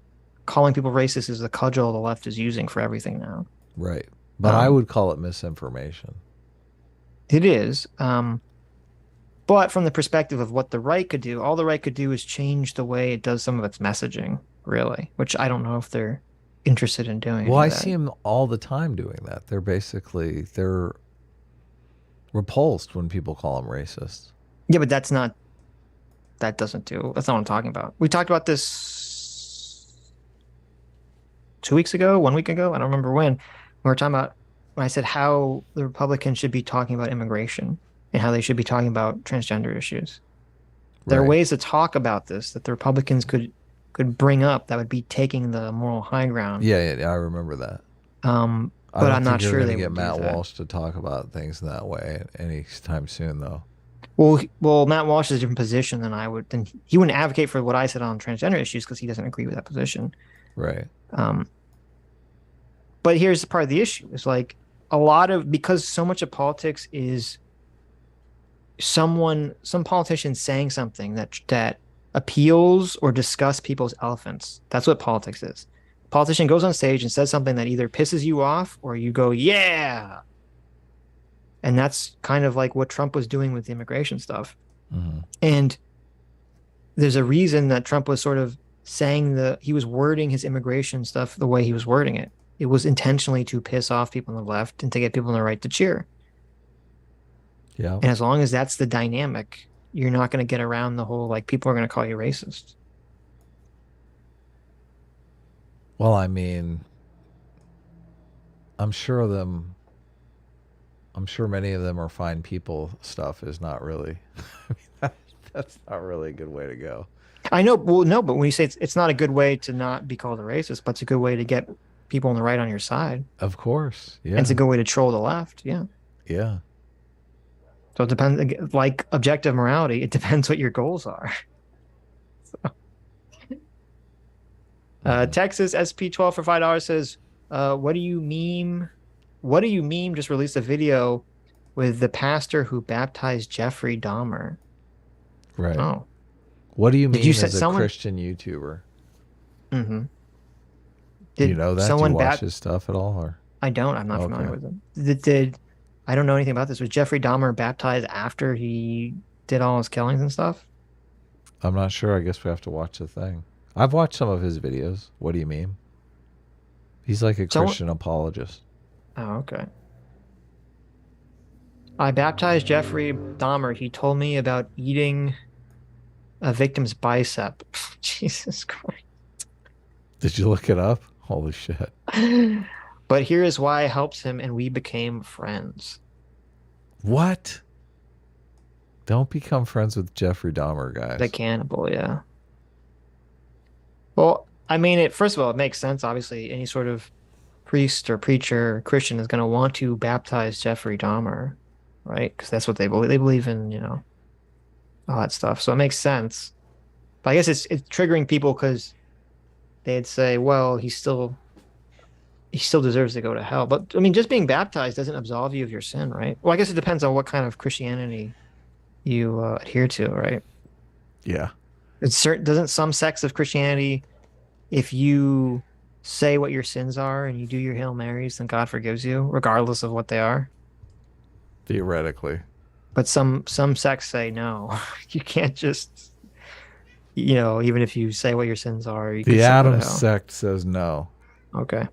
S1: calling people racist is the cudgel the left is using for everything now.
S2: Right. But I would call it misinformation.
S1: It is. But from the perspective of what the right could do, all the right could do is change the way it does some of its messaging, really, which I don't know if they're interested in doing.
S2: Well, I see them all the time doing that. They're repulsed when people call them racist.
S1: Yeah, but that's not what I'm talking about. We talked about this 2 weeks ago, 1 week ago. I don't remember when. We were talking about when I said how the Republicans should be talking about immigration and how they should be talking about transgender issues. There are ways to talk about this that the Republicans could bring up that would be taking the moral high ground.
S2: Yeah, I remember that.
S1: But I'm not sure they
S2: get
S1: would
S2: Matt
S1: do that.
S2: Walsh to talk about things in that way anytime soon, though.
S1: Well, Matt Walsh is a different position than I would. Then he wouldn't advocate for what I said on transgender issues because he doesn't agree with that position.
S2: Right.
S1: But here's the part of the issue: is like because so much of politics is some politician saying something that appeals or disgusts people's elephants. That's what politics is. A politician goes on stage and says something that either pisses you off or you go, yeah. And that's kind of like what Trump was doing with the immigration stuff.
S2: Mm-hmm.
S1: And there's a reason that Trump was sort of saying he was wording his immigration stuff the way he was wording it. It was intentionally to piss off people on the left and to get people on the right to cheer.
S2: Yeah.
S1: And as long as that's the dynamic, you're not going to get around the whole like people are going to call you racist.
S2: Well, I mean, I'm sure many of them are fine people stuff is not really, I mean, that's not really a good way to go.
S1: I know. Well, no, but when you say it's not a good way to not be called a racist, but it's a good way to get people on the right on your side.
S2: Of course. Yeah.
S1: And it's a good way to troll the left. Yeah.
S2: Yeah.
S1: So it depends, like objective morality, it depends what your goals are. Texas SP12 for $5 says, what do you meme? What do you meme? Just released a video with the pastor who baptized Jeffrey Dahmer.
S2: Right.
S1: Oh.
S2: What do you mean
S1: you
S2: as a Christian YouTuber?
S1: Mm-hmm.
S2: Do you know that? Do you watch his stuff at all? Or
S1: I don't. I'm not familiar with him. I don't know anything about this. Was Jeffrey Dahmer baptized after he did all his killings and stuff?
S2: I'm not sure. I guess we have to watch the thing. I've watched some of his videos. What do you mean? He's like a Christian apologist.
S1: Oh, okay. I baptized Jeffrey Dahmer. He told me about eating a victim's bicep. Jesus Christ.
S2: Did you look it up? Holy shit.
S1: But here is why I helped him and we became friends.
S2: What? Don't become friends with Jeffrey Dahmer, guys.
S1: The cannibal, yeah. Well, I mean, first of all, it makes sense. Obviously, any sort of priest or preacher or Christian is going to want to baptize Jeffrey Dahmer, right? Because that's what they believe. They believe in, all that stuff. So it makes sense. But I guess it's triggering people because they'd say, well, he still deserves to go to hell. But I mean, just being baptized doesn't absolve you of your sin, right? Well, I guess it depends on what kind of Christianity you adhere to, right?
S2: Yeah.
S1: Doesn't some sects of Christianity, if you say what your sins are and you do your Hail Marys, then God forgives you, regardless of what they are?
S2: Theoretically.
S1: But some sects say no. You can't just, even if you say what your sins are. You
S2: the Adams sect says no.
S1: Okay.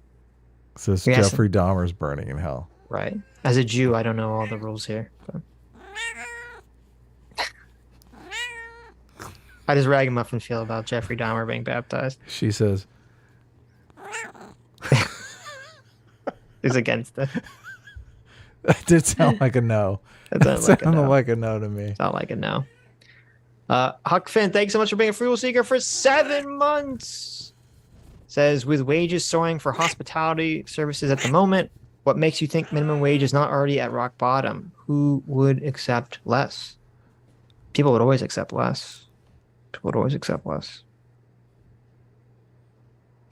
S2: It says Jeffrey Dahmer's burning in hell.
S1: Right. As a Jew, I don't know all the rules here. But... How does Ragamuffin feel about Jeffrey Dahmer being baptized?
S2: She says...
S1: He's against it.
S2: That did sound like a no. That sounded like a no to me.
S1: Sound like a no. Huck Finn, thanks so much for being a Frugal Seeker for 7 months. Says, with wages soaring for hospitality services at the moment, what makes you think minimum wage is not already at rock bottom? Who would accept less? People would always accept less.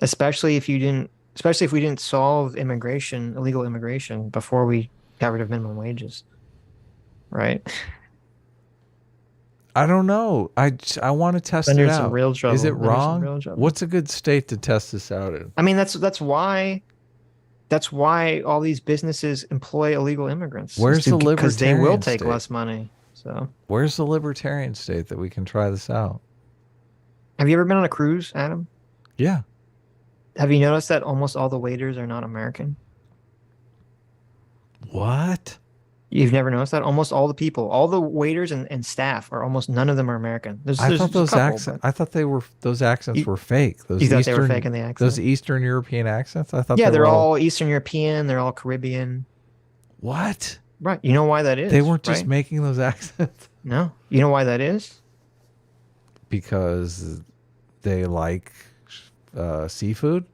S1: Especially if we didn't solve illegal immigration before we got rid of minimum wages. Right?
S2: I don't know. I want to test it out.
S1: Some real trouble.
S2: Is it wrong? What's a good state to test this out in?
S1: I mean, that's why all these businesses employ illegal immigrants.
S2: Where's the libertarian
S1: because they will take
S2: state?
S1: less money. So
S2: where's the libertarian state that we can try this out?
S1: Have you ever been on a cruise, Adam?
S2: Yeah.
S1: Have you noticed that almost all the waiters are not American?
S2: What?
S1: You've never noticed that? Almost all the people, all the waiters and staff are almost none of them are American.
S2: I thought those accents were fake.
S1: You thought they were fake in the accent?
S2: Those Eastern European accents? I thought
S1: they're all Eastern European. They're all Caribbean.
S2: What?
S1: Right. You know why that is?
S2: They weren't just making those accents.
S1: No. You know why that is?
S2: Because they like seafood?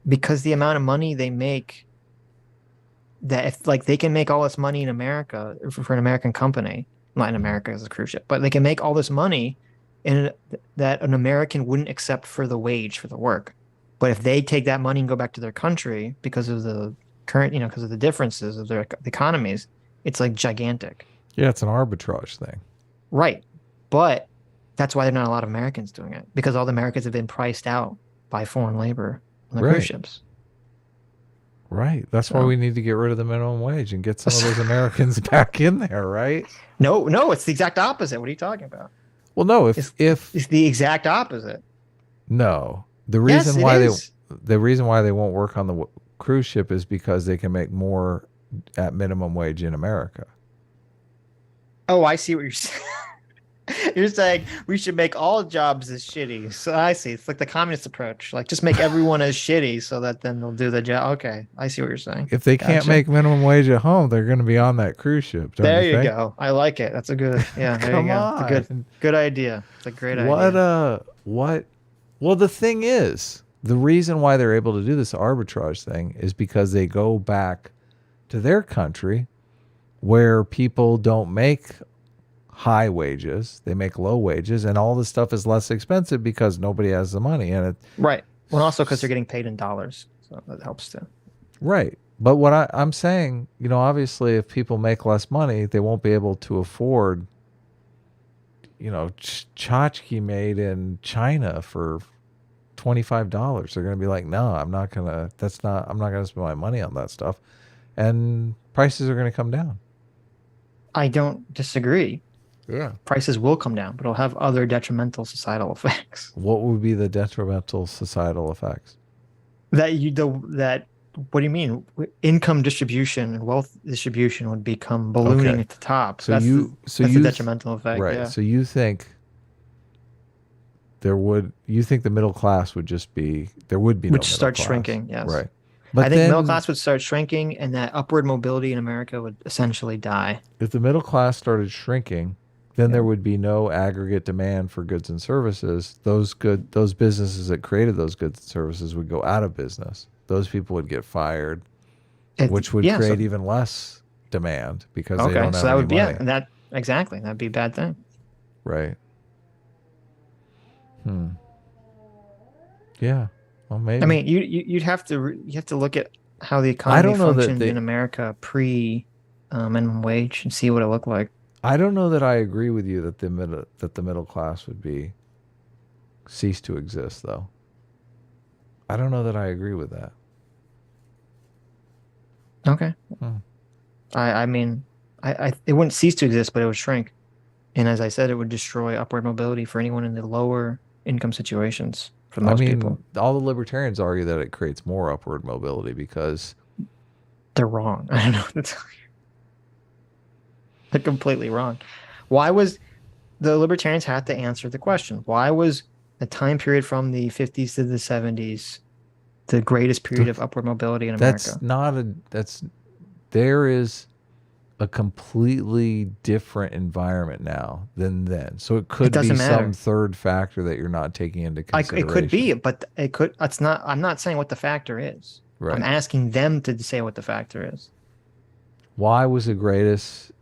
S1: Because the amount of money they make, that if they can make all this money in America for an American company, not in America as a cruise ship, but they can make all this money that an American wouldn't accept for the wage for the work. But if they take that money and go back to their country because of the current, because of the differences of their economies, it's like gigantic.
S2: Yeah, it's an arbitrage thing.
S1: Right. But that's why there are not a lot of Americans doing it, because all the Americans have been priced out by foreign labor on the cruise ships.
S2: Right. That's why we need to get rid of the minimum wage and get some of those Americans back in there, right?
S1: No, it's the exact opposite. What are you talking about?
S2: Well, no, if
S1: it's the exact opposite.
S2: No. The reason why they won't work on the cruise ship is because they can make more at minimum wage in America.
S1: Oh, I see what you're saying. You're saying we should make all jobs as shitty. So I see. It's like the communist approach. Like just make everyone as shitty so that then they'll do the job. Okay, I see what you're saying.
S2: If they can't
S1: Gotcha.
S2: make minimum wage at home, they're going to be on that cruise ship. Don't
S1: There
S2: you
S1: you
S2: think?
S1: go. I like it. That's a good. Yeah, there
S2: Come
S1: you go. It's a
S2: on.
S1: good idea. It's a great
S2: What
S1: idea.
S2: what well the thing is, the reason why they're able to do this arbitrage thing is because they go back to their country where people don't make high wages, they make low wages, and all this stuff is less expensive because nobody has the money. And it
S1: Right. Well, also because they're getting paid in dollars, so that helps too.
S2: right. But what I'm saying, obviously if people make less money, they won't be able to afford, tchotchke made in China for $25. They're going to be like, no, I'm not going to spend my money on that stuff. And prices are going to come down.
S1: I don't disagree.
S2: Yeah.
S1: Prices will come down, but it'll have other detrimental societal effects.
S2: What would be the detrimental societal effects?
S1: What do you mean? Income distribution and wealth distribution would become ballooning
S2: Okay.
S1: at the top.
S2: So
S1: That's
S2: you
S1: the detrimental effect.
S2: right.
S1: Yeah.
S2: So you think the middle class would just be, there would be no
S1: Would
S2: middle
S1: start
S2: class.
S1: shrinking. Yes.
S2: Right. But
S1: I think
S2: then,
S1: middle class would start shrinking, and that upward mobility in America would essentially die.
S2: if the middle class started shrinking, then there would be no aggregate demand for goods and services. Those businesses that created those goods and services would go out of business. Those people would get fired, which would create even less demand because they don't have
S1: so that
S2: any
S1: would be
S2: money.
S1: and that'd be a bad thing.
S2: Right. Yeah. Well, maybe.
S1: I mean, you'd have to look at how the
S2: I
S1: economy
S2: don't know that
S1: functioned in America pre minimum wage and see what it looked like.
S2: I don't know that I agree with you that the middle class would cease to exist, though. I don't know that I agree with that.
S1: Okay. I mean, it wouldn't cease to exist, but it would shrink. And as I said, it would destroy upward mobility for anyone in the lower income situations for most people.
S2: All the libertarians argue that it creates more upward mobility because
S1: They're wrong. I don't know what to tell you. They're completely wrong. Why was the libertarians had to answer the question? Why was the time period from the 50s to the 70s the greatest period of upward mobility in America?
S2: There is a completely different environment now than then. So it could be some third factor that you're not taking into consideration.
S1: It could be, but it's not. I'm not saying what the factor is.
S2: Right.
S1: I'm asking them to say what the factor is.
S2: Why was the greatest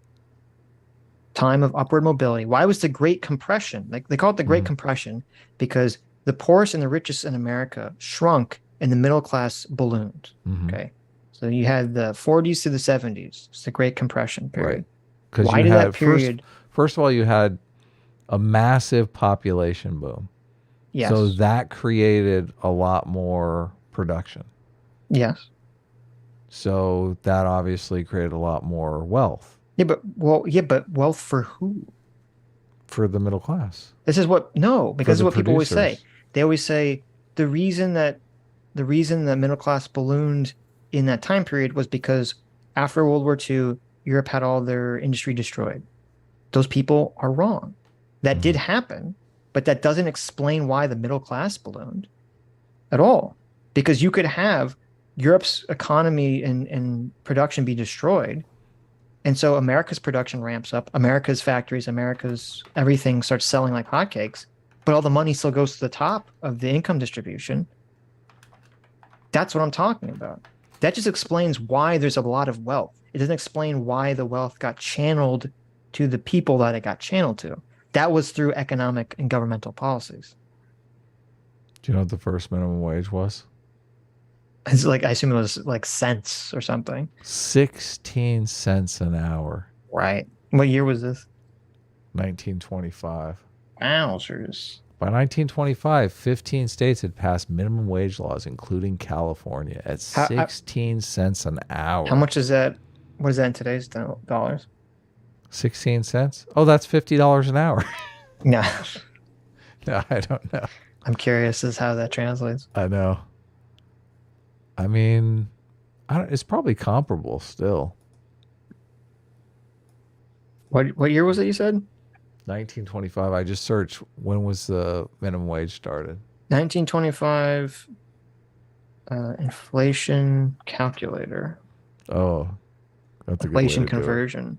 S1: time of upward mobility? Why was the Great Compression? Like they call it the Great Compression because the poorest and the richest in America shrunk and the middle class ballooned. Okay. So you had the 40s to the 70s. It's the Great Compression period.
S2: Right.
S1: Why did that period?
S2: First of all, you had a massive population boom.
S1: Yes.
S2: So that created a lot more production.
S1: Yes.
S2: So that obviously created a lot more wealth.
S1: But wealth for who?
S2: For the middle class.
S1: This is what people always say. They always say the reason the middle class ballooned in that time period was because after World War II, Europe had all their industry destroyed. Those people are wrong. That did happen, but that doesn't explain why the middle class ballooned at all. Because you could have Europe's economy and production be destroyed. And so America's production ramps up, America's factories, America's everything starts selling like hotcakes, but all the money still goes to the top of the income distribution. That's what I'm talking about. That just explains why there's a lot of wealth. It doesn't explain why the wealth got channeled to the people that it got channeled to. That was through economic and governmental policies.
S2: Do you know what the first minimum wage was?
S1: It's like, I assume it was like cents or something.
S2: 16 cents an hour.
S1: Right. What year was this?
S2: 1925.
S1: Wowzers.
S2: By 1925, 15 states had passed minimum wage laws, including California, at 16 cents an hour.
S1: How much is that? What is that in today's dollars?
S2: 16 cents? Oh, that's $50 an hour.
S1: No.
S2: No, I don't know.
S1: I'm curious as how that translates.
S2: I know. I mean, it's probably comparable still.
S1: What year was it you said?
S2: 1925. I just searched when was the minimum wage started.
S1: 1925 inflation calculator.
S2: Oh, that's a good way
S1: Inflation
S2: to do it.
S1: conversion.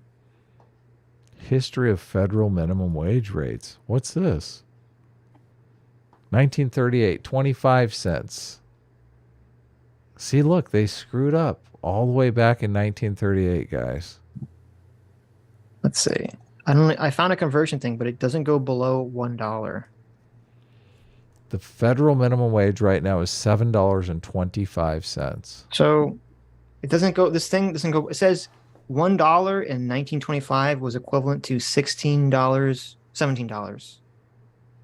S2: History of federal minimum wage rates. What's this? 1938, 25 cents. See, look, they screwed up all the way back in 1938, guys.
S1: Let's see. I found a conversion thing, but it doesn't go below $1.
S2: The federal minimum wage right now is $7.25.
S1: So it doesn't go. This thing doesn't go. It says $1 in 1925 was equivalent to $16, $17.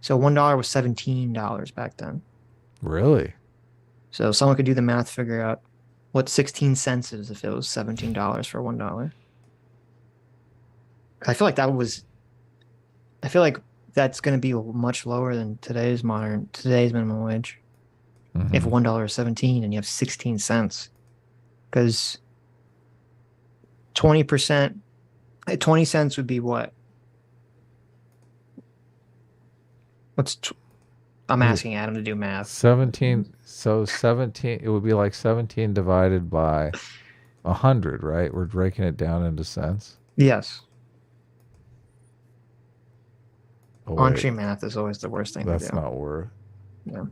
S1: So $1 was $17 back then.
S2: Really?
S1: So someone could do the math, figure out what 16 cents is if it was $17 for $1. I feel like I feel like that's going to be much lower than today's minimum wage.
S2: Mhm.
S1: If $1 is 17 and you have 16 cents, because 20%, 20 cents would be what? I'm asking Adam to do math.
S2: 17. So 17, it would be like 17 divided by 100, right? We're breaking it down into cents.
S1: Yes.
S2: Oh,
S1: On-tree
S2: wait,
S1: math is always the worst thing to
S2: that's
S1: do.
S2: not worth.
S1: Yeah.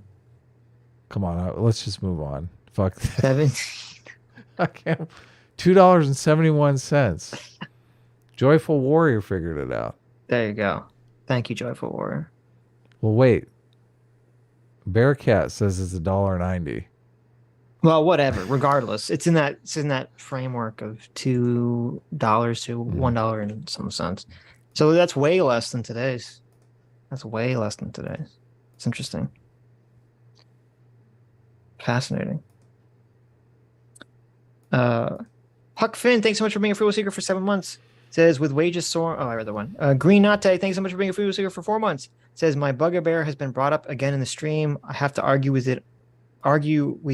S2: Come on, let's just move on. Fuck this.
S1: 17.
S2: I can't. $2.71. Joyful Warrior figured it out.
S1: There you go. Thank you, Joyful Warrior.
S2: Well, wait. Bearcat says it's $1.90.
S1: Well, whatever. Regardless, it's in that framework of $2 to $1 and some cents. So that's way less than today's. That's way less than today's. It's interesting. Fascinating. Huck Finn, thanks so much for being a Free Will Seeker for 7 months. Says with wages soaring. Oh, I read the one. Green Nate, thanks so much for being a Free Will Seeker for 4 months. Says my bugbear has been brought up again in the stream. I have to argue with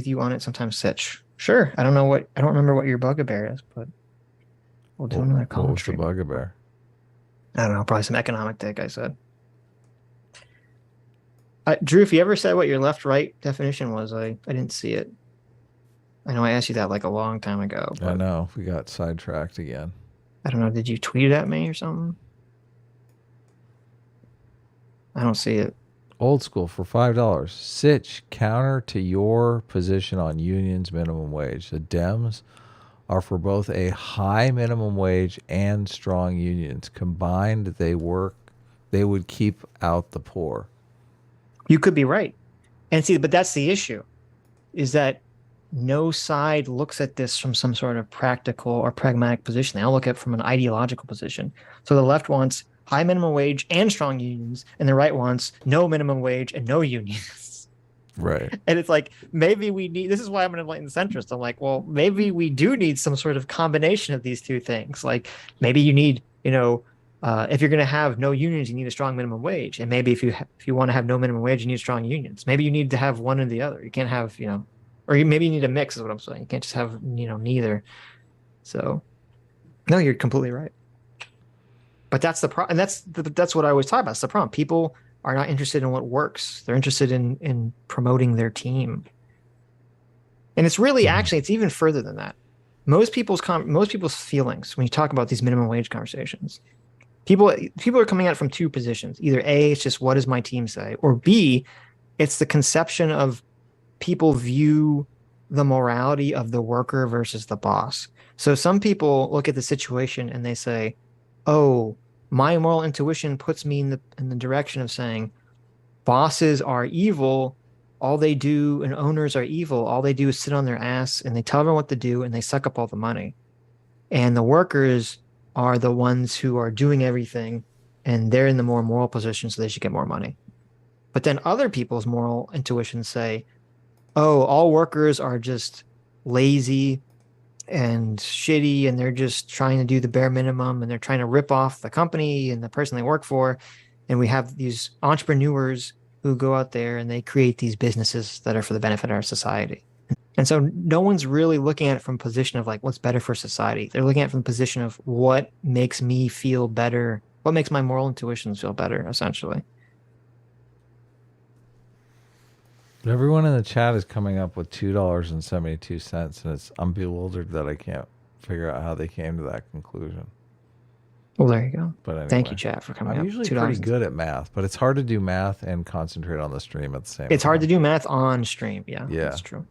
S1: you on it sometimes, Sitch. Sure. I don't remember what your bugbear is, but we'll do another call.
S2: What was the bugbear?
S1: I don't know. Probably some economic take, I said. Drew, if you ever said what your left-right definition was, I didn't see it. I know I asked you that like a long time ago.
S2: I know. We got sidetracked again.
S1: I don't know. Did you tweet it at me or something? I don't see it.
S2: Old school for $5. Sitch, counter to your position on unions minimum wage. The Dems are for both a high minimum wage and strong unions. Combined, they would keep out the poor.
S1: You could be right. And see, but that's the issue, is that no side looks at this from some sort of practical or pragmatic position. They all look at it from an ideological position. So the left wants high minimum wage and strong unions, and the right wants no minimum wage and no unions.
S2: Right.
S1: And it's like, maybe we need, this is why I'm an enlightened centrist. I'm like, well, maybe we do need some sort of combination of these two things. Like maybe you need, if you're going to have no unions, you need a strong minimum wage. And maybe if you want to have no minimum wage, you need strong unions. Maybe you need to have one or the other. You can't have, maybe you need a mix is what I'm saying. You can't just have, neither. So no, you're completely right. But that's the problem. And that's what I always talk about. It's the problem. People are not interested in what works. They're interested in promoting their team. And it's really actually, it's even further than that. Most people's feelings when you talk about these minimum wage conversations, people are coming at it from two positions. Either A, it's just what does my team say? Or B, it's the conception of people view the morality of the worker versus the boss. So some people look at the situation and they say, oh, my moral intuition puts me in the direction of saying bosses are evil. All they do, and owners are evil. All they do is sit on their ass and they tell everyone what to do and they suck up all the money. And the workers are the ones who are doing everything and they're in the more moral position, so they should get more money. But then other people's moral intuitions say, oh, all workers are just lazy and shitty, and they're just trying to do the bare minimum, and they're trying to rip off the company and the person they work for. And we have these entrepreneurs who go out there and they create these businesses that are for the benefit of our society. And so no one's really looking at it from a position of like what's better for society. They're looking at it from the position of what makes me feel better What makes my moral intuitions feel better, essentially?
S2: Everyone in the chat is coming up with $2.72, and I'm bewildered that I can't figure out how they came to that conclusion.
S1: Well, there you go.
S2: But anyway,
S1: thank you, chat, for coming up.
S2: I'm usually pretty good at math, but it's hard to do math and concentrate on the stream at the same time.
S1: It's hard to do math on stream. Yeah, that's true.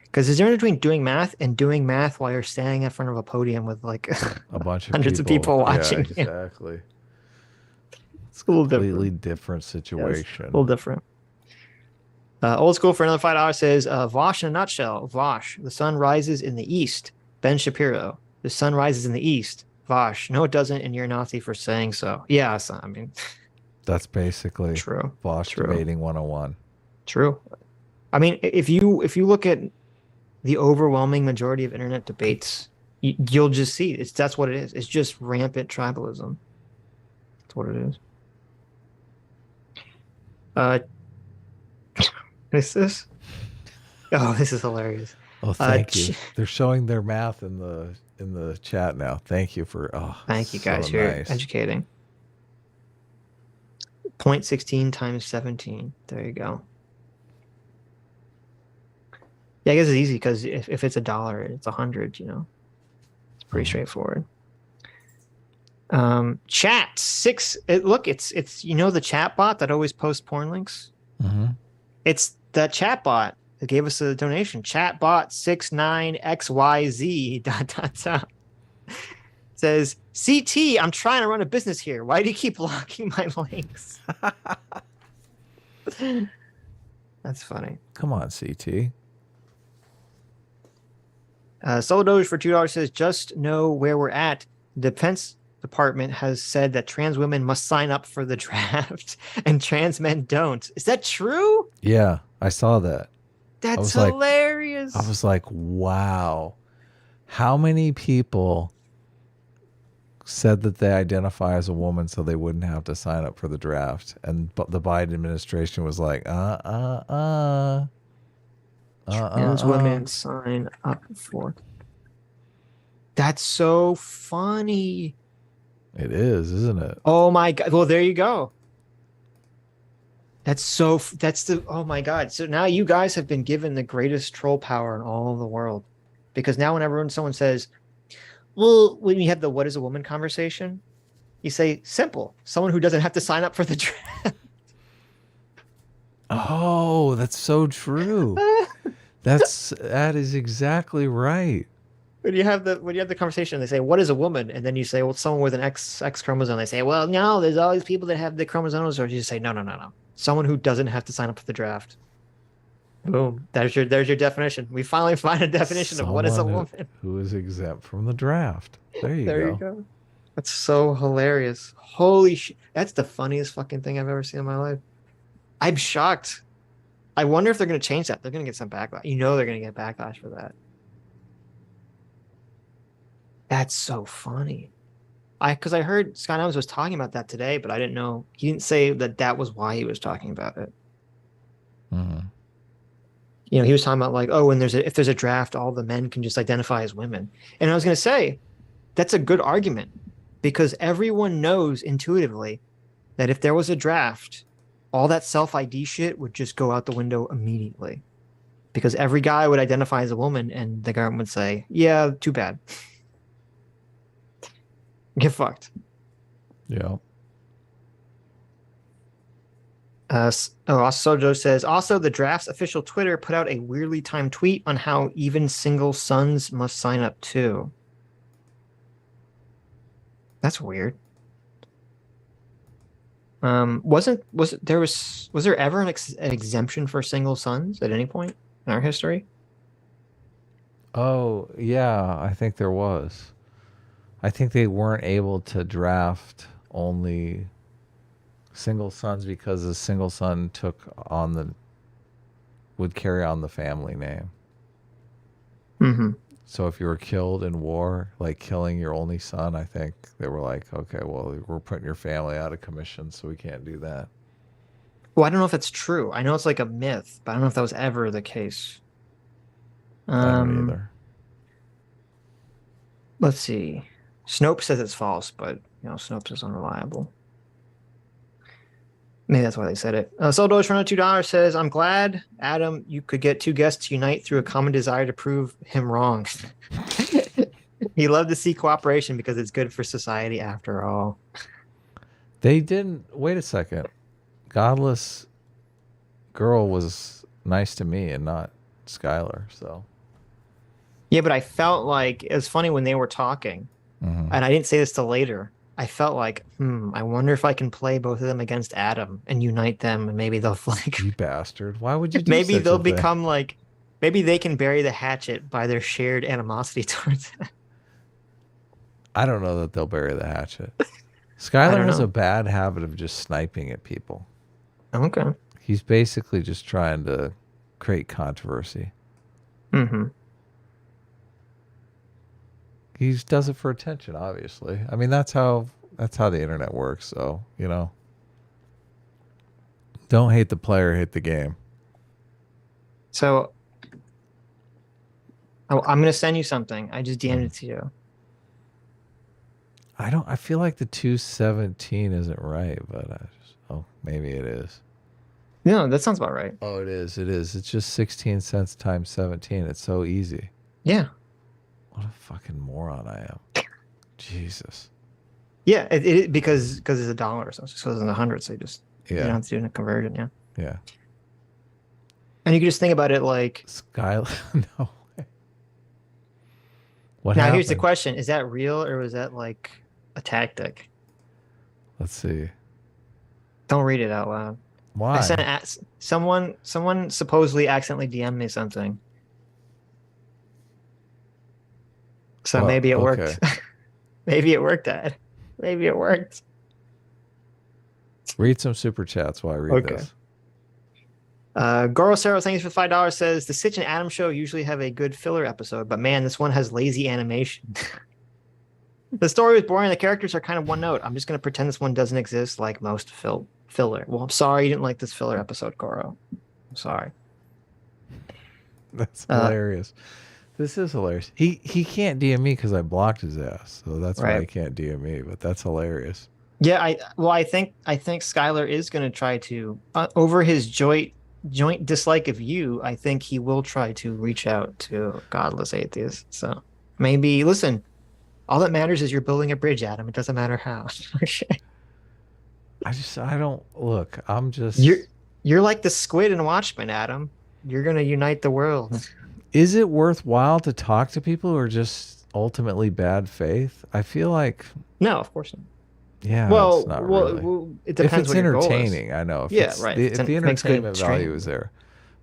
S1: Because there's a difference between doing math and doing math while you're standing in front of a podium with like
S2: a bunch of
S1: hundreds of people watching.
S2: Yeah, exactly.
S1: It's a little
S2: completely different situation.
S1: Yes, a little different. Old school for another $5 says, Vosh in a nutshell. Vosh, the sun rises in the east. Ben Shapiro, the sun rises in the east. Vosh, no, it doesn't, and you're Nazi for saying so. Yeah, I mean,
S2: that's basically
S1: true.
S2: Vosh debating 101.
S1: True. I mean, if you look at the overwhelming majority of internet debates, you'll just see that's what it is. It's just rampant tribalism. That's what it is. What is this? Oh, this is hilarious.
S2: Oh, thank you. They're showing their math in the chat now. Thank you for
S1: thank you guys. So you're educating. 0.16 times 17. There you go. Yeah, I guess it's easy because if it's $1, it's 100, you know. It's pretty straightforward. Chat 6. Look, it's you know the chat bot that always posts porn links?
S2: Mm-hmm.
S1: It's that chat bot that gave us a donation. Chatbot69XYZ ... says, CT, I'm trying to run a business here. Why do you keep blocking my links? That's funny.
S2: Come on, CT.
S1: Solo Doge for $2 says, just know where we're at. The Defense Department has said that trans women must sign up for the draft and trans men don't. Is that true?
S2: Yeah, I saw that.
S1: That's hilarious.
S2: I was like, wow. How many people said that they identify as a woman so they wouldn't have to sign up for the draft? And the Biden administration was like, trans
S1: women sign up for. That's so funny.
S2: It is, isn't it?
S1: Oh my God. Well, there you go. Oh my God. So now you guys have been given the greatest troll power in all of the world. Because now whenever someone says, well, when you have the what is a woman conversation, you say simple, someone who doesn't have to sign up for the draft.
S2: Oh, that's so true. That is exactly right.
S1: When you have the conversation, they say, what is a woman? And then you say, well, someone with an X chromosome. They say, well, no, there's all these people that have the chromosomes. Or you just say, no. Someone who doesn't have to sign up for the draft. Boom. There's your definition. We finally find a definition of what is a woman.
S2: Who is exempt from the draft. There you go.
S1: That's so hilarious. Holy shit. That's the funniest fucking thing I've ever seen in my life. I'm shocked. I wonder if they're going to change that. They're going to get some backlash. You know they're going to get backlash for that. That's so funny. Because I heard Scott Adams was talking about that today, but I didn't know. He didn't say that was why he was talking about it.
S2: Mm-hmm.
S1: You know, he was talking about like, oh, if there's a draft, all the men can just identify as women. And I was going to say, that's a good argument because everyone knows intuitively that if there was a draft, all that self-ID shit would just go out the window immediately because every guy would identify as a woman and the government would say, yeah, too bad. Get fucked.
S2: Yeah.
S1: Sojo says, also the draft's official Twitter put out a weirdly timed tweet on how even single sons must sign up too. That's weird. Was there ever an exemption for single sons at any point in our history?
S2: Oh, yeah, I think there was. I think they weren't able to draft only single sons because a single son would carry on the family name.
S1: Mm-hmm.
S2: So if you were killed in war, like killing your only son, I think they were like, okay, well, we're putting your family out of commission, so we can't do that.
S1: Well, I don't know if that's true. I know it's like a myth, but I don't know if that was ever the case.
S2: I don't either.
S1: Let's see. Snopes says it's false, but Snopes is unreliable. Maybe that's why they said it. Soldoge for another $2 says, I'm glad, Adam, you could get two guests to unite through a common desire to prove him wrong. He loved to see cooperation because it's good for society after all.
S2: They didn't. Wait a second. Godless girl was nice to me and not Skylar. So.
S1: Yeah, but I felt like it was funny when they were talking, and I didn't say this till later. I felt like, I wonder if I can play both of them against Adam and unite them, and maybe they'll like.
S2: You bastard! Why would you? Do
S1: maybe
S2: such
S1: they'll
S2: a thing?
S1: become like. Maybe they can bury the hatchet by their shared animosity towards it.
S2: I don't know that they'll bury the hatchet. Skylar has a bad habit of just sniping at people.
S1: Okay.
S2: He's basically just trying to create controversy.
S1: Mm-hmm.
S2: He does it for attention, obviously. I mean, that's how the internet works. So, don't hate the player, hate the game.
S1: So, I'm going to send you something. I just DM'd it to you.
S2: I feel like the 217 isn't right, but maybe it is.
S1: No, that sounds about right.
S2: Oh, it is. It is. It's just 16 cents times 17. It's so easy.
S1: Yeah.
S2: What a fucking moron I am. Jesus.
S1: Yeah, it because it's $1, so it just goes in the hundreds. So you don't have to do a conversion. Yeah.
S2: Yeah.
S1: And you can just think about it like
S2: Skylar. No way. What
S1: now
S2: happened?
S1: here's the question: is that real or was that like a tactic?
S2: Let's see.
S1: Don't read it out loud.
S2: Why?
S1: I sent someone supposedly accidentally DM'd me something. So maybe it worked. Maybe it worked, Dad. Maybe it worked.
S2: Read some super chats while I read this.
S1: Goro Sero, thanks for the $5, says the Sitch and Adam show usually have a good filler episode, but man, this one has lazy animation. The story was boring. The characters are kind of one note. I'm just going to pretend this one doesn't exist like most filler. Well, I'm sorry you didn't like this filler episode, Goro. I'm sorry.
S2: That's hilarious. This is hilarious. He can't DM me because I blocked his ass, so that's why he can't DM me. But that's hilarious.
S1: Yeah, I think Skylar is going to try to over his joint dislike of you. I think he will try to reach out to Godless Atheist. So maybe listen. All that matters is you're building a bridge, Adam. It doesn't matter how.
S2: I don't look. I'm just.
S1: You're like the squid in Watchmen, Adam. You're going to unite the world.
S2: Is it worthwhile to talk to people who are just ultimately bad faith? I feel like
S1: no, of course not.
S2: Yeah,
S1: well,
S2: it's not really.
S1: It depends.
S2: If it's
S1: what your goal is.
S2: entertaining, I know.
S1: If
S2: the entertainment value is there,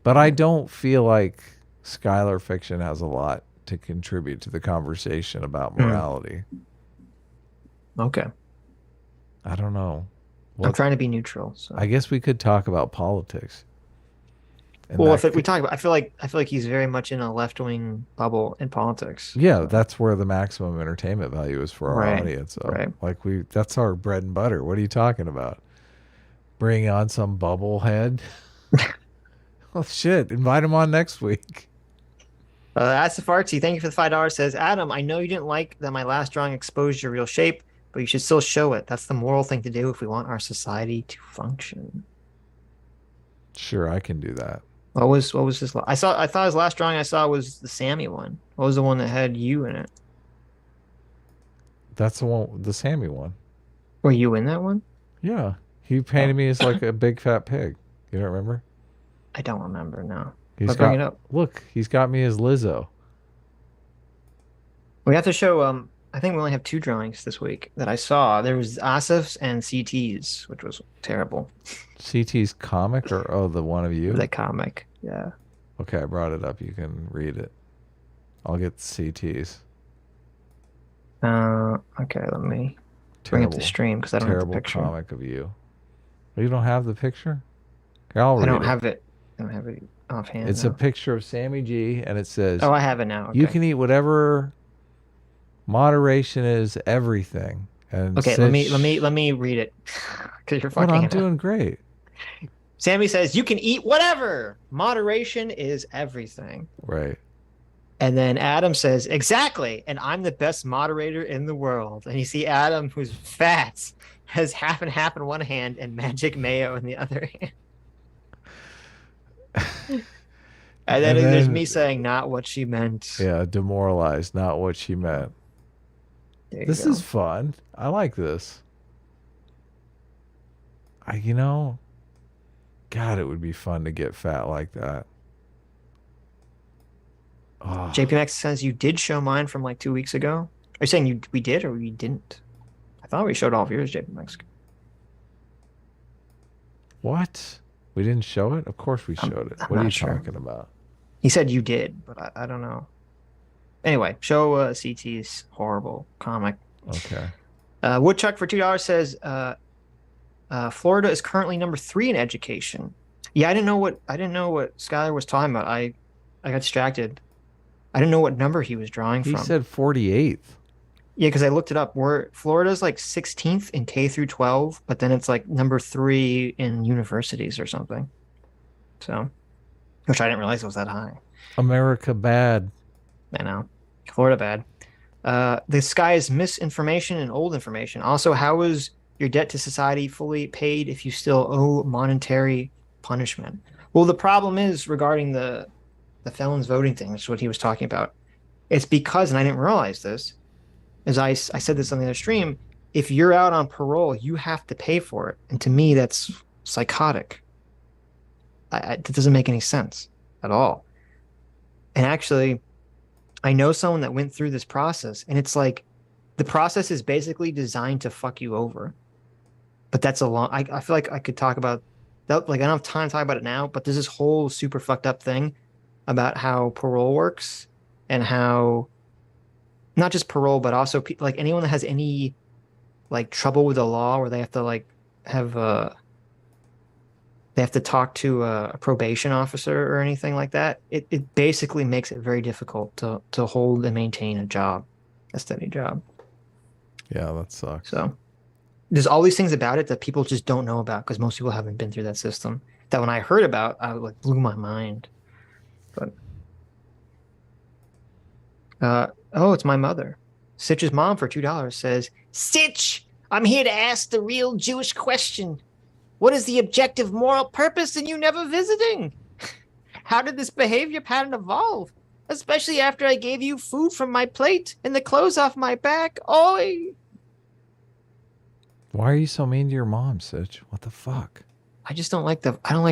S2: but I don't feel like Skyler Fiction has a lot to contribute to the conversation about morality.
S1: Okay.
S2: I don't know.
S1: I'm trying to be neutral. So.
S2: I guess we could talk about politics.
S1: And we talk about, I feel like he's very much in a left-wing bubble in politics.
S2: Yeah, that's where the maximum entertainment value is for our audience. So, that's our bread and butter. What are you talking about? Bring on some bubble head? Well, shit, invite him on next week.
S1: Asafarty, thank you for the $5. Says, Adam, I know you didn't like that my last drawing exposed your real shape, but you should still show it. That's the moral thing to do if we want our society to function.
S2: Sure, I can do that.
S1: What was this? I thought his last drawing I saw was the Sammy one. What was the one that had you in it?
S2: That's the one, the Sammy one.
S1: Were you in that one?
S2: Yeah, he painted me as like a big fat pig. You don't remember?
S1: I don't remember. No.
S2: Bring it up. Look, he's got me as Lizzo.
S1: We have to show. I think we only have 2 drawings this week that I saw. There was Asif's and CT's, which was terrible.
S2: CT's comic or the one of you?
S1: The comic, yeah.
S2: Okay, I brought it up. You can read it. I'll get CT's.
S1: Okay, let me bring up the stream because I don't have the picture.
S2: Terrible comic of you. You don't have the picture? Here, I'll read it.
S1: I don't have it offhand.
S2: It's a picture of Sammy G, and it says,
S1: "Oh, I have it now." Okay.
S2: You can eat whatever. Moderation is everything. And
S1: okay,
S2: Sitch,
S1: let me read it because you're fucking.
S2: I'm doing great.
S1: Sammy says, "You can eat whatever. Moderation is everything."
S2: Right.
S1: And then Adam says, exactly. And I'm the best moderator in the world. And you see Adam, who's fat, has half and half in one hand and magic mayo in the other hand. And then
S2: And
S1: there's
S2: then-
S1: me saying, not what she meant.
S2: Yeah, demoralized, not what she meant.
S1: There you
S2: This
S1: go.
S2: is fun. I like this. God, it would be fun to get fat like that. Oh,
S1: JP Max says you did show mine from like 2 weeks ago. Are you saying we did or we didn't? I thought we showed all of yours, JP Max.
S2: what? We didn't show it? Of course we showed it.
S1: I'm
S2: What are
S1: not
S2: you
S1: sure.
S2: talking about?
S1: He said you did, but I don't know. Anyway, show CT's horrible comic.
S2: Okay.
S1: Woodchuck for $2 says Florida is currently number 3 in education. Yeah, I didn't know what Skylar was talking about. I got distracted. I didn't know what number he was drawing
S2: He
S1: from.
S2: said 48th.
S1: Yeah, because I looked it up. Florida's like 16th in K through 12, but then it's like number 3 in universities or something. So, which I didn't realize was that high.
S2: America bad.
S1: I know. Florida bad. The sky is misinformation and old information. Also, how is your debt to society fully paid if you still owe monetary punishment? Well, the problem is regarding the felons voting thing, which is what he was talking about. It's because, and I didn't realize this, as I said this on the other stream, if you're out on parole, you have to pay for it. And to me, that's psychotic. It doesn't make any sense at all. And actually, I know someone that went through this process, and it's like the process is basically designed to fuck you over. But that's a long. I feel like I could talk about that. Like I don't have time to talk about it now. But there's this whole super fucked up thing about how parole works and how not just parole, but also like anyone that has any like trouble with the law, where they have to like have they have to talk to a probation officer or anything like that. It basically makes it very difficult to hold and maintain a steady job.
S2: Yeah, that sucks.
S1: So there's all these things about it that people just don't know about because most people haven't been through that system. That when I heard about, I like blew my mind. But oh, it's my mother. Sitch's mom for $2 says, Sitch, I'm here to ask the real Jewish question. What is the objective moral purpose in you never visiting? How did this behavior pattern evolve? Especially after I gave you food from my plate and the clothes off my back. Oi!
S2: Why are you so mean to your mom, Sitch? What the fuck?
S1: I just don't like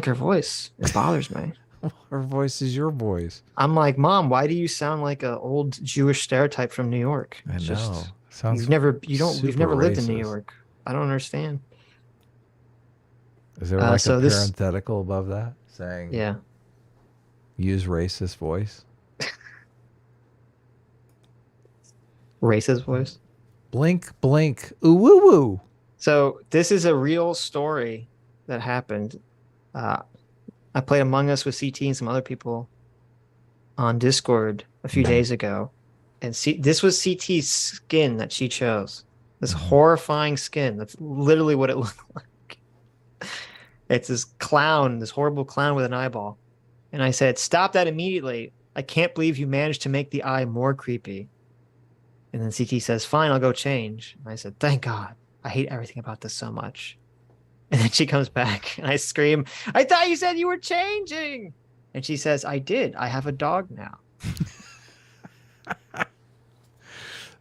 S1: her voice. It bothers me.
S2: Her voice is your voice.
S1: I'm like, Mom, why do you sound like an old Jewish stereotype from New York?
S2: I
S1: It's
S2: know.
S1: just-
S2: Sounds
S1: you've never lived in New
S2: racist.
S1: York. I don't understand.
S2: Is there like
S1: so
S2: a
S1: this-
S2: parenthetical above that saying
S1: Yeah.
S2: use racist voice?
S1: Racist voice.
S2: Blink, blink, ooh woo woo.
S1: So this is a real story that happened. I played Among Us with CT and some other people on Discord a few days ago. And this was CT's skin that she chose. This horrifying skin. That's literally what it looked like. It's this clown, this horrible clown with an eyeball. And I said, stop that immediately. I can't believe you managed to make the eye more creepy. And then CT says, fine, I'll go change. And I said, thank God. I hate everything about this so much. And then she comes back and I scream, I thought you said you were changing. And she says, I did. I have a dog now.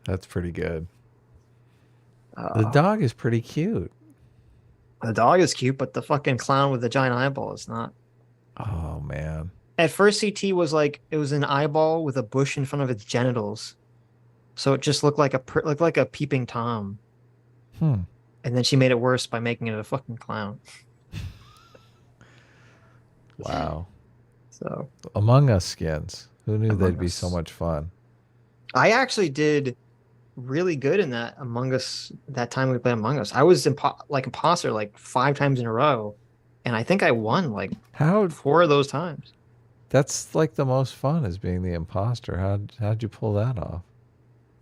S2: That's pretty good. The
S1: Uh,
S2: dog is pretty cute.
S1: the dog is cute, but the fucking clown with the giant eyeball is not.
S2: Oh man.
S1: At first, CT was like, it was an eyeball with a bush in front of its genitals. So it just looked like a peeping Tom.
S2: Hmm.
S1: And then she made it worse by making it a fucking clown.
S2: Wow.
S1: So
S2: Among Us skins. Who knew
S1: Among
S2: they'd be
S1: Us.
S2: so much fun?
S1: I actually did really good in that Among Us, that time we played Among Us. I was imposter like 5 times in a row. And I think I won like
S2: How
S1: 4 of those times.
S2: that's like the most fun is being the imposter. How'd you pull that off?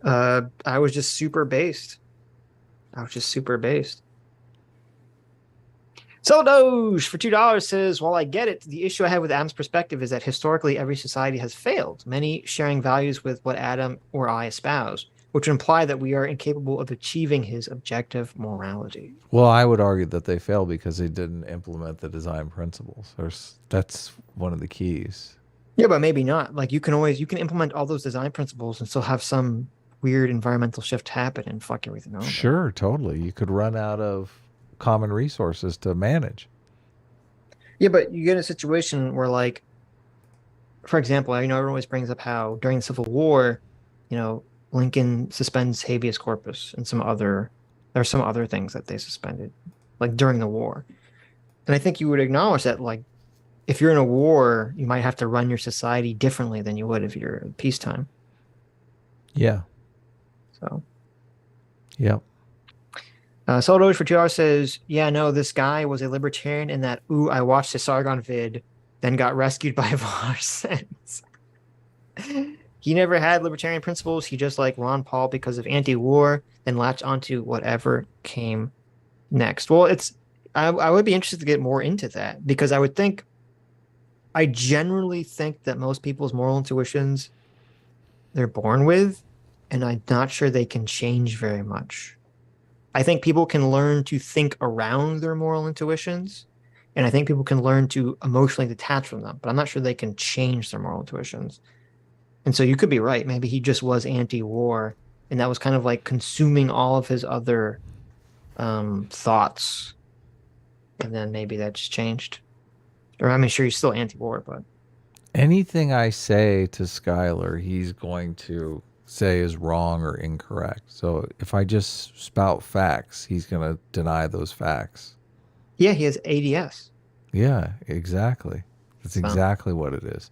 S1: I was just super based. Doge for $2 says, while I get it, the issue I have with Adam's perspective is that historically every society has failed, many sharing values with what Adam or I espouse, which would imply that we are incapable of achieving his objective morality.
S2: Well, I would argue that they failed because they didn't implement the design principles. That's one of the keys.
S1: Yeah, but maybe not. Like you can implement all those design principles and still have some weird environmental shift happen and fuck everything over.
S2: Sure, totally. You could run out of common resources to manage.
S1: Yeah, but you get a situation where, like, for example, everyone always brings up how during the Civil War, Lincoln suspends habeas corpus and there are some other things that they suspended, like during the war. And I think you would acknowledge that, like, if you're in a war, you might have to run your society differently than you would if you're in peacetime.
S2: Yeah.
S1: So.
S2: Yep.
S1: Soldoj for $2 says, yeah, no, this guy was a libertarian in that, I watched a Sargon vid, then got rescued by Varsens. He never had libertarian principles. He just like Ron Paul because of anti-war and latched onto whatever came next. Well, I would be interested to get more into that because I generally think that most people's moral intuitions they're born with, and I'm not sure they can change very much. I think people can learn to think around their moral intuitions, and I think people can learn to emotionally detach from them, but I'm not sure they can change their moral intuitions. And so you could be right. Maybe he just was anti-war, and that was kind of like consuming all of his other thoughts, and then maybe that just changed. Or I mean, sure, he's still anti-war, but
S2: anything I say to Skylar, he's going to say is wrong or incorrect. So if I just spout facts, he's going to deny those facts.
S1: Yeah, he has ADS.
S2: Yeah, exactly. That's exactly what it is.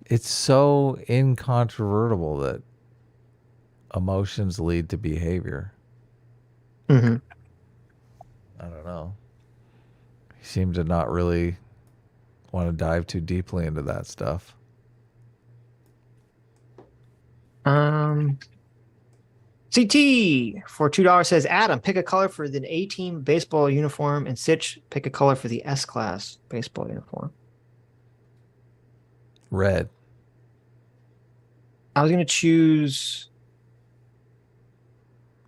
S2: It's so incontrovertible that emotions lead to behavior.
S1: Mm-hmm.
S2: I don't know. He seemed to not really want to dive too deeply into that stuff.
S1: CT for $2 says, Adam, pick a color for the A-team baseball uniform, and Sitch, pick a color for the S-class baseball uniform.
S2: Red.
S1: I was going to choose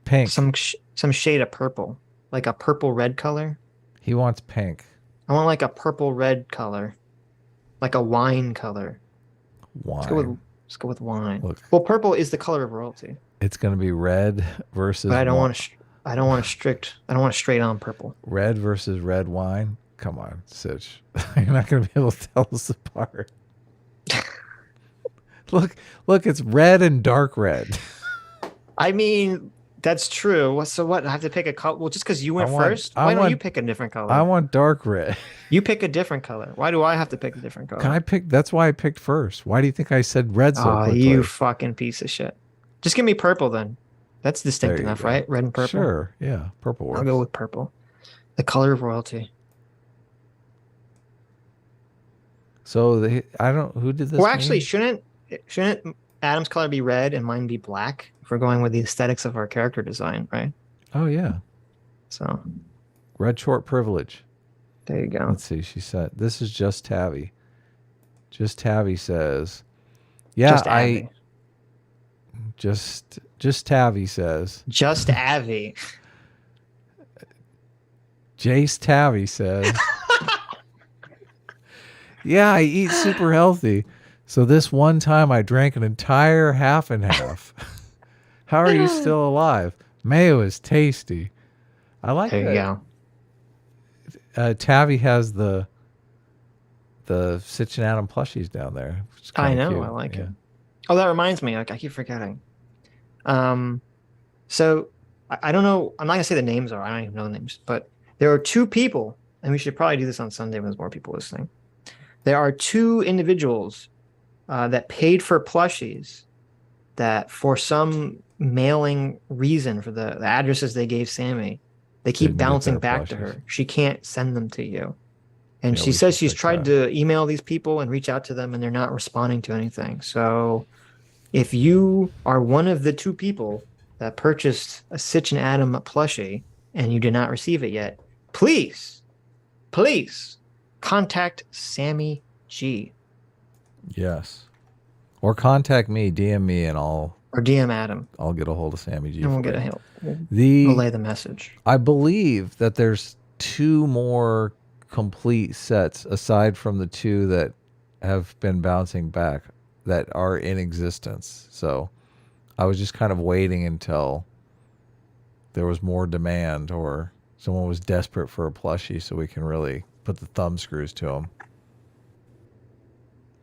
S2: Pink.
S1: some shade of purple, like a purple-red color.
S2: He wants pink.
S1: I want like a purple-red color, like a wine color.
S2: Wine.
S1: Let's go with wine.
S2: Look.
S1: Well, purple is the color of royalty.
S2: It's going to be red versus.
S1: But I don't want a straight on purple.
S2: Red versus red wine. Come on, Sitch. You're not going to be able to tell us apart. Look, it's red and dark red.
S1: I mean, that's true. So what? I have to pick a color. Well, just because you went first, why don't you pick a different color?
S2: I want dark red.
S1: You pick a different color. Why do I have to pick a different color?
S2: Can I pick? That's why I picked first. Why do you think I said red so quickly?
S1: You fucking piece of shit. Just give me purple then. That's distinct enough, right? Red and purple.
S2: Sure. Yeah. Purple works.
S1: I'll go with purple. The color of royalty.
S2: So who did this?
S1: Well, actually, shouldn't Adam's color be red and mine be black if we're going with the aesthetics of our character design, right?
S2: Oh yeah.
S1: So
S2: red short privilege.
S1: There you go.
S2: Let's see. She said, "This is just Tavi." Just Tavi says, "Yeah, Just Tavi says.
S1: Just Avi.
S2: Jace Tavi says. Yeah, I eat super healthy. So this one time I drank an entire half and half. How are you still alive? Mayo is tasty. I like
S1: there
S2: that.
S1: You go.
S2: Tavi has the Sitch and Adam plushies down there.
S1: I know.
S2: Cute.
S1: I like it. Oh, that reminds me. I keep forgetting. So I don't know. I'm not gonna say the names are. I don't even know the names. But there are two people, and we should probably do this on Sunday when there's more people listening. There are two individuals that paid for plushies that, for some mailing reason, for the addresses they gave Sammy, they keep bouncing back to her. She can't send them to you. And she says she's tried to email these people and reach out to them, and they're not responding to anything. So if you are one of the two people that purchased a Sitch and Adam plushie, and you did not receive it yet, please contact Sammy G.
S2: Yes. Or contact me, DM me, and I'll
S1: DM Adam.
S2: I'll get a hold of Sammy G.
S1: And we'll get a help. We'll
S2: The
S1: relay the message.
S2: I believe that there's 2 more complete sets aside from the 2 that have been bouncing back that are in existence. So I was just kind of waiting until there was more demand or someone was desperate for a plushie so we can really put the thumb screws to them.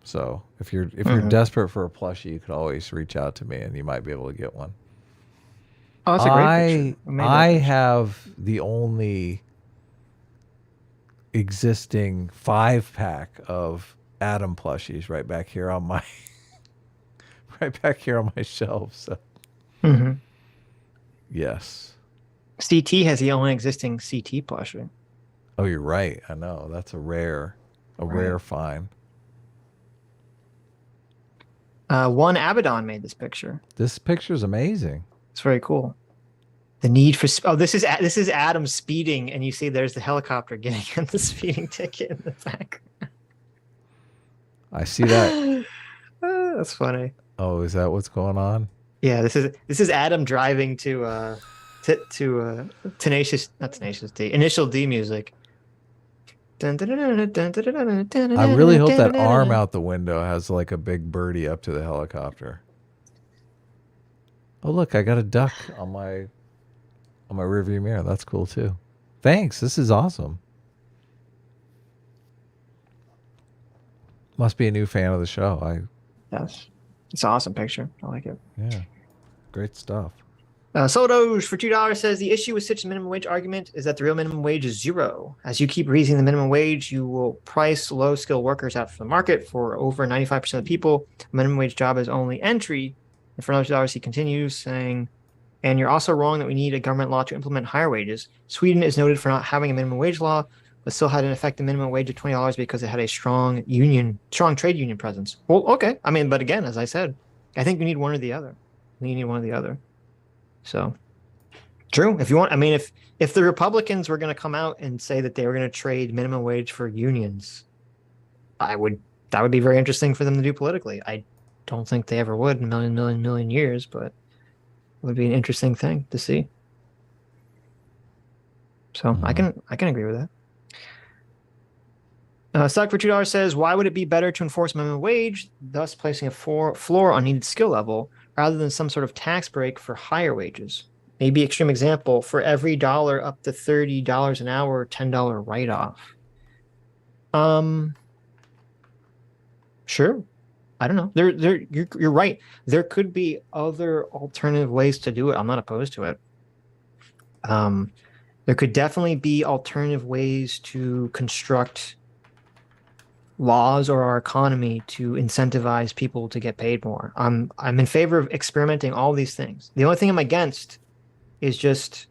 S2: So if you're desperate for a plushie, you could always reach out to me and you might be able to get one.
S1: Oh, that's a great picture.
S2: I have the only existing 5-pack of Adam plushies right back here on my shelf. So yes.
S1: CT has the only existing CT plushie.
S2: Oh, you're right. I know. That's a rare find.
S1: One Abaddon made this picture.
S2: This picture's amazing.
S1: It's very cool. The need for this is Adam speeding, and you see there's the helicopter getting him the speeding ticket in the back.
S2: I see that.
S1: That's funny.
S2: Oh, is that what's going on?
S1: Yeah, this is Adam driving to Initial D music.
S2: I really hope that arm out the window has like a big birdie up to the helicopter. Oh, look, I got a duck on my rearview mirror. That's cool too. Thanks. This is awesome. Must be a new fan of the show.
S1: Yes. It's an awesome picture. I like it.
S2: Yeah. Great stuff.
S1: Sodoge for $2 says the issue with Sitch's minimum wage argument is that the real minimum wage is 0. As you keep raising the minimum wage, you will price low-skilled workers out from the market. For over 95% of the people, a minimum wage job is only entry. And for another $2, he continues saying, and you're also wrong that we need a government law to implement higher wages. Sweden is noted for not having a minimum wage law, but still had an effective minimum wage of $20 because it had a strong trade union presence. Well, okay. I mean, but again, as I said, I think we need one or the other. We need one or the other. So, true. If you want, I mean, if the Republicans were going to come out and say that they were going to trade minimum wage for unions, that would be very interesting for them to do politically. I don't think they ever would in a million years, but it would be an interesting thing to see. So I can agree with that. Stock for $2 says, why would it be better to enforce minimum wage, thus placing a floor on needed skill level, rather than some sort of tax break for higher wages? Maybe extreme example, for every dollar up to $30 an hour, $10 write-off. Sure. I don't know. You're right. There could be other alternative ways to do it. I'm not opposed to it. There could definitely be alternative ways to construct laws or our economy to incentivize people to get paid more. I'm in favor of experimenting all these things. The only thing I'm against is just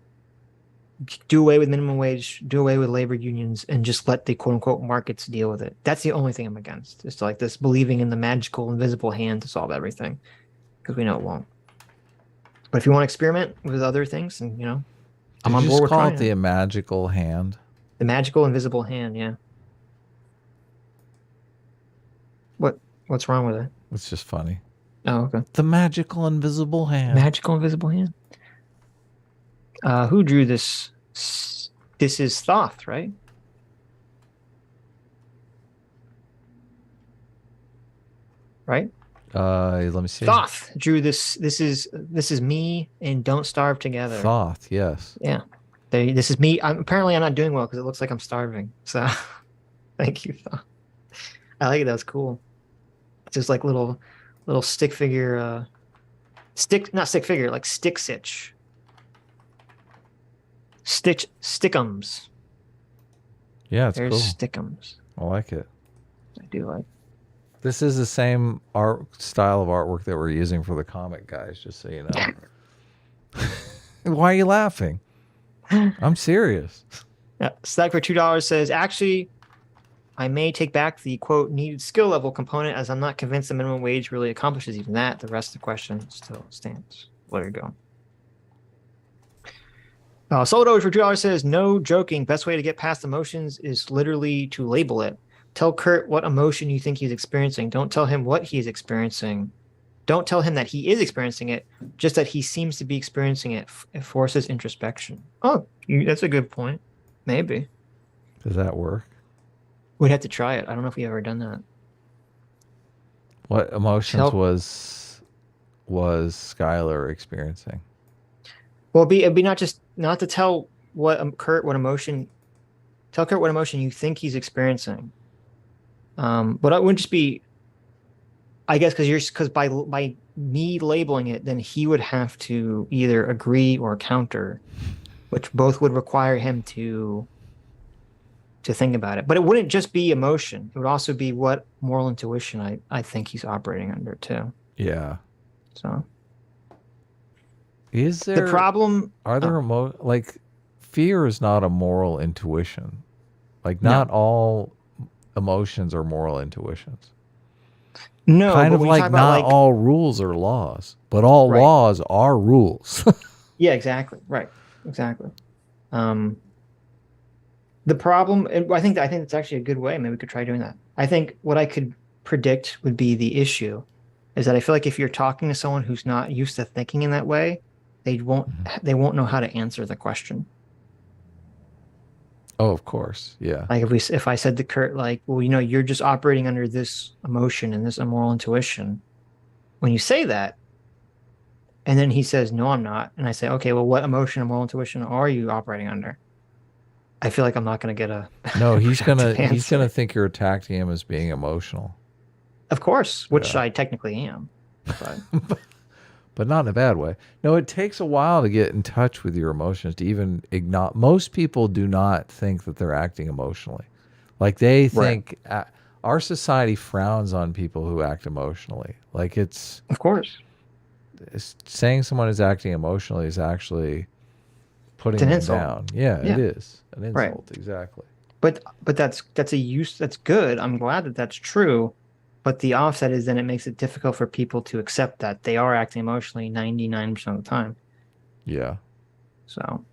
S1: do away with minimum wage, do away with labor unions, and just let the quote unquote markets deal with it. That's the only thing I'm against. It's like this believing in the magical invisible hand to solve everything, because we know it won't. But if you want to experiment with other things, and I'm on board with
S2: call
S1: trying
S2: it the magical hand.
S1: The magical invisible hand, yeah. What's wrong with it?
S2: It's just funny.
S1: Oh, okay.
S2: The magical invisible hand.
S1: Magical invisible hand. Who drew this? This is Thoth, right? Right?
S2: Let me see.
S1: Thoth drew this. This is me and Don't Starve Together.
S2: Thoth, yes.
S1: Yeah. This is me. Apparently I'm not doing well because it looks like I'm starving. So thank you, Thoth. I like it. That was cool. It's just like little stick figure, not stick figure, like stick Sitch. Stickums.
S2: Yeah, it's
S1: There's
S2: cool.
S1: Stickums.
S2: I like it.
S1: I do like.
S2: This is the same art style of artwork that we're using for the comic guys, just so you know. Why are you laughing? I'm serious.
S1: Yeah, Stack for $2 says, actually, I may take back the quote needed skill level component, as I'm not convinced the minimum wage really accomplishes even that. The rest of the question still stands. There you go. Solo for $2 says, no joking. Best way to get past emotions is literally to label it. Tell Kurt what emotion you think he's experiencing. Don't tell him what he's experiencing. Don't tell him that he is experiencing it, just that he seems to be experiencing it. It forces introspection. Oh, that's a good point. Maybe.
S2: Does that work?
S1: We'd have to try it. I don't know if we've ever done that.
S2: What emotions was Skylar experiencing?
S1: Well, it'd be not to tell Kurt what emotion. Tell Kurt what emotion you think he's experiencing. But it wouldn't just be. I guess because by me labeling it, then he would have to either agree or counter, which both would require him to think about it. But it wouldn't just be emotion. It would also be what moral intuition I think he's operating under too.
S2: Yeah.
S1: So
S2: is there
S1: the problem?
S2: Are there like fear is not a moral intuition. Like not all emotions are moral intuitions.
S1: No,
S2: kind of like not all rules are laws, but all laws are rules.
S1: Yeah, exactly. Right. Exactly. The problem, and I think that's actually a good way. Maybe we could try doing that. I think what I could predict would be the issue is that I feel like if you're talking to someone who's not used to thinking in that way, they won't know how to answer the question.
S2: Oh, of course. Yeah.
S1: Like if I said to Kurt, like, well, you're just operating under this emotion and this immoral intuition. When you say that, and then he says, no, I'm not. And I say, okay, well, what emotion and moral intuition are you operating under? I feel like I'm not going to get a
S2: no. He's gonna think you're attacking him as being emotional.
S1: Of course, which I technically am,
S2: but not in a bad way. No, it takes a while to get in touch with your emotions to even acknowledge. Most people do not think that they're acting emotionally. Like they think our society frowns on people who act emotionally. Like it's
S1: of course
S2: saying someone is acting emotionally is actually putting them down. Yeah, it is an insult. Exactly.
S1: But that's good. I'm glad that that's true. But the offset is then it makes it difficult for people to accept that they are acting emotionally 99% of the time.
S2: Yeah.
S1: So,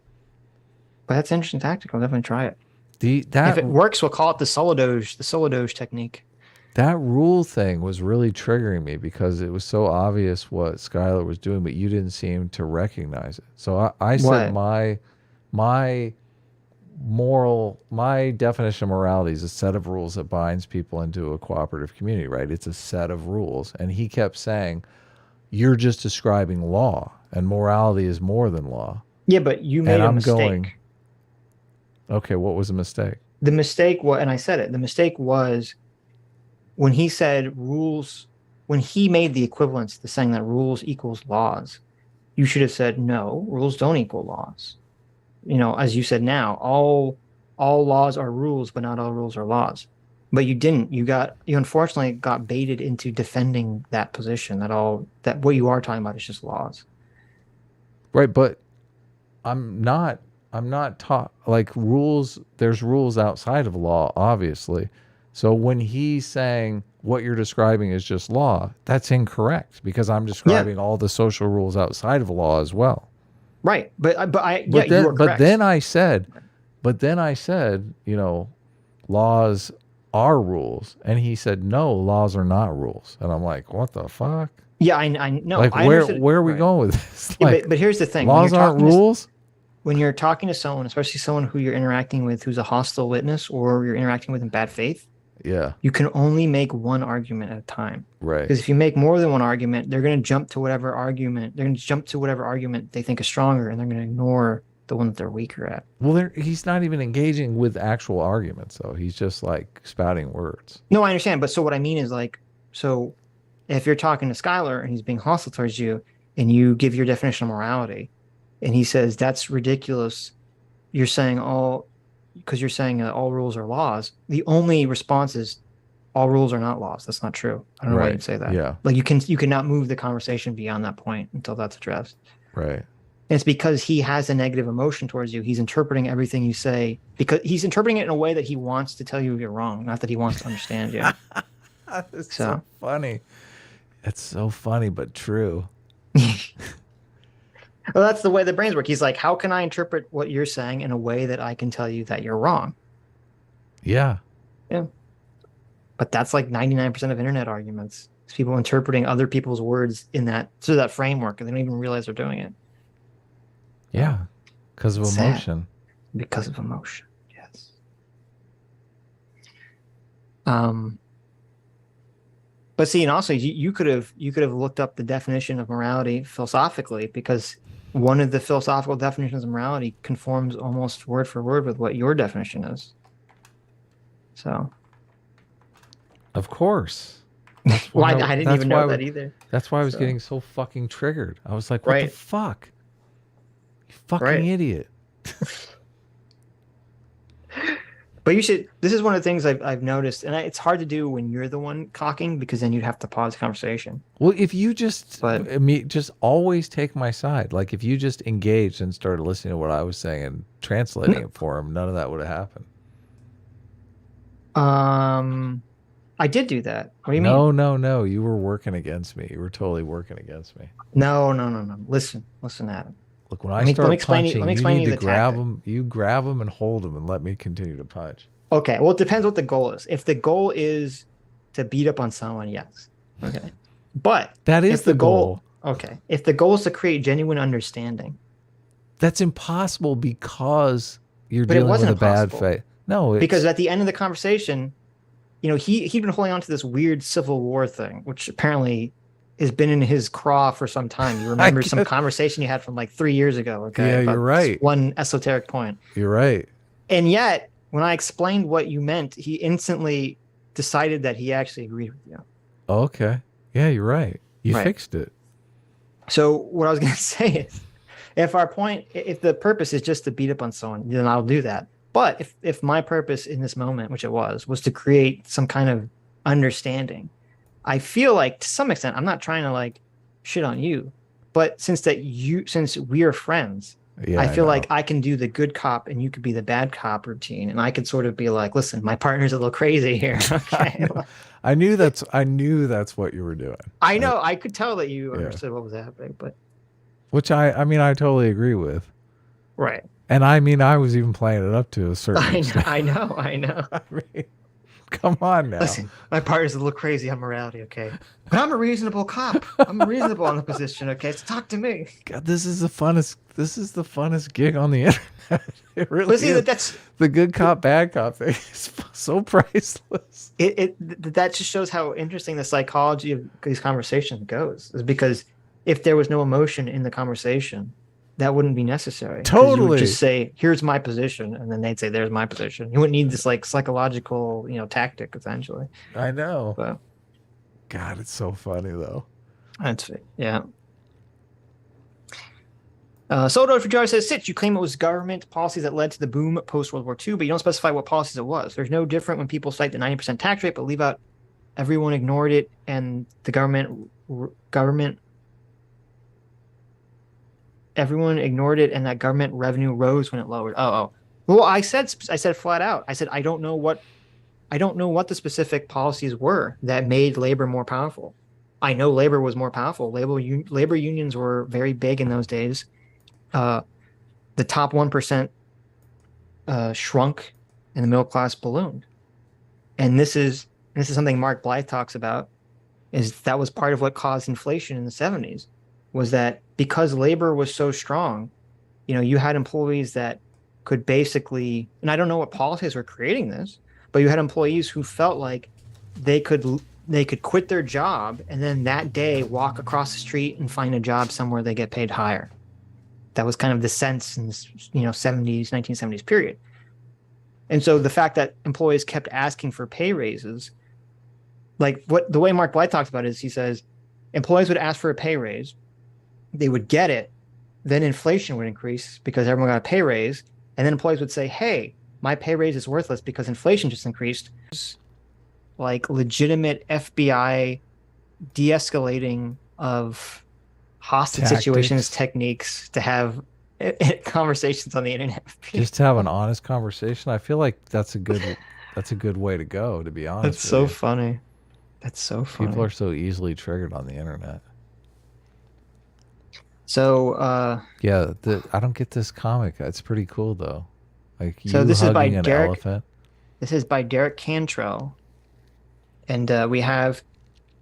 S1: but that's an interesting tactic. I'll definitely try it.
S2: If
S1: it works, we'll call it the Solodoge technique.
S2: That rule thing was really triggering me because it was so obvious what Skylar was doing, but you didn't seem to recognize it. So I said my definition of morality is a set of rules that binds people into a cooperative community, right? It's a set of rules. And he kept saying, you're just describing law and morality is more than law.
S1: Yeah, but you made a mistake.
S2: Okay, what was the mistake?
S1: The mistake was, and I said it, the mistake was when he said rules, when he made the equivalence to saying that rules equals laws, you should have said, no, rules don't equal laws. As you said now, all laws are rules, but not all rules are laws. But you didn't. You unfortunately got baited into defending that position that what you are talking about is just laws.
S2: Right, but I'm not taught like rules. There's rules outside of law, obviously. So when he's saying what you're describing is just law, that's incorrect because I'm describing all the social rules outside of law as well. Right,
S1: you were correct.
S2: But then I said, laws are rules, and he said, no, laws are not rules, and I'm like, what the fuck?
S1: Yeah, I know.
S2: Like, where are we going with this? Like,
S1: but here's the thing:
S2: laws aren't rules.
S1: When you're talking to someone, especially someone who you're interacting with, who's a hostile witness, or you're interacting with in bad faith, you can only make one argument at a time.
S2: Right.
S1: Because if you make more than one argument, they're going to jump to whatever argument they think is stronger, and they're going to ignore the one that they're weaker at.
S2: Well, he's not even engaging with actual arguments, though. He's just like spouting words.
S1: No, I understand. But so what I mean is if you're talking to Skylar and he's being hostile towards you, and you give your definition of morality, and he says that's ridiculous, you're saying all rules are laws. The only response is all rules are not laws. That's not true. I don't know why you'd say that.
S2: Yeah.
S1: Like you cannot move the conversation beyond that point until that's addressed.
S2: Right.
S1: And it's because he has a negative emotion towards you. He's interpreting everything you say because he's interpreting it in a way that he wants to tell you you're wrong, not that he wants to understand you.
S2: It's so funny. It's so funny, but true.
S1: Well, that's the way the brains work. He's like, how can I interpret what you're saying in a way that I can tell you that you're wrong?
S2: Yeah.
S1: Yeah. But that's like 99% of internet arguments. It's people interpreting other people's words in that through that framework, and they don't even realize they're doing it.
S2: Yeah. Because of
S1: Sad.
S2: emotion.
S1: Because of emotion. Yes. But see, and also you could have looked up the definition of morality philosophically, because one of the philosophical definitions of morality conforms almost word for word with what your definition is. So,
S2: of course.
S1: Well, I didn't even know that either.
S2: That's why I was getting so fucking triggered. I was like, what the
S1: Right.
S2: fuck? You fucking
S1: Right.
S2: idiot.
S1: But you should. This is one of the things I've noticed, and it's hard to do when you're the one cocking, because then you'd have to pause the conversation.
S2: Well, if you just,
S1: But-
S2: I mean, just always take my side. Like if you just engaged and started listening to what I was saying and translating it for him, none of that would have happened.
S1: I did do that. What do you mean?
S2: No. You were working against me. You were totally working against me.
S1: No. Listen, Adam.
S2: Look, when
S1: Let
S2: I
S1: me
S2: start
S1: explain
S2: punching,
S1: let me
S2: you
S1: explain
S2: need
S1: you
S2: to
S1: the
S2: grab
S1: tactic.
S2: them. You grab them and hold them and let me continue to punch.
S1: Okay, well, it depends what the goal is. If the goal is to beat up on someone, yes. Okay. But
S2: That is
S1: if
S2: the goal.
S1: Okay. If the goal is to create genuine understanding.
S2: That's impossible because you're
S1: But it
S2: dealing with
S1: wasn't
S2: a bad
S1: impossible.
S2: faith. No,
S1: Because at the end of the conversation, he'd been holding on to this weird Civil War thing, which apparently has been in his craw for some time. You remember some conversation you had from like 3 years ago, okay?
S2: Yeah,
S1: about
S2: you're right.
S1: One esoteric point.
S2: You're right.
S1: And yet, when I explained what you meant, he instantly decided that he actually agreed with you.
S2: Okay. Yeah, you're right. You
S1: Right.
S2: fixed it.
S1: So what I was going to say is, if the purpose is just to beat up on someone, then I'll do that. But if my purpose in this moment, which it was to create some kind of understanding, I feel like to some extent, I'm not trying to like shit on you, but since we are friends,
S2: Yeah,
S1: I feel
S2: know.
S1: like I can do the good cop and you could be the bad cop routine, and I could sort of be like, listen, my partner's a little crazy here. Okay.
S2: I knew that's what you were doing.
S1: I know. I could tell that you understood what was happening, but
S2: which I totally agree with.
S1: right.
S2: And I mean, I was even playing it up to a certain extent.
S1: I know.
S2: I mean, come on now.
S1: Listen, my partner's a little crazy on morality, okay? But I'm a reasonable cop. I'm reasonable on the position, okay? So talk to me.
S2: God, this is the funnest gig on the internet. It really
S1: But see,
S2: is.
S1: that's
S2: The good cop, bad cop thing is so priceless.
S1: that just shows how interesting the psychology of these conversations goes. Is because if there was no emotion in the conversation, that wouldn't be necessary. 'Cause you
S2: Totally.
S1: would just say, "Here's my position," and then they'd say, "There's my position." You wouldn't need this like psychological, tactic essentially.
S2: I know.
S1: But
S2: God, it's so funny though.
S1: that's it. Yeah. Soto Fujara says, Sitch, you claim it was government policies that led to the boom post-World War II, but you don't specify what policies it was. There's no different when people cite the 90% tax rate, but leave out everyone ignored it and the everyone ignored it and that government revenue rose when it lowered. Oh. Well, I said flat out. I said I don't know what the specific policies were that made labor more powerful. I know labor was more powerful. Labor unions were very big in those days. The top 1% shrunk and the middle class ballooned. And this is something Mark Blythe talks about, is that was part of what caused inflation in the 70s, was that because labor was so strong, you had employees that could basically, and I don't know what policies were creating this, but you had employees who felt like they could quit their job and then that day walk across the street and find a job somewhere they get paid higher. That was kind of the sense in this, 1970s period. And so the fact that employees kept asking for pay raises, like the way Mark Blythe talks about it is, he says employees would ask for a pay raise, they would get it, then inflation would increase because everyone got a pay raise, and then employees would say, hey, my pay raise is worthless because inflation just increased. Like legitimate FBI de-escalating of hostage situations techniques to have conversations on the internet.
S2: Just to have an honest conversation. I feel like that's a good way to go, to be honest.
S1: That's so funny. That's so funny.
S2: People are so easily triggered on the internet.
S1: So
S2: Yeah, I don't get this comic. It's pretty cool though. Like
S1: so
S2: you
S1: this is by
S2: hugging an
S1: Derek.
S2: elephant
S1: This is by Derek Cantrell, and we have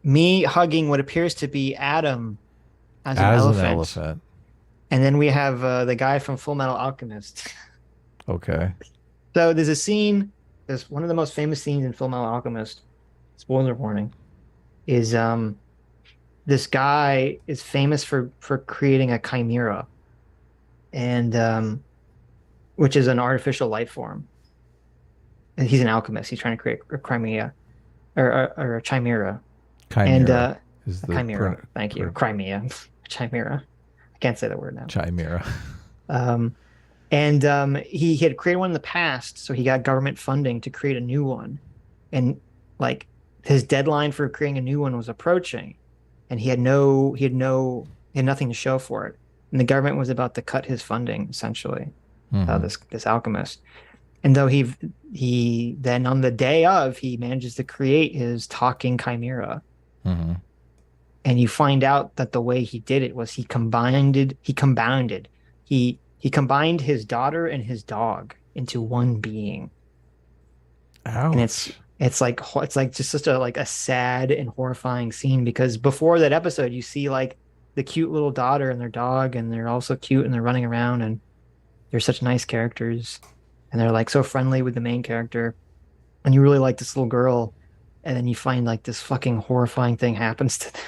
S1: me hugging what appears to be Adam as an
S2: as an
S1: elephant,
S2: elephant.
S1: and then we have the guy from Full Metal Alchemist.
S2: Okay.
S1: So there's a scene. There's one of the most famous scenes in Full Metal Alchemist. Spoiler warning. Is this guy is famous for creating a chimera, and which is an artificial life form. And he's an alchemist. He's trying to create a chimera, or a chimera. And
S2: Chimera is the
S1: chimera. Thank you. Crimea. Chimera. I can't say the word now.
S2: Chimera.
S1: And he had created one in the past, so he got government funding to create a new one. And like his deadline for creating a new one was approaching, and he had nothing to show for it. And the government was about to cut his funding, essentially. This alchemist. And though he then on the day of, he manages to create his talking chimera.
S2: Mm-hmm.
S1: And you find out that the way he did it was he combined his daughter and his dog into one being.
S2: Ouch.
S1: And it's like just such a sad and horrifying scene, because before that episode you see like the cute little daughter and their dog, and they're also cute and they're running around and they're such nice characters, and they're like so friendly with the main character, and you really like this little girl, and then you find like this fucking horrifying thing happens to them.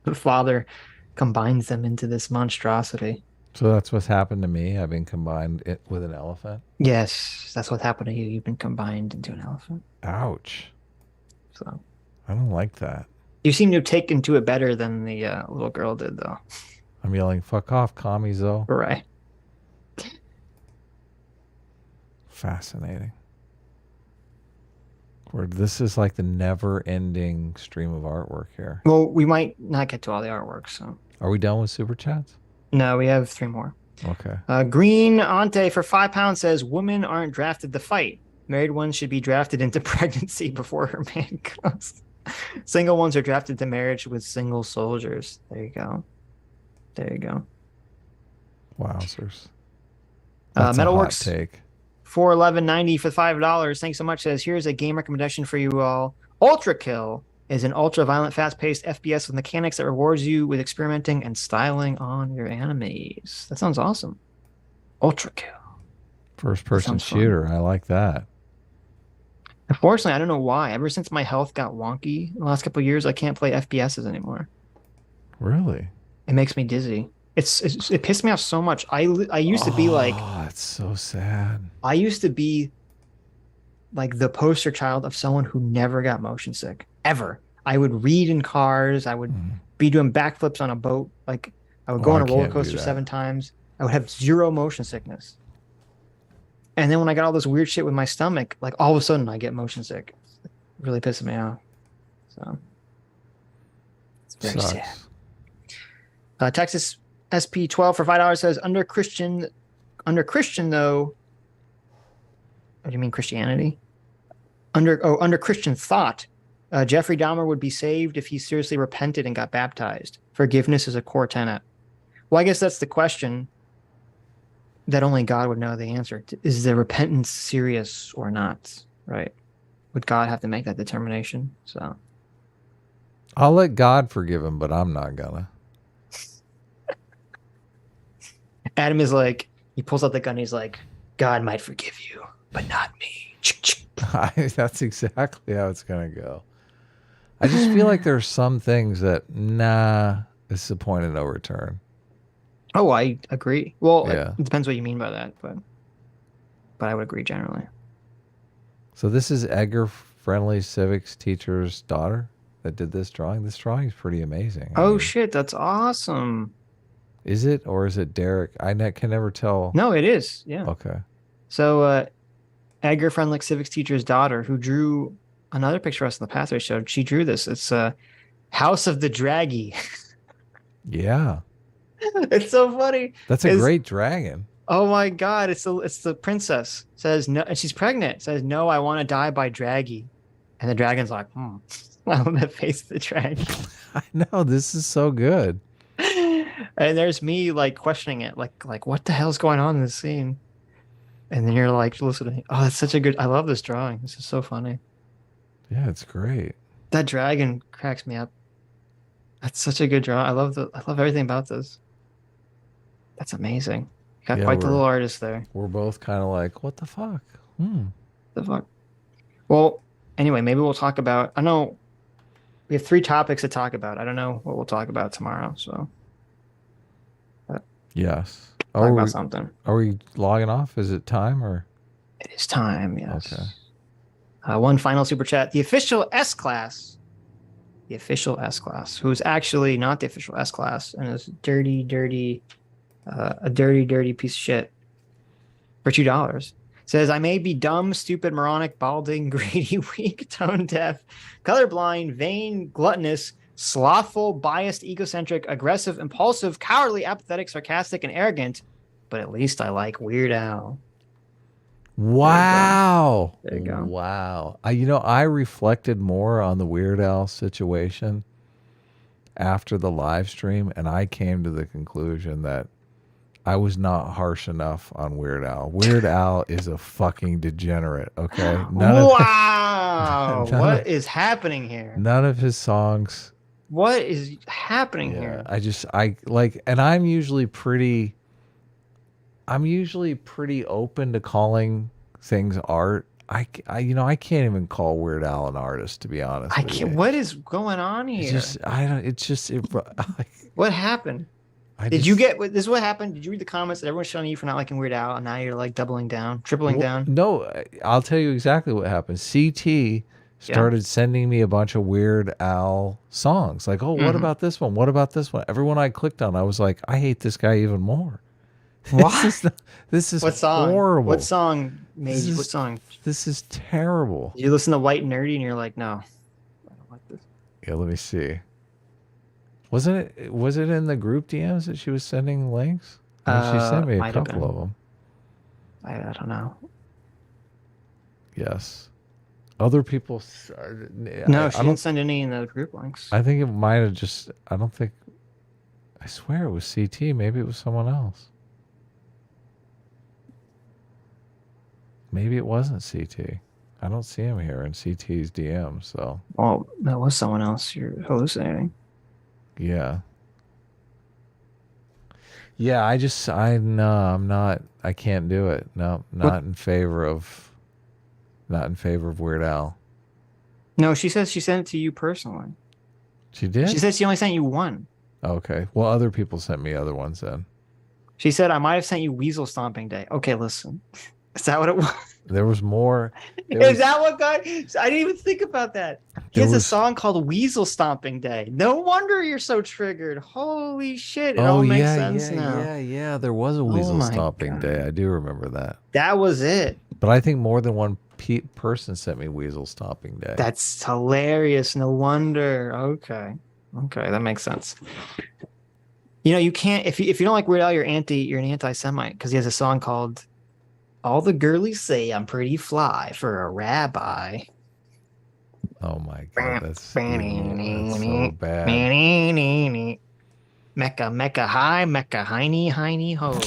S1: The father combines them into this monstrosity.
S2: So that's what's happened to me, having combined it with an elephant.
S1: Yes, that's what happened to you. You've been combined into an elephant.
S2: Ouch.
S1: So
S2: I don't like that.
S1: you seem to have taken to it better than the little girl did, though.
S2: I'm yelling, fuck off, commies, though.
S1: Right.
S2: Fascinating. Where this is like the never-ending stream of artwork here.
S1: Well, we might not get to all the artwork, so.
S2: Are we done with super chats?
S1: No, we have 3 more.
S2: Okay.
S1: Green Ante for £5 says, women aren't drafted to fight. Married ones should be drafted into pregnancy before her man comes. Single ones are drafted to marriage with single soldiers. There you go. There you go.
S2: Wowzers. That's a hot
S1: Metalworks
S2: take.
S1: for $11.90 for $5. Thanks so much. Says, here's a game recommendation for you all. Ultra Kill is an ultra-violent, fast-paced FPS with mechanics that rewards you with experimenting and styling on your enemies. That sounds awesome. Ultra Kill.
S2: First-person shooter. I like that.
S1: Unfortunately, I don't know why. Ever since my health got wonky in the last couple of years, I can't play FPSs anymore.
S2: Really?
S1: It makes me dizzy. It pissed me off so much. I used to be like...
S2: Oh, it's so sad.
S1: I used to be like the poster child of someone who never got motion sick. Ever. I would read in cars. I would be doing backflips on a boat. Like, I would go on a roller coaster 7 times. I would have 0 motion sickness. And then when I got all this weird shit with my stomach, like all of a sudden I get motion sick. It really pisses me off. So it's very sad. Texas SP12 for $5 says, under Christian though. What do you mean Christianity? Under Christian thought, Jeffrey Dahmer would be saved if he seriously repented and got baptized. Forgiveness is a core tenet. Well, I guess that's the question that only God would know the answer to. Is the repentance serious or not? Right? Would God have to make that determination? So
S2: I'll let God forgive him, but I'm not gonna.
S1: Adam is like, he pulls out the gun. He's like, God might forgive you, but not me.
S2: That's exactly how it's gonna go. I just feel like there's some things that, it's the point of no return.
S1: Oh, I agree. Well,
S2: Yeah.
S1: it depends what you mean by that, but I would agree generally.
S2: So this is Edgar Friendly Civics teacher's daughter that did this drawing. This drawing is pretty amazing. I mean,
S1: Shit, that's awesome.
S2: is it, or is it Derek? I can never tell.
S1: No, it is. Yeah.
S2: Okay.
S1: So Edgar Friendly Civics teacher's daughter, who drew another picture of us in the past I showed, she drew this. It's House of the Draggy.
S2: Yeah.
S1: It's so funny.
S2: That's a great dragon.
S1: Oh my God. It's the princess. Says no, and she's pregnant. Says, no, I want to die by Draggy. And the dragon's like, I want to face the dragon.
S2: I know, this is so good.
S1: And there's me like questioning it, like what the hell's going on in this scene? And then you're like listening. Oh, that's such a good. I love this drawing. This is so funny.
S2: Yeah, it's great.
S1: That dragon cracks me up. That's such a good drawing. I love everything about this. That's amazing. You got
S2: Yeah,
S1: quite the little artist there.
S2: We're both kind of like, what the fuck?
S1: The fuck. Well, anyway, maybe we'll talk about. I know we have 3 topics to talk about. I don't know what we'll talk about tomorrow. So
S2: Yes.
S1: talk about something.
S2: Are we logging off? Is it time or?
S1: It is time. Yes.
S2: Okay.
S1: One final super chat. The official S class. The official S class, who's actually not the official S class, and is dirty piece of shit. For $2. Says, I may be dumb, stupid, moronic, balding, greedy, weak, tone deaf, colorblind, vain, gluttonous, slothful, biased, egocentric, aggressive, impulsive, cowardly, apathetic, sarcastic, and arrogant, but at least I like Weird Al.
S2: Wow.
S1: There you go.
S2: Wow. I reflected more on the Weird Al situation after the live stream, and I came to the conclusion that I was not harsh enough on Weird Al. Weird Al is a fucking degenerate, okay?
S1: Wow. What is happening here?
S2: None of his songs.
S1: What is happening here?
S2: And I'm usually pretty open to calling things art. I can't even call Weird Al an artist, to be honest.
S1: What is going on here? What happened? This is what happened? Did you read the comments that everyone's showing you for not liking Weird Al, and now you're like doubling down, tripling down?
S2: No, I'll tell you exactly what happened. CT started sending me a bunch of Weird Al songs. Like, oh, what about this one? What about this one? Everyone I clicked on, I was like, I hate this guy even more.
S1: What?
S2: This is
S1: what song?
S2: horrible.
S1: What song made you? What song?
S2: This is terrible.
S1: You listen to White Nerdy and you're like, no, I don't like this.
S2: Yeah, let me see. Was it in the group DMs that she was sending links? She sent me a couple of them.
S1: I don't know.
S2: Yes. Other people.
S1: No, she didn't send any in the group links.
S2: I think it might have just. I swear it was CT. Maybe it was someone else. Maybe it wasn't CT. I don't see him here in CT's DM. So.
S1: Oh, that was someone else. You're hallucinating.
S2: Yeah. Yeah, I'm not, I can't do it. No, not in favor of Weird Al.
S1: No, she says she sent it to you personally.
S2: She did?
S1: She said she only sent you one.
S2: Okay. Well, other people sent me other ones then.
S1: She said, I might have sent you Weasel Stomping Day. Okay, listen. Is that what it was?
S2: There was more.
S1: Is that what got? I didn't even think about that. He has a song called Weasel Stomping Day. No wonder you're so triggered. Holy shit. It all makes sense now.
S2: Yeah. There was a Weasel Stomping Day. I do remember that.
S1: That was it.
S2: But I think more than one person sent me Weasel Stomping Day.
S1: That's hilarious. No wonder. Okay, that makes sense. You can't if you don't like Weird Al, you're an anti-Semite because he has a song called "All the Girlies Say I'm Pretty Fly for a Rabbi."
S2: Oh my god, that's so bad.
S1: Mecca high, Mecca hiney ho.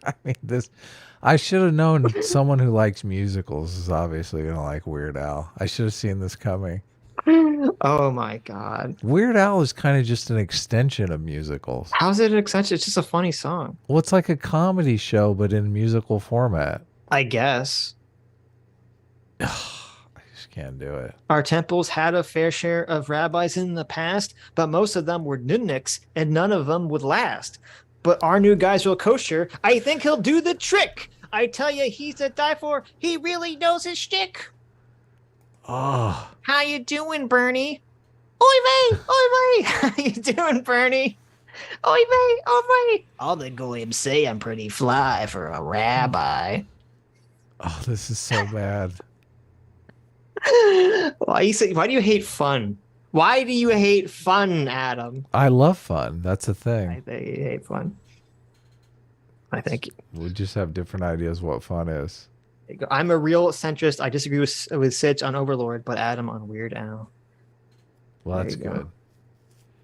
S2: I mean, I should have known someone who likes musicals is obviously gonna like Weird Al. I should have seen this coming.
S1: Oh my god.
S2: Weird Al is kind of just an extension of musicals.
S1: How's it an extension? It's just a funny song.
S2: Well, it's like a comedy show, but in musical format.
S1: I guess.
S2: I just can't do it.
S1: Our temples had a fair share of rabbis in the past, but most of them were nudniks, and none of them would last. But our new guy's real kosher. I think he'll do the trick. I tell you, he's to die for. He really knows his shtick.
S2: Oh.
S1: How you doing, Bernie? Oy vey, oy vey. How you doing, Bernie? Oy vey, oy vey. All the goyim say I'm pretty fly for a rabbi.
S2: Oh, this is so bad.
S1: Why do you hate fun? Why do you hate fun, Adam?
S2: I love fun. That's the thing.
S1: I think you hate fun. I think
S2: we just have different ideas what fun is.
S1: I'm a real centrist. I disagree with Sitch on Overlord, but Adam on Weird Al.
S2: Well, that's good.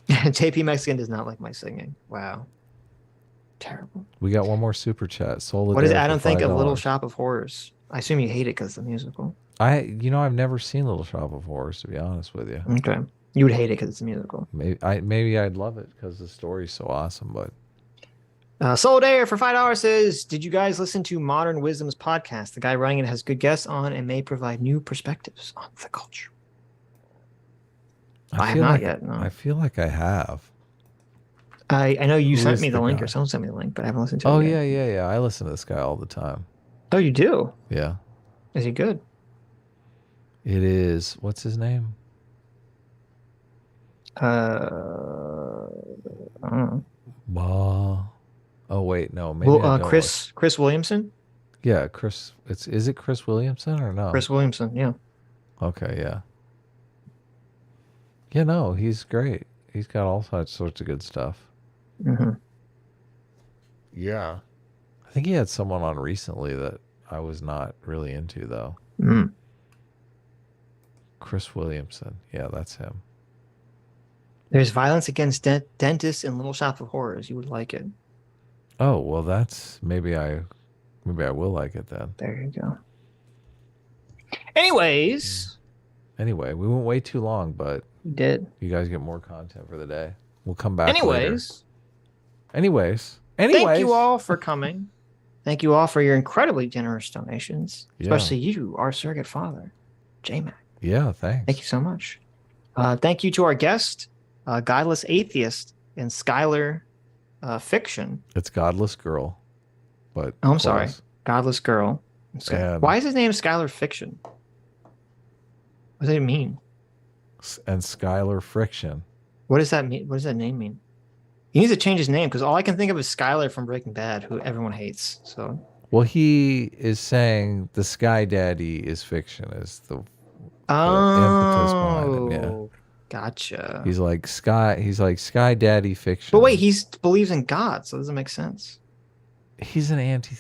S1: JP Mexican does not like my singing. Wow. Terrible.
S2: We got one more super chat.
S1: What does Adam think of Little Shop of Horrors? I assume you hate it because of the musical.
S2: I've never seen Little Shop of Horrors, to be honest with you.
S1: Okay. You would hate it because it's a musical.
S2: Maybe I'd love it because the story's so awesome, but
S1: Soldair for $5 says, did you guys listen to Modern Wisdom's podcast? The guy running it has good guests on and may provide new perspectives on the culture. I have not yet. No.
S2: I feel like I have.
S1: I know you
S2: Who
S1: sent
S2: is
S1: me the
S2: the
S1: link,
S2: guy?
S1: or someone sent me the link, but I haven't listened to
S2: Oh
S1: it yet.
S2: yeah. I listen to this guy all the time.
S1: Oh, you do?
S2: Yeah.
S1: Is he good?
S2: It is. What's his name?
S1: I don't know.
S2: Oh wait, no. Maybe
S1: Well,
S2: I don't
S1: Chris Williamson?
S2: Yeah, Chris. Is it Chris Williamson or no?
S1: Chris Williamson, yeah.
S2: Okay, yeah. Yeah, no, he's great. He's got all sorts of good stuff.
S1: Mm-hmm.
S2: Yeah. I think he had someone on recently that I was not really into though.
S1: Mm.
S2: Chris Williamson. Yeah, that's him.
S1: There's violence against dentists in Little Shop of Horrors. You would like it.
S2: Oh, well that's maybe I will like it then.
S1: There you go. Anyways.
S2: Anyway, we went way too long, but
S1: You did.
S2: you guys get more content for the day. We'll come back later.
S1: Anyways. Thank you all for coming. Thank you all for your incredibly generous donations.
S2: Yeah.
S1: Especially you, our surrogate father, J-Mac.
S2: Yeah, thanks.
S1: Thank you so much. Thank you to our guest, Godless Atheist and Skyler Fiction.
S2: It's Godless Girl. But
S1: Oh, I'm sorry.
S2: close.
S1: Godless Girl. Why is his name Skyler Fiction? What does it mean?
S2: And Skyler Friction.
S1: What does that mean? What does that name mean? He needs to change his name because all I can think of is Skyler from Breaking Bad, who everyone hates. So,
S2: Well, he is saying the Sky Daddy is fiction. Is the impetus behind it, yeah.
S1: Gotcha.
S2: He's like Sky Daddy fiction.
S1: But wait, he believes in God, so it doesn't make sense.
S2: He's an anti.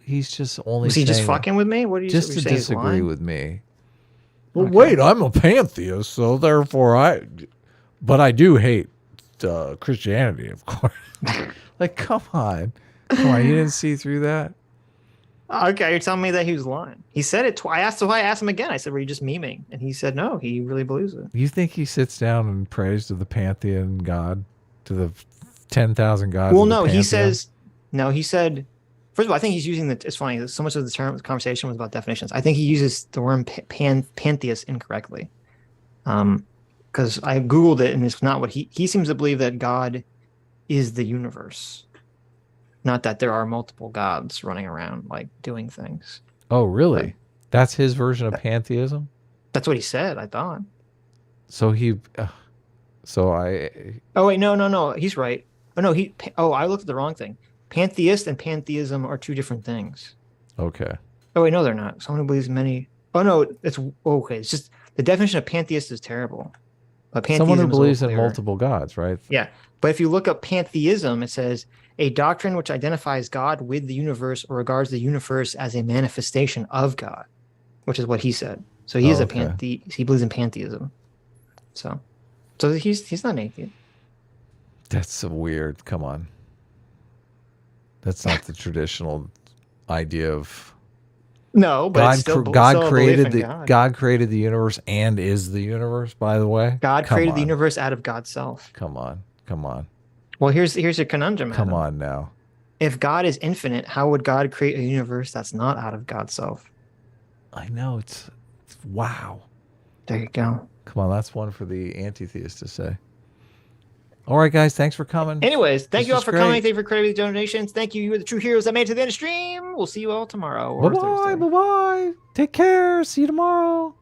S2: He's just only.
S1: Was he just
S2: saying
S1: fucking with me? What do you
S2: just
S1: what
S2: to
S1: you say he's
S2: disagree
S1: lying?
S2: with me? Well,
S1: Okay.
S2: wait, I'm a pantheist, so therefore but I do hate Christianity, of course. Like, come on, you didn't see through that?
S1: Okay, you're telling me that he was lying. He said it twice. I asked him again. I said, "Were you just memeing?" And he said, "No, he really believes it."
S2: You think he sits down and prays to the pantheon god, to the 10,000 gods?
S1: Well,
S2: of the
S1: no, he
S2: pantheon?
S1: says, no, he said, first of all, I think he's using it's funny. So much of the conversation was about definitions. I think he uses the word pantheist incorrectly. Because I Googled it and it's not what he seems to believe that God is the universe, not that there are multiple gods running around like doing things.
S2: Oh, really?
S1: Right.
S2: That's his version of pantheism?
S1: That's what he said, I thought.
S2: So
S1: Oh, wait, no. He's right. Oh, no, I looked at the wrong thing. Pantheist and pantheism are two different things.
S2: okay.
S1: Oh, wait, no, they're not. Someone who believes in many. Oh, no, it's okay. It's just the definition of pantheist is terrible. But
S2: Someone who
S1: pantheism is a little
S2: believes in
S1: clearer.
S2: multiple gods, right?
S1: Yeah. But if you look up pantheism, it says a doctrine which identifies God with the universe or regards the universe as a manifestation of God, which is what he said. So he is
S2: okay.
S1: he believes in pantheism. So he's not an atheist.
S2: That's so weird. Come on. That's not the traditional idea of
S1: No, but it's still,
S2: God
S1: still a
S2: created
S1: belief in
S2: God created the universe and is the universe, by the way.
S1: God
S2: Come
S1: created the
S2: on.
S1: universe out of God's self.
S2: Come on.
S1: Well, here's your conundrum.
S2: Come
S1: Adam.
S2: on now.
S1: If God is infinite, how would God create a universe that's not out of God's self?
S2: I know it's wow.
S1: There you go.
S2: Come on, that's one for the anti-theist to say. All right, guys, thanks for coming.
S1: Anyways, thank
S2: This
S1: you all
S2: was
S1: for
S2: great.
S1: coming. Thank you for creating these donations. Thank you. You are the true heroes that made it to the end of the stream. We'll see you all tomorrow. Or
S2: Bye-bye,
S1: Thursday.
S2: bye-bye. Take care. See you tomorrow.